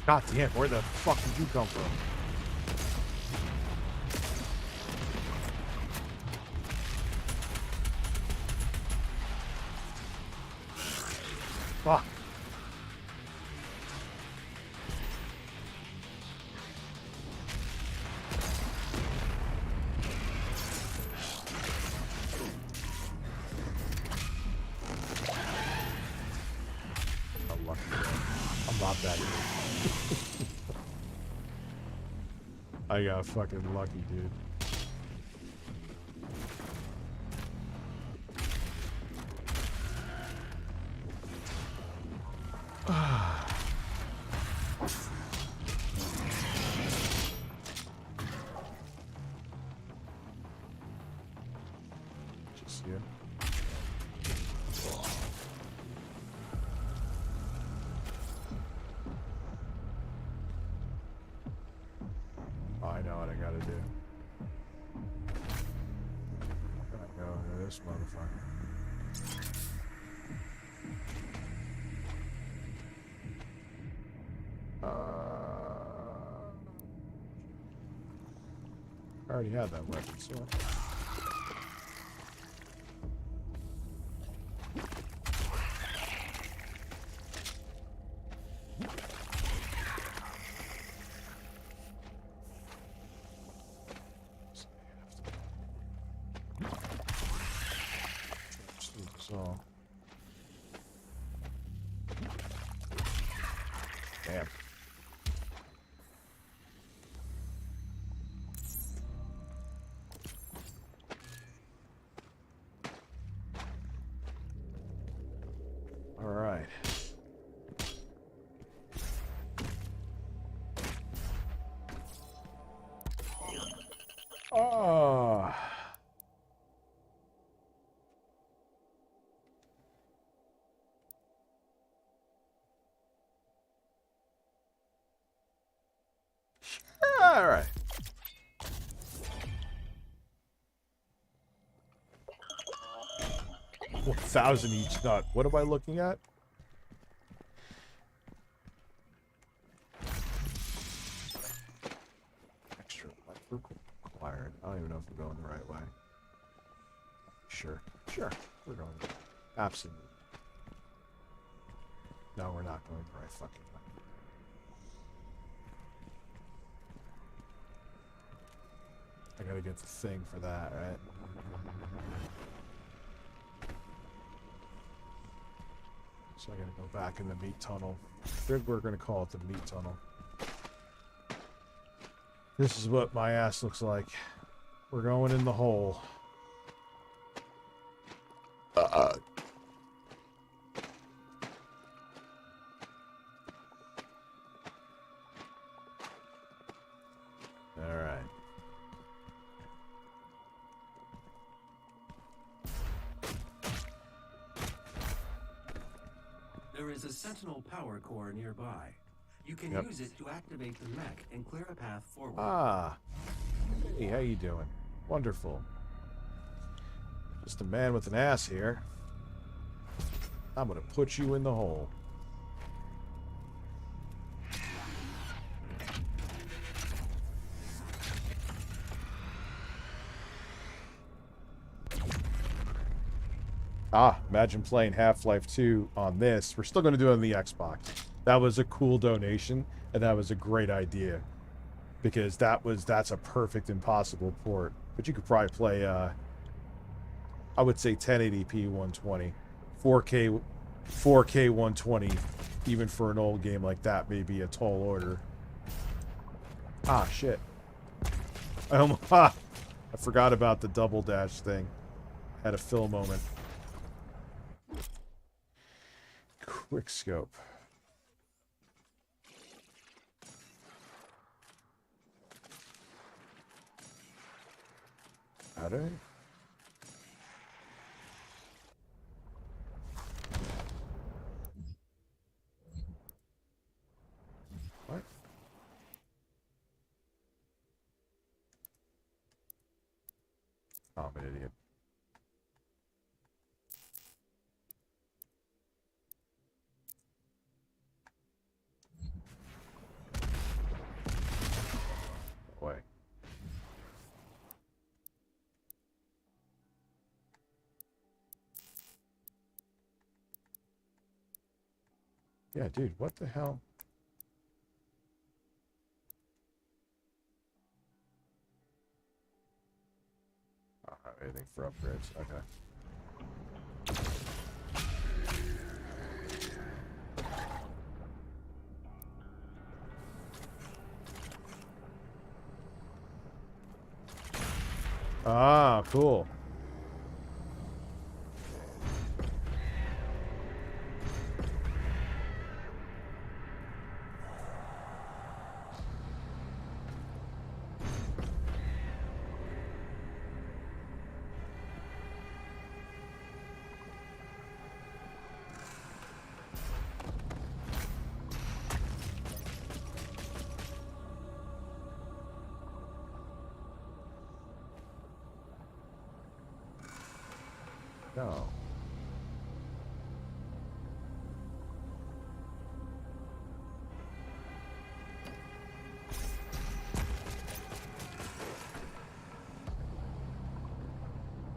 God damn, where the fuck did you come from? Fuck. I'm lucky. I'm not that good. I got fucking lucky, dude. Just here. I know what I gotta do. Gotta go to this motherfucker. I already had that weapon, so. So. Damn. All right. Oh. All right. $1,000 each nut. What am I looking at? Extra electrical required. I don't even know if we're going the right way. Sure. Sure. We're going the right way. Absolutely. No, we're not going the right fucking way. I gotta get the thing for that, right? So I gotta go back in the meat tunnel. I think we're gonna call it the meat tunnel. This is what my ass looks like. We're going in the hole. Alright. There is a Sentinel power core nearby. You can use it to activate the mech and clear a path forward. Ah. Hey, how you doing? Wonderful. Just a man with an ass here. I'm gonna put you in the hole. Ah, imagine playing Half-Life 2 on this. We're still going to do it on the Xbox. That was a cool donation, and that was a great idea. Because that's a perfect impossible port. But you could probably play, I would say 1080p 120. 4K 120, even for an old game like that, may be a tall order. Ah, shit. I forgot about the double dash thing. Had a fill moment. Quick scope. How do I? What? Oh, I'm an idiot. Way. Yeah, dude, what the hell? Anything for upgrades? Okay. Ah, cool. go.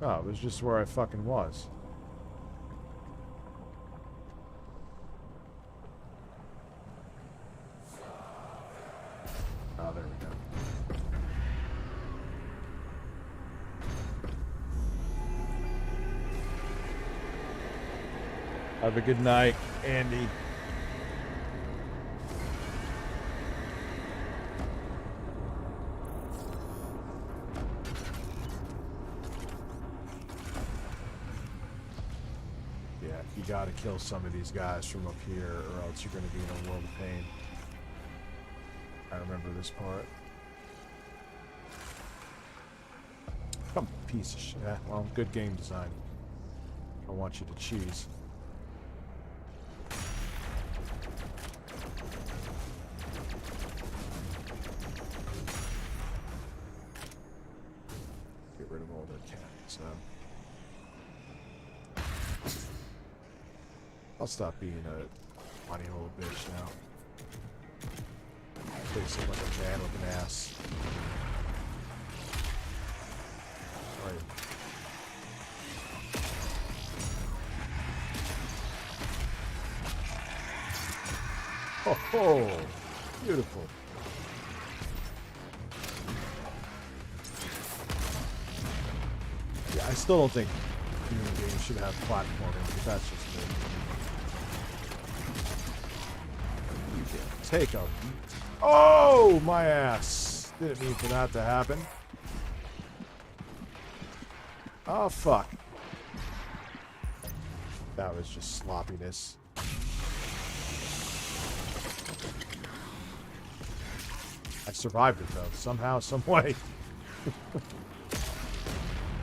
Oh, it was just where I fucking was. Oh, there we go. Have a good night, Andy. Yeah, you gotta kill some of these guys from up here, or else you're gonna be in a world of pain. I remember this part. Come, piece of shit. Yeah, well, good game design. I want you to cheese. Get rid of all their cannons now. I'll stop being a whiny little bitch now. Face it like a man with an ass. Right. Oh, beautiful. Yeah, I still don't think human games should have platforming, but that's just me. You can take a... Oh, my ass. Didn't mean for that to happen. Oh, fuck. That was just sloppiness. I survived it, though. Somehow, some way.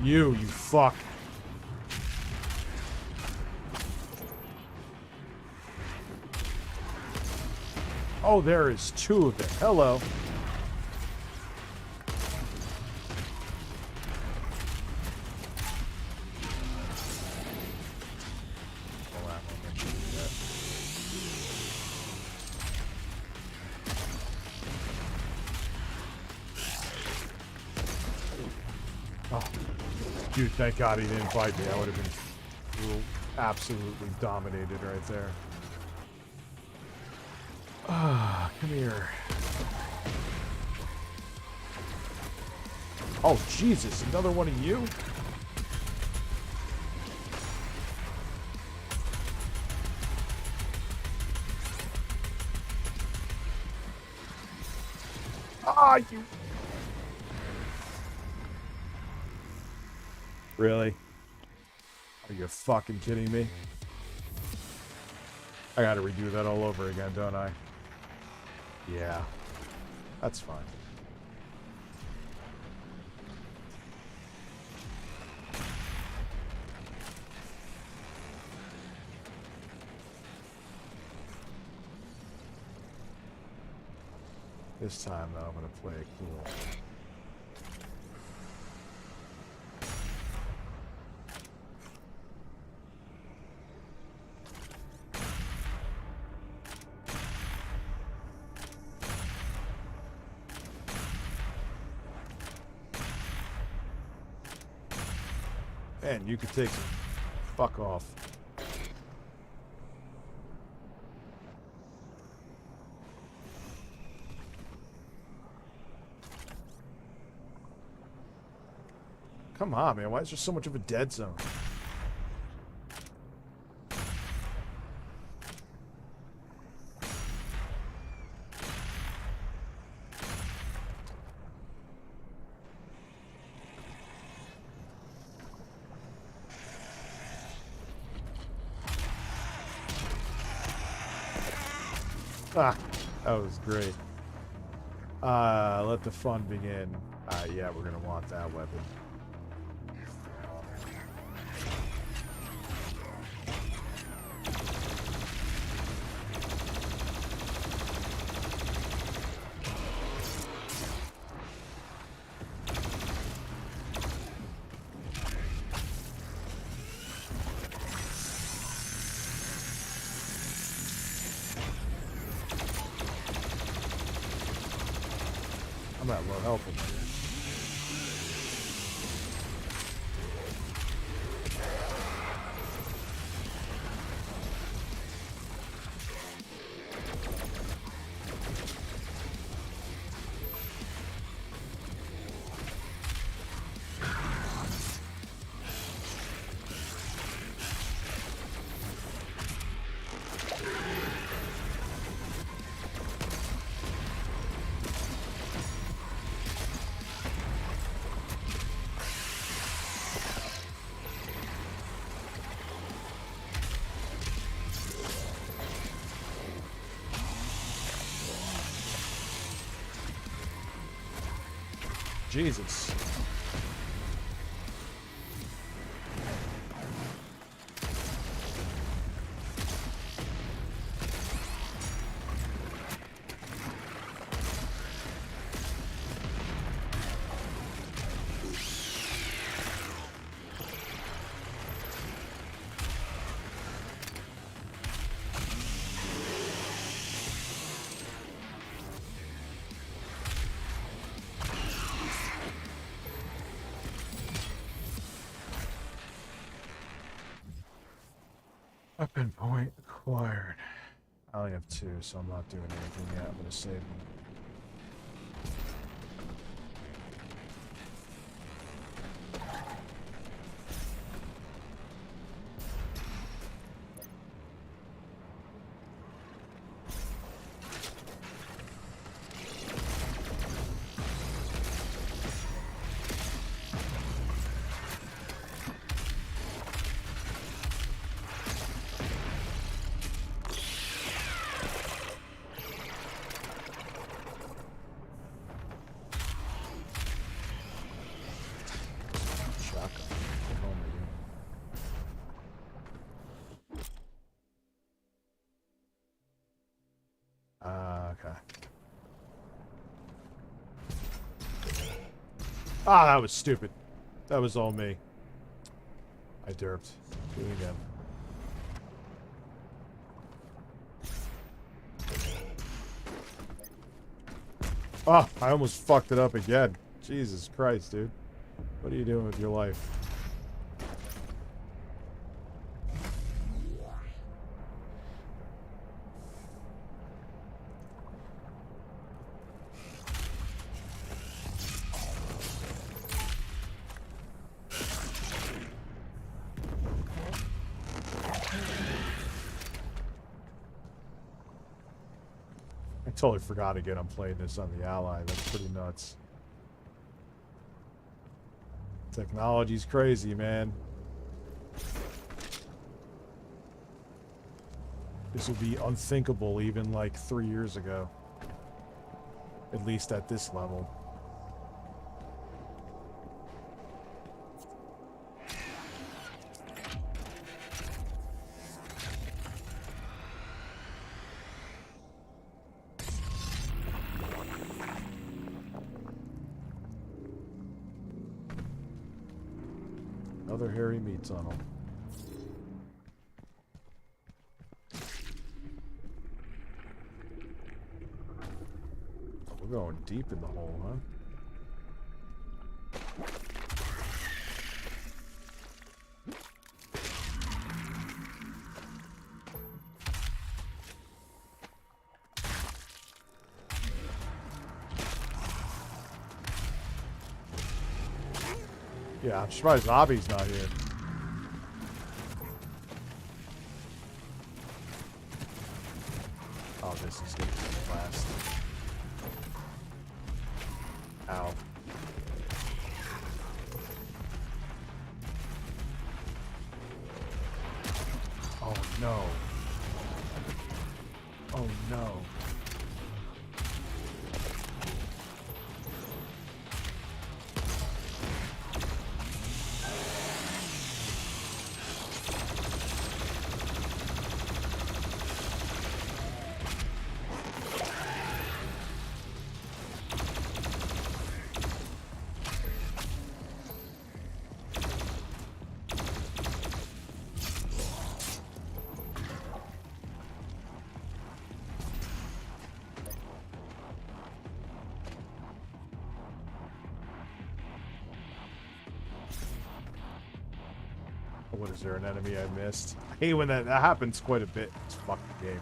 You fuck. Oh, there is two of them. Hello. Oh, dude, thank God he didn't fight me. I would have been absolutely dominated right there. Ah, come here. Oh, Jesus, another one of you? Ah, you... Really? Are you fucking kidding me? I gotta redo that all over again, don't I? Yeah. That's fine. This time, though, I'm gonna play it cool. Man, you could take some fuck off. Come on, man. Why is there so much of a dead zone? Ah, that was great. Let the fun begin. Yeah, we're gonna want that weapon. I'm at low health. Jesus. Weapon point acquired. I only have 2, so I'm not doing anything yet. I'm going to save them. Okay. Ah, that was stupid. That was all me. I derped. Do it again. Oh, I almost fucked it up again. Jesus Christ, dude. What are you doing with your life? I totally forgot again I'm playing this on the Ally. That's pretty nuts. Technology's crazy, man. This would be unthinkable even like 3 years ago. At least at this level. Another hairy meat tunnel. We're going deep in the hole, huh? Yeah, I'm surprised Lobby's not here. Oh, this is gonna be last. Ow. Oh no. Oh no. What is there, an enemy I missed? I hate when that happens quite a bit. It's fucking game.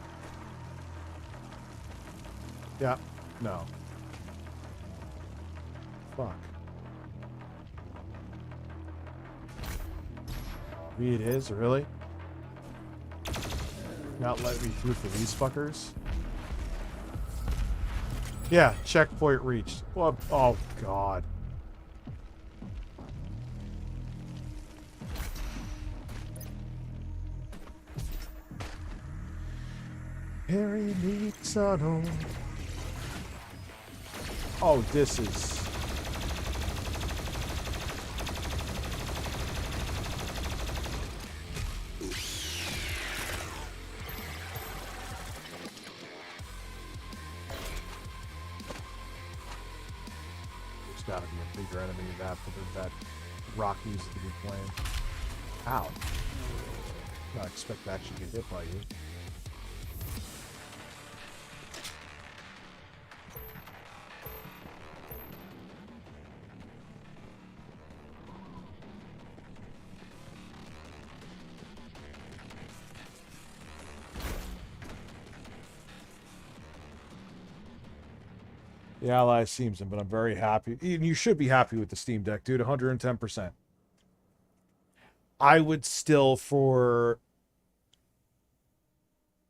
Yeah. No. Fuck. Maybe it is, really? Not let me through for these fuckers? Yeah, checkpoint reached. Well, oh, God. Harry meets Arnold. Oh, this is... There's gotta be a bigger enemy than that for that rock music to be playing. Ow. Not expect to actually get hit by you. The ally seems him, but I'm very happy. You should be happy with the Steam Deck, dude. 110%. I would still, for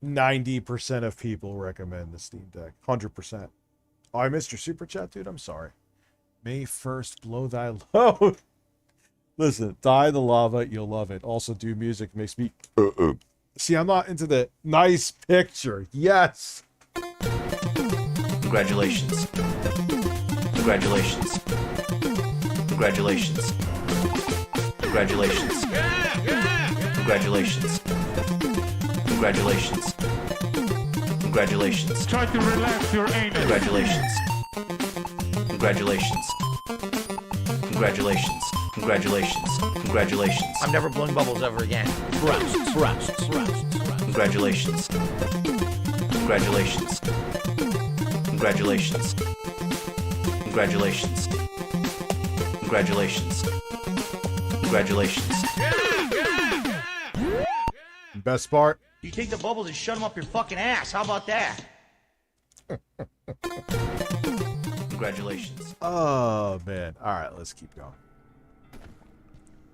90% of people, recommend the Steam Deck. 100%. Oh, I missed your super chat, dude. I'm sorry. May 1st, blow thy load. Listen, die the lava, you'll love it. Also, do music makes me... See, I'm not into the nice picture. Yes. Congratulations. Congratulations. Congratulations. Congratulations. Congratulations. Congratulations. Congratulations. Try to relax your anus. Congratulations. Congratulations. Congratulations. Congratulations. Congratulations. I'm never blowing bubbles ever again. Thrust. Congratulations. Congratulations. Congratulations. Congratulations. Congratulations. Congratulations. Best part? You take the bubbles and shut them up your fucking ass. How about that? Congratulations. Oh, man. All right, let's keep going.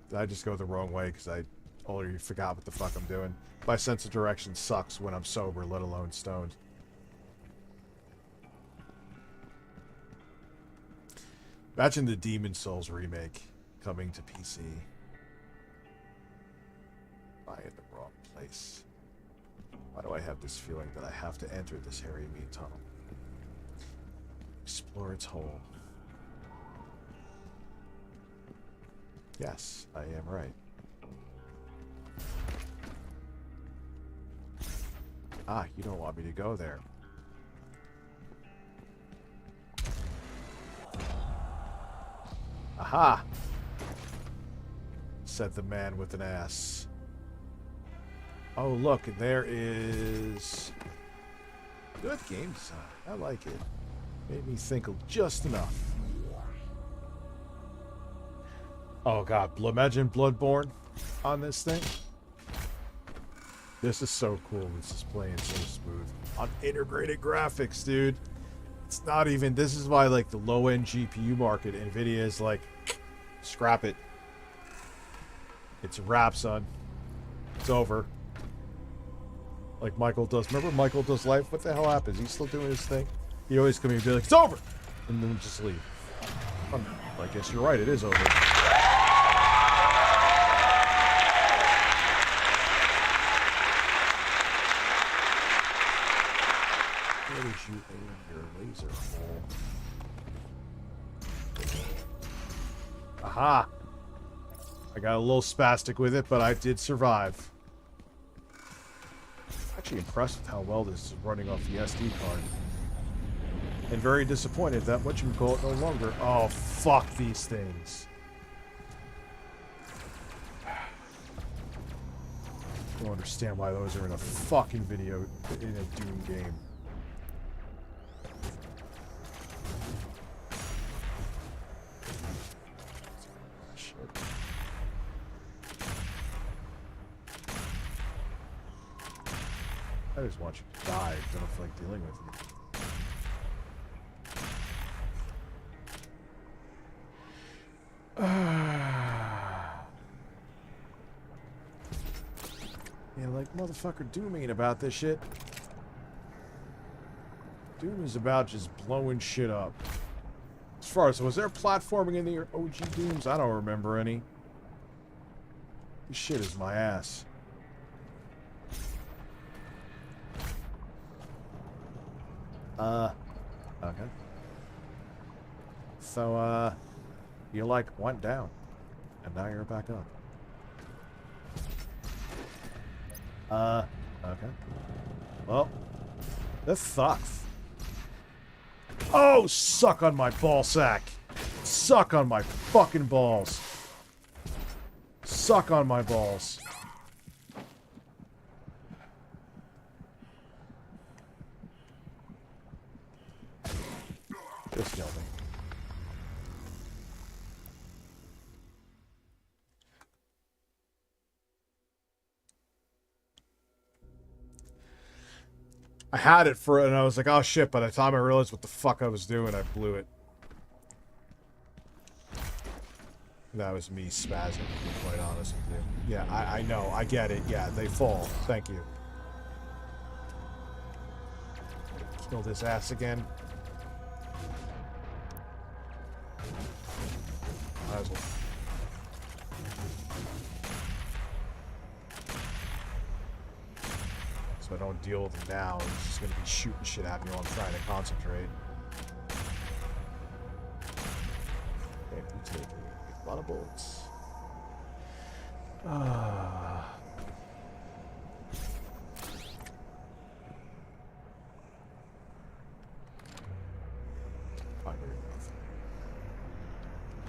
Did I just go the wrong way because I already forgot what the fuck I'm doing? My sense of direction sucks when I'm sober, let alone stoned. Imagine the Demon Souls remake coming to PC. Am I in the wrong place? Why do I have this feeling that I have to enter this hairy meat tunnel? Explore its hole. Yes, I am right. Ah, you don't want me to go there. Aha! Said the man with an ass. Oh, look, there is... Good game design. I like it. Made me think just enough. Oh, God. Imagine Bloodborne on this thing. This is so cool. This is playing so smooth. On integrated graphics, dude. It's not even... This is why, like, the low-end GPU market, NVIDIA is like, scrap it. It's a wrap, son. It's over. Like Michael does. Remember Michael Does Life? What the hell happens? He's still doing his thing. He always come in and be like, it's over! And then just leave. I guess you're right. It is over. Where did you aim your laser hole? Aha! I got a little spastic with it, but I did survive. Actually impressed with how well this is running off the SD card. And very disappointed that whatchamacallit no longer. Oh, fuck these things. I don't understand why those are in a fucking video in a Doom game. I just want you to die. I don't feel like dealing with you. Yeah, like, motherfucker, Doom ain't about this shit. Doom is about just blowing shit up. As far as, was there platforming in the OG Dooms? I don't remember any. This shit is my ass. Okay. So, you, like, went down. And now you're back up. Okay. Well, this sucks. Oh, suck on my ball sack. Suck on my fucking balls. Suck on my balls. Just kill me. I had it for it, and I was like, oh shit, by the time I realized what the fuck I was doing, I blew it. That was me spazzing, to be quite honest with you. Yeah, I know, I get it. Yeah, they fall. Thank you. Kill this ass again. Might as well. So I don't deal with him now. He's just gonna be shooting shit at me while I'm trying to concentrate. Okay, you take a lot of bullets.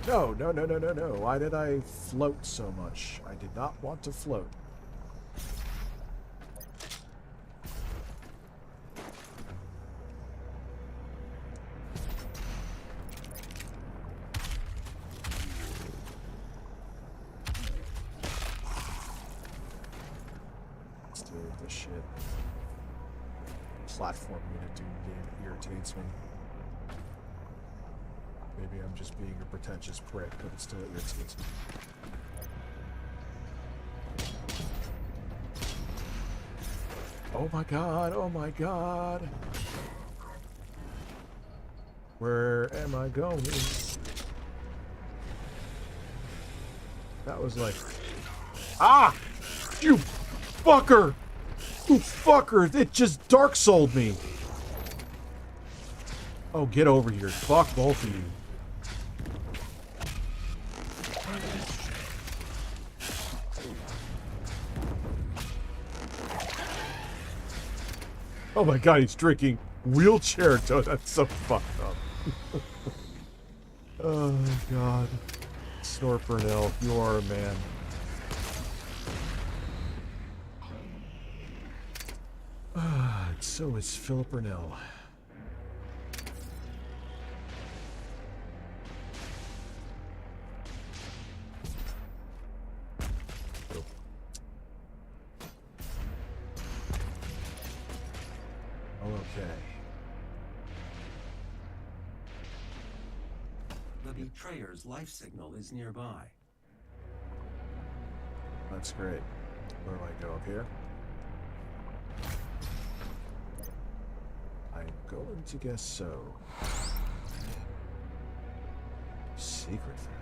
No, no, no, no, no, no. Why did I float so much? I did not want to float. Let's deal with this shit. Platforming in a Doom game irritates me. Maybe I'm just being a pretentious prick, but it still irritates me. Oh my god, oh my god. Where am I going? That was like... Ah! You fucker! You fucker! It just Dark Souled me! Oh, get over here. Fuck both of you. Oh my god, he's drinking wheelchair toast. That's so fucked up. Oh god. Snorpernell, you are a man. So is Philip Rennell. Okay. The betrayer's life signal is nearby. That's great. Where do I go? Up here? I'm going to guess so. Secret found.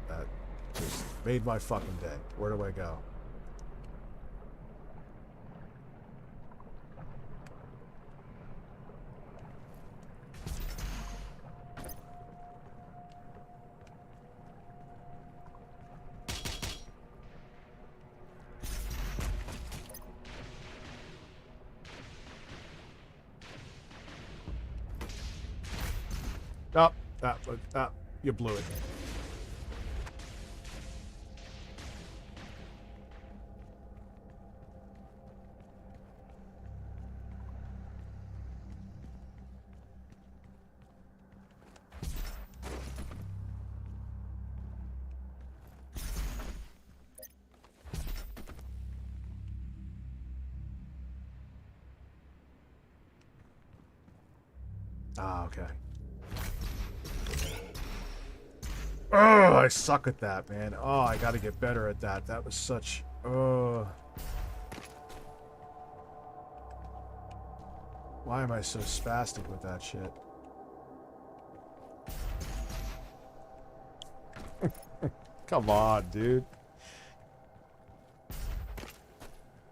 That just made my fucking day. Where do I go? Oh, you blew it. Ah, okay. Oh, I suck at that, man. Oh, I gotta get better at that. That was such... Why am I so spastic with that shit? Come on, dude.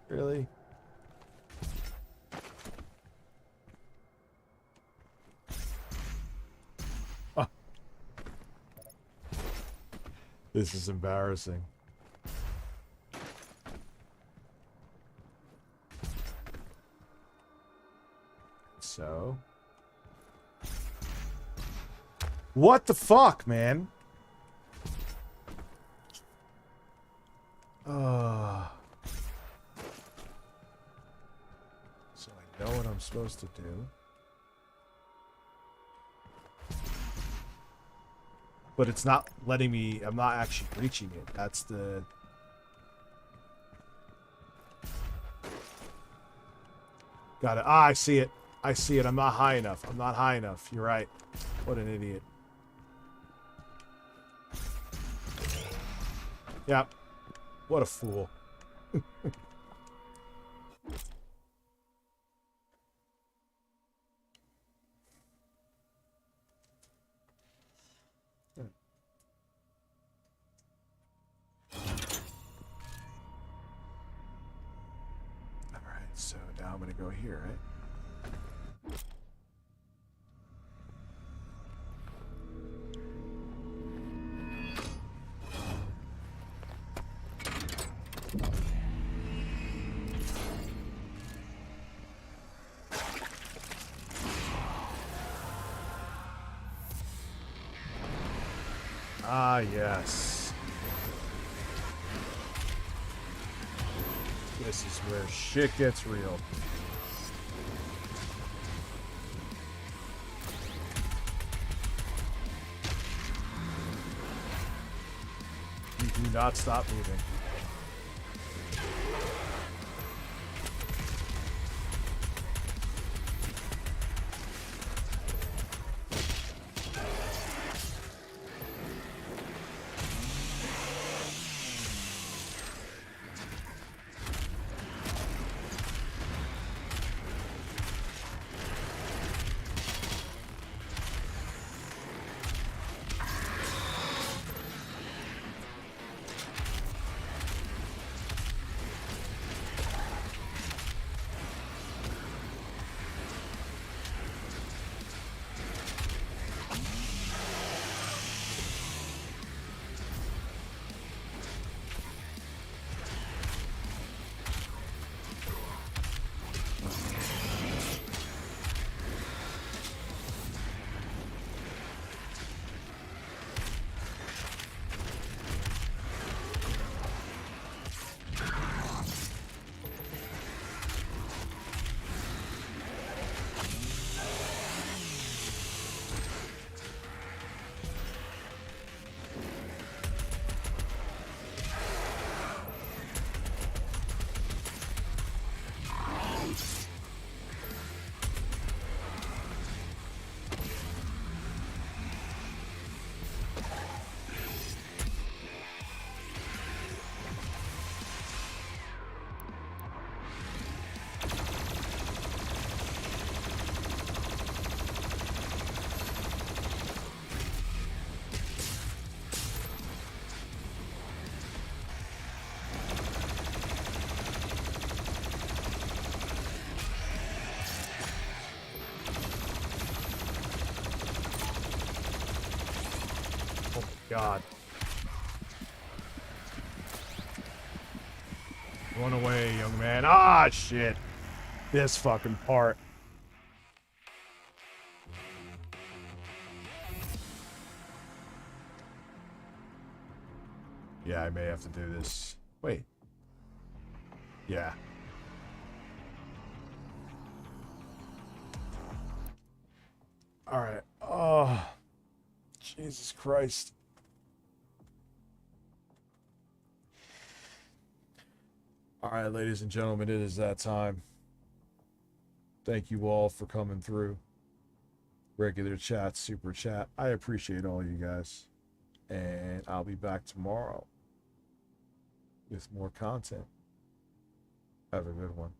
Really? Oh. This is embarrassing. So... What the fuck, man? So I know what I'm supposed to do. But it's not letting me... I'm not actually reaching it. That's the... Got it. Ah, I see it. I see it. I'm not high enough. I'm not high enough. You're right. What an idiot. Yep. What a fool. Alright, so now I'm gonna go here, right? Ah, yes. This is where shit gets real. You do not stop moving. God. Run away, young man. Ah, shit. This fucking part. Yeah, I may have to do this. Wait. Yeah. Alright. Oh. Jesus Christ. Alright, ladies and gentlemen, it is that time. Thank you all for coming through. regular chat, super chat. I appreciate all you guys. And I'll be back tomorrow with more content. Have a good one.